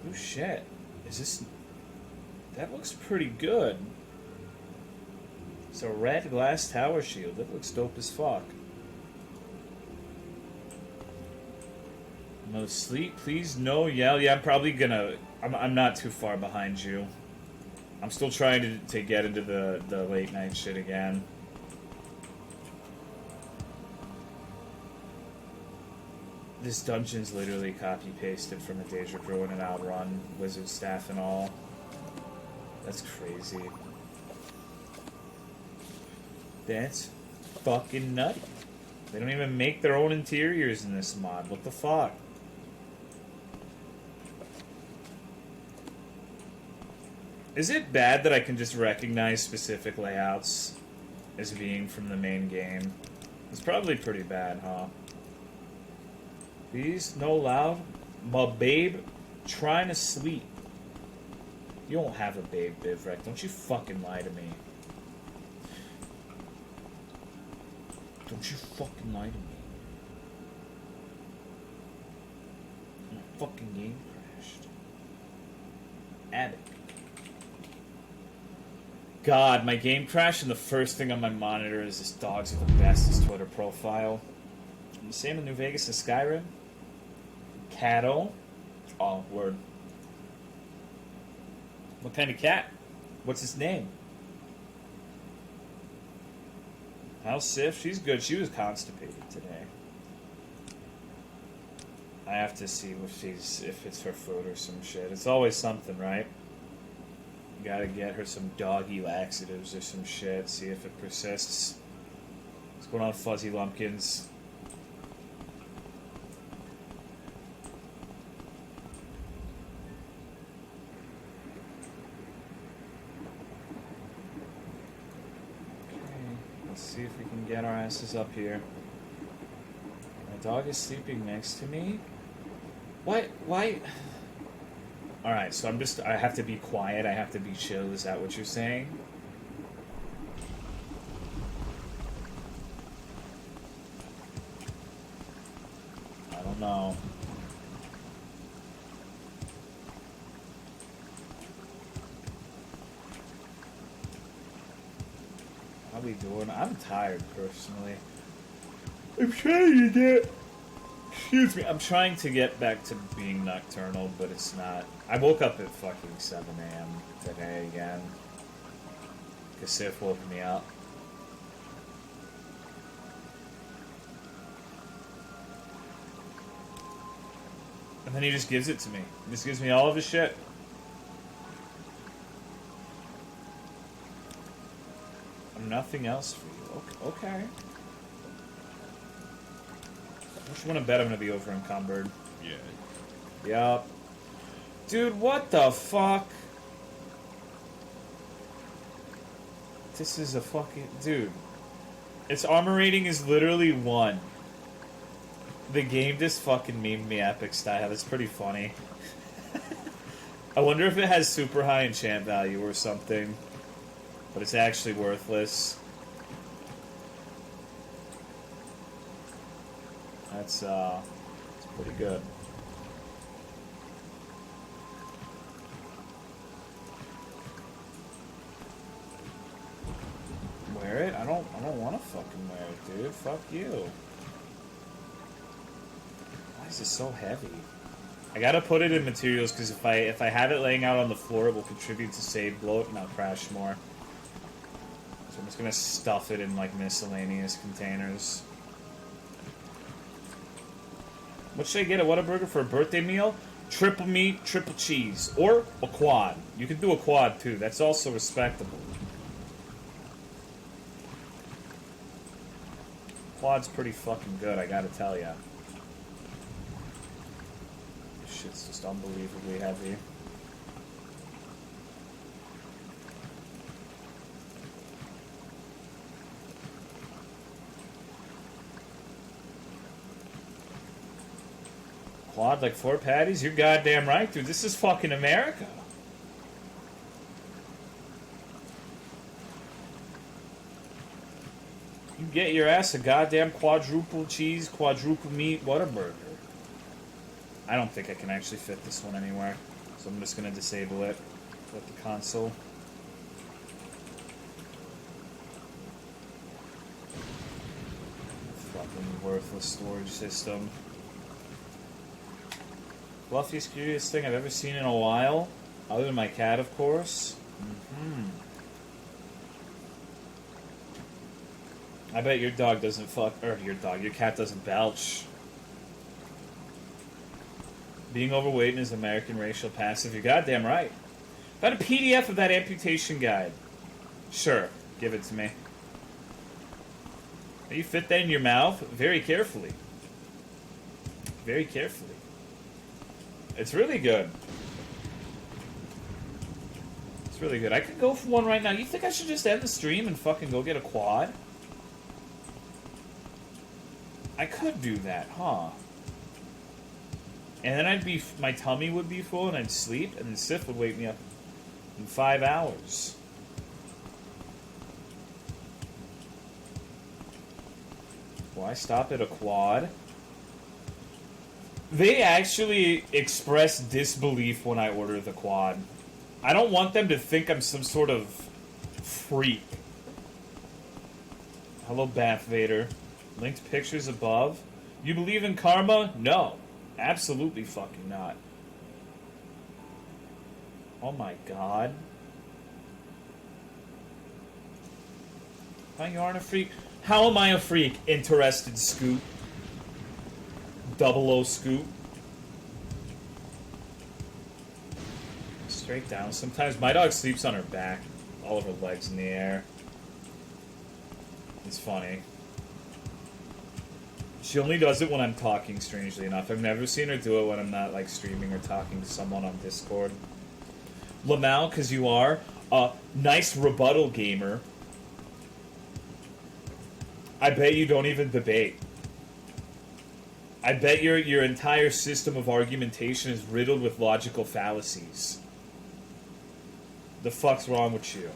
Oh shit. Is this... That looks pretty good. It's a red glass tower shield. That looks dope as fuck. No sleep, please. No yell. Yeah, I'm probably gonna... I'm not too far behind you. I'm still trying to get into the late night shit again. This dungeon's literally copy-pasted from a Deja Brew and an Outrun, Wizard Staff and all. That's crazy. That's fucking nutty. They don't even make their own interiors in this mod. What the fuck? Is it bad that I can just recognize specific layouts as being from the main game? It's probably pretty bad, huh? Please, no loud. My babe trying to sleep. You don't have a babe, Bivrek. Don't you fucking lie to me. Don't you fucking lie to me. My fucking game crashed. Add it. God, my game crashed and the first thing on my monitor is this Dogs Are the Best's Twitter profile. The same in New Vegas and Skyrim. Catto. Oh, word. What kind of cat? What's his name? How's Sif? She's good. She was constipated today. I have to see if it's her food or some shit. It's always something, right? You gotta get her some doggy laxatives or some shit. See if it persists. What's going on, Fuzzy Lumpkins? Let's see if we can get our asses up here. My dog is sleeping next to me. What? Why? Alright, so I have to be quiet, I have to be chill, is that what you're saying? I don't know. How we doing? I'm tired, personally. I'm trying to get... Excuse me, I'm trying to get back to being nocturnal, but it's not. I woke up at fucking 7 a.m. today again. Because Sif woke me up. And then he just gives it to me. He just gives me all of his shit. I'm nothing else for you. Okay. Don't you want to bet I'm going to be over encumbered? Yeah. Yup. Dude, what the fuck? This is a fucking... Dude. Its armor rating is literally 1. The game just fucking memed me epic style. It's pretty funny. I wonder if it has super high enchant value or something. But it's actually worthless. That's pretty good. Wear it? I don't want to fucking wear it, dude. Fuck you. Why is it so heavy? I gotta put it in materials because if I have it laying out on the floor, it will contribute to save bloat and I'll crash more. So I'm just gonna stuff it in like miscellaneous containers. What should I get at Whataburger for a birthday meal? Triple meat, triple cheese. Or a quad. You can do a quad too. That's also respectable. Quad's pretty fucking good, I gotta tell ya. This shit's just unbelievably heavy. Quad like 4 patties? You're goddamn right, dude. This is fucking America. You get your ass a goddamn quadruple cheese, quadruple meat Whataburger. I don't think I can actually fit this one anywhere, so I'm just gonna disable it with the console. Fucking worthless storage system. Fluffiest, curious thing I've ever seen in a while, other than my cat, of course. I bet your dog doesn't your cat doesn't belch. Being overweight is American racial passive. You're goddamn right. Got a PDF of that amputation guide. Sure, give it to me. You fit that in your mouth very carefully. Very carefully. It's really good. It's really good. I could go for one right now. You think I should just end the stream and fucking go get a quad? I could do that, huh? And then I'd be, my tummy would be full and I'd sleep, and then Sif would wake me up in 5 hours. Why stop at a quad? They actually express disbelief when I order the quad. I don't want them to think I'm some sort of freak. Hello, Bath Vader. Linked pictures above. You believe in karma? No. Absolutely fucking not. Oh my god. How you aren't a freak? How am I a freak? Interested Scoop. 00 Scoop. Straight down. Sometimes my dog sleeps on her back. All of her legs in the air. It's funny. She only does it when I'm talking, strangely enough. I've never seen her do it when I'm not, like, streaming or talking to someone on Discord. Lamau, because you are a nice rebuttal gamer. I bet you don't even debate. I bet your entire system of argumentation is riddled with logical fallacies. The fuck's wrong with you?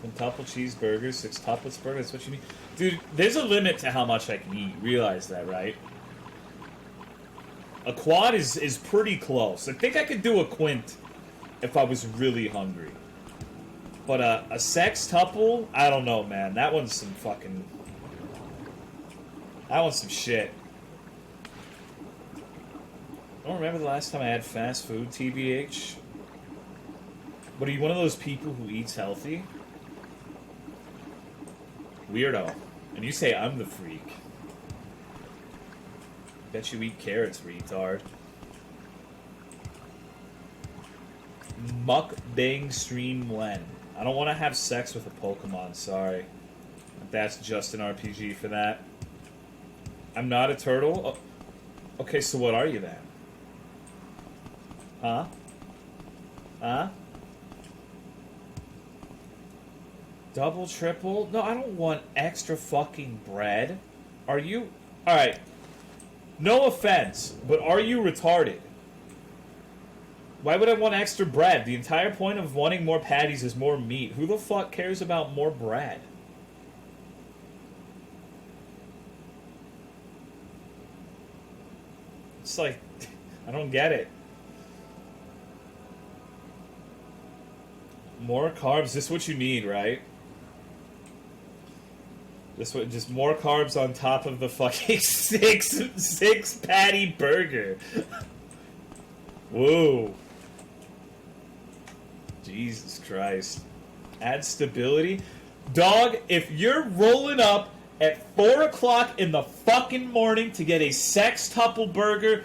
Quintuple cheeseburgers, 6 tuplets burgers, that's what you mean? Dude, there's a limit to how much I can eat. You realize that, right? A quad is pretty close. I think I could do a quint if I was really hungry. But a sextuple, I don't know, man. That one's some fucking... That one's some shit. I don't remember the last time I had fast food, TBH. But are you one of those people who eats healthy? Weirdo. And you say I'm the freak. Bet you eat carrots, retard. Mukbang stream when? I don't want to have sex with a Pokemon, sorry. That's just an RPG for that. I'm not a turtle? Oh. Okay, so what are you then? Huh? Huh? Double, triple? No, I don't want extra fucking bread. Are you... Alright. No offense, but are you retarded? Why would I want extra bread? The entire point of wanting more patties is more meat. Who the fuck cares about more bread? It's like... I don't get it. More carbs? This is what you need, right? This one, just more carbs on top of the fucking six patty burger. Whoa. Jesus Christ. Add stability. Dog, if you're rolling up at 4 o'clock in the fucking morning to get a sextuple burger,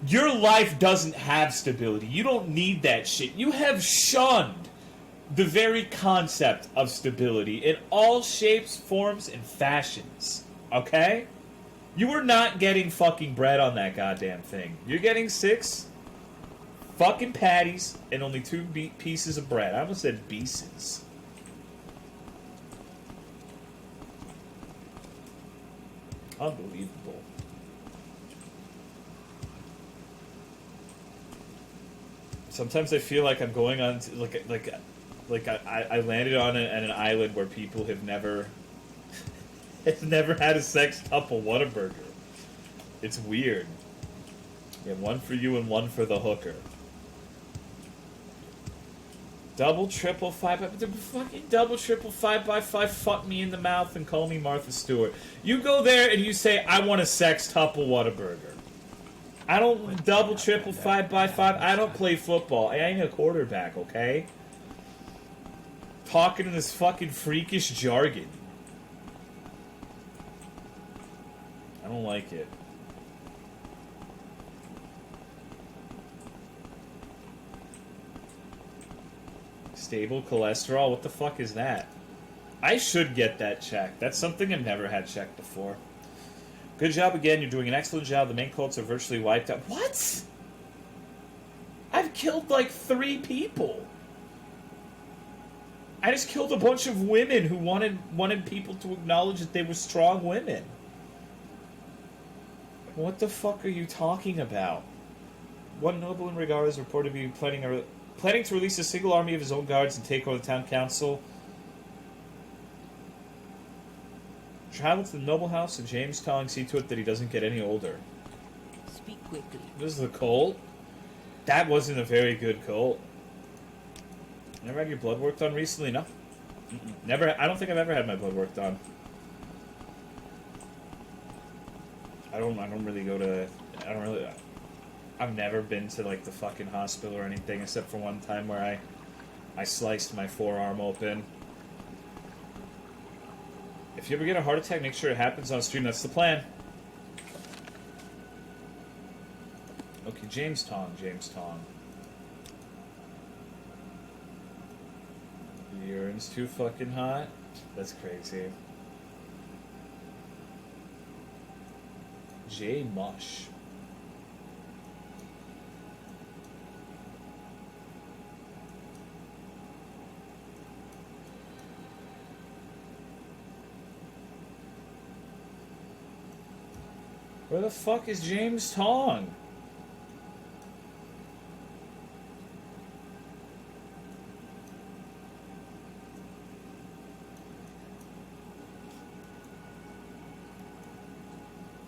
your life doesn't have stability. You don't need that shit. You have shunned the very concept of stability in all shapes, forms, and fashions. Okay? You are not getting fucking bread on that goddamn thing. You're getting 6 fucking patties and only 2 pieces of bread. I almost said pieces. Unbelievable. Sometimes I feel like I'm going on to, like I landed on an island where people have never had a sextuple Whataburger. It's weird. Yeah, one for you and one for the hooker. Double, triple, 5x... Fucking double, triple, 5x5 fuck me in the mouth and call me Martha Stewart. You go there and you say, I want a sextuple Whataburger. I don't double, triple, 5x5. I don't play football. I ain't a quarterback, okay? Talking in this fucking freakish jargon. I don't like it. Stable cholesterol? What the fuck is that? I should get that checked. That's something I've never had checked before. Good job again. You're doing an excellent job. The main cults are virtually wiped out. What? I've killed like 3 people. I just killed a bunch of women who wanted people to acknowledge that they were strong women. What the fuck are you talking about? One noble in Regard is reported to be planning to release a single army of his own guards and take over the town council. Travel to the noble house of James Tong, see to it that he doesn't get any older. Speak quickly. This is the cult? That wasn't a very good cult. Never had your blood work done recently? No. Never. I don't think I've ever had my blood work done. I don't really go to... I've never been to, like, the fucking hospital or anything, except for one time where I sliced my forearm open. If you ever get a heart attack, make sure it happens on stream. That's the plan. Okay, James Tong. The urine's too fucking hot? That's crazy. J Mush. Where the fuck is James Tong?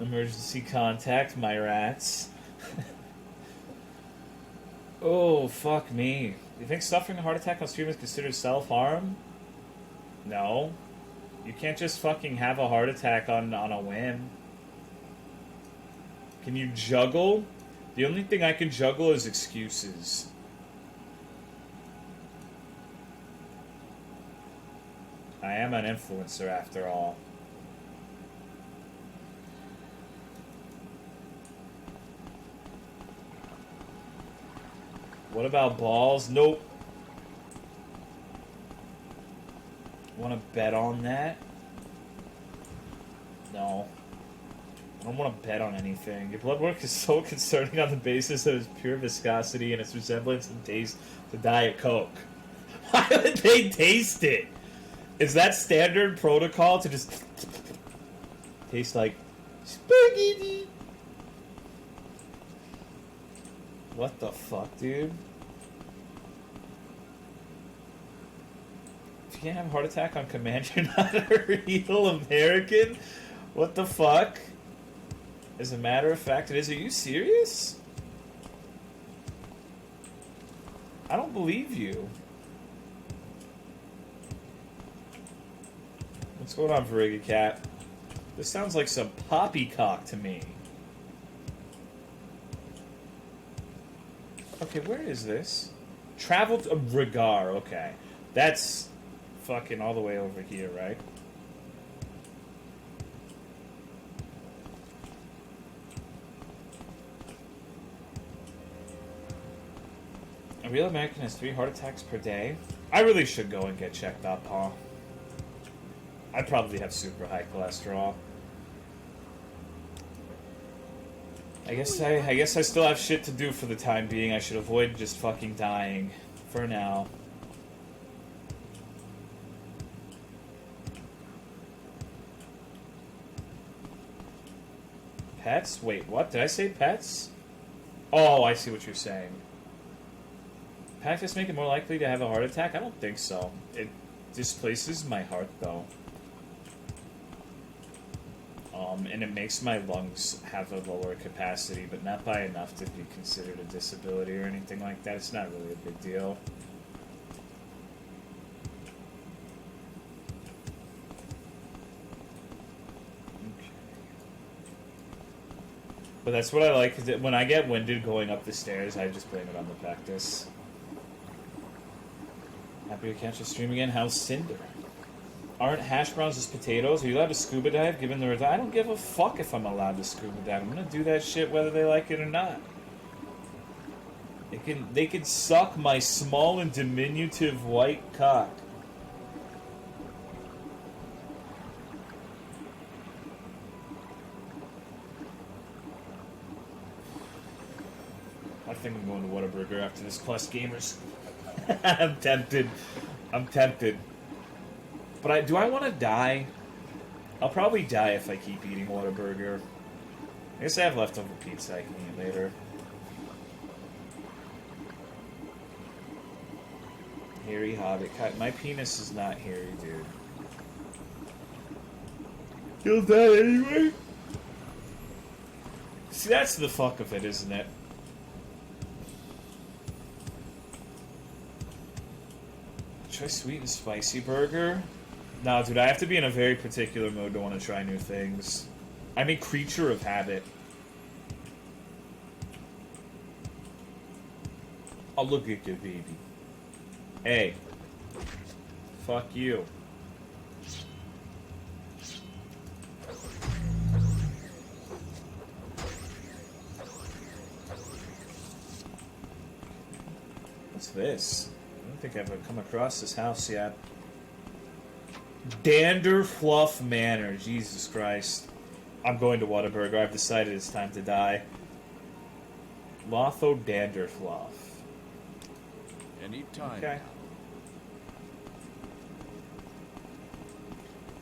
Emergency contact, my rats. Oh, fuck me. You think suffering a heart attack on stream is considered self-harm? No. You can't just fucking have a heart attack on a whim. Can you juggle? The only thing I can juggle is excuses. I am an influencer after all. What about balls? Nope. Want to bet on that? No. I don't want to bet on anything. Your blood work is so concerning on the basis of its pure viscosity and its resemblance and taste to Diet Coke. Why would they taste it? Is that standard protocol to just taste like spaghetti? What the fuck, dude? If you can't have a heart attack on command, you're not a real American? What the fuck? As a matter of fact, it is. Are you serious? I don't believe you. What's going on, Variga Cat? This sounds like some poppycock to me. Okay, where is this? Travel to Regar, okay. That's fucking all the way over here, right? A real American has 3 heart attacks per day? I really should go and get checked up, huh? I probably have super high cholesterol. I guess I still have shit to do for the time being. I should avoid just fucking dying. For now. Pets? Wait, what? Did I say pets? Oh, I see what you're saying. Practice make it more likely to have a heart attack? I don't think so. It displaces my heart, though. And it makes my lungs have a lower capacity, but not by enough to be considered a disability or anything like that. It's not really a big deal. Okay. But that's what I like, is that when I get winded going up the stairs, I just blame it on the practice. Happy to catch a stream again. How's Cinder? Aren't hash browns just potatoes? Are you allowed to scuba dive given the... I don't give a fuck if I'm allowed to scuba dive. I'm gonna do that shit whether they like it or not. They can suck my small and diminutive white cock. I think I'm going to Whataburger after this Plus Gamers. I'm tempted. I'm tempted. But do I want to die? I'll probably die if I keep eating Whataburger. I guess I have leftover pizza I can eat later. Hairy Hobbit. My penis is not hairy, dude. You'll die anyway? See, that's the fuck of it, isn't it? Try sweet and spicy burger? No, dude, I have to be in a very particular mood to want to try new things. I'm a creature of habit. Oh, look at you, baby. Hey. Fuck you. What's this? I don't think I've ever come across this house yet. Danderfluff Manor. Jesus Christ. I'm going to Whataburger. I've decided it's time to die. Lotho Danderfluff. Anytime. Okay.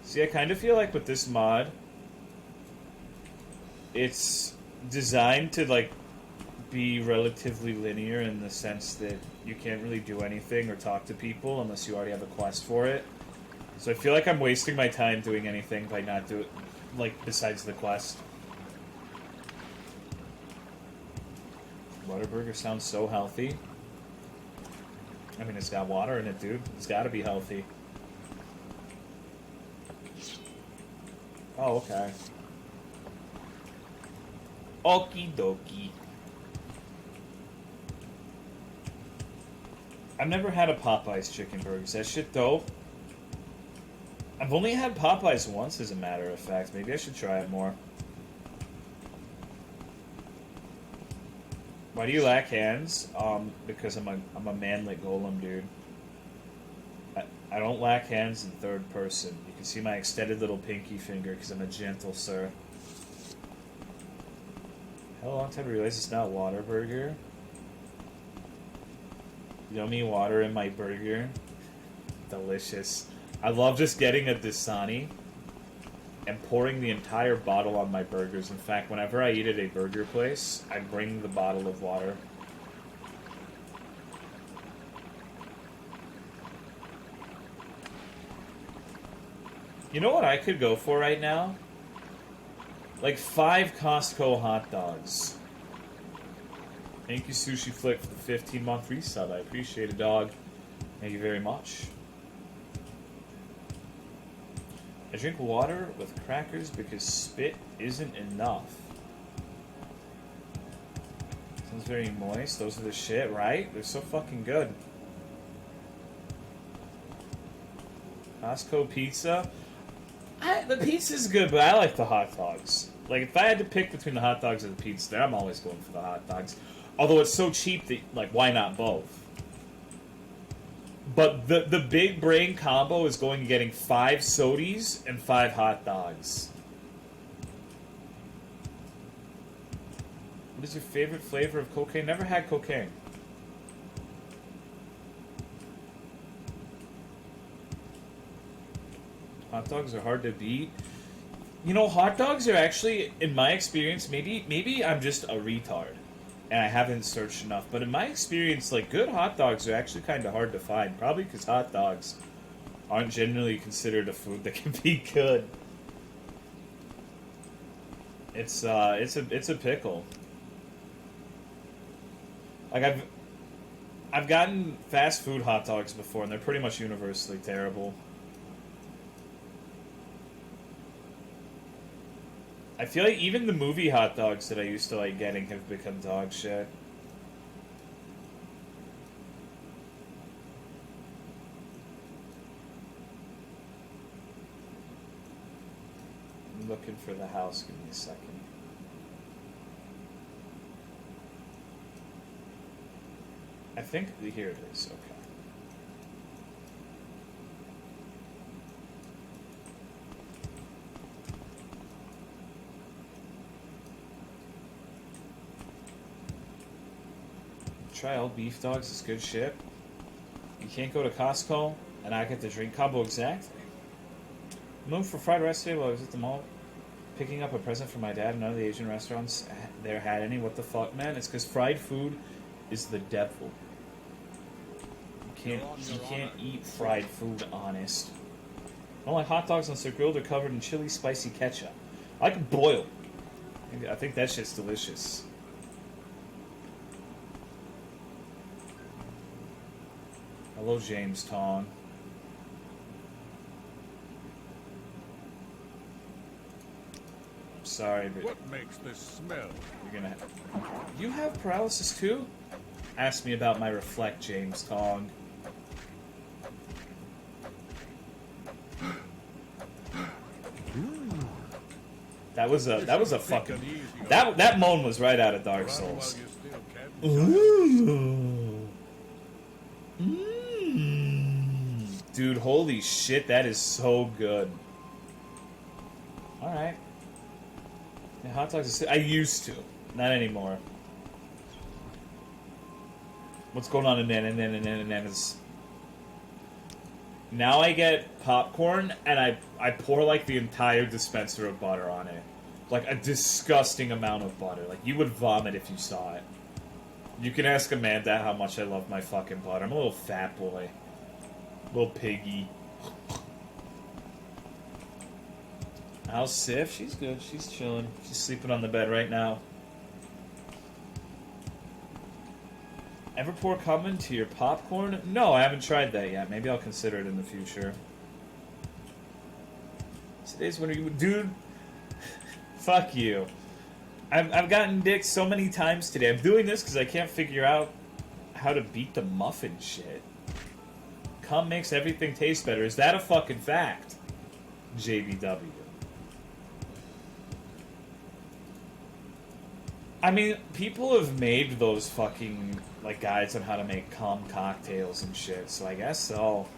See, I kind of feel like with this mod, it's designed to, like, be relatively linear in the sense that you can't really do anything or talk to people unless you already have a quest for it. So I feel like I'm wasting my time doing anything by not doing, like, besides the quest. Whataburger sounds so healthy. I mean, it's got water in it, dude. It's got to be healthy. Oh, okay. Okie dokie. I've never had a Popeyes chicken burger. Is that shit dope? I've only had Popeyes once, as a matter of fact. Maybe I should try it more. Why do you lack hands? Because I'm a manly golem, dude. I don't lack hands in third person. You can see my extended little pinky finger because I'm a gentle sir. How long time to realize it's not Whataburger? Yummy water in my burger. Delicious. I love just getting a Dasani and pouring the entire bottle on my burgers. In fact, whenever I eat at a burger place, I bring the bottle of water. You know what I could go for right now? Like 5 Costco hot dogs. Thank you, Sushi Flick, for the 15-month resub. I appreciate it, dog. Thank you very much. I drink water with crackers because spit isn't enough. Sounds very moist. Those are the shit, right? They're so fucking good. Costco pizza. The pizza's good, but I like the hot dogs. Like, if I had to pick between the hot dogs and the pizza, I'm always going for the hot dogs. Although it's so cheap that, like, why not both? But the big brain combo is going and getting 5 sodies and 5 hot dogs. What is your favorite flavor of cocaine? Never had cocaine. Hot dogs are hard to beat. You know, hot dogs are actually, in my experience, maybe I'm just a retard and I haven't searched enough, but in my experience, like, good hot dogs are actually kind of hard to find. Probably because hot dogs aren't generally considered a food that can be good. It's a pickle. Like, I've gotten fast food hot dogs before, and they're pretty much universally terrible. I feel like even the movie hot dogs that I used to like getting have become dog shit. I'm looking for the house. Give me a second. I think here it is. Okay. Try old beef dogs. It's good shit. You can't go to Costco and I get the drink combo exactly. Moved for fried rice today while I was at the mall picking up a present for my dad. None of the Asian restaurants there had any. What the fuck, man? It's because fried food is the devil. You can't eat fried food, honest. I don't like hot dogs unless they're grilled or covered in chili spicy ketchup. I can boil. I think that shit's delicious. Hello, James Tong. I'm sorry, but What makes this smell? you're gonna. You have paralysis too? Ask me about my reflect, James Tong. That was a fucking that moan was right out of Dark Run while Souls. you still can. Ooh. Dude, holy shit, that is so good. Alright. Yeah, hot dogs I used to. Not anymore. What's going on in Nana's? Now I get popcorn, and I pour, like, the entire dispenser of butter on it. Like, a disgusting amount of butter. Like, you would vomit if you saw it. You can ask Amanda how much I love my fucking butter. I'm a little fat boy. Little piggy. How's Sif? She's good. She's chilling. She's sleeping on the bed right now. Ever pour cum into your popcorn? No, I haven't tried that yet. Maybe I'll consider it in the future. Today's when you... Dude. Fuck you. I've gotten dick so many times today. I'm doing this because I can't figure out how to beat the muffin shit. Cum makes everything taste better. Is that a fucking fact? JBW. I mean, people have made those fucking, like, guides on how to make cum cocktails and shit, so I guess so.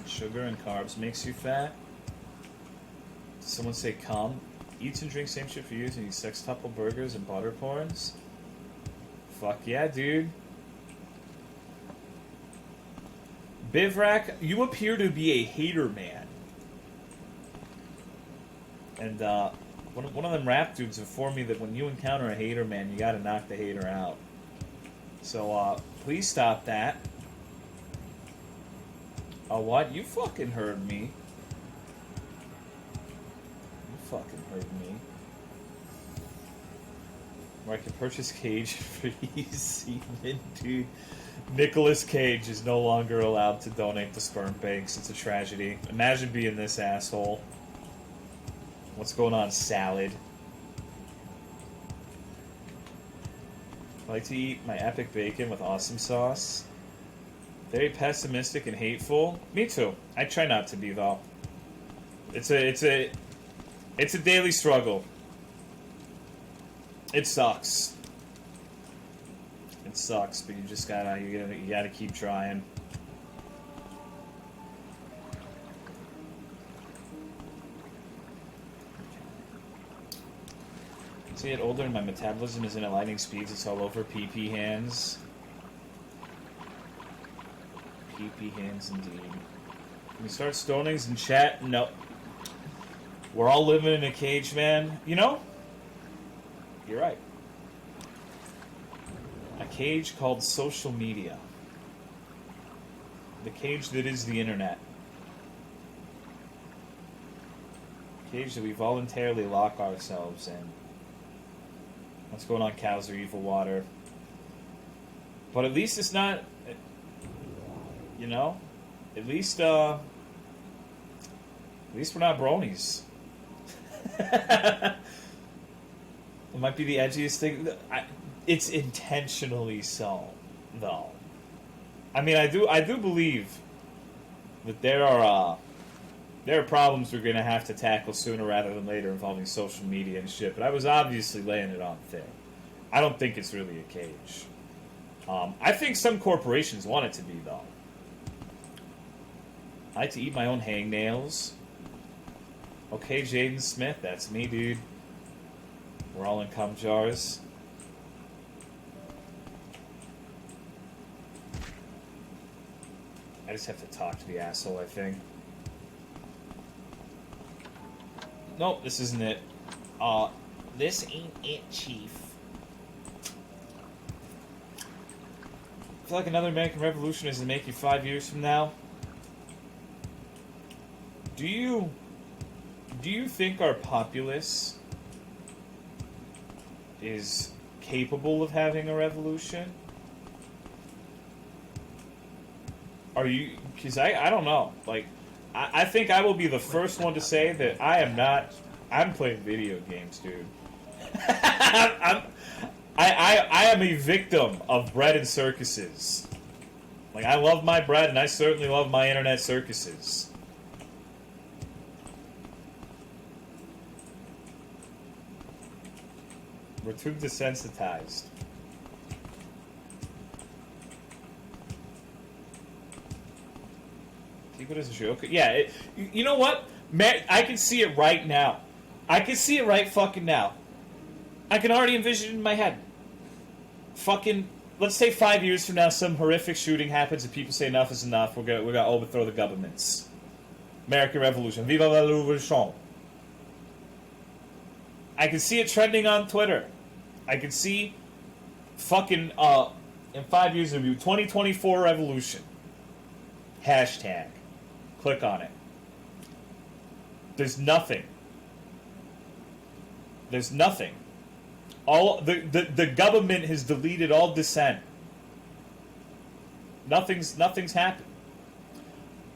Sugar and carbs makes you fat? Did someone say cum? Eats and drinks same shit for years and eats sextuple burgers and butter corns? Fuck yeah, dude. Bivrak, you appear to be a hater man. And one of them rap dudes informed me that when you encounter a hater man, you gotta knock the hater out. So, please stop that. Oh, what? You fucking heard me. You fucking heard me. Where I can purchase Cage for easy semen, dude. Nicolas Cage is no longer allowed to donate to sperm banks. It's a tragedy. Imagine being this asshole. What's going on, salad? I like to eat my epic bacon with awesome sauce. Very pessimistic and hateful. Me too. I try not to be, though. It's a daily struggle. It sucks. It sucks, but you just you gotta keep trying. As I get older and my metabolism isn't at lightning speeds, it's all over PP hands. PP hands indeed. Can we start stonings in chat? No. We're all living in a cage, man. You know? You're right. A cage called social media. The cage that is the internet. A cage that we voluntarily lock ourselves in. What's going on, cows or evil water? But at least it's not... You know? At least we're not bronies. It might be the edgiest thing. It's intentionally so, though. I mean, I do believe that there are there are problems we're going to have to tackle sooner rather than later involving social media and shit, but I was obviously laying it on thin. I don't think it's really a cage. I think some corporations want it to be, though. I like to eat my own hangnails. Okay, Jaden Smith, that's me, dude. We're all in cum jars. I just have to talk to the asshole, I think. Nope, this isn't it. This ain't it, Chief. I feel like another American Revolution is in the making 5 years from now. Do you think our populace is capable of having a revolution? Are you... Because I don't know. Like, I think I will be the first one to say that I am not... I'm playing video games, dude. I am a victim of bread and circuses. Like, I love my bread, and I certainly love my internet circuses. We're too desensitized. Keep it as a joke. Yeah, you know what? Man, I can see it right now. I can see it right fucking now. I can already envision it in my head. Fucking, let's say 5 years from now, some horrific shooting happens and people say enough is enough. We're gonna overthrow the governments. American Revolution. Viva la Revolution. I can see it trending on Twitter. I can see fucking, in 5 years it'll be 2024 revolution. Hashtag. Click on it. There's nothing. There's nothing. All the government has deleted all dissent. Nothing's happened.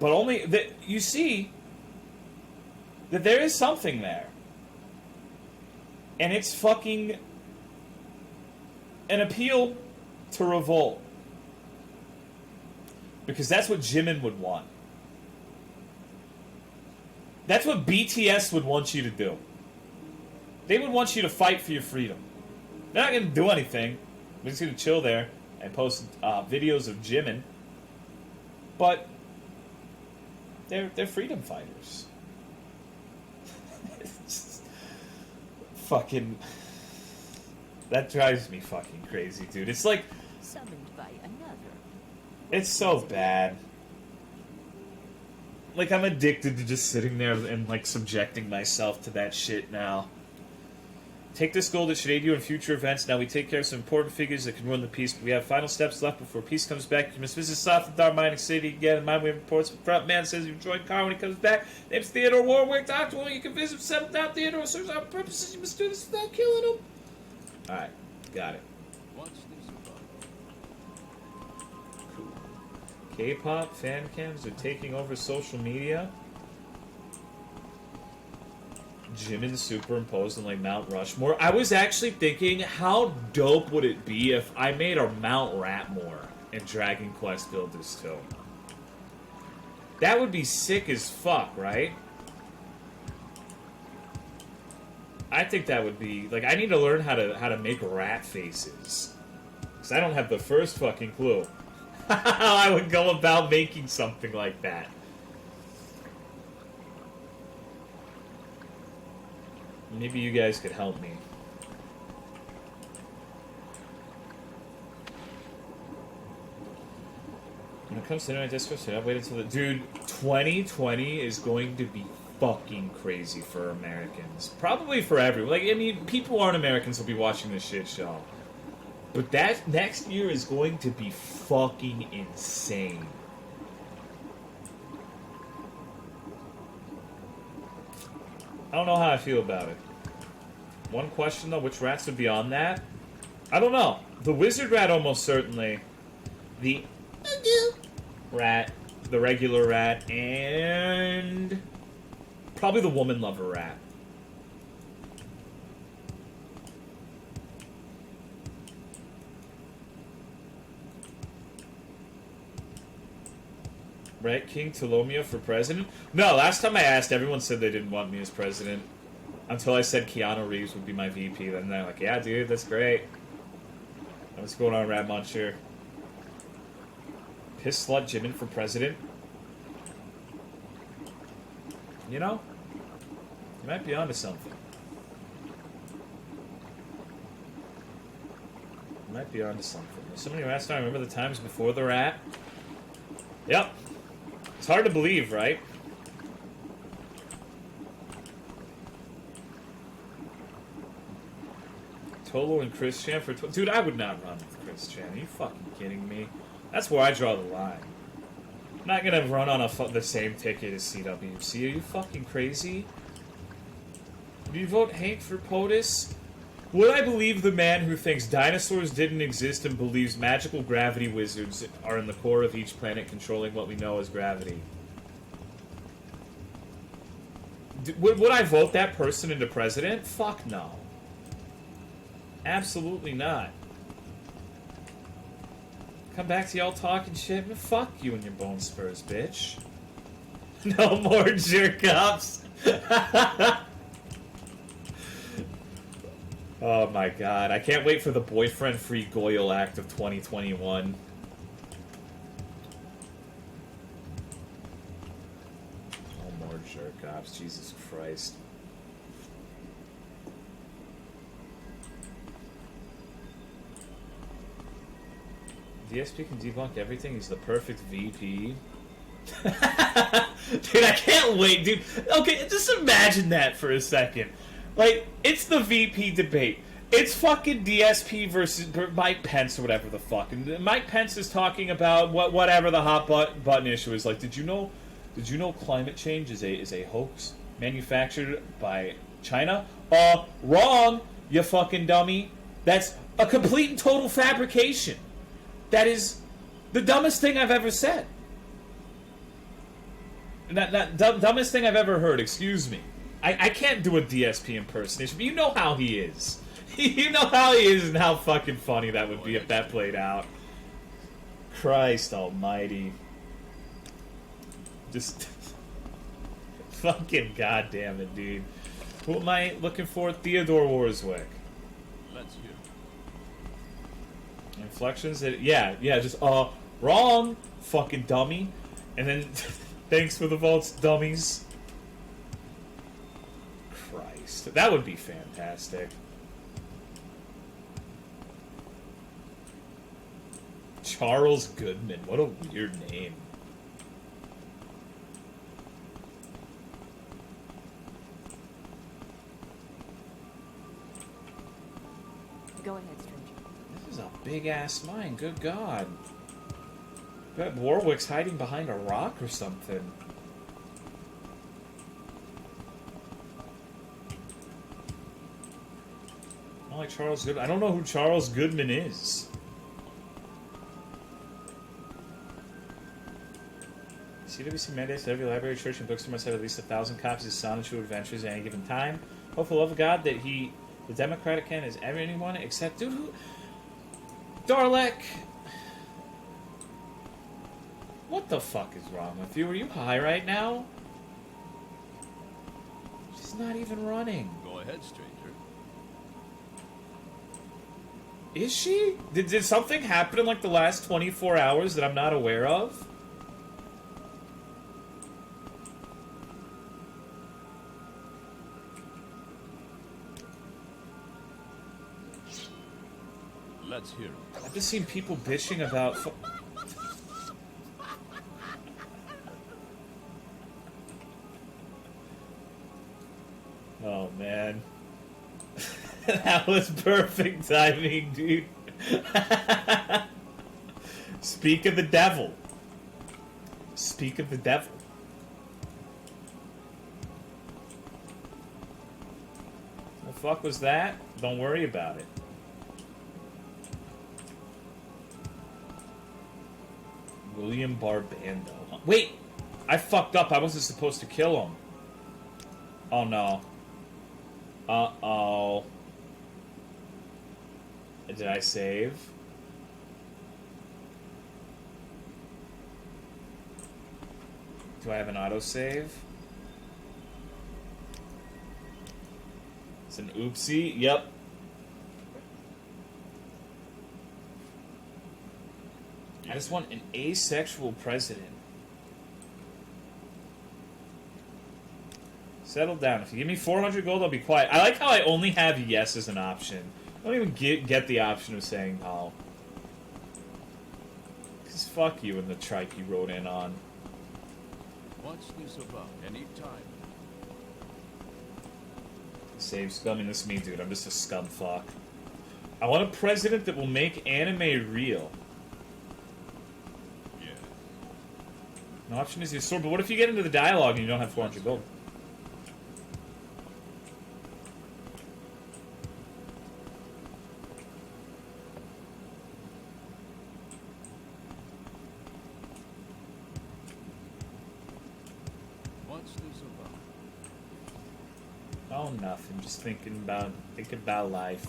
But only that you see that there is something there. And it's fucking an appeal to revolt. Because that's what Jimin would want. That's what BTS would want you to do. They would want you to fight for your freedom. They're not going to do anything. They're just going to chill there and post videos of Jimin. But they're freedom fighters. It's just fucking... That drives me fucking crazy, dude. It's like... Summoned by another. It's so bad. Like, I'm addicted to just sitting there and, like, subjecting myself to that shit now. Take this goal that should aid you in future events. Now we take care of some important figures that can ruin the peace. But we have final steps left before peace comes back. You must visit Sothendar Mining City again. In mind, we have reports. The front man says you join Carl when he comes back. Name's Theodore Warwick. Talk to him. You can visit him. Settle down Theodore. Serves our purposes. You must do this without killing him. Alright. Got it. Watch this above. Cool. K-pop fan cams are taking over social media. Jimin superimposed on like Mount Rushmore. I was actually thinking, how dope would it be if I made a Mount Ratmore in Dragon Quest Builders 2? That would be sick as fuck, right? I think that would be like, I need to learn how to make rat faces, because I don't have the first fucking clue how I would go about making something like that. Maybe you guys could help me. When it comes to internet discourse, I've waited until the... Dude, 2020 is going to be fucking crazy for Americans. Probably for everyone. Like, I mean, people who aren't Americans will be watching this shit show. But that next year is going to be fucking insane. I don't know how I feel about it. One question, though, which rats would be on that? I don't know. The wizard rat, almost certainly. The rat. The regular rat. And... probably the woman lover rat. Right, King Tolomeo for president? No, last time I asked, everyone said they didn't want me as president. Until I said Keanu Reeves would be my VP. Then they're like, yeah, dude, that's great. What's going on, Rat Muncher? Piss Slut Jimin for president? You know? You might be onto something. You might be onto something. Somebody asked, I remember the times before the rat? Yep. It's hard to believe, right? Tolo and Christian for... Dude, I would not run with Christian. Are you fucking kidding me? That's where I draw the line. I'm not gonna run on the same ticket as CWC. Are you fucking crazy? Do you vote Hank for POTUS? Would I believe the man who thinks dinosaurs didn't exist and believes magical gravity wizards are in the core of each planet controlling what we know as gravity? Would I vote that person into president? Fuck no. Absolutely not. Come back to y'all talking shit? Man, fuck you and your bone spurs, bitch. No more jerk-ups. Oh my god. I can't wait for the boyfriend-free Goyle Act of 2021. No more jerk-ups. Jesus Christ. DSP can debunk everything. He's the perfect VP. Dude, I can't wait, dude. Okay, just imagine that for a second. Like, it's the VP debate. It's fucking DSP versus Mike Pence or whatever the fuck. And Mike Pence is talking about whatever the hot button issue is. Like, did you know climate change is a hoax manufactured by China? Wrong, you fucking dummy. That's a complete and total fabrication. That is the dumbest thing I've ever said. Dumbest thing I've ever heard, excuse me. I can't do a DSP impersonation, but you know how he is. You know how he is and how fucking funny that would be if that played out. Christ almighty. Just... fucking goddamn it, dude. Who am I looking for? Theodore Warswick. Let's hear. Inflections? Yeah, just, wrong, fucking dummy. And then, thanks for the votes, dummies. Christ. That would be fantastic. Charles Goodman. What a weird name. Go ahead, stranger. This is a big-ass mine, good god. I bet Warwick's hiding behind a rock or something. I don't like Charles Goodman. I don't know who Charles Goodman is. CWC mandates that every library, church, and bookstore must have at least 1,000 copies of Sonic True Adventures at any given time. Hope for the love of God that the Democratic candidate is anyone except... Dude, who... Darlek! What the fuck is wrong with you? Are you high right now? She's not even running. Go ahead, stranger. Is she? Did something happen in like the last 24 hours that I'm not aware of? Let's hear it. I've just seen people bitching about... Oh, man. That was perfect timing, dude. Speak of the devil. Speak of the devil. What the fuck was that? Don't worry about it. William Barbando. Wait! I fucked up. I wasn't supposed to kill him. Oh, no. Uh-oh. Did I save? Do I have an autosave? It's an oopsie. Yep. I just want an asexual president. Settle down. If you give me 400 gold, I'll be quiet. I like how I only have yes as an option. I don't even get the option of saying no. Because fuck you and the trike you wrote in on. What's this about? Any time? Save scum. I mean, this is me, dude. I'm just a scum fuck. I want a president that will make anime real. Yeah. An option is your sword, but what if you get into the dialogue and you don't have 400 gold? What's this about? Oh, nothing. Just thinking about life.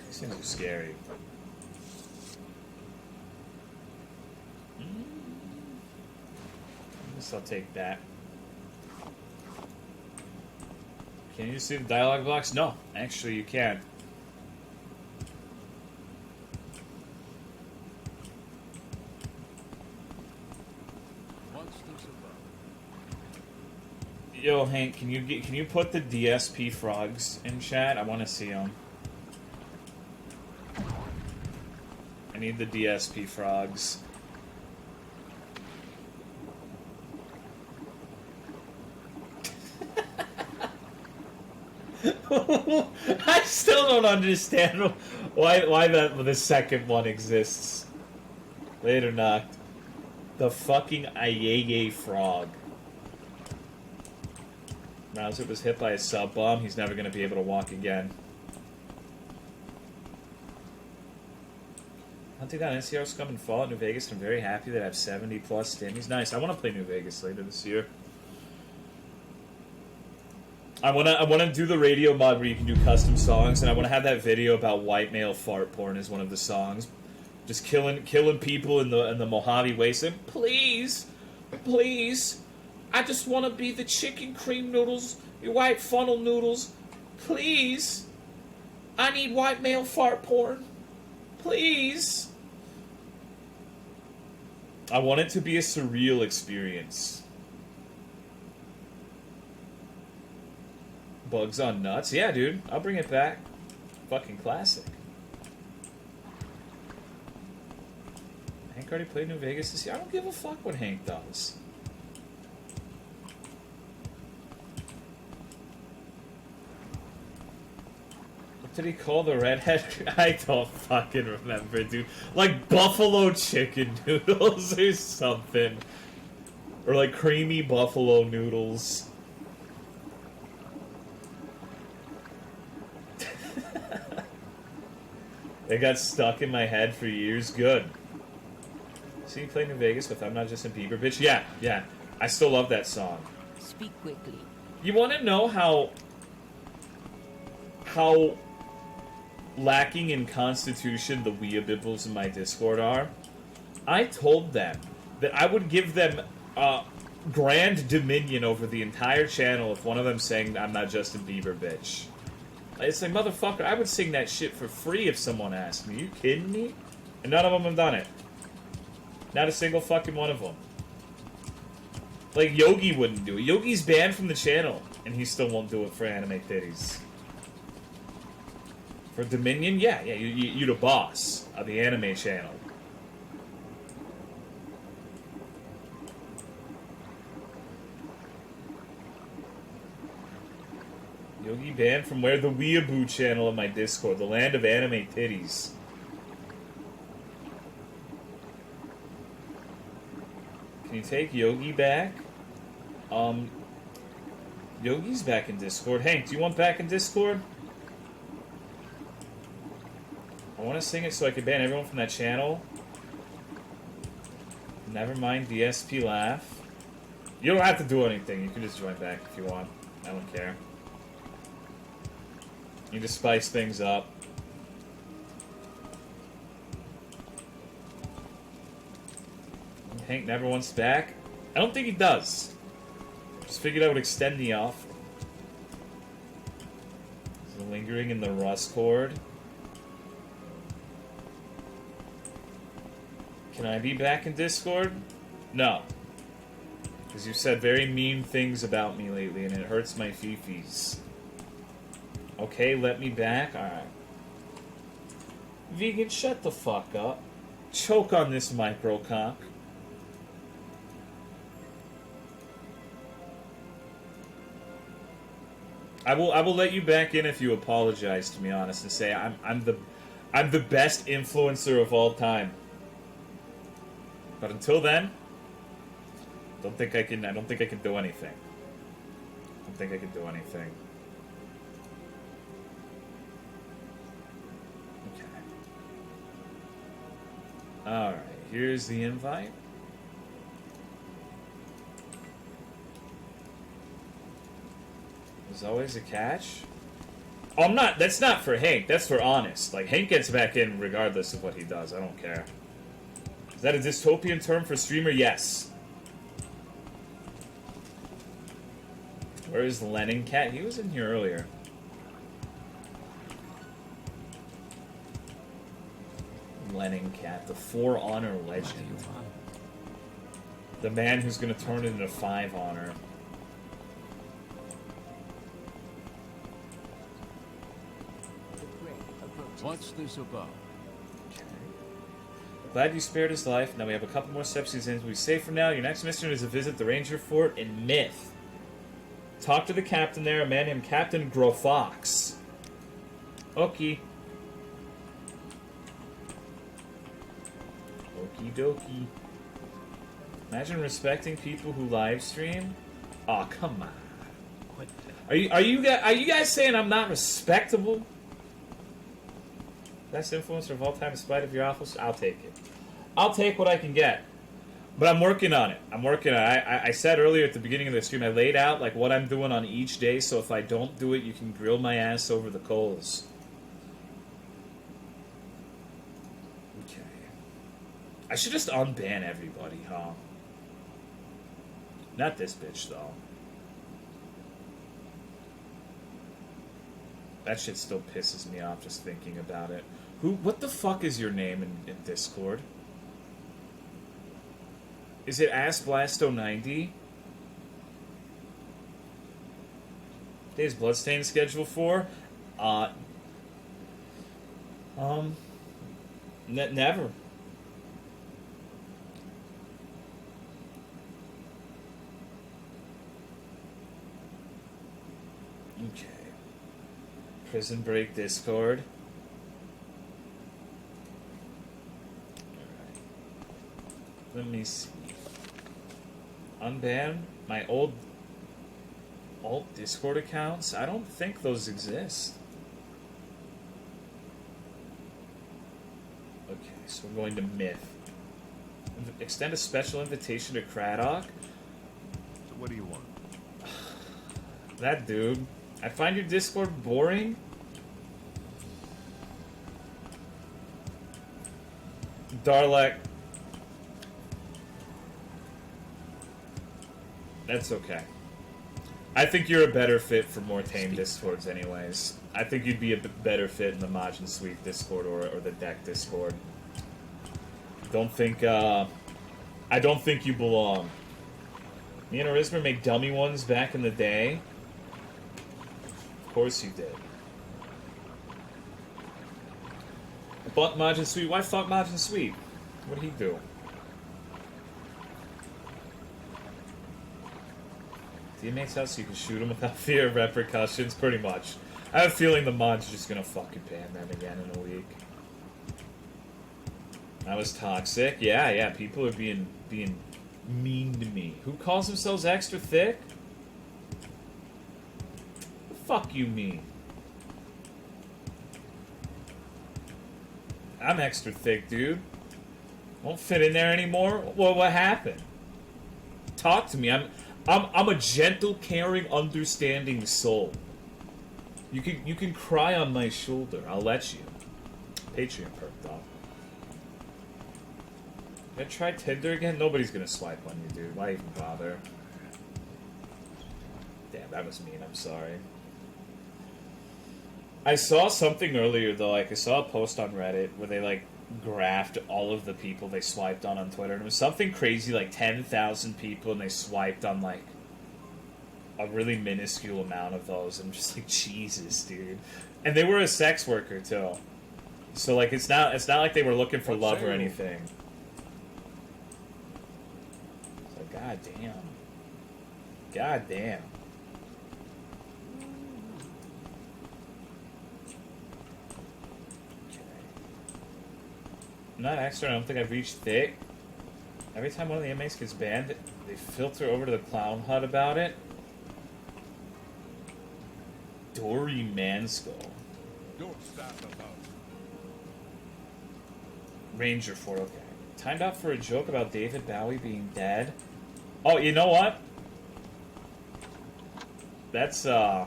These things are scary. I guess I'll take that. Can you see the dialogue box? No, actually you can. What's this about? Yo, Hank, can you put the DSP frogs in chat? I want to see them. I need the DSP frogs. I still don't understand why the second one exists. Later, Noct. The fucking Ayeye frog. Mauser was hit by a sub bomb. He's never going to be able to walk again. Hunting down NCR Scum and Fallout New Vegas. I'm very happy that I have 70 plus stimmies. Nice. I want to play New Vegas later this year. I wanna do the radio mod where you can do custom songs, and I want to have that video about white male fart porn as one of the songs. Just killing people in the Mojave Wasteland. Please, please, I just want to be the chicken cream noodles, your white funnel noodles. Please, I need white male fart porn. Please. I want it to be a surreal experience. Bugs on nuts. Yeah, dude. I'll bring it back. Fucking classic. Hank already played New Vegas this year. I don't give a fuck what Hank does. What did he call the redhead? I don't fucking remember, dude. Like buffalo chicken noodles or something. Or like creamy buffalo noodles. They got stuck in my head for years. Good. See you play New Vegas with I'm Not Just a Bieber Bitch? Yeah, yeah. I still love that song. Speak quickly. You want to know how lacking in constitution the Weeabibles in my Discord are? I told them that I would give them grand dominion over the entire channel if one of them sang I'm Not Justin Bieber Bitch. It's like, motherfucker, I would sing that shit for free if someone asked me. Are you kidding me? And none of them have done it. Not a single fucking one of them. Like, Yogi wouldn't do it. Yogi's banned from the channel, and he still won't do it for anime titties. For Dominion, yeah, you're the boss of the anime channel. Yogi banned from where? The Weeaboo channel of my Discord, the land of anime titties. Can you take Yogi back? Yogi's back in Discord. Hank, do you want back in Discord? I want to sing it so I can ban everyone from that channel. Never mind DSP laugh. You don't have to do anything. You can just join back if you want. I don't care. You just spice things up. Hank never wants back? I don't think he does. Just figured I would extend the offer. So lingering in the rust cord. Can I be back in Discord? No. Because you've said very mean things about me lately, and it hurts my fifis. Okay, let me back? Alright. Vegan, shut the fuck up. Choke on this microcock. I will let you back in if you apologize, to be honest, and say I'm the best influencer of all time. But until then, I don't think I can do anything. I don't think I can do anything. Okay. Alright, here's the invite. There's always a catch. Oh, that's not for Hank, that's for Honest. Like, Hank gets back in regardless of what he does, I don't care. Is that a dystopian term for streamer? Yes. Where is Lennon Cat? He was in here earlier. Lennon Cat, the 4 honor legend. The man who's gonna turn it into 5 honor. What's this about? Glad you spared his life. Now we have a couple more steps he's in. We'll be safe for now. Your next mission is to visit the Ranger Fort in Myth. Talk to the captain there, a man named Captain Grofox. Okie. Okie dokie. Imagine respecting people who live stream. Aw, oh, come on. Are you guys saying I'm not respectable? Best influencer of all time in spite of your awful... I'll take it. I'll take what I can get. But I'm working on it. I said earlier at the beginning of the stream, I laid out like what I'm doing on each day, so if I don't do it, you can grill my ass over the coals. Okay. I should just unban everybody, huh? Not this bitch, though. That shit still pisses me off just thinking about it. What the fuck is your name in Discord? Is it AskBlasto90? Today's Bloodstain schedule for? Never. Okay. Prison Break Discord. Alright. Let me see. Unban my old Discord accounts? I don't think those exist. Okay, so we're going to Myth. Extend a special invitation to Craddock? So what do you want? That dude. I find your Discord boring. Darlek. That's okay. I think you're a better fit for more tame Discords anyways. I think you'd be a better fit in the Majin Suite Discord or the Deck Discord. I don't think you belong. Me and Arisma made dummy ones back in the day. Of course you did. But Majin Suite, why fuck Majin Suite? What did he do? Teammate's house, so you can shoot him without fear of repercussions, pretty much. I have a feeling the mod's just gonna fucking ban them again in a week. That was toxic. Yeah, people are being mean to me. Who calls themselves extra thick? The fuck you mean? I'm extra thick, dude. Won't fit in there anymore? Well, what happened? Talk to me. I'm a gentle, caring, understanding soul. You can cry on my shoulder. I'll let you. Patreon perk, dog. I tried Tinder again? Nobody's gonna swipe on you, dude. Why even bother? Damn, that was mean. I'm sorry. I saw something earlier, though. Like, I saw a post on Reddit where they, like, graphed all of the people they swiped on Twitter. And it was something crazy, like 10,000 people, and they swiped on, like, a really minuscule amount of those. I'm just like, Jesus, dude. And they were a sex worker, too. So, like, it's not like they were looking for love or anything. So, god damn. God damn. I'm not extra, I don't think I've reached thick. Every time one of the inmates gets banned, they filter over to the clown hut about it. Dory Manskull. Don't stop about. Ranger Fort, okay. Timed out for a joke about David Bowie being dead. Oh, you know what? That's, time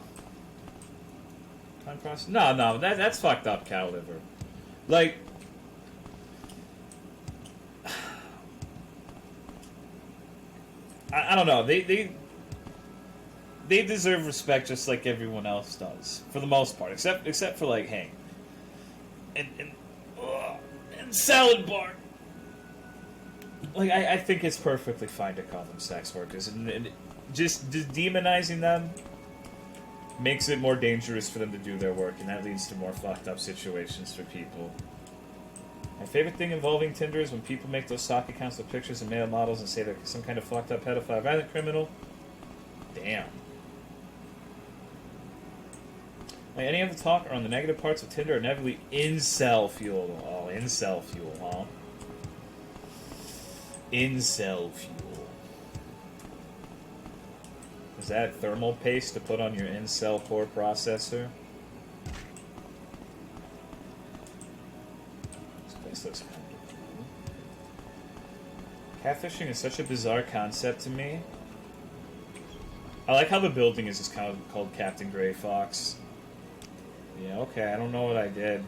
process? No, that's fucked up, cow liver. Like, I don't know. They deserve respect just like everyone else does, for the most part, except for like Hank and Salad Bar. Like I think it's perfectly fine to call them sex workers, and just demonizing them makes it more dangerous for them to do their work, and that leads to more fucked up situations for people. My favorite thing involving Tinder is when people make those stock accounts with pictures of male models and say they're some kind of fucked up pedophile violent criminal. Damn. Like, any other talk on the negative parts of Tinder are inevitably incel fuel. Oh, incel fuel, huh? Incel fuel. Is that thermal paste to put on your incel core processor? This looks kind of cool. Catfishing is such a bizarre concept to me. I like how the building is just kind of called Captain Gray Fox. Yeah, okay, I don't know what I did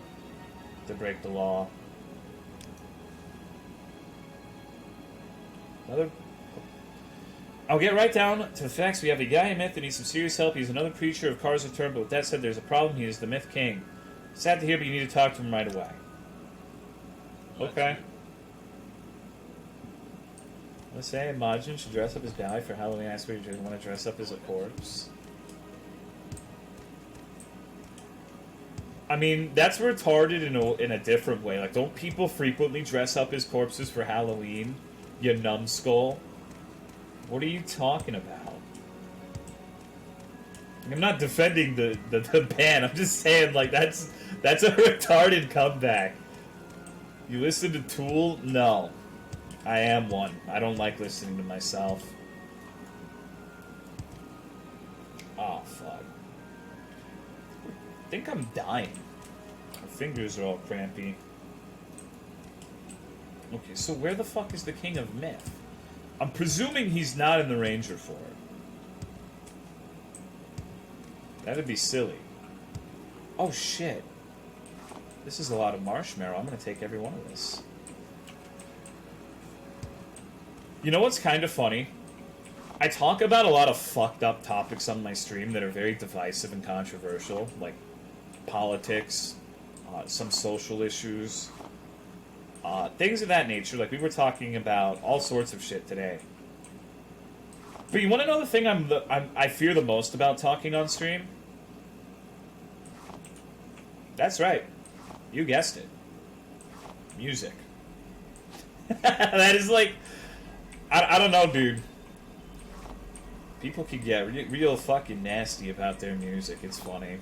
to break the law. I'll get right down to the facts. We have a guy in myth that needs some serious help. He's another creature of Cars Return, but with that said, there's a problem. He is the Myth King. Sad to hear, but you need to talk to him right away. Okay. Let's say Majin should dress up as Bowie for Halloween. I swear you want to dress up as a corpse. I mean, that's retarded in a different way. Like, don't people frequently dress up as corpses for Halloween? You numbskull. What are you talking about? I'm not defending the ban. I'm just saying, like, that's a retarded comeback. You listen to Tool? No. I am one. I don't like listening to myself. Oh, fuck. I think I'm dying. My fingers are all crampy. Okay, so where the fuck is the King of Myth? I'm presuming he's not in the Ranger Fort. That'd be silly. Oh, shit. This is a lot of marshmallow. I'm gonna take every one of this. You know what's kind of funny? I talk about a lot of fucked up topics on my stream that are very divisive and controversial, like politics, some social issues, things of that nature. Like, we were talking about all sorts of shit today. But you want to know the thing I fear the most about talking on stream? That's right. You guessed it. Music. That is like... I don't know, dude. People can get real fucking nasty about their music. It's funny.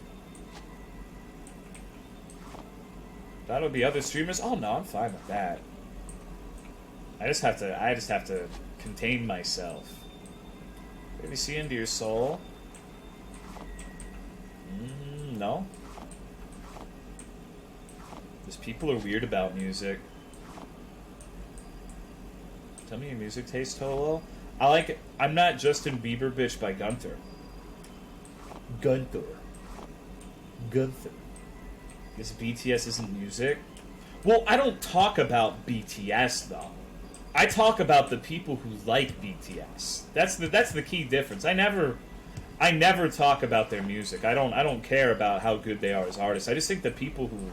That'll be other streamers? Oh no, I'm fine with that. I just have to contain myself. Maybe see into your soul? No. Because people are weird about music. Tell me your music taste, Tolo. I like it. I'm not Justin Bieber bitch by Gunther. Gunther. This BTS isn't music? Well, I don't talk about BTS, though. I talk about the people who like BTS. That's the key difference. I never talk about their music. I don't care about how good they are as artists. I just think the people who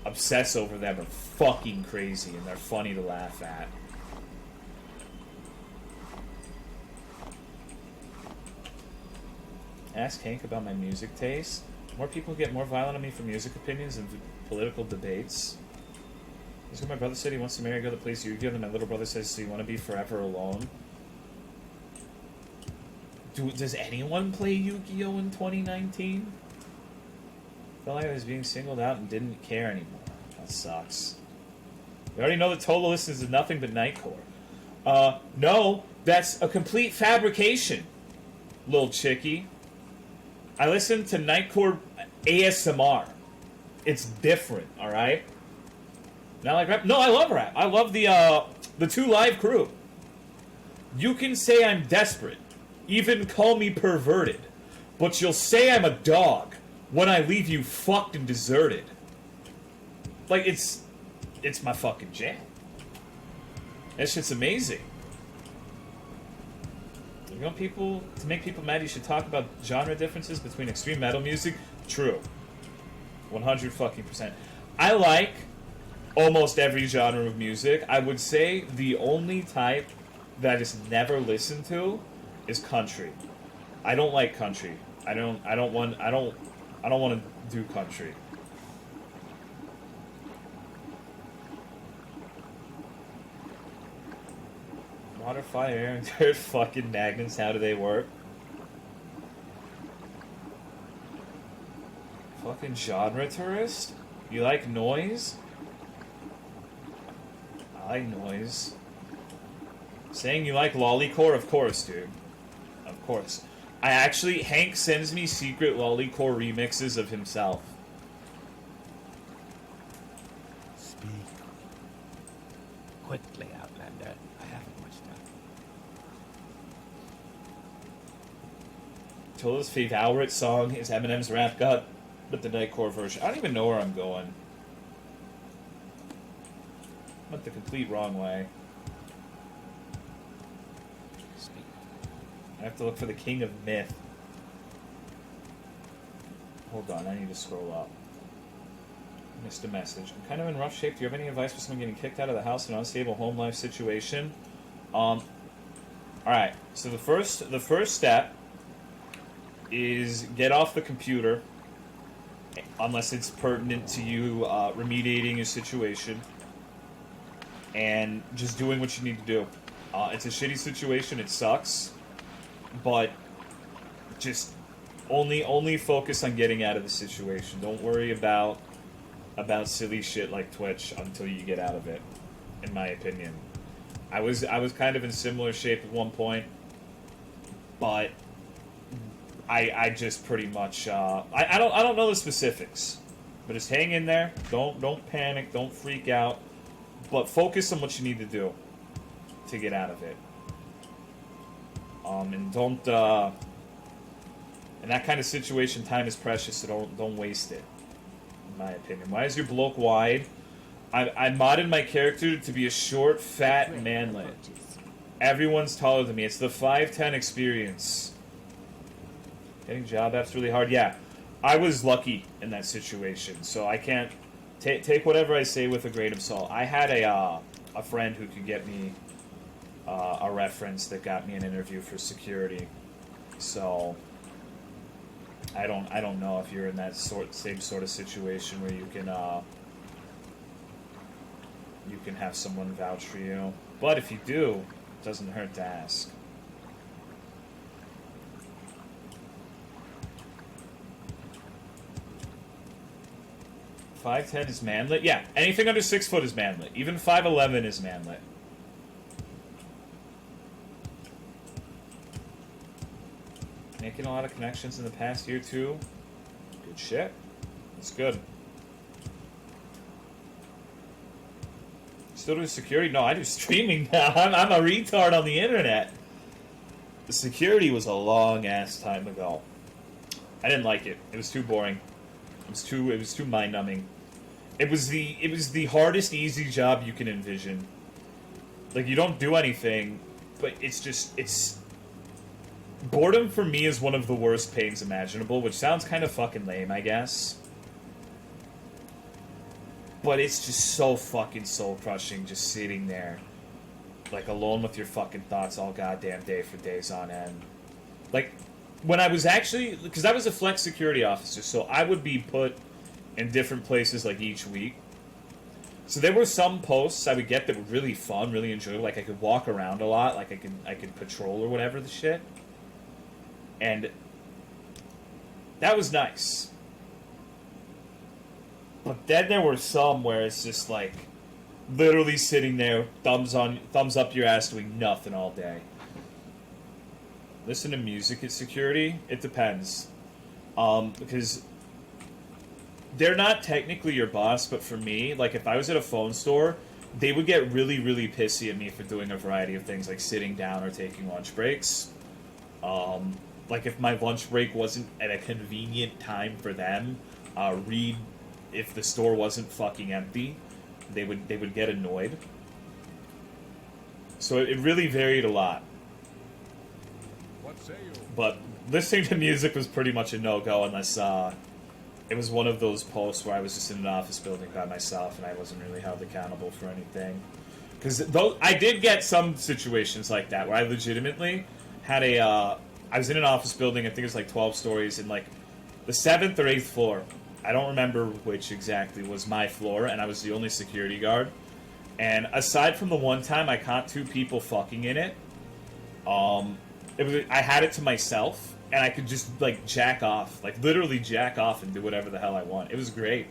obsess over them are fucking crazy and they're funny to laugh at. Ask Hank about my music taste. More people get more violent on me for music opinions than political debates. This is what my brother said. He wants to marry a girl that plays Yu-Gi-Oh! And my little brother says, so you want to be forever alone? Does anyone play Yu-Gi-Oh! In 2019? Felt like I was being singled out and didn't care anymore. That sucks. We already know that Tola listens to nothing but Nightcore. No, that's a complete fabrication, little chickie. I listen to Nightcore ASMR. It's different, alright? Not like rap. No, I love rap. I love the 2 Live crew. You can say I'm desperate, even call me perverted, but you'll say I'm a dog when I leave you fucked and deserted. Like, it's my fucking jam. That shit's amazing. You want people to make people mad, you should talk about genre differences between extreme metal music. True. 100 fucking %. I like almost every genre of music. I would say the only type that I just never listened to is country. I don't like country. I don't want to do country. Water, fire, air, and dirt, fucking magnets, how do they work? Fucking genre tourist? You like noise? I like noise. Saying you like lollycore? Of course, dude. Of course. Hank sends me secret lollycore remixes of himself. Speak quickly, Outlander. I haven't much time. Tola's favorite song is Eminem's Rap God, but the Nightcore version. I don't even know where I'm going. I went the complete wrong way. Speak. I have to look for the King of Myth. Hold on, I need to scroll up. Missed a message. I'm kind of in rough shape. Do you have any advice for someone getting kicked out of the house in an unstable home life situation? Alright, so the first step is get off the computer, unless it's pertinent to you remediating your situation, and just doing what you need to do. It's a shitty situation, it sucks, but just only focus on getting out of the situation. Don't worry about silly shit like Twitch until you get out of it, in my opinion. I was kind of in similar shape at one point, but I just pretty much I don't know the specifics, but just hang in there. Don't panic. Don't freak out. But focus on what you need to do to get out of it. And don't in that kind of situation, time is precious, so don't waste it. In my opinion. Why is your bloke wide? I modded my character to be a short, fat manlet. Everyone's taller than me. It's the 5'10" experience. Getting job app's really hard. Yeah, I was lucky in that situation, so I can't take whatever I say with a grain of salt. I had a friend who could get me a reference that got me an interview for security. So I don't know if you're in that same sort of situation where you can have someone vouch for you. But if you do, it doesn't hurt to ask. .5'10" is manlet? Yeah, anything under 6 foot is manlet. Even 5'11" is manlet. Making a lot of connections in the past year, too. Good shit. That's good. Still do security? No, I do streaming now. I'm a retard on the internet. The security was a long-ass time ago. I didn't like it. It was too boring. It was too mind-numbing. It was the hardest easy job you can envision. Like, you don't do anything, but it's... Boredom for me is one of the worst pains imaginable, which sounds kind of fucking lame, I guess. But it's just so fucking soul-crushing just sitting there, like, alone with your fucking thoughts all goddamn day for days on end. Like, when I was actually... Because I was a flex security officer, so I would be put in different places, like, each week. So there were some posts I would get that were really fun, really enjoyable. Like, I could walk around a lot, like, I could patrol or whatever the shit. And that was nice. But then there were some where it's just like literally sitting there, thumbs up your ass, doing nothing all day. Listen to music at security? It depends. Because they're not technically your boss, but for me, like if I was at a phone store, they would get really, really pissy at me for doing a variety of things like sitting down or taking lunch breaks. Like if my lunch break wasn't at a convenient time for them, if the store wasn't fucking empty, they would get annoyed. So it really varied a lot. What say you? But listening to music was pretty much a no-go unless it was one of those posts where I was just in an office building by myself and I wasn't really held accountable for anything. Because I did get some situations like that where I legitimately had I was in an office building, I think it was like 12 stories, and like the 7th or 8th floor, I don't remember which exactly, was my floor, and I was the only security guard. And aside from the one time I caught 2 people fucking in it, I had it to myself, and I could just like jack off, like literally jack off and do whatever the hell I want. It was great.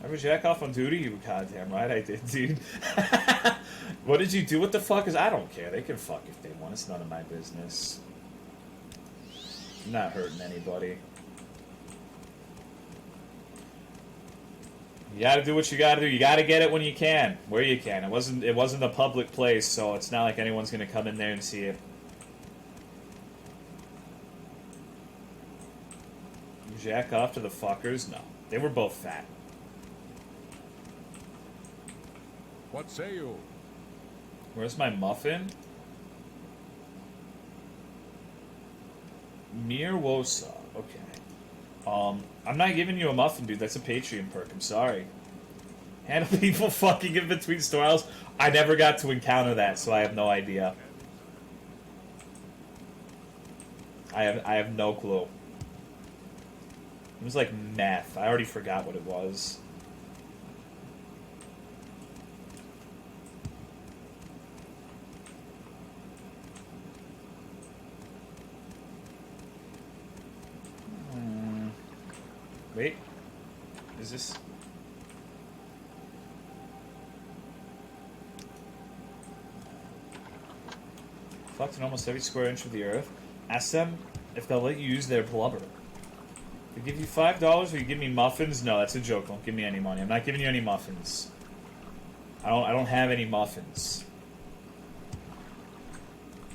Ever jack off on duty? You goddamn right I did, dude. What did you do? What the fuck is... I don't care. They can fuck if they want. It's none of my business. I'm not hurting anybody. You gotta do what you gotta do. You gotta get it when you can. Where you can. It wasn't a public place, so it's not like anyone's gonna come in there and see it. You jack off to the fuckers? No. They were both fat. What say you? Where's my muffin? Mirwosa. Okay. I'm not giving you a muffin, dude. That's a Patreon perk. I'm sorry. Handle people fucking in between store aisles. I never got to encounter that, so I have no idea. I have no clue. It was like meth. I already forgot what it was. Wait, is this... Fucked in almost every square inch of the earth. Ask them if they'll let you use their blubber. They give you $5 or you give me muffins? No, that's a joke. Don't give me any money. I'm not giving you any muffins. I don't have any muffins.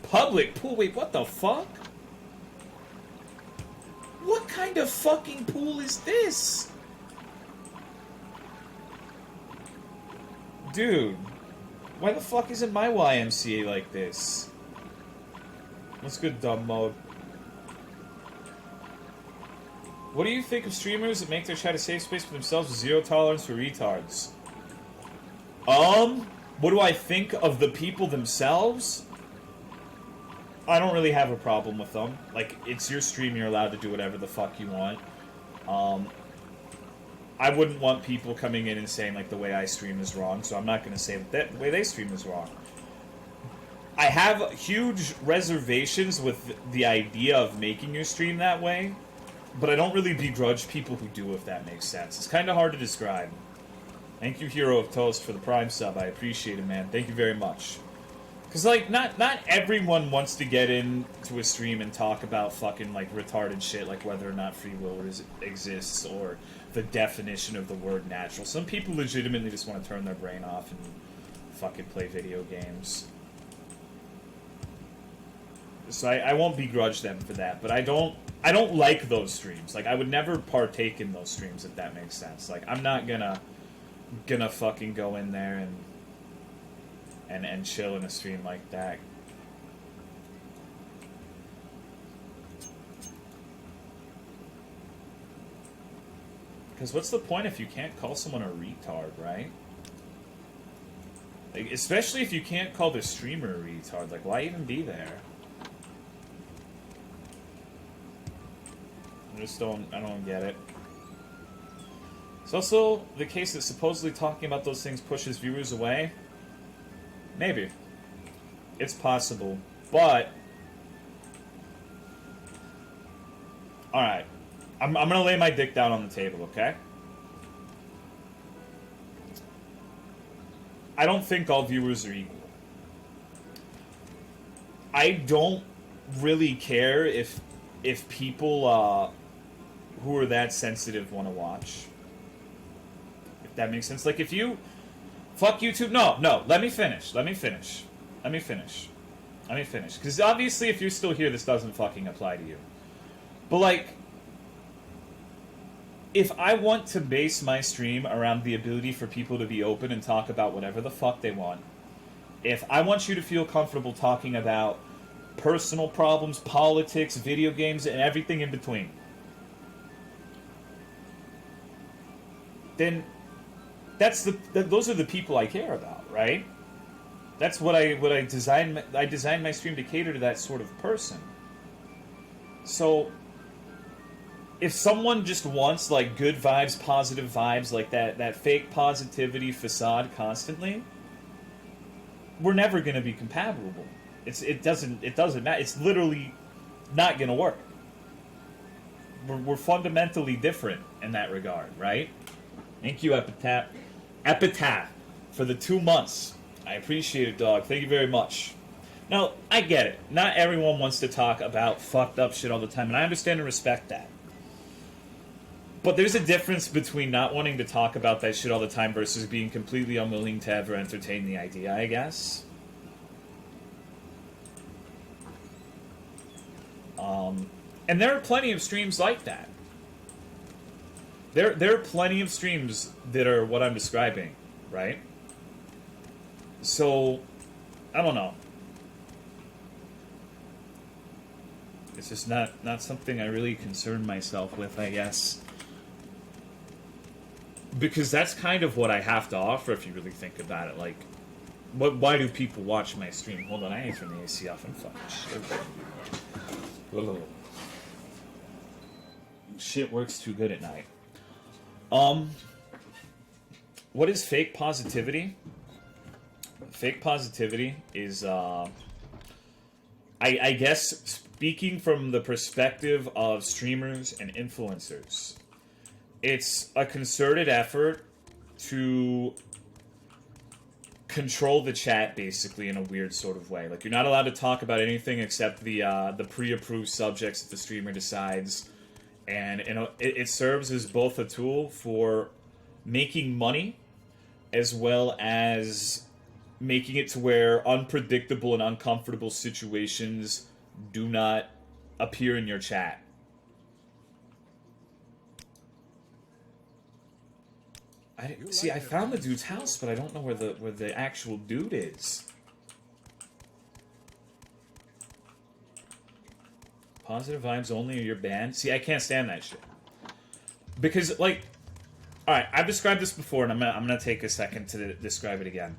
Public pool? Wait, what the fuck? What kind of fucking pool is this? Dude, why the fuck isn't my YMCA like this? Let's go dumb mode. What do you think of streamers that make their chat a safe space for themselves with zero tolerance for retards? What do I think of the people themselves? I don't really have a problem with them. Like, it's your stream, you're allowed to do whatever the fuck you want. I wouldn't want people coming in and saying, like, the way I stream is wrong, so I'm not going to say that the way they stream is wrong. I have huge reservations with the idea of making your stream that way, but I don't really begrudge people who do, if that makes sense. It's kind of hard to describe. Thank you, Hero of Toast, for the Prime sub. I appreciate it, man. Thank you very much. Because, like, not everyone wants to get into a stream and talk about fucking, like, retarded shit, like whether or not free will exists or the definition of the word natural. Some people legitimately just want to turn their brain off and fucking play video games. So I won't begrudge them for that, but I don't like those streams. Like, I would never partake in those streams, if that makes sense. Like, I'm not gonna fucking go in there and chill in a stream like that. Because what's the point if you can't call someone a retard, right? Like, especially if you can't call the streamer a retard. Like, why even be there? I don't get it. It's also the case that supposedly talking about those things pushes viewers away. Maybe. It's possible. But... Alright. I'm gonna lay my dick down on the table, okay? I don't think all viewers are equal. I don't really care if people who are that sensitive want to watch. If that makes sense. Like, if you... Fuck YouTube. No, let me finish. Because obviously, if you're still here, this doesn't fucking apply to you. But, like... If I want to base my stream around the ability for people to be open and talk about whatever the fuck they want, if I want you to feel comfortable talking about personal problems, politics, video games, and everything in between, then those are the people I care about, right? That's what I designed my stream to cater to, that sort of person. So if someone just wants, like, good vibes, positive vibes, like that fake positivity facade constantly, we're never going to be compatible. It doesn't matter. It's literally not going to work. We're fundamentally different in that regard, right? Thank you, Epitaph, for the 2 months. I appreciate it, dog. Thank you very much. Now, I get it. Not everyone wants to talk about fucked up shit all the time, and I understand and respect that. But there's a difference between not wanting to talk about that shit all the time versus being completely unwilling to ever entertain the idea, I guess. And there are plenty of streams like that. There are plenty of streams that are what I'm describing, right? So, I don't know. It's just not something I really concern myself with, I guess. Because that's kind of what I have to offer if you really think about it. Like, why do people watch my stream? Hold on, I need to turn the AC off. I'm fucking shit. Shit works too good at night. What is fake positivity? Fake positivity is, I guess, speaking from the perspective of streamers and influencers, it's a concerted effort to control the chat, basically, in a weird sort of way. Like, you're not allowed to talk about anything except the pre-approved subjects that the streamer decides. And you know, it serves as both a tool for making money, as well as making it to where unpredictable and uncomfortable situations do not appear in your chat. I found the dude's house, but I don't know where the actual dude is. Positive vibes only or you're banned? See, I can't stand that shit. Because, like... Alright, I've described this before, and I'm gonna take a second to describe it again.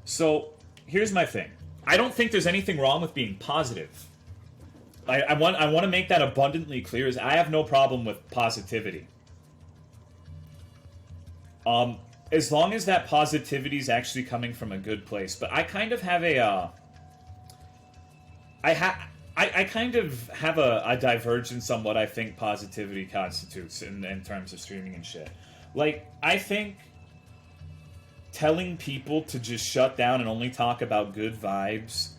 So, here's my thing. I don't think there's anything wrong with being positive. I want to make that abundantly clear, is I have no problem with positivity. As long as that positivity is actually coming from a good place. But I kind of have a, I kind of have a divergence on what I think positivity constitutes in terms of streaming and shit. Like, I think telling people to just shut down and only talk about good vibes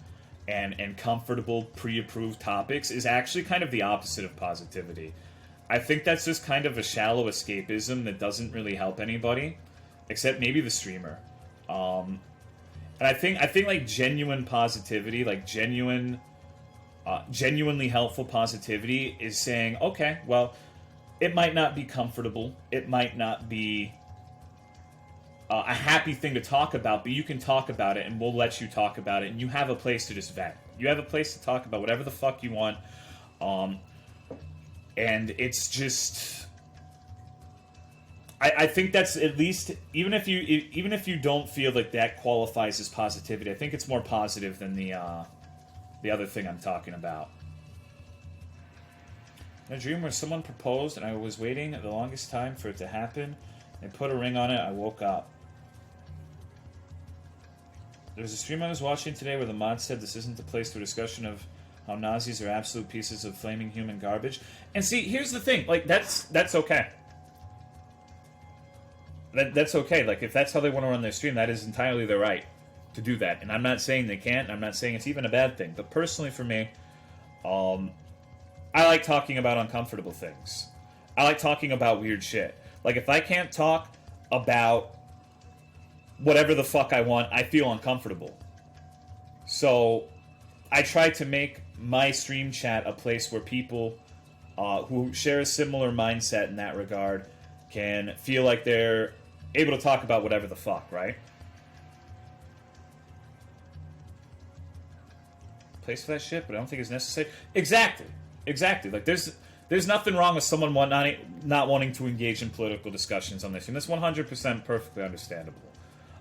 and comfortable, pre-approved topics is actually kind of the opposite of positivity. I think that's just kind of a shallow escapism that doesn't really help anybody, except maybe the streamer. And I think like genuine positivity, like genuine genuinely helpful positivity is saying, okay, well, it might not be comfortable, it might not be a happy thing to talk about, but you can talk about it, and we'll let you talk about it, and you have a place to just vent. You have a place to talk about whatever the fuck you want, and it's just... I think that's at least, even if you don't feel like that qualifies as positivity, I think it's more positive than the other thing I'm talking about. A dream where someone proposed and I was waiting the longest time for it to happen. They put a ring on it, I woke up. There was a stream I was watching today where the mod said this isn't the place for discussion of how Nazis are absolute pieces of flaming human garbage. And see, here's the thing, like, that's okay. That's okay. Like, if that's how they want to run their stream, that is entirely their right to do that. And I'm not saying they can't, and I'm not saying it's even a bad thing. But personally for me, I like talking about uncomfortable things. I like talking about weird shit. Like, if I can't talk about whatever the fuck I want, I feel uncomfortable. So, I try to make my stream chat a place where people who share a similar mindset in that regard can feel like they're able to talk about whatever the fuck, right? Place for that shit, but I don't think it's necessary. Exactly. Like, there's nothing wrong with someone not wanting to engage in political discussions on this, and that's 100% perfectly understandable.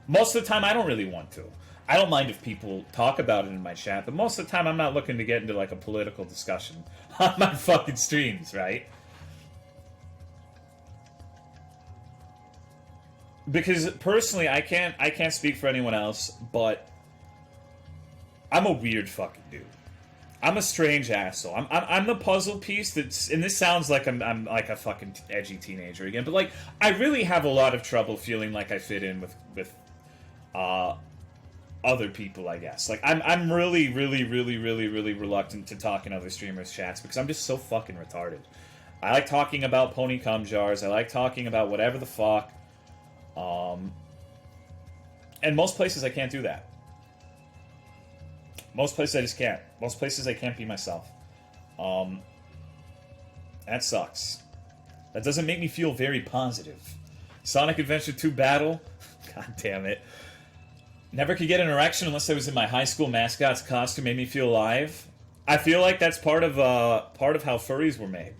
Most of the time, I don't really want to. I don't mind if people talk about it in my chat, but most of the time, I'm not looking to get into, like, a political discussion on my fucking streams, right? Because, personally, I can't speak for anyone else, but I'm a weird fucking dude. I'm a strange asshole. I'm the puzzle piece that's... And this sounds like I'm like a fucking edgy teenager again, but, like, I really have a lot of trouble feeling like I fit in with other people, I guess. Like, I'm really reluctant to talk in other streamers' chats because I'm just so fucking retarded. I like talking about pony cum jars. I like talking about whatever the fuck. And most places I can't do that. Most places I just can't. Most places I can't be myself. That sucks. That doesn't make me feel very positive. Sonic Adventure 2 Battle? God damn it. Never could get an erection unless I was in my high school mascot's costume. Made me feel alive. I feel like that's part of how furries were made.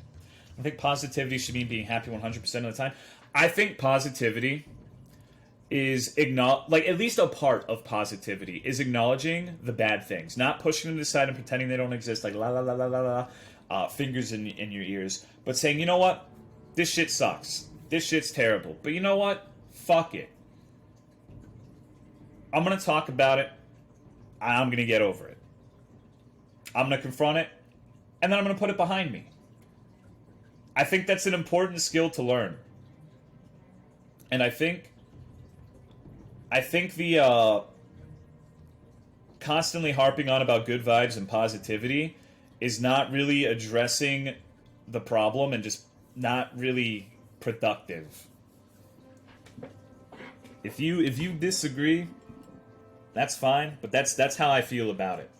I think positivity should mean being happy 100% of the time. I think positivity is like, at least a part of positivity is acknowledging the bad things, not pushing them to the side and pretending they don't exist, like la la la la la la, fingers in your ears, but saying, you know what, this shit sucks, this shit's terrible, but you know what, fuck it, I'm gonna talk about it, and I'm gonna get over it, I'm gonna confront it, and then I'm gonna put it behind me. I think that's an important skill to learn, and I think the constantly harping on about good vibes and positivity is not really addressing the problem and just not really productive. If you disagree, that's fine, but that's how I feel about it.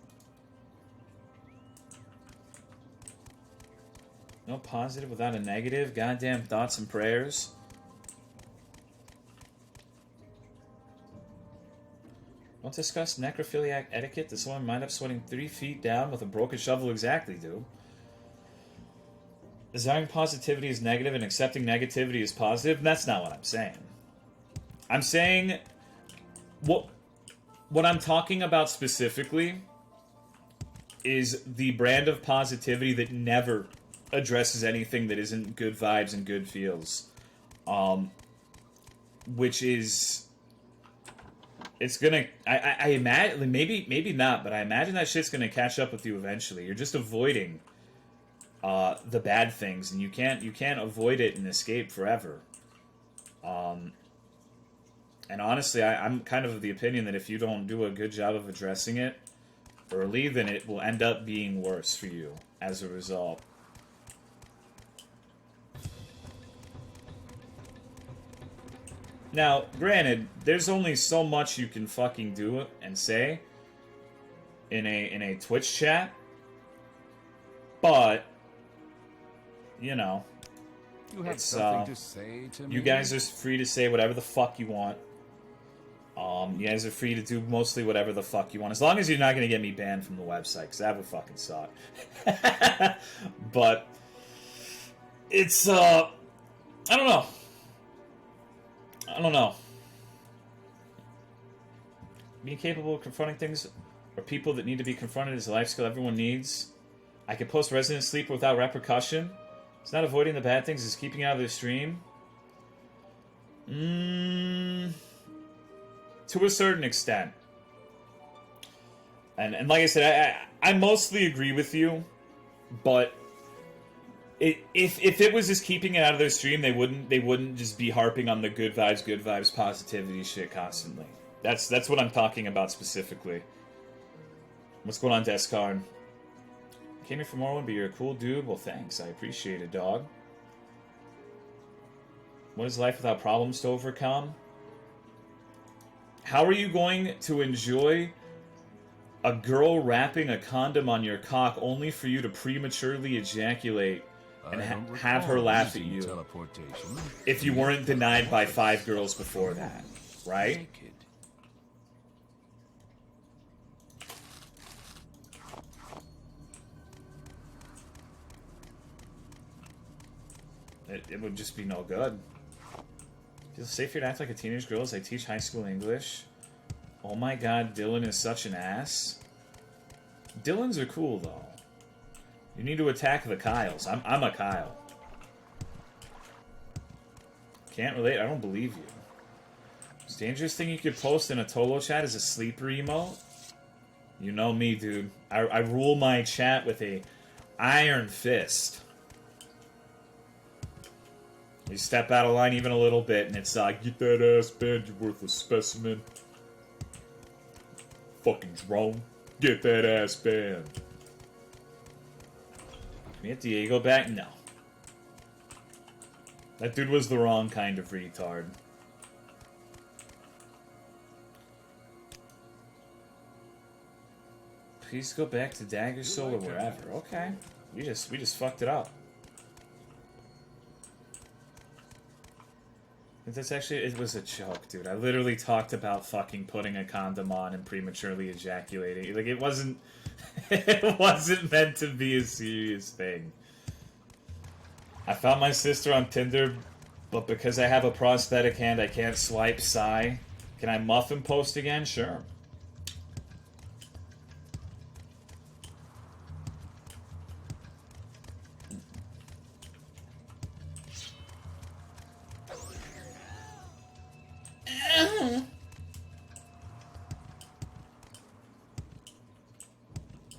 No positive without a negative. Goddamn thoughts and prayers. Don't discuss necrophiliac etiquette. Does someone mind up sweating 3 feet down with a broken shovel? Exactly, dude. Desiring positivity is negative and accepting negativity is positive? That's not what I'm saying. I'm saying... What I'm talking about specifically is the brand of positivity that never addresses anything that isn't good vibes and good feels. Which is... It's gonna... I imagine... Maybe not, but I imagine that shit's gonna catch up with you eventually. You're just avoiding the bad things, and you can't avoid it and escape forever. And honestly, I'm kind of the opinion that if you don't do a good job of addressing it early, then it will end up being worse for you as a result. Now, granted, there's only so much you can fucking do and say in a Twitch chat. But, you know, You have it's, something to say to me? you guys are free to say whatever the fuck you want. You guys are free to do mostly whatever the fuck you want, as long as you're not going to get me banned from the website, because that would fucking suck. But it's, I don't know. I don't know. Being capable of confronting things or people that need to be confronted is a life skill everyone needs. I can post Resident Sleeper without repercussion. It's not avoiding the bad things, it's keeping out of the stream. To a certain extent. And like I said, I mostly agree with you, but if it was just keeping it out of their stream, they wouldn't just be harping on the good vibes, positivity shit constantly. That's what I'm talking about specifically. What's going on, Descarn? Came here for Morrowind, but you're a cool dude. Well, thanks. I appreciate it, dog. What is life without problems to overcome? How are you going to enjoy a girl wrapping a condom on your cock only for you to prematurely ejaculate and have her laugh at you if you weren't denied by 5 girls before that, right? It would just be no good. Feels safer to act like a teenage girl as I teach high school English. Oh my god, Dylan is such an ass. Dylans are cool, though. You need to attack the Kyles. I'm a Kyle. Can't relate? I don't believe you. Most dangerous thing you could post in a Tolo chat is a sleeper emote? You know me, dude. I rule my chat with a iron fist. You step out of line even a little bit, and it's like, get that ass banned, you're worth a specimen. Fucking drone. Get that ass banned. Can we get Diego back? No. That dude was the wrong kind of retard. Please go back to Dagger Soul or wherever. Okay. We just fucked it up. That's actually, it was a joke, dude. I literally talked about fucking putting a condom on and prematurely ejaculating. Like, it wasn't, it wasn't meant to be a serious thing. I found my sister on Tinder, but because I have a prosthetic hand, I can't swipe Psy. Can I muffin post again? Sure.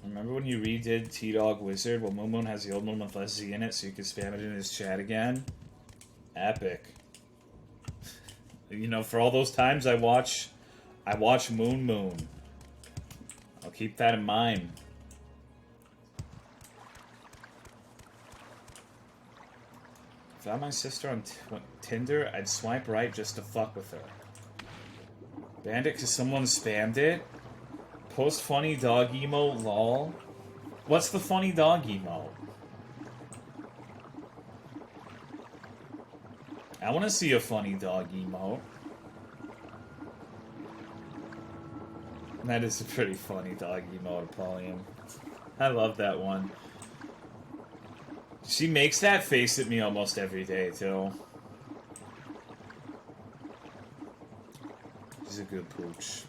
Remember when you redid T-Dog Wizard? Well, Moon Moon has the old Moon with less Z in it, so you can spam it in his chat again. Epic. You know, for all those times I watch Moon Moon. I'll keep that in mind. If I had my sister on Tinder, I'd swipe right just to fuck with her. Banned it because someone spammed it? Post funny dog emote, lol. What's the funny dog emote? I want to see a funny dog emote. That is a pretty funny dog emote, Apollyon. I love that one. She makes that face at me almost every day, too. She's a good pooch.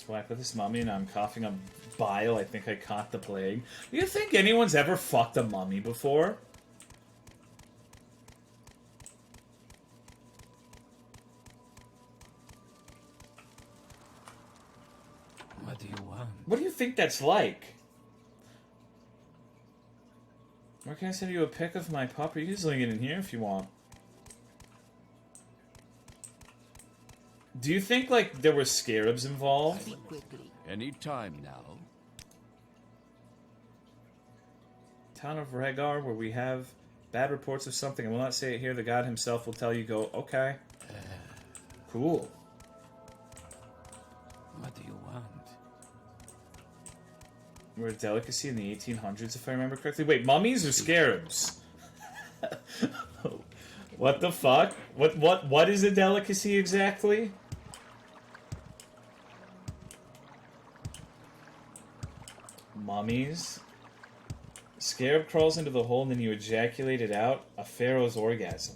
Whack with this mummy and I'm coughing up bile. I think I caught the plague. Do you think anyone's ever fucked a mummy before? What do you want? What do you think that's like? Where can I send you a pic of my puppy? You can just link it in here if you want. Do you think, like, there were scarabs involved? Any time now. Town of Rhaegar, where we have bad reports of something. I will not say it here. The god himself will tell you, go, okay. Cool. What do you want? We're a delicacy in the 1800s, if I remember correctly. Wait, mummies or scarabs? What the fuck? What is a delicacy exactly? Mummies? Scarab crawls into the hole and then you ejaculate it out. A pharaoh's orgasm.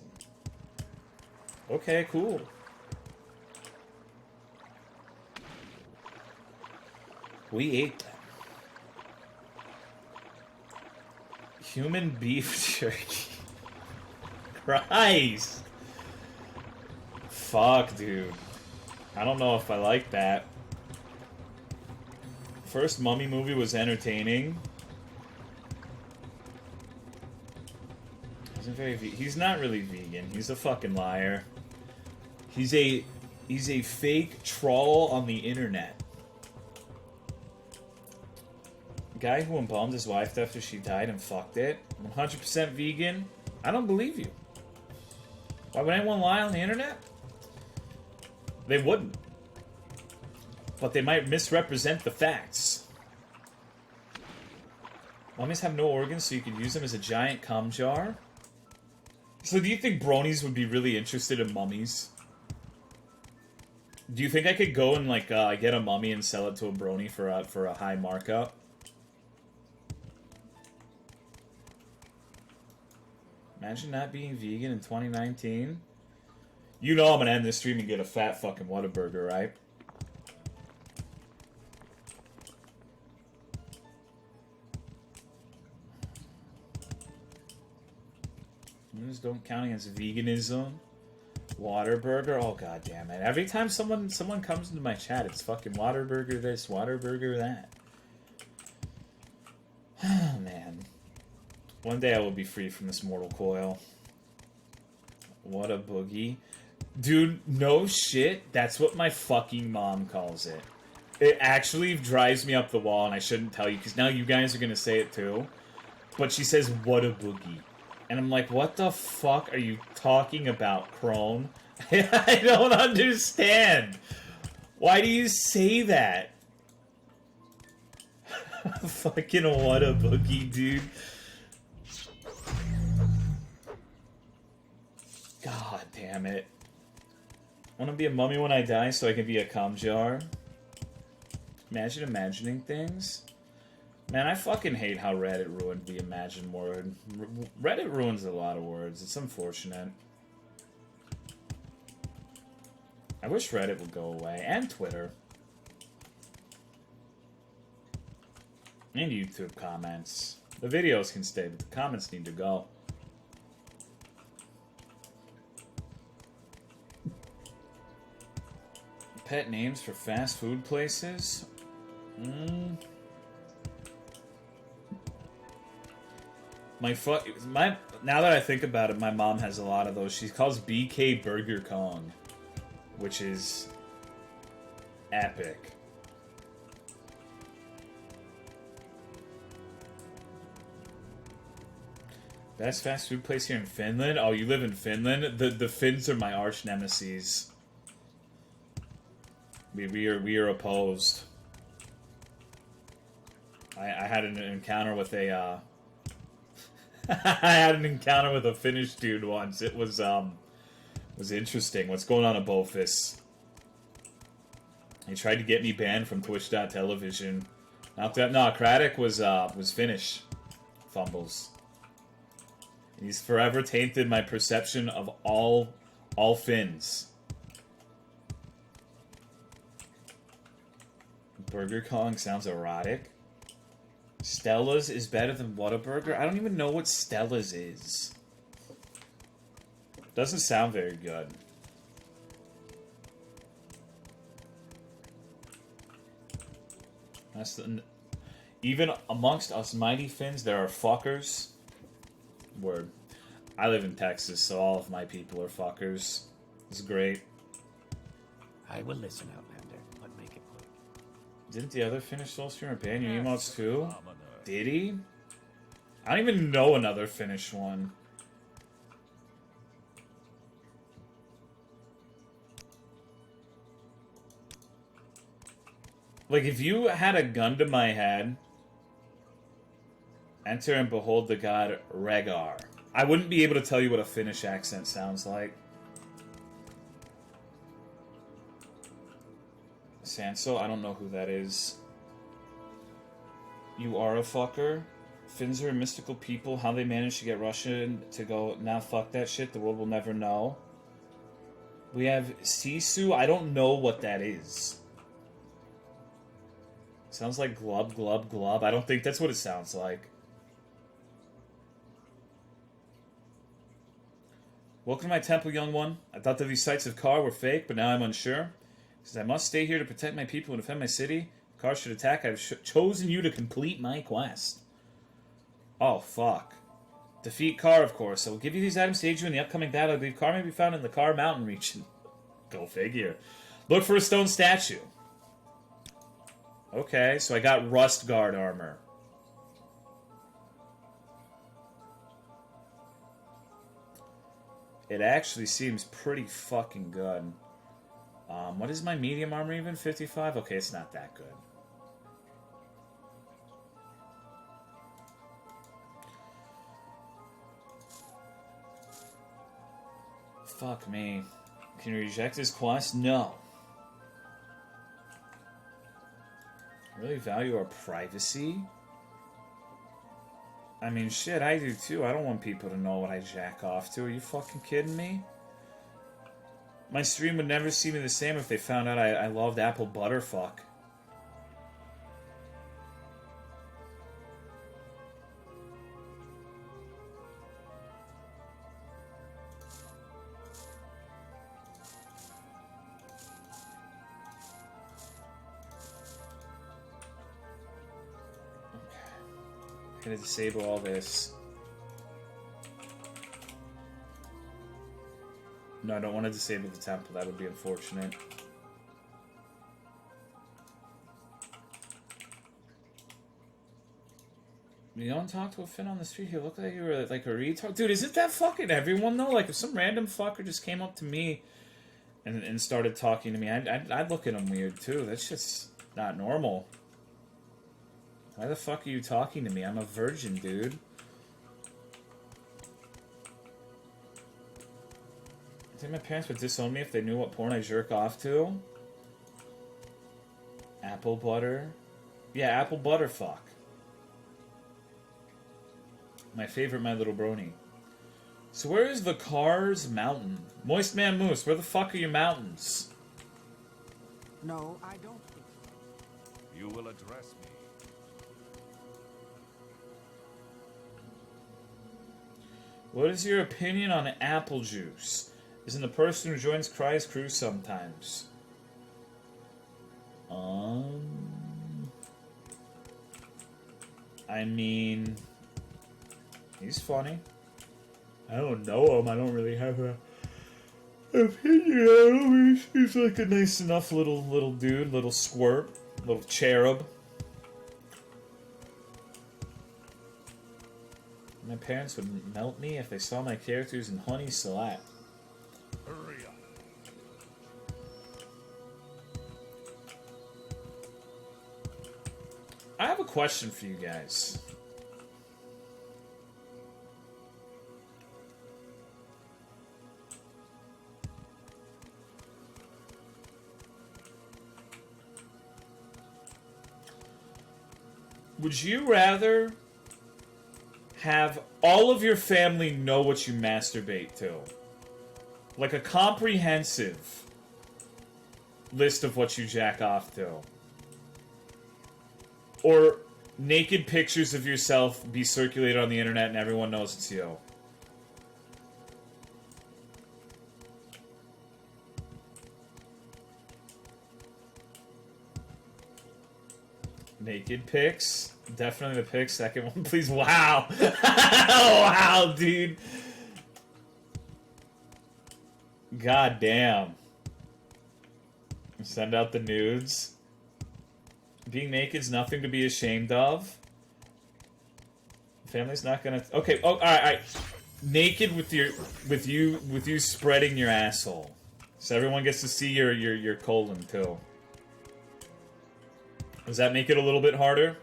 Okay, cool. We ate them. Human beef jerky. Christ. Fuck, dude. I don't know if I like that. First mummy movie was entertaining. He's not really vegan. He's a fucking liar. He's a fake troll on the internet. Guy who embalmed his wife after she died and fucked it. 100% vegan. I don't believe you. Why would anyone lie on the internet? They wouldn't. But they might misrepresent the facts. Mummies have no organs, so you could use them as a giant cum jar. So do you think bronies would be really interested in mummies? Do you think I could go and like get a mummy and sell it to a brony for a high markup? Imagine not being vegan in 2019. You know I'm gonna end this stream and get a fat fucking Whataburger, right? Humans don't count against veganism. Whataburger, oh god damn it! Every time someone comes into my chat, it's fucking Whataburger this, Whataburger that. Oh man. One day I will be free from this mortal coil. What a boogie. Dude, no shit. That's what my fucking mom calls it. It actually drives me up the wall, and I shouldn't tell you, because now you guys are going to say it too. But she says, what a boogie. And I'm like, what the fuck are you talking about, crone? I don't understand. Why do you say that? Fucking what a boogie, dude. God damn it. I want to be a mummy when I die so I can be a cum jar. Imagine imagining things. Man, I fucking hate how Reddit ruined the imagine word. Reddit ruins a lot of words. It's unfortunate. I wish Reddit would go away. And Twitter. And YouTube comments. The videos can stay, but the comments need to go. Pet names for fast food places? Now that I think about it, my mom has a lot of those. She calls BK Burger Kong, which is epic. Best fast food place here in Finland? Oh, you live in Finland? The Finns are my arch nemesis. We are opposed. I had an encounter with a I had an encounter with a Finnish dude once. It was interesting. What's going on at Bofus? He tried to get me banned from Twitch.television. No, Craddock was Finnish. Fumbles. He's forever tainted my perception of all Finns. Burger Kong sounds erotic. Stella's is better than Whataburger? I don't even know what Stella's is. Doesn't sound very good. Even amongst us mighty Finns, there are fuckers. Word. I live in Texas, so all of my people are fuckers. It's great. I will listen, Outlander, but make it quick. Didn't the other Finnish soul streamer ban your emotes too? Did he? I don't even know another Finnish one. Like, if you had a gun to my head, enter and behold the god Rhaegar. I wouldn't be able to tell you what a Finnish accent sounds like. Sanso, I don't know who that is. You are a fucker. Finns are mystical people. How they managed to get Russia to go, nah, fuck that shit. The world will never know. We have Sisu. I don't know what that is. Sounds like glub, glub, glub. I don't think that's what it sounds like. Welcome to my temple, young one. I thought that these sites of Kar were fake, but now I'm unsure. Since I must stay here to protect my people and defend my city, if Kar should attack, I've chosen you to complete my quest. Oh, fuck. Defeat Kar, of course. I will give you these items to aid you in the upcoming battle. I believe Kar may be found in the Kar Mountain region. Go figure. Look for a stone statue. Okay, so I got Rust Guard armor. It actually seems pretty fucking good. What is my medium armor even? 55? Okay, it's not that good. Fuck me. Can you reject this quest? No. I really value our privacy. I mean, shit, I do too. I don't want people to know what I jack off to. Are you fucking kidding me? My stream would never see me the same if they found out I loved apple butterfuck. I'm gonna disable all this. No, I don't want to disable the temple. That would be unfortunate. You don't talk to a Finn on the street. You look like you were like a retard. Dude, isn't that fucking everyone, though? Like, if some random fucker just came up to me and started talking to me, I'd look at him weird, too. That's just not normal. Why the fuck are you talking to me? I'm a virgin, dude. I think my parents would disown me if they knew what porn I jerk off to. Apple butter. Yeah, apple butter fuck. My favorite My Little Brony. So where is the Cars Mountain? Moist Man Moose, where the fuck are your mountains? No, I don't think so. You will address me. What is your opinion on apple juice? Isn't the person who joins Cry's crew sometimes? I mean, he's funny. I don't know him. I don't really have a opinion on him. He's like a nice enough little dude, little squirt, little cherub. My parents would melt me if they saw my characters in Honey Salat. Hurry up. I have a question for you guys. Would you rather have all of your family know what you masturbate to? Like a comprehensive list of what you jack off to. Or naked pictures of yourself be circulated on the internet and everyone knows it's you. Naked pics. Definitely the pic. Second one, please. Wow. Wow, dude. God damn. Send out the nudes. Being naked's nothing to be ashamed of. Family's not gonna. Okay. Oh, all right. Naked with you spreading your asshole, so everyone gets to see your colon too. Does that make it a little bit harder?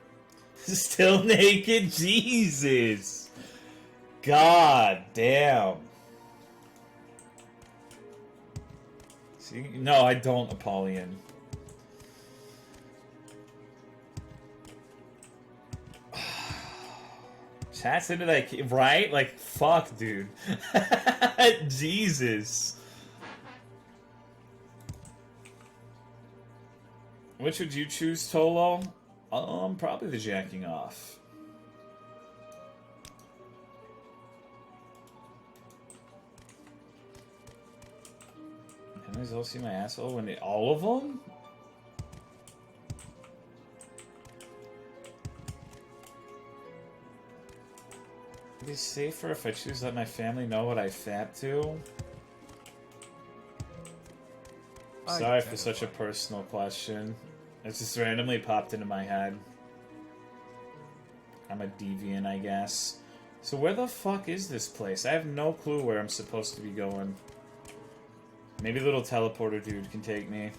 Still naked? Jesus. God damn. See, no, I don't, Apollyon. Chat's into that, right? Like, fuck, dude. Jesus. Which would you choose, Tolo? Probably the jacking off. Can I all see my asshole when they, all of them? Would it be safer if I choose to let my family know what I fap to? Sorry for such a personal question. It just randomly popped into my head. I'm a deviant, I guess. So where the fuck is this place? I have no clue where I'm supposed to be going. Maybe little teleporter dude can take me.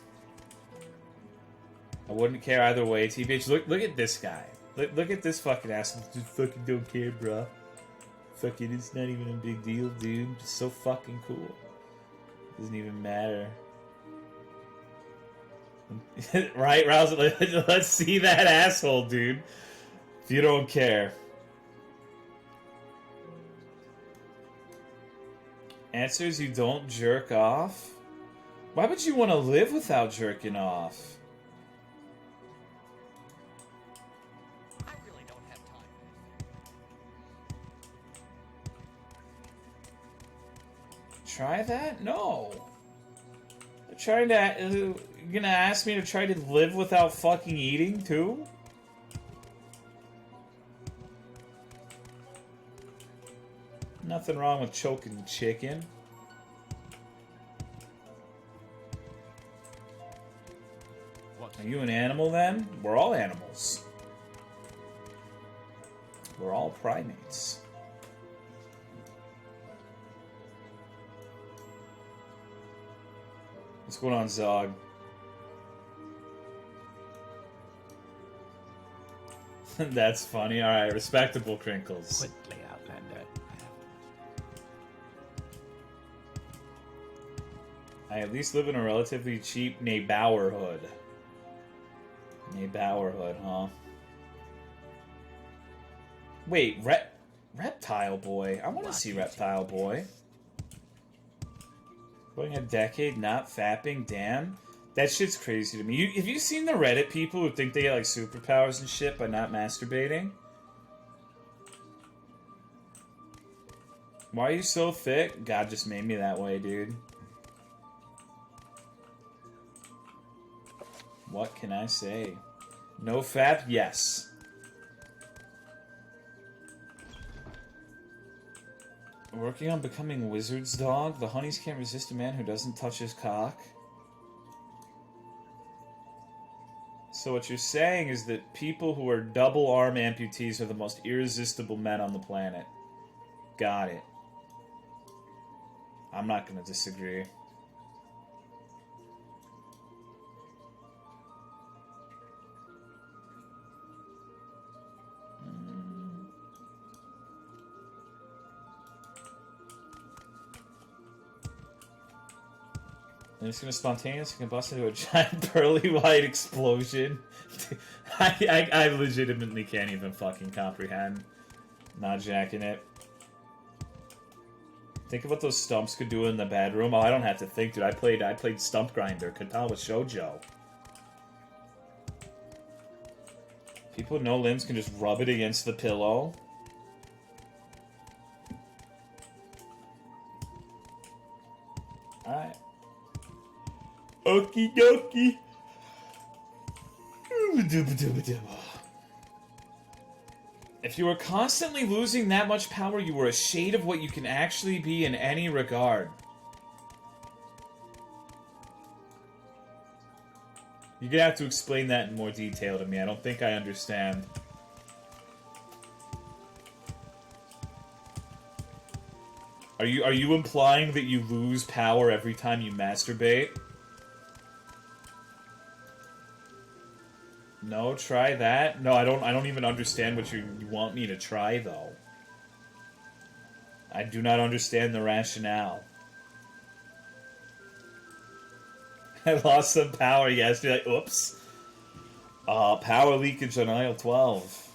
I wouldn't care either way, TBH. Look at this guy. Look at this fucking asshole. Just fucking don't care, bruh. Fucking, it's not even a big deal, dude. Just so fucking cool. Doesn't even matter. Right, Rouse? Let's see that asshole, dude. If you don't care. Answers: you don't jerk off? Why would you want to live without jerking off? I really don't have time. Try that? No. You're trying to... You're gonna ask me to try to live without fucking eating, too? Nothing wrong with choking chicken. Are you an animal, then? We're all animals. We're all primates. What's going on, Zog? That's funny. Alright, respectable crinkles. Quickly, Outlander. I at least live in a relatively cheap neighborhood. Neighborhood, huh? Wait, Reptile Boy. I want to see Reptile Boy. Going a decade not fapping, damn. That shit's crazy to me. Have you seen the Reddit people who think they get like superpowers and shit by not masturbating? Why are you so thick? God just made me that way, dude. What can I say? No fap? Yes. Working on becoming Wizard's dog? The honeys can't resist a man who doesn't touch his cock? So what you're saying is that people who are double arm amputees are the most irresistible men on the planet. Got it. I'm not gonna disagree. And it's gonna spontaneously combust into a giant pearly white explosion. I legitimately can't even fucking comprehend not jacking it. Think of what those stumps could do in the bedroom. Oh, I don't have to think, dude. I played Stump Grinder, Katana with Shoujo. People with no limbs can just rub it against the pillow. Alright. Okie dokie. If you were constantly losing that much power, you were a shade of what you can actually be in any regard. You're gonna have to explain that in more detail to me. I don't think I understand. Are you implying that you lose power every time you masturbate? No, try that. No, I don't even understand what you want me to try, though. I do not understand the rationale. I lost some power yesterday. Oops. Power leakage on aisle 12.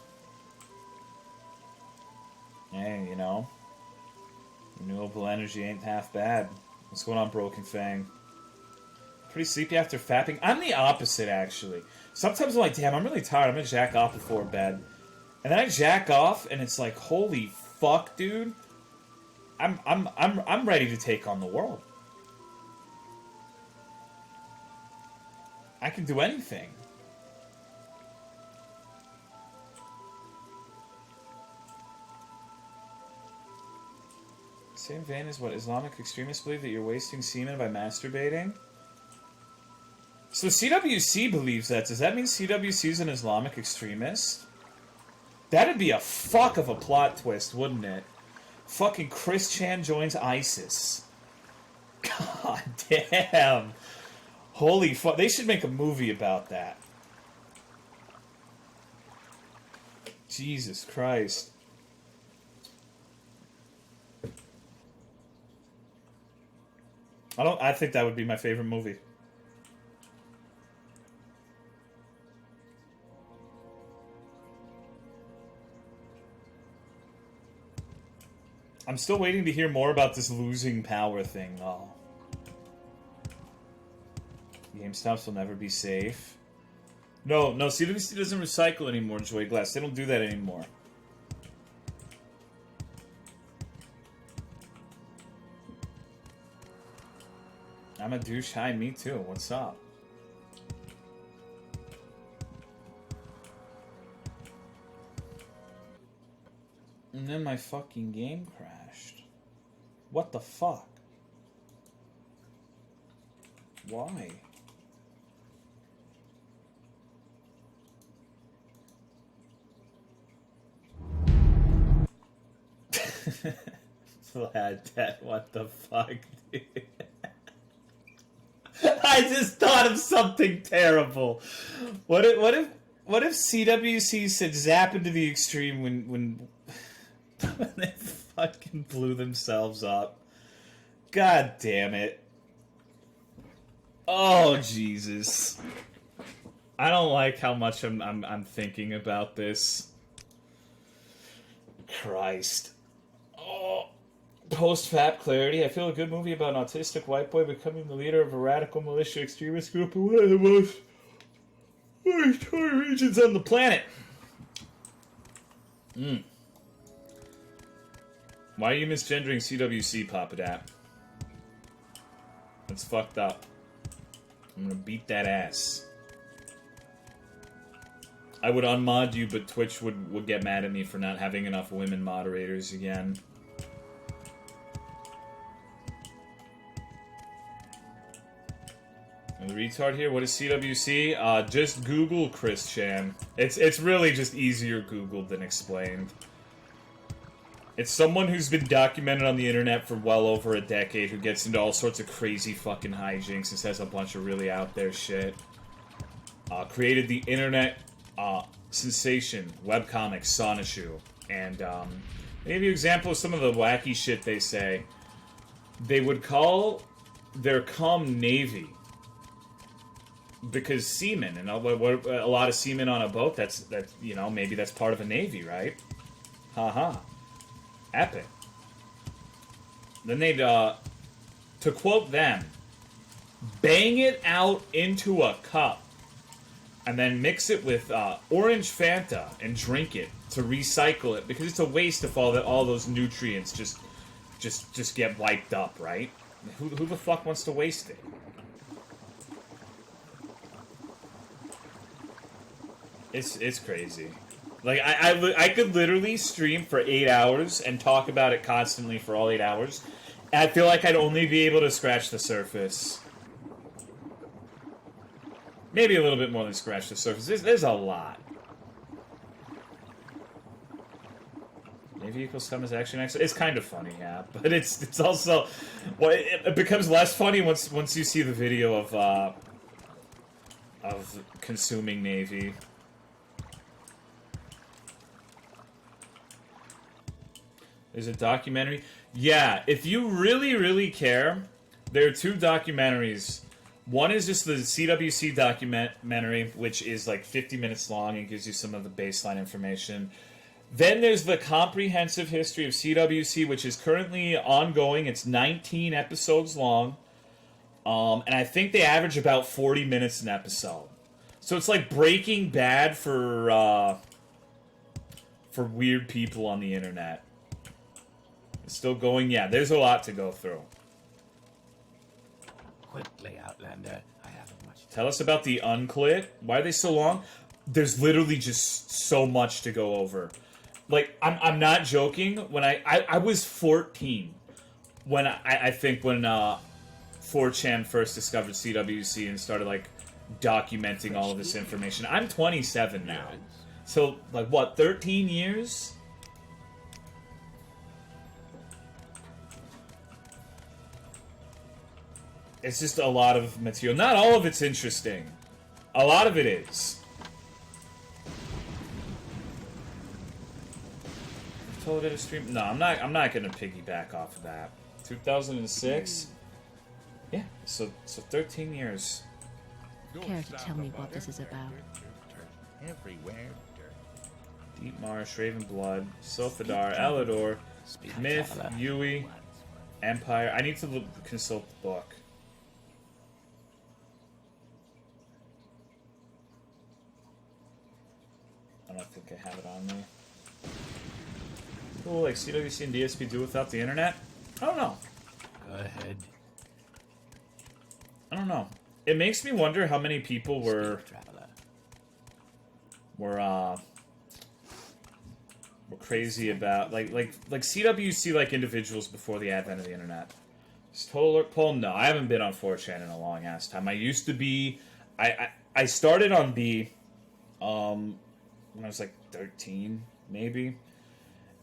Hey, you know. Renewable energy ain't half bad. What's going on, Broken Fang? Pretty sleepy after fapping? I'm the opposite, actually. Sometimes I'm like, damn, I'm really tired. I'm gonna jack off before bed. And then I jack off, and it's like, holy fuck, dude. I'm ready to take on the world. I can do anything. Same vein as what Islamic extremists believe, that you're wasting semen by masturbating? So CWC believes that. Does that mean CWC is an Islamic extremist? That'd be a fuck of a plot twist, wouldn't it? Fucking Chris Chan joins ISIS. God damn. Holy fuck. They should make a movie about that. Jesus Christ. I think that would be my favorite movie. I'm still waiting to hear more about this losing power thing. Oh. GameStops will never be safe. No, CWC doesn't recycle anymore, Joy Glass. They don't do that anymore. I'm a douche. Hi, me too. What's up? And then my fucking game crashed. What the fuck? Why? What the fuck, dude? I just thought of something terrible. What if CWC said zap into the extreme when they fucking blew themselves up? God damn it. Oh Jesus. I don't like how much I'm thinking about this. Christ. Oh. Post-fap clarity. I feel a good movie about an autistic white boy becoming the leader of a radical militia extremist group in one of the most territorial regions on the planet. Why are you misgendering CWC, Papa Dap? That's fucked up. I'm gonna beat that ass. I would unmod you, but Twitch would get mad at me for not having enough women moderators again. And the retard here, what is CWC? Just Google Chris Chan. It's really just easier Googled than explained. It's someone who's been documented on the internet for well over a decade, who gets into all sorts of crazy fucking hijinks and says a bunch of really out there shit. Created the internet sensation webcomic Sonashu. And I'll give you an example of some of the wacky shit they say. They would call their cum Navy. Because semen, and a lot of semen on a boat, that's you know, maybe that's part of a Navy, right? Haha. Epic. Then they'd, to quote them, bang it out into a cup, and then mix it with orange Fanta and drink it to recycle it, because it's a waste if all those nutrients just get wiped up, right? Who the fuck wants to waste it? It's crazy. Like, I could literally stream for 8 hours and talk about it constantly for all 8 hours. And I feel like I'd only be able to scratch the surface. Maybe a little bit more than scratch the surface. There's a lot. Navy equals scum is actually next. It's kind of funny, yeah. But it's also... Well, it becomes less funny once you see the video of consuming Navy. There's a documentary. Yeah, if you really, really care, there are two documentaries. One is just the CWC documentary, which is like 50 minutes long and gives you some of the baseline information. Then there's the comprehensive history of CWC, which is currently ongoing. It's 19 episodes long. And I think they average about 40 minutes an episode. So it's like Breaking Bad for weird people on the internet. It's still going. Yeah, there's a lot to go through. Quickly, Outlander. I haven't much time. Tell us about the Unclit. Why are they so long? There's literally just so much to go over. Like, I'm not joking. When I was 14 when I think when 4chan first discovered CWC and started like documenting all of this information. I'm 27 now. So, like, what, 13 years? It's just a lot of material. Not all of it's interesting. A lot of it is. Told it a stream. No, I'm not gonna piggyback off of that. 2006. Yeah, so 13 years. Care to tell me what this is about? Everywhere, dirt. Deep Marsh, Raven Blood, Sofadar, Elador, Myth, Yui, Empire. I need to consult the book. I don't think I have it on me. Cool, like CWC and DSP do without the internet? I don't know. Go ahead. I don't know. It makes me wonder how many people were crazy about like CWC like individuals before the advent of the internet. Just total alert poll? No, I haven't been on 4chan in a long ass time. I used to be. I started on B when I was like 13, maybe.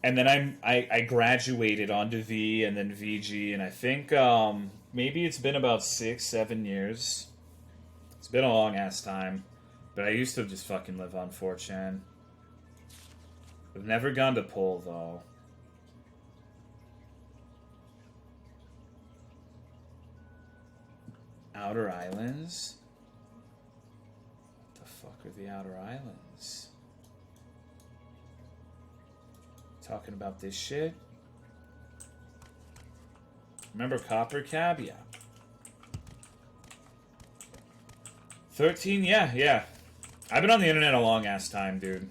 And then I graduated onto V and then VG, and I think maybe it's been about 6-7 years. It's been a long ass time, but I used to just fucking live on 4chan. I've never gone to poll though. Outer Islands? What the fuck are the Outer Islands? Talking about this shit? Remember Copper Cab? Yeah. 13? Yeah. I've been on the internet a long ass time, dude.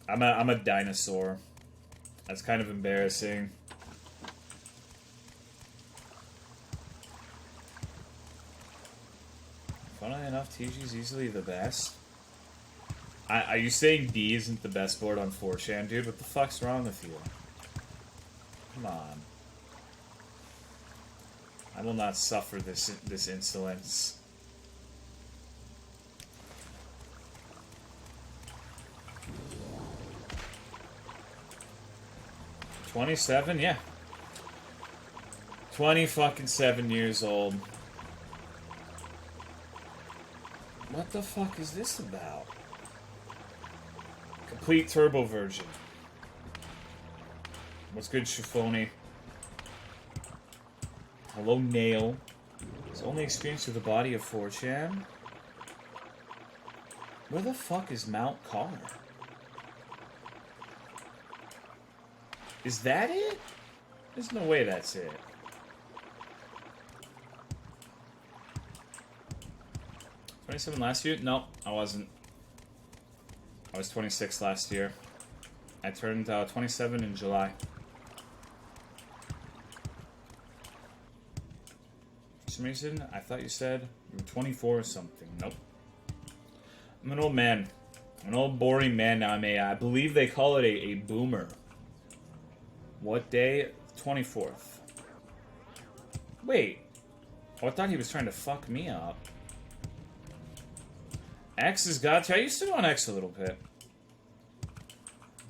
I'm a dinosaur. That's kind of embarrassing. Funnily enough, TG's easily the best. Are you saying D isn't the best board on 4chan, dude? What the fuck's wrong with you? Come on. I will not suffer this insolence. $27? Yeah. 27 years old. What the fuck is this about? Complete turbo version. What's good, Shifoni? Hello, Nail. His only experience with the body of 4chan? Where the fuck is Mount Carr? Is that it? There's no way that's it. $27 last year? No, I wasn't. I was 26 last year. I turned 27 in July. For some reason, I thought you said you were 24 or something. Nope. I'm an old man. I'm an old boring man now. I believe they call it a boomer. What day? 24th. Wait. Oh, I thought he was trying to fuck me up. X is God tier. I used to go on X a little bit.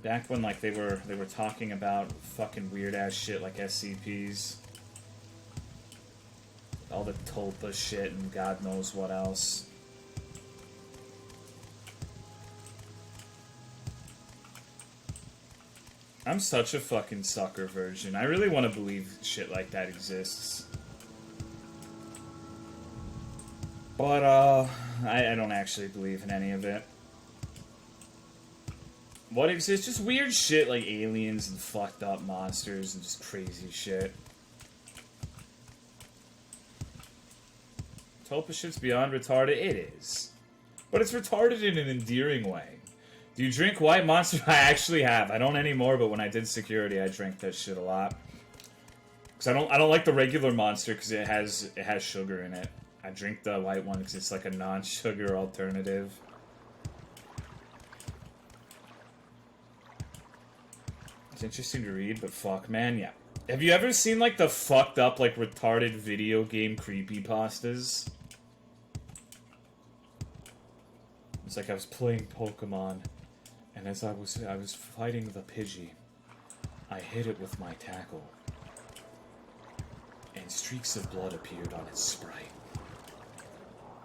Back when like they were talking about fucking weird ass shit like SCPs. All the Tulpa shit and God knows what else. I'm such a fucking sucker virgin. I really want to believe shit like that exists. But, I don't actually believe in any of it. What exists? Just weird shit like aliens and fucked up monsters and just crazy shit. Tulpa shit's beyond retarded. It is. But it's retarded in an endearing way. Do you drink White Monster? I actually have. I don't anymore, but when I did security, I drank that shit a lot. Cause I don't like the regular Monster because it has sugar in it. I drink the white one because it's like a non-sugar alternative. It's interesting to read, but fuck, man, yeah. Have you ever seen like the fucked up, like retarded video game creepypastas? It's like I was playing Pokemon, and as I was fighting the Pidgey, I hit it with my tackle, and streaks of blood appeared on its sprite,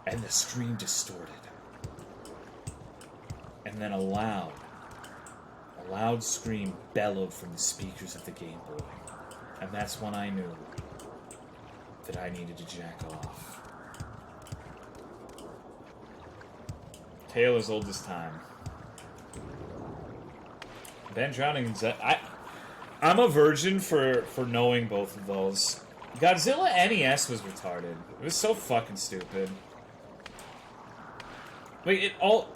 and the screen distorted, and then a loud scream bellowed from the speakers of the Game Boy, and that's when I knew that I needed to jack off. Tale as old as time. Ben Drowning and I'm a virgin for knowing both of those. Godzilla NES was retarded. It was so fucking stupid. Like, all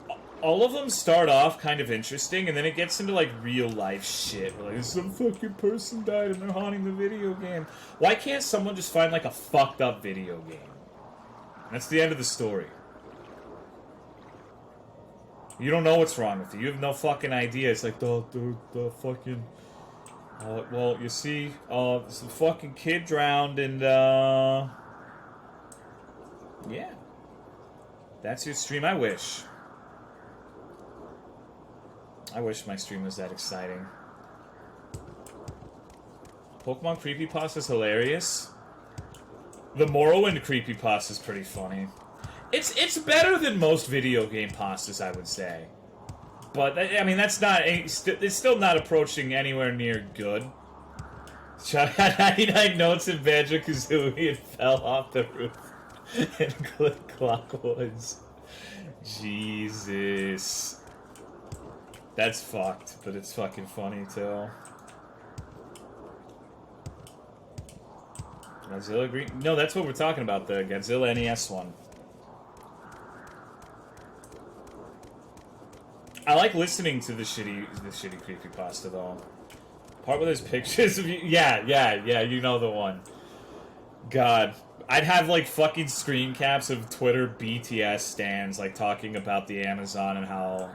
of them start off kind of interesting, and then it gets into, like, real-life shit. Like, some fucking person died and they're haunting the video game. Why can't someone just find, like, a fucked up video game? That's the end of the story. You don't know what's wrong with you. You have no fucking idea. It's like, the fucking... well, you see, some fucking kid drowned, and, yeah. That's your stream. I wish my stream was that exciting. Pokemon creepypasta is hilarious. The Morrowind creepypasta is pretty funny. It's better than most video game pastas, I would say. But, I mean, that's not... It's still not approaching anywhere near good. Chuck had 99 notes in Banjo-Kazooie and fell off the roof and clicked clockwise. Jesus. That's fucked, but it's fucking funny, too. Godzilla Green... No, that's what we're talking about, the Godzilla NES one. I like listening to the shitty creepypasta, though. Part where there's pictures of you... Yeah, you know the one. God. I'd have, like, fucking screen caps of Twitter BTS stans, like, talking about the Amazon and how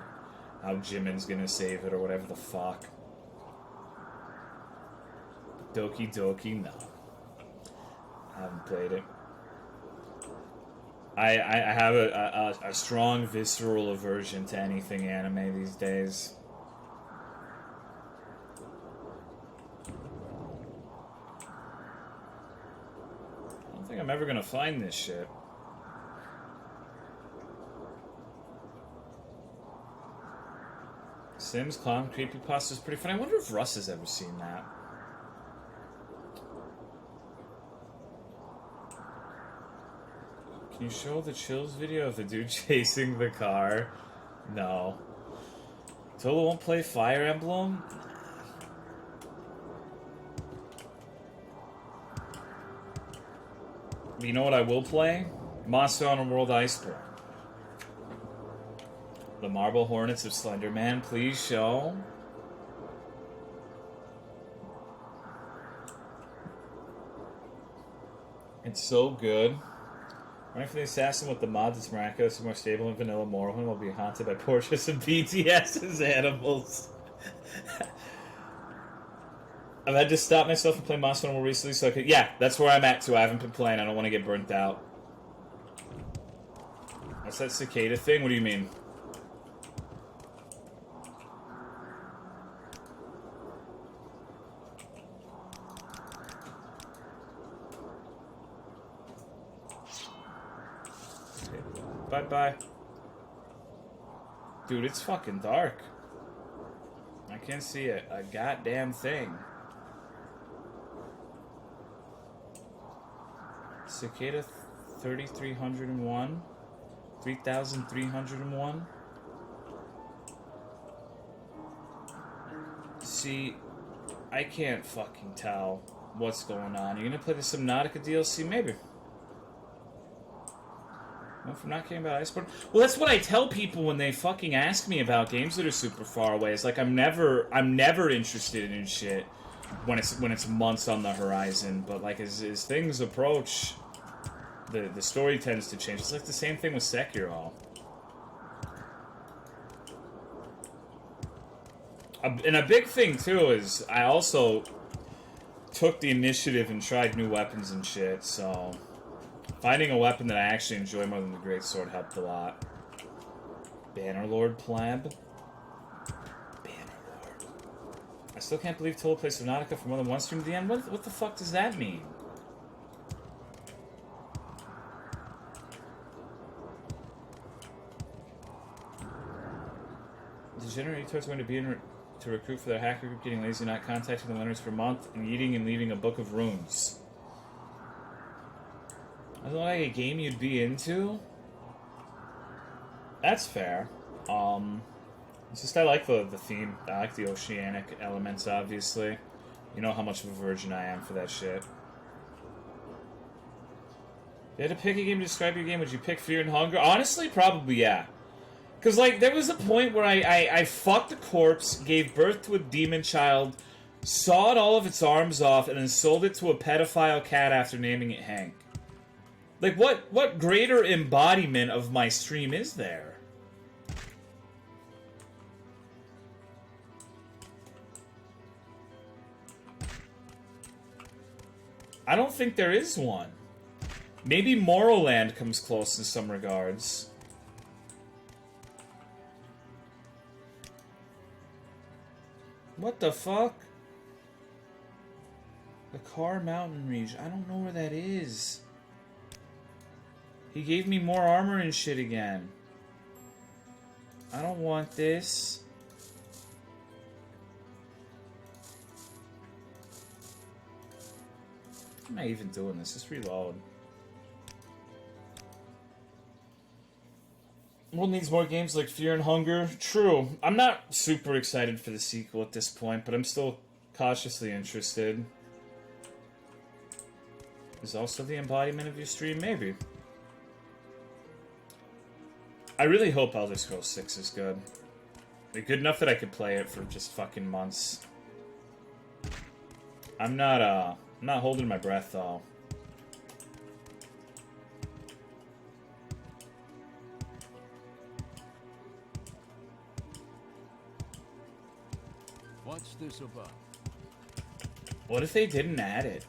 Jimin's gonna save it, or whatever the fuck. Doki Doki, no. I haven't played it. I have a strong visceral aversion to anything anime these days. I don't think I'm ever gonna find this shit. Sims Clown Creepypasta is pretty funny. I wonder if Russ has ever seen that. Can you show the Chills video of the dude chasing the car? No. Tola won't play Fire Emblem? You know what I will play? Monster Hunter World Iceborne. The Marble Hornets of Slenderman, please show. It's so good. Running for the assassin with the mods, it's miraculous and more stable than vanilla Morrowind will be haunted by Porsches and BTS as animals. I've had to stop myself from playing Monster Hunter more recently so I could... Yeah, that's where I'm at too. I haven't been playing. I don't want to get burnt out. What's that cicada thing? What do you mean? Bye-bye. Dude, it's fucking dark. I can't see a goddamn thing. Cicada 3,301. 3,301. See, I can't fucking tell what's going on. You're gonna play the Subnautica DLC? Maybe. Well, if I'm not kidding about Iceborne... Well, that's what I tell people when they fucking ask me about games that are super far away. It's like I'm never interested in shit when it's months on the horizon. But like as things approach, the story tends to change. It's like the same thing with Sekiro. And a big thing too is I also took the initiative and tried new weapons and shit. So finding a weapon that I actually enjoy more than the Greatsword helped a lot. Bannerlord Plab. Bannerlord. I still can't believe Tola plays Subnautica for more than one stream at the end. What the fuck does that mean? Degenerate retards going to be in to recruit for their hacker group, getting lazy, not contacting the learners for a month, and eating and leaving a book of runes. I don't like a game you'd be into. That's fair. It's just I like the theme. I like the oceanic elements, obviously. You know how much of a virgin I am for that shit. If you had to pick a game to describe your game, would you pick Fear and Hunger? Honestly, probably yeah. Because, like, there was a point where I fucked a corpse, gave birth to a demon child, sawed all of its arms off, and then sold it to a pedophile cat after naming it Hank. Like, what greater embodiment of my stream is there? I don't think there is one. Maybe Morrowind comes close in some regards. What the fuck? The Car Mountain Reach. I don't know where that is. He gave me more armor and shit again. I don't want this. How am I even doing this? Just reload. World needs more games like Fear and Hunger. True. I'm not super excited for the sequel at this point, but I'm still cautiously interested. Is also the embodiment of your stream? Maybe. I really hope Elder Scrolls 6 is good. Like, good enough that I could play it for just fucking months. I'm not holding my breath, though. What's this about? What if they didn't add it?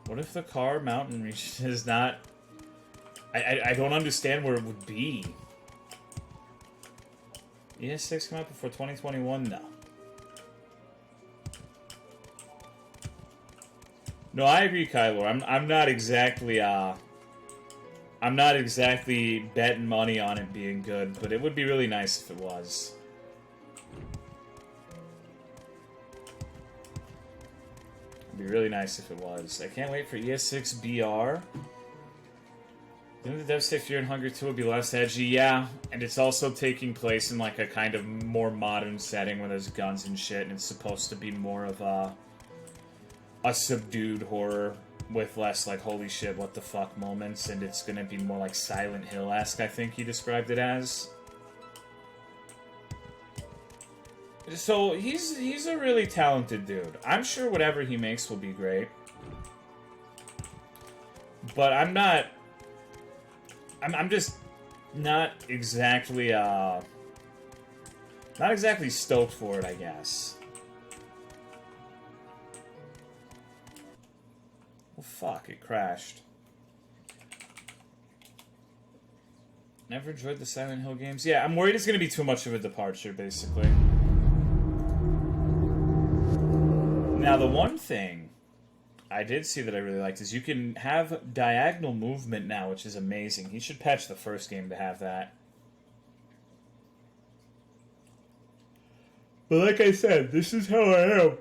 What if the Car Mountain region is not... I don't understand where it would be. ES6 come out before 2021? No. No, I agree, Kylo. I'm not exactly betting money on it being good, but it would be really nice if it was. It'd be really nice if it was. I can't wait for ES6 BR. Didn't the devs say Fear and Hunger 2 would be less edgy? Yeah, and it's also taking place in like a kind of more modern setting where there's guns and shit, and it's supposed to be more of a subdued horror with less like holy shit what the fuck moments, and it's gonna be more like Silent Hill-esque, I think he described it as. So he's a really talented dude. I'm sure whatever he makes will be great. But I'm just not exactly stoked for it, I guess. Well, fuck, it crashed. Never enjoyed the Silent Hill games. Yeah, I'm worried it's going to be too much of a departure, basically. Now, the one thing I did see that I really liked is you can have diagonal movement now, which is amazing. He should patch the first game to have that. But like I said, this is how I am.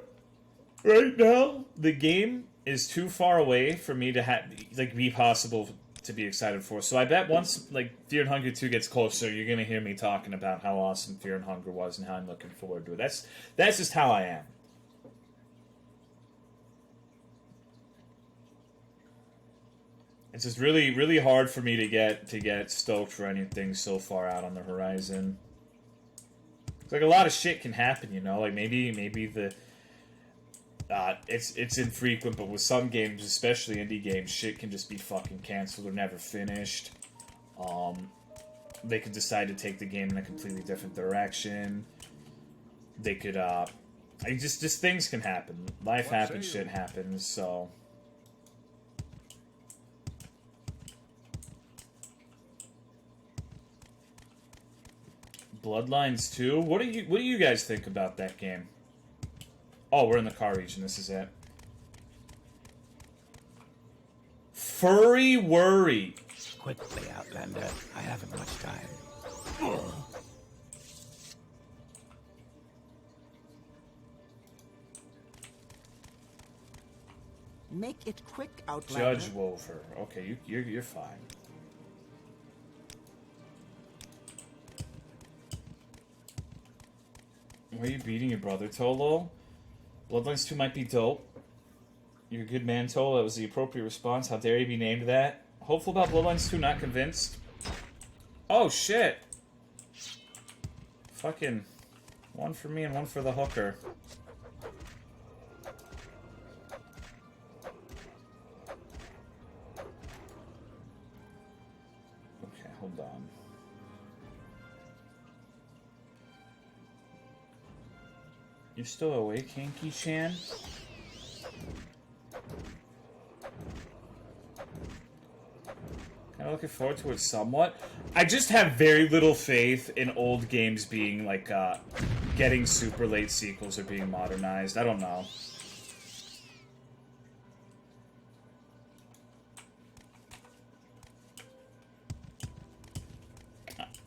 Right now, the game is too far away for me to be possible to be excited for. So I bet once Fear and Hunger 2 gets closer, you're gonna hear me talking about how awesome Fear and Hunger was and how I'm looking forward to it. That's just how I am. It's just really, really hard for me to get stoked for anything so far out on the horizon. It's like a lot of shit can happen, you know. Like maybe the it's infrequent, but with some games, especially indie games, shit can just be fucking canceled or never finished. They could decide to take the game in a completely different direction. They could just things can happen. Life happens, shit happens. So. Bloodlines 2? What do you guys think about that game? Oh, we're in the car region. This is it. Furry Worry. Quickly, Outlander. I haven't much time. Make it quick, Outlander. Judge Wofer. Okay, you're fine. Why are you beating your brother, Tolo? Bloodlines 2 might be dope. You're a good man, Tolo. That was the appropriate response. How dare you be named that? Hopeful about Bloodlines 2, not convinced. Oh, shit. Fucking one for me and one for the hooker. Okay, hold on. You still awake, Hanky-chan? Kind of looking forward to it somewhat. I just have very little faith in old games being, getting super late sequels or being modernized. I don't know.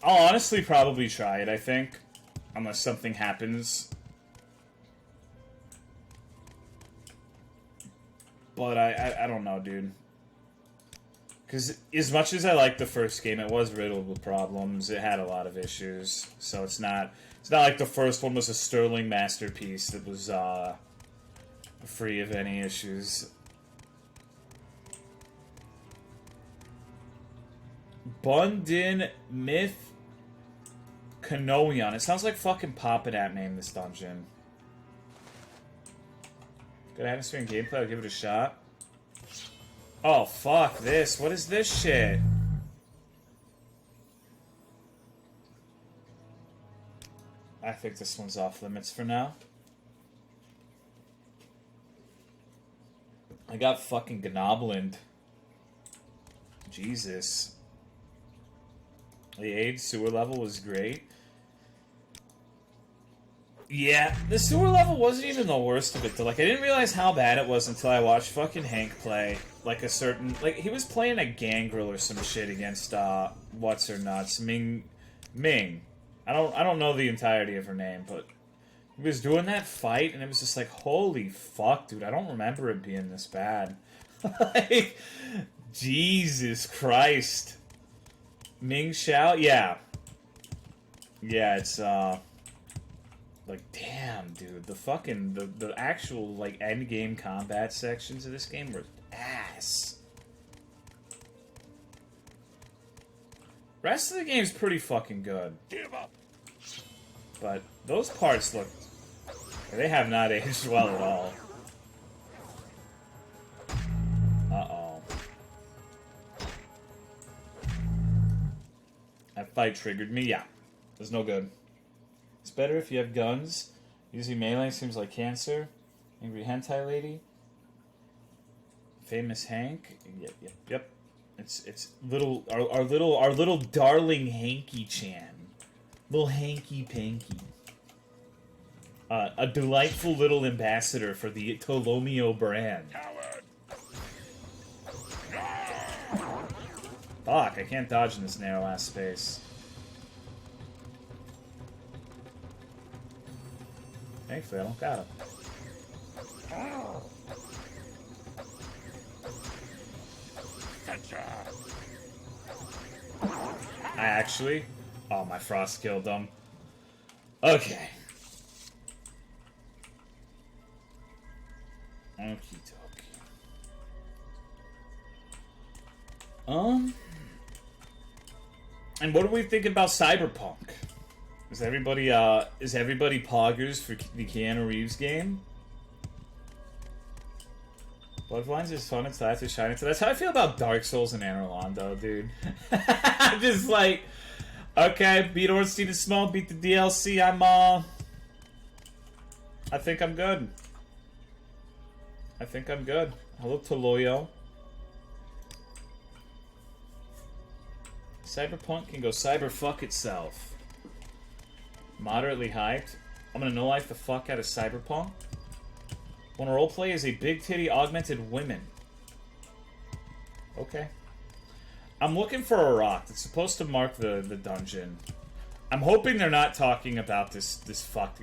I'll honestly probably try it, I think. Unless something happens. But I don't know, dude. Because as much as I liked the first game, it was riddled with problems. It had a lot of issues. So it's not like the first one was a sterling masterpiece that was free of any issues. Bundin Myth Kanoion. It sounds like fucking Papadat named this dungeon. Good atmosphere and gameplay, I'll give it a shot. Oh, fuck this. What is this shit? I think this one's off limits for now. I got fucking Gnoblin. Jesus. The AIDS sewer level was great. Yeah, the sewer level wasn't even the worst of it, though. I didn't realize how bad it was until I watched fucking Hank play, he was playing a gangrel or some shit against, what's-her-nuts, Ming. I don't know the entirety of her name, but he was doing that fight, and it was just like, holy fuck, dude, I don't remember it being this bad. Jesus Christ. Ming Xiao? Yeah. Yeah, it's, damn, dude, the actual, end game combat sections of this game were ass. Rest of the game's pretty fucking good. Give up. But those parts they have not aged well at all. Uh-oh. That fight triggered me, yeah. It was no good. It's better if you have guns. Using melee seems like cancer. Angry hentai lady. Famous Hank. Yep. It's our little darling Hanky-chan. Little Hanky Panky. A delightful little ambassador for the Tolomeo brand. Fuck, I can't dodge in this narrow ass space. Thankfully, I don't got him. I actually... Oh, my frost killed them. Okay. Okie dokie. And what do we think about Cyberpunk? Is everybody poggers for the Keanu Reeves game? Bloodlines is fun until after Shining. So that's how I feel about Dark Souls and Anor Londo, dude. I'm just like, okay, beat Ornstein and Small, beat the DLC. I think I'm good. I think I'm good. Hello, Tolomeo. Cyberpunk can go cyber fuck itself. Moderately hyped. I'm gonna no life the fuck out of Cyberpunk. When roleplay is a big titty augmented women. Okay. I'm looking for a rock that's supposed to mark the dungeon. I'm hoping they're not talking about this fucked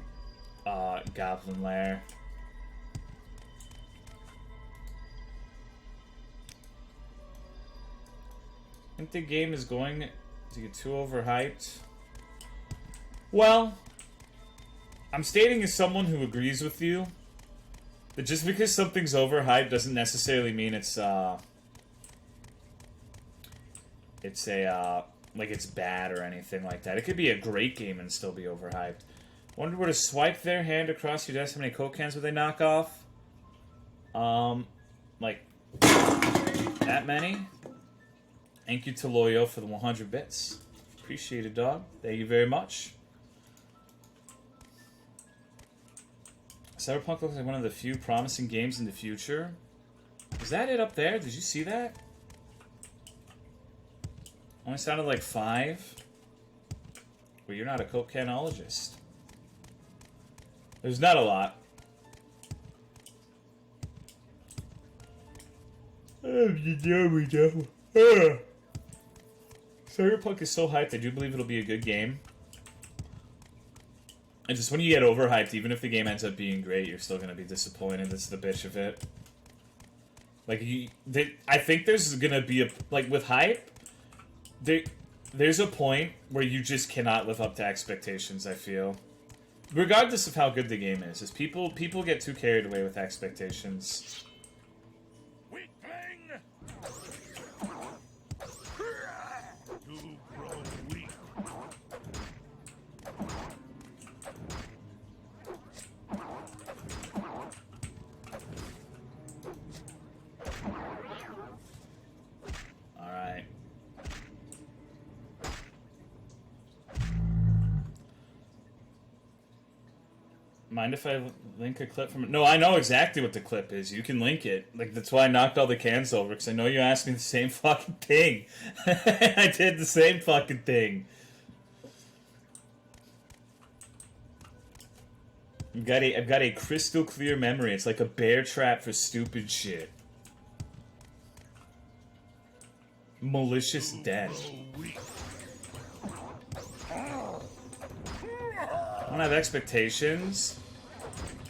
goblin lair. I think the game is going to get too overhyped. Well, I'm stating as someone who agrees with you that just because something's overhyped doesn't necessarily mean it's bad or anything like that. It could be a great game and still be overhyped. Wonder where to swipe their hand across your desk. How many Coke cans would they knock off? Like that many. Thank you to Loyo for the 100 bits. Appreciate it, dog. Thank you very much. Cyberpunk looks like one of the few promising games in the future. Is that it up there? Did you see that? Only sounded like 5. Well, you're not a cocanologist. There's not a lot. Cyberpunk is so hyped, I do believe it'll be a good game. And just when you get overhyped, even if the game ends up being great, you're still going to be disappointed. That's the bitch of it. Like, I think there's going to be like, with hype, there's a point where you just cannot live up to expectations, I feel. Regardless of how good the game is people get too carried away with expectations. Mind if I link a clip from it? No, I know exactly what the clip is. You can link it. Like, that's why I knocked all the cans over, because I know you asked me the same fucking thing. I did the same fucking thing. I've got a crystal clear memory. It's like a bear trap for stupid shit. Malicious death. I don't have expectations.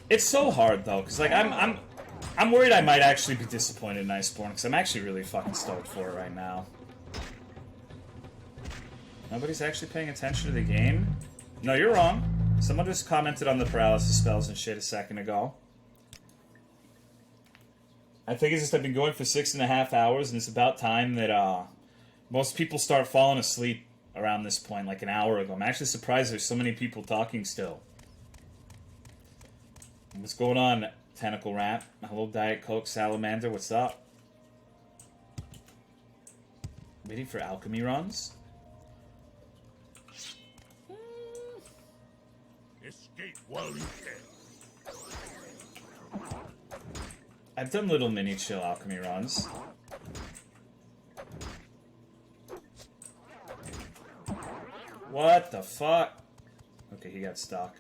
It's so hard though, because like I'm worried I might actually be disappointed in Iceborne, because I'm actually really fucking stoked for it right now. Nobody's actually paying attention to the game? No, you're wrong. Someone just commented on the paralysis spells and shit a second ago. I think it's just I've been going for 6.5 hours, and it's about time that most people start falling asleep around this point, like an hour ago. I'm actually surprised there's so many people talking still. What's going on, Tentacle Rat? Hello, Diet Coke Salamander, what's up? Waiting for alchemy runs? Escape while you can. I've done little mini chill alchemy runs. What the fuck? Okay, he got stuck.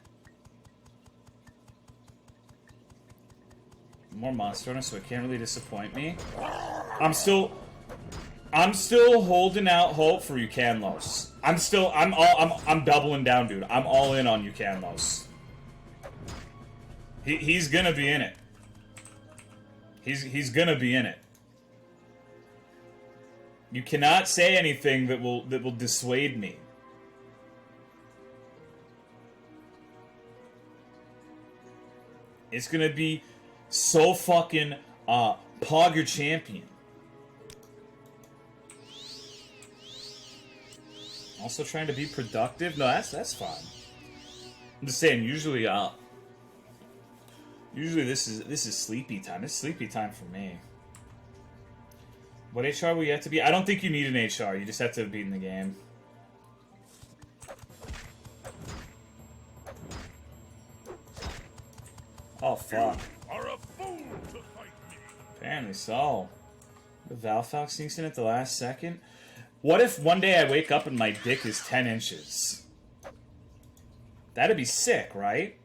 More monster hunter, so it can't really disappoint me. I'm still holding out hope for Ucanlos. I'm doubling down, dude. I'm all in on Ucanlos. He's gonna be in it. He's gonna be in it. You cannot say anything that will dissuade me. It's gonna be so fucking Pog your champion. Also trying to be productive? No, that's fine. I'm just saying, usually this is sleepy time. It's sleepy time for me. What HR will you have to be? I don't think you need an HR. You just have to have beaten the game. Oh, fuck. Apparently so. The Valfalk sneaks in at the last second. What if one day I wake up and my dick is 10 inches? That'd be sick, right?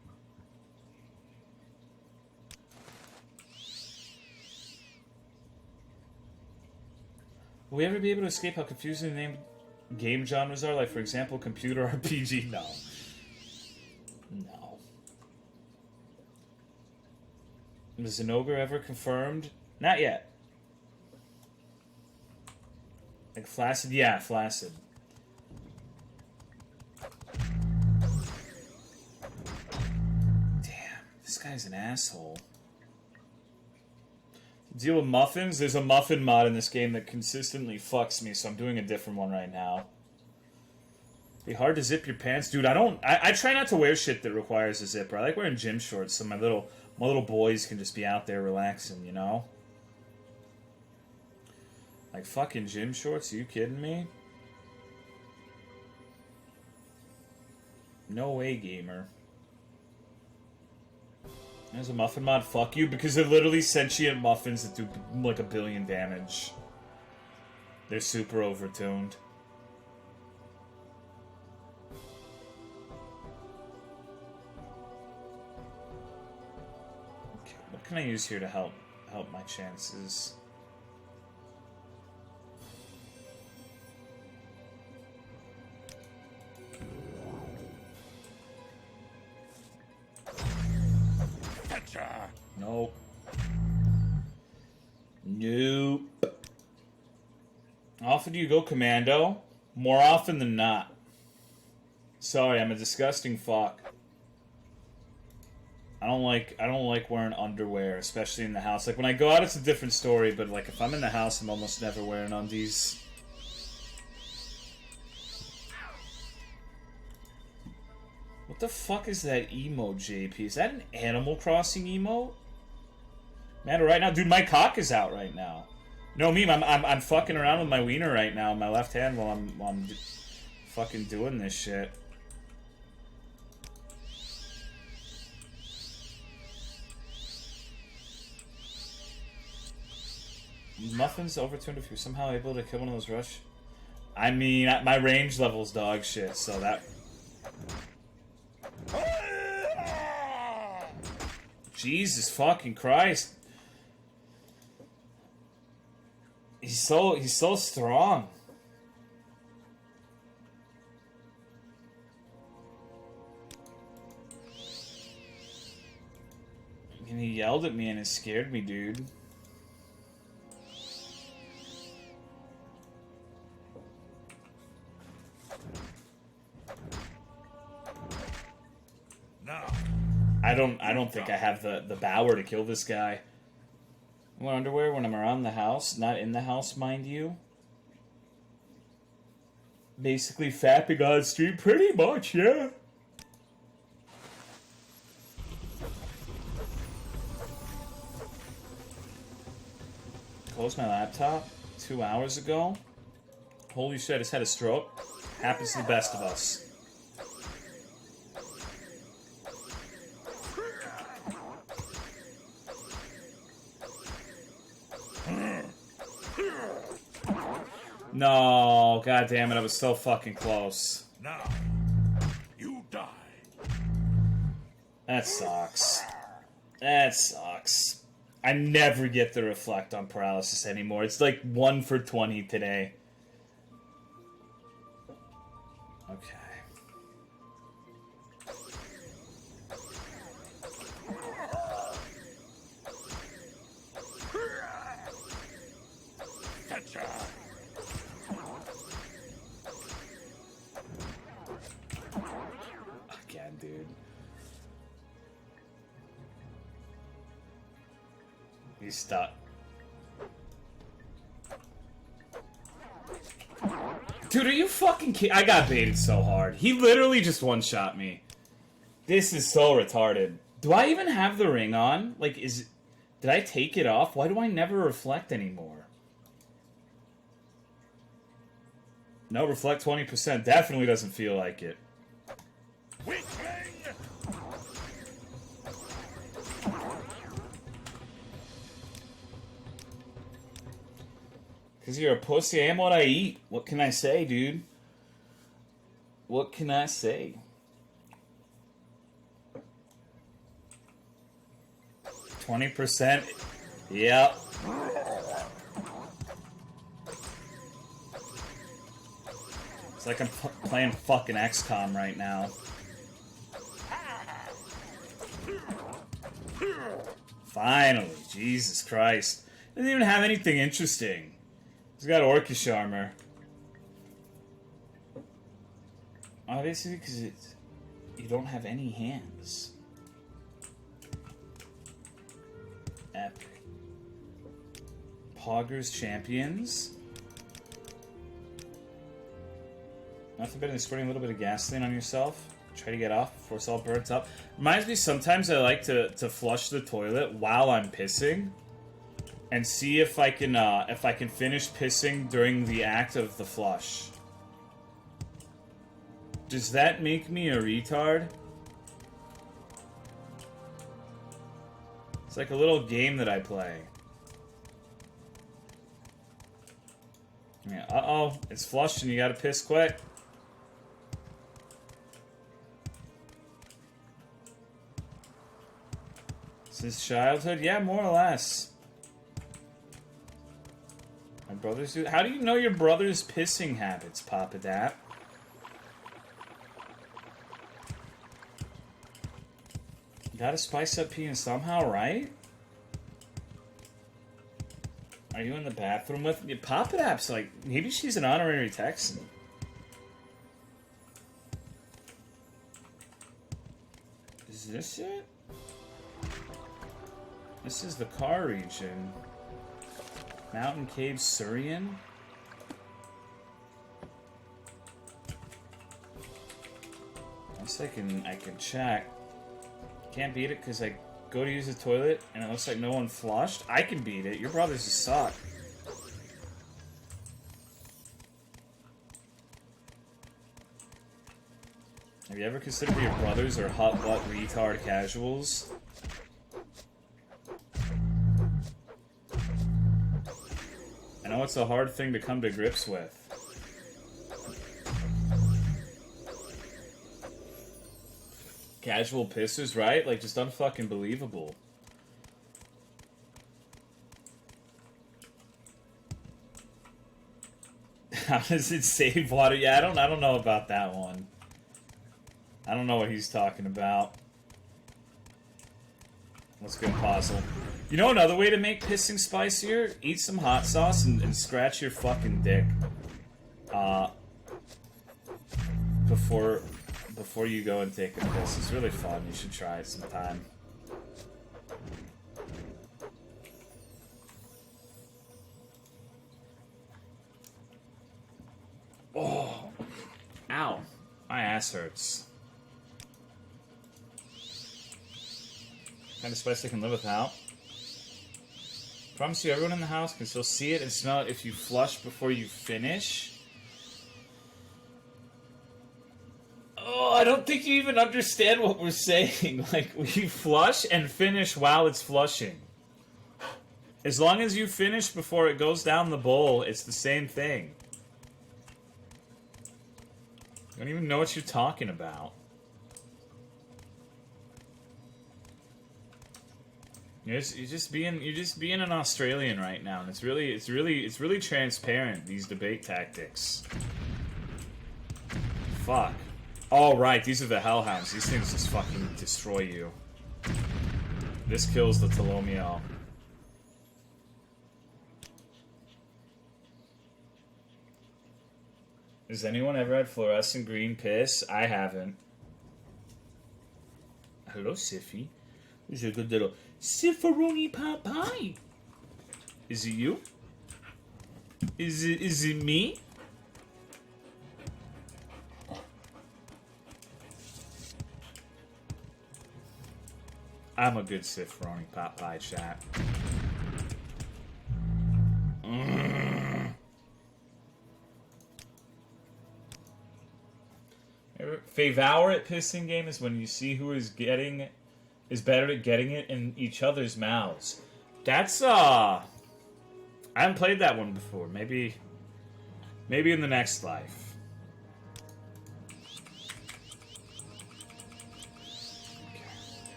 Will we ever be able to escape how confusing the name game genres are? Like, for example, computer RPG? No. No. Was Zenogre ever confirmed? Not yet. Like Flaccid? Yeah, Flaccid. Damn, this guy's an asshole. To deal with muffins? There's a muffin mod in this game that consistently fucks me, so I'm doing a different one right now. Be hard to zip your pants? Dude, I try not to wear shit that requires a zipper. I like wearing gym shorts so my little boys can just be out there relaxing, you know? Like fucking gym shorts? Are you kidding me? No way, gamer. There's a muffin mod. Fuck you, because they're literally sentient muffins that do like 1 billion damage. They're super overtuned. Okay, what can I use here to help my chances? Nope. Nope. How often do you go commando? More often than not. Sorry, I'm a disgusting fuck. I don't like wearing underwear, especially in the house. Like when I go out, it's a different story. But like if I'm in the house, I'm almost never wearing undies. What the fuck is that emote, JP? Is that an Animal Crossing emote? Man, right now, dude, my cock is out right now. No, me, I'm fucking around with my wiener right now in my left hand while I'm fucking doing this shit. Muffins overtuned if you're somehow able to kill one of those rush. I mean, my range level's dog shit, so that. Jesus fucking Christ. He's so strong. And he yelled at me and it scared me, dude. I don't think I have the power to kill this guy. I wear underwear when I'm around the house, not in the house, mind you. Basically fapping on stream, pretty much, yeah. Closed my laptop 2 hours ago. Holy shit, I just had a stroke. Happens to the best of us. No, god damn it, I was so fucking close. Now, you die. That sucks. That sucks. I never get the reflect on paralysis anymore. It's like 1 for 20 today. Okay. Again, dude. He's stuck. Dude, are you fucking kidding? I got baited so hard. He literally just one-shot me. This is so retarded. Do I even have the ring on? Like, did I take it off? Why do I never reflect anymore? No, reflect 20%. Definitely doesn't feel like it. Because you're a pussy, I am what I eat. What can I say, dude? What can I say? 20%? Yep. It's like I'm playing fucking XCOM right now. Finally, Jesus Christ. Doesn't even have anything interesting. He's got orcish armor. Obviously, because you don't have any hands. Epic. Poggers Champions. Nothing better than squirting a little bit of gasoline on yourself. Try to get off before it's all burnt up. Reminds me, sometimes I like to flush the toilet while I'm pissing. And see if I can finish pissing during the act of the flush. Does that make me a retard? It's like a little game that I play. Yeah, uh-oh, it's flushed and you gotta piss quick. Since childhood? Yeah, more or less. My brothers do. How do you know your brother's pissing habits, Papa Dap? Gotta spice up peeing somehow, right? Are you in the bathroom with me? Papa Dap's like, maybe she's an honorary Texan. Is this it? This is the car region. Mountain Cave Surian? I guess I can check. Can't beat it because I go to use the toilet and it looks like no one flushed. I can beat it. Your brothers just suck. Have you ever considered your brothers are hot butt retard casuals? I know it's a hard thing to come to grips with. Casual pissers, right? Like, just unfucking believable. How does it save water? Yeah, I don't know about that one. I don't know what he's talking about. Let's go puzzle. You know another way to make pissing spicier? Eat some hot sauce and scratch your fucking dick. Before you go and take a piss. It's really fun. You should try it sometime. Oh. Ow. My ass hurts. Kind of spice I can live without. Promise you, everyone in the house can still see it and smell it if you flush before you finish. Oh, I don't think you even understand what we're saying. Like, we flush and finish while it's flushing. As long as you finish before it goes down the bowl, it's the same thing. I don't even know what you're talking about. You're just being an Australian right now, and it's really transparent, these debate tactics. Fuck. Oh right, these are the hellhounds. These things just fucking destroy you. This kills the Tolomeo. Has anyone ever had fluorescent green piss? I haven't. Hello, Siffy. There's a good little Siffaroni pot pie. Is it you? Is it me? I'm a good Siffaroni pot pie chat. Fave hour at pissing game is when you see who is better at getting it in each other's mouths. That's I haven't played that one before. Maybe in the next life.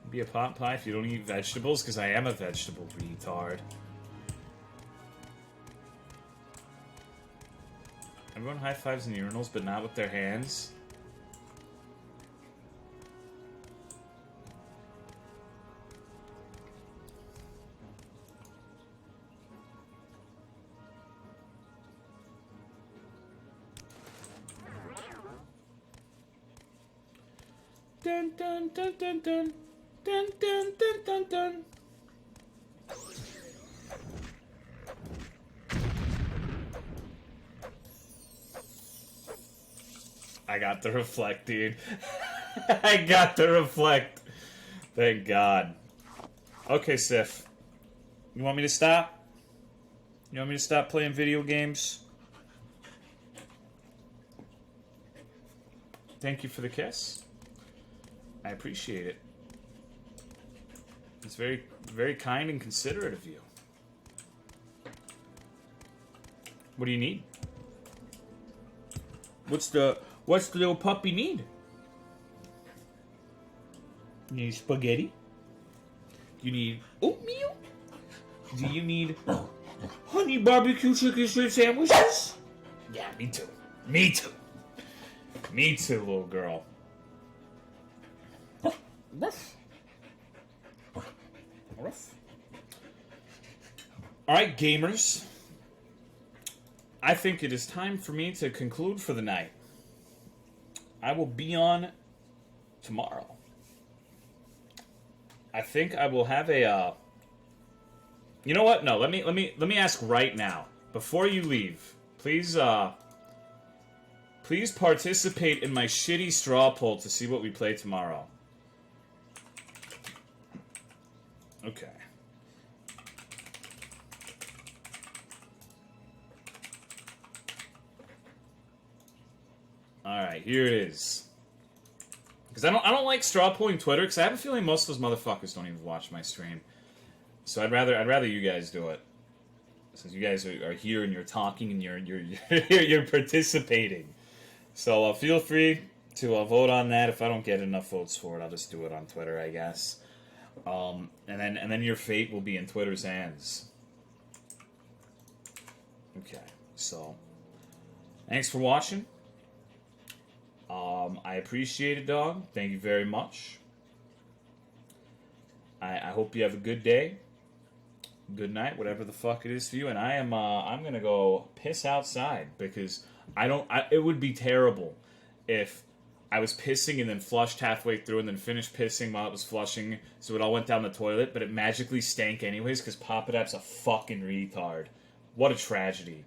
Be a pot pie if you don't eat vegetables, because I am a vegetable retard. Everyone high fives in urinals, but not with their hands. Dun dun dun dun dun dun dun dun dun dun. I got the reflect, dude. I got the reflect. Thank God. Okay, Sif. You want me to stop? You want me to stop playing video games? Thank you for the kiss. I appreciate it. It's very, very kind and considerate of you. What do you need? What's the little puppy need? You need spaghetti? You need oatmeal? Do you need honey barbecue chicken strip sandwiches? Yeah, me too. Me too. Me too, little girl. Alright, gamers. I think it is time for me to conclude for the night. I will be on tomorrow. I think I will have a you know what? No, let me ask right now. Before you leave, please please participate in my shitty straw poll to see what we play tomorrow. Okay. Alright, here it is. Because I don't like straw polling Twitter, because I have a feeling most of those motherfuckers don't even watch my stream. So I'd rather you guys do it. Since you guys are here and you're talking and you're participating. So feel free to vote on that. If I don't get enough votes for it, I'll just do it on Twitter, I guess. And then your fate will be in Twitter's hands. Okay, so thanks for watching. I appreciate it, dog. Thank you very much. I hope you have a good day, good night, whatever the fuck it is for you. And I'm gonna go piss outside because it would be terrible if I was pissing and then flushed halfway through and then finished pissing while it was flushing, so it all went down the toilet, but it magically stank anyways because Papadap's a fucking retard. What a tragedy.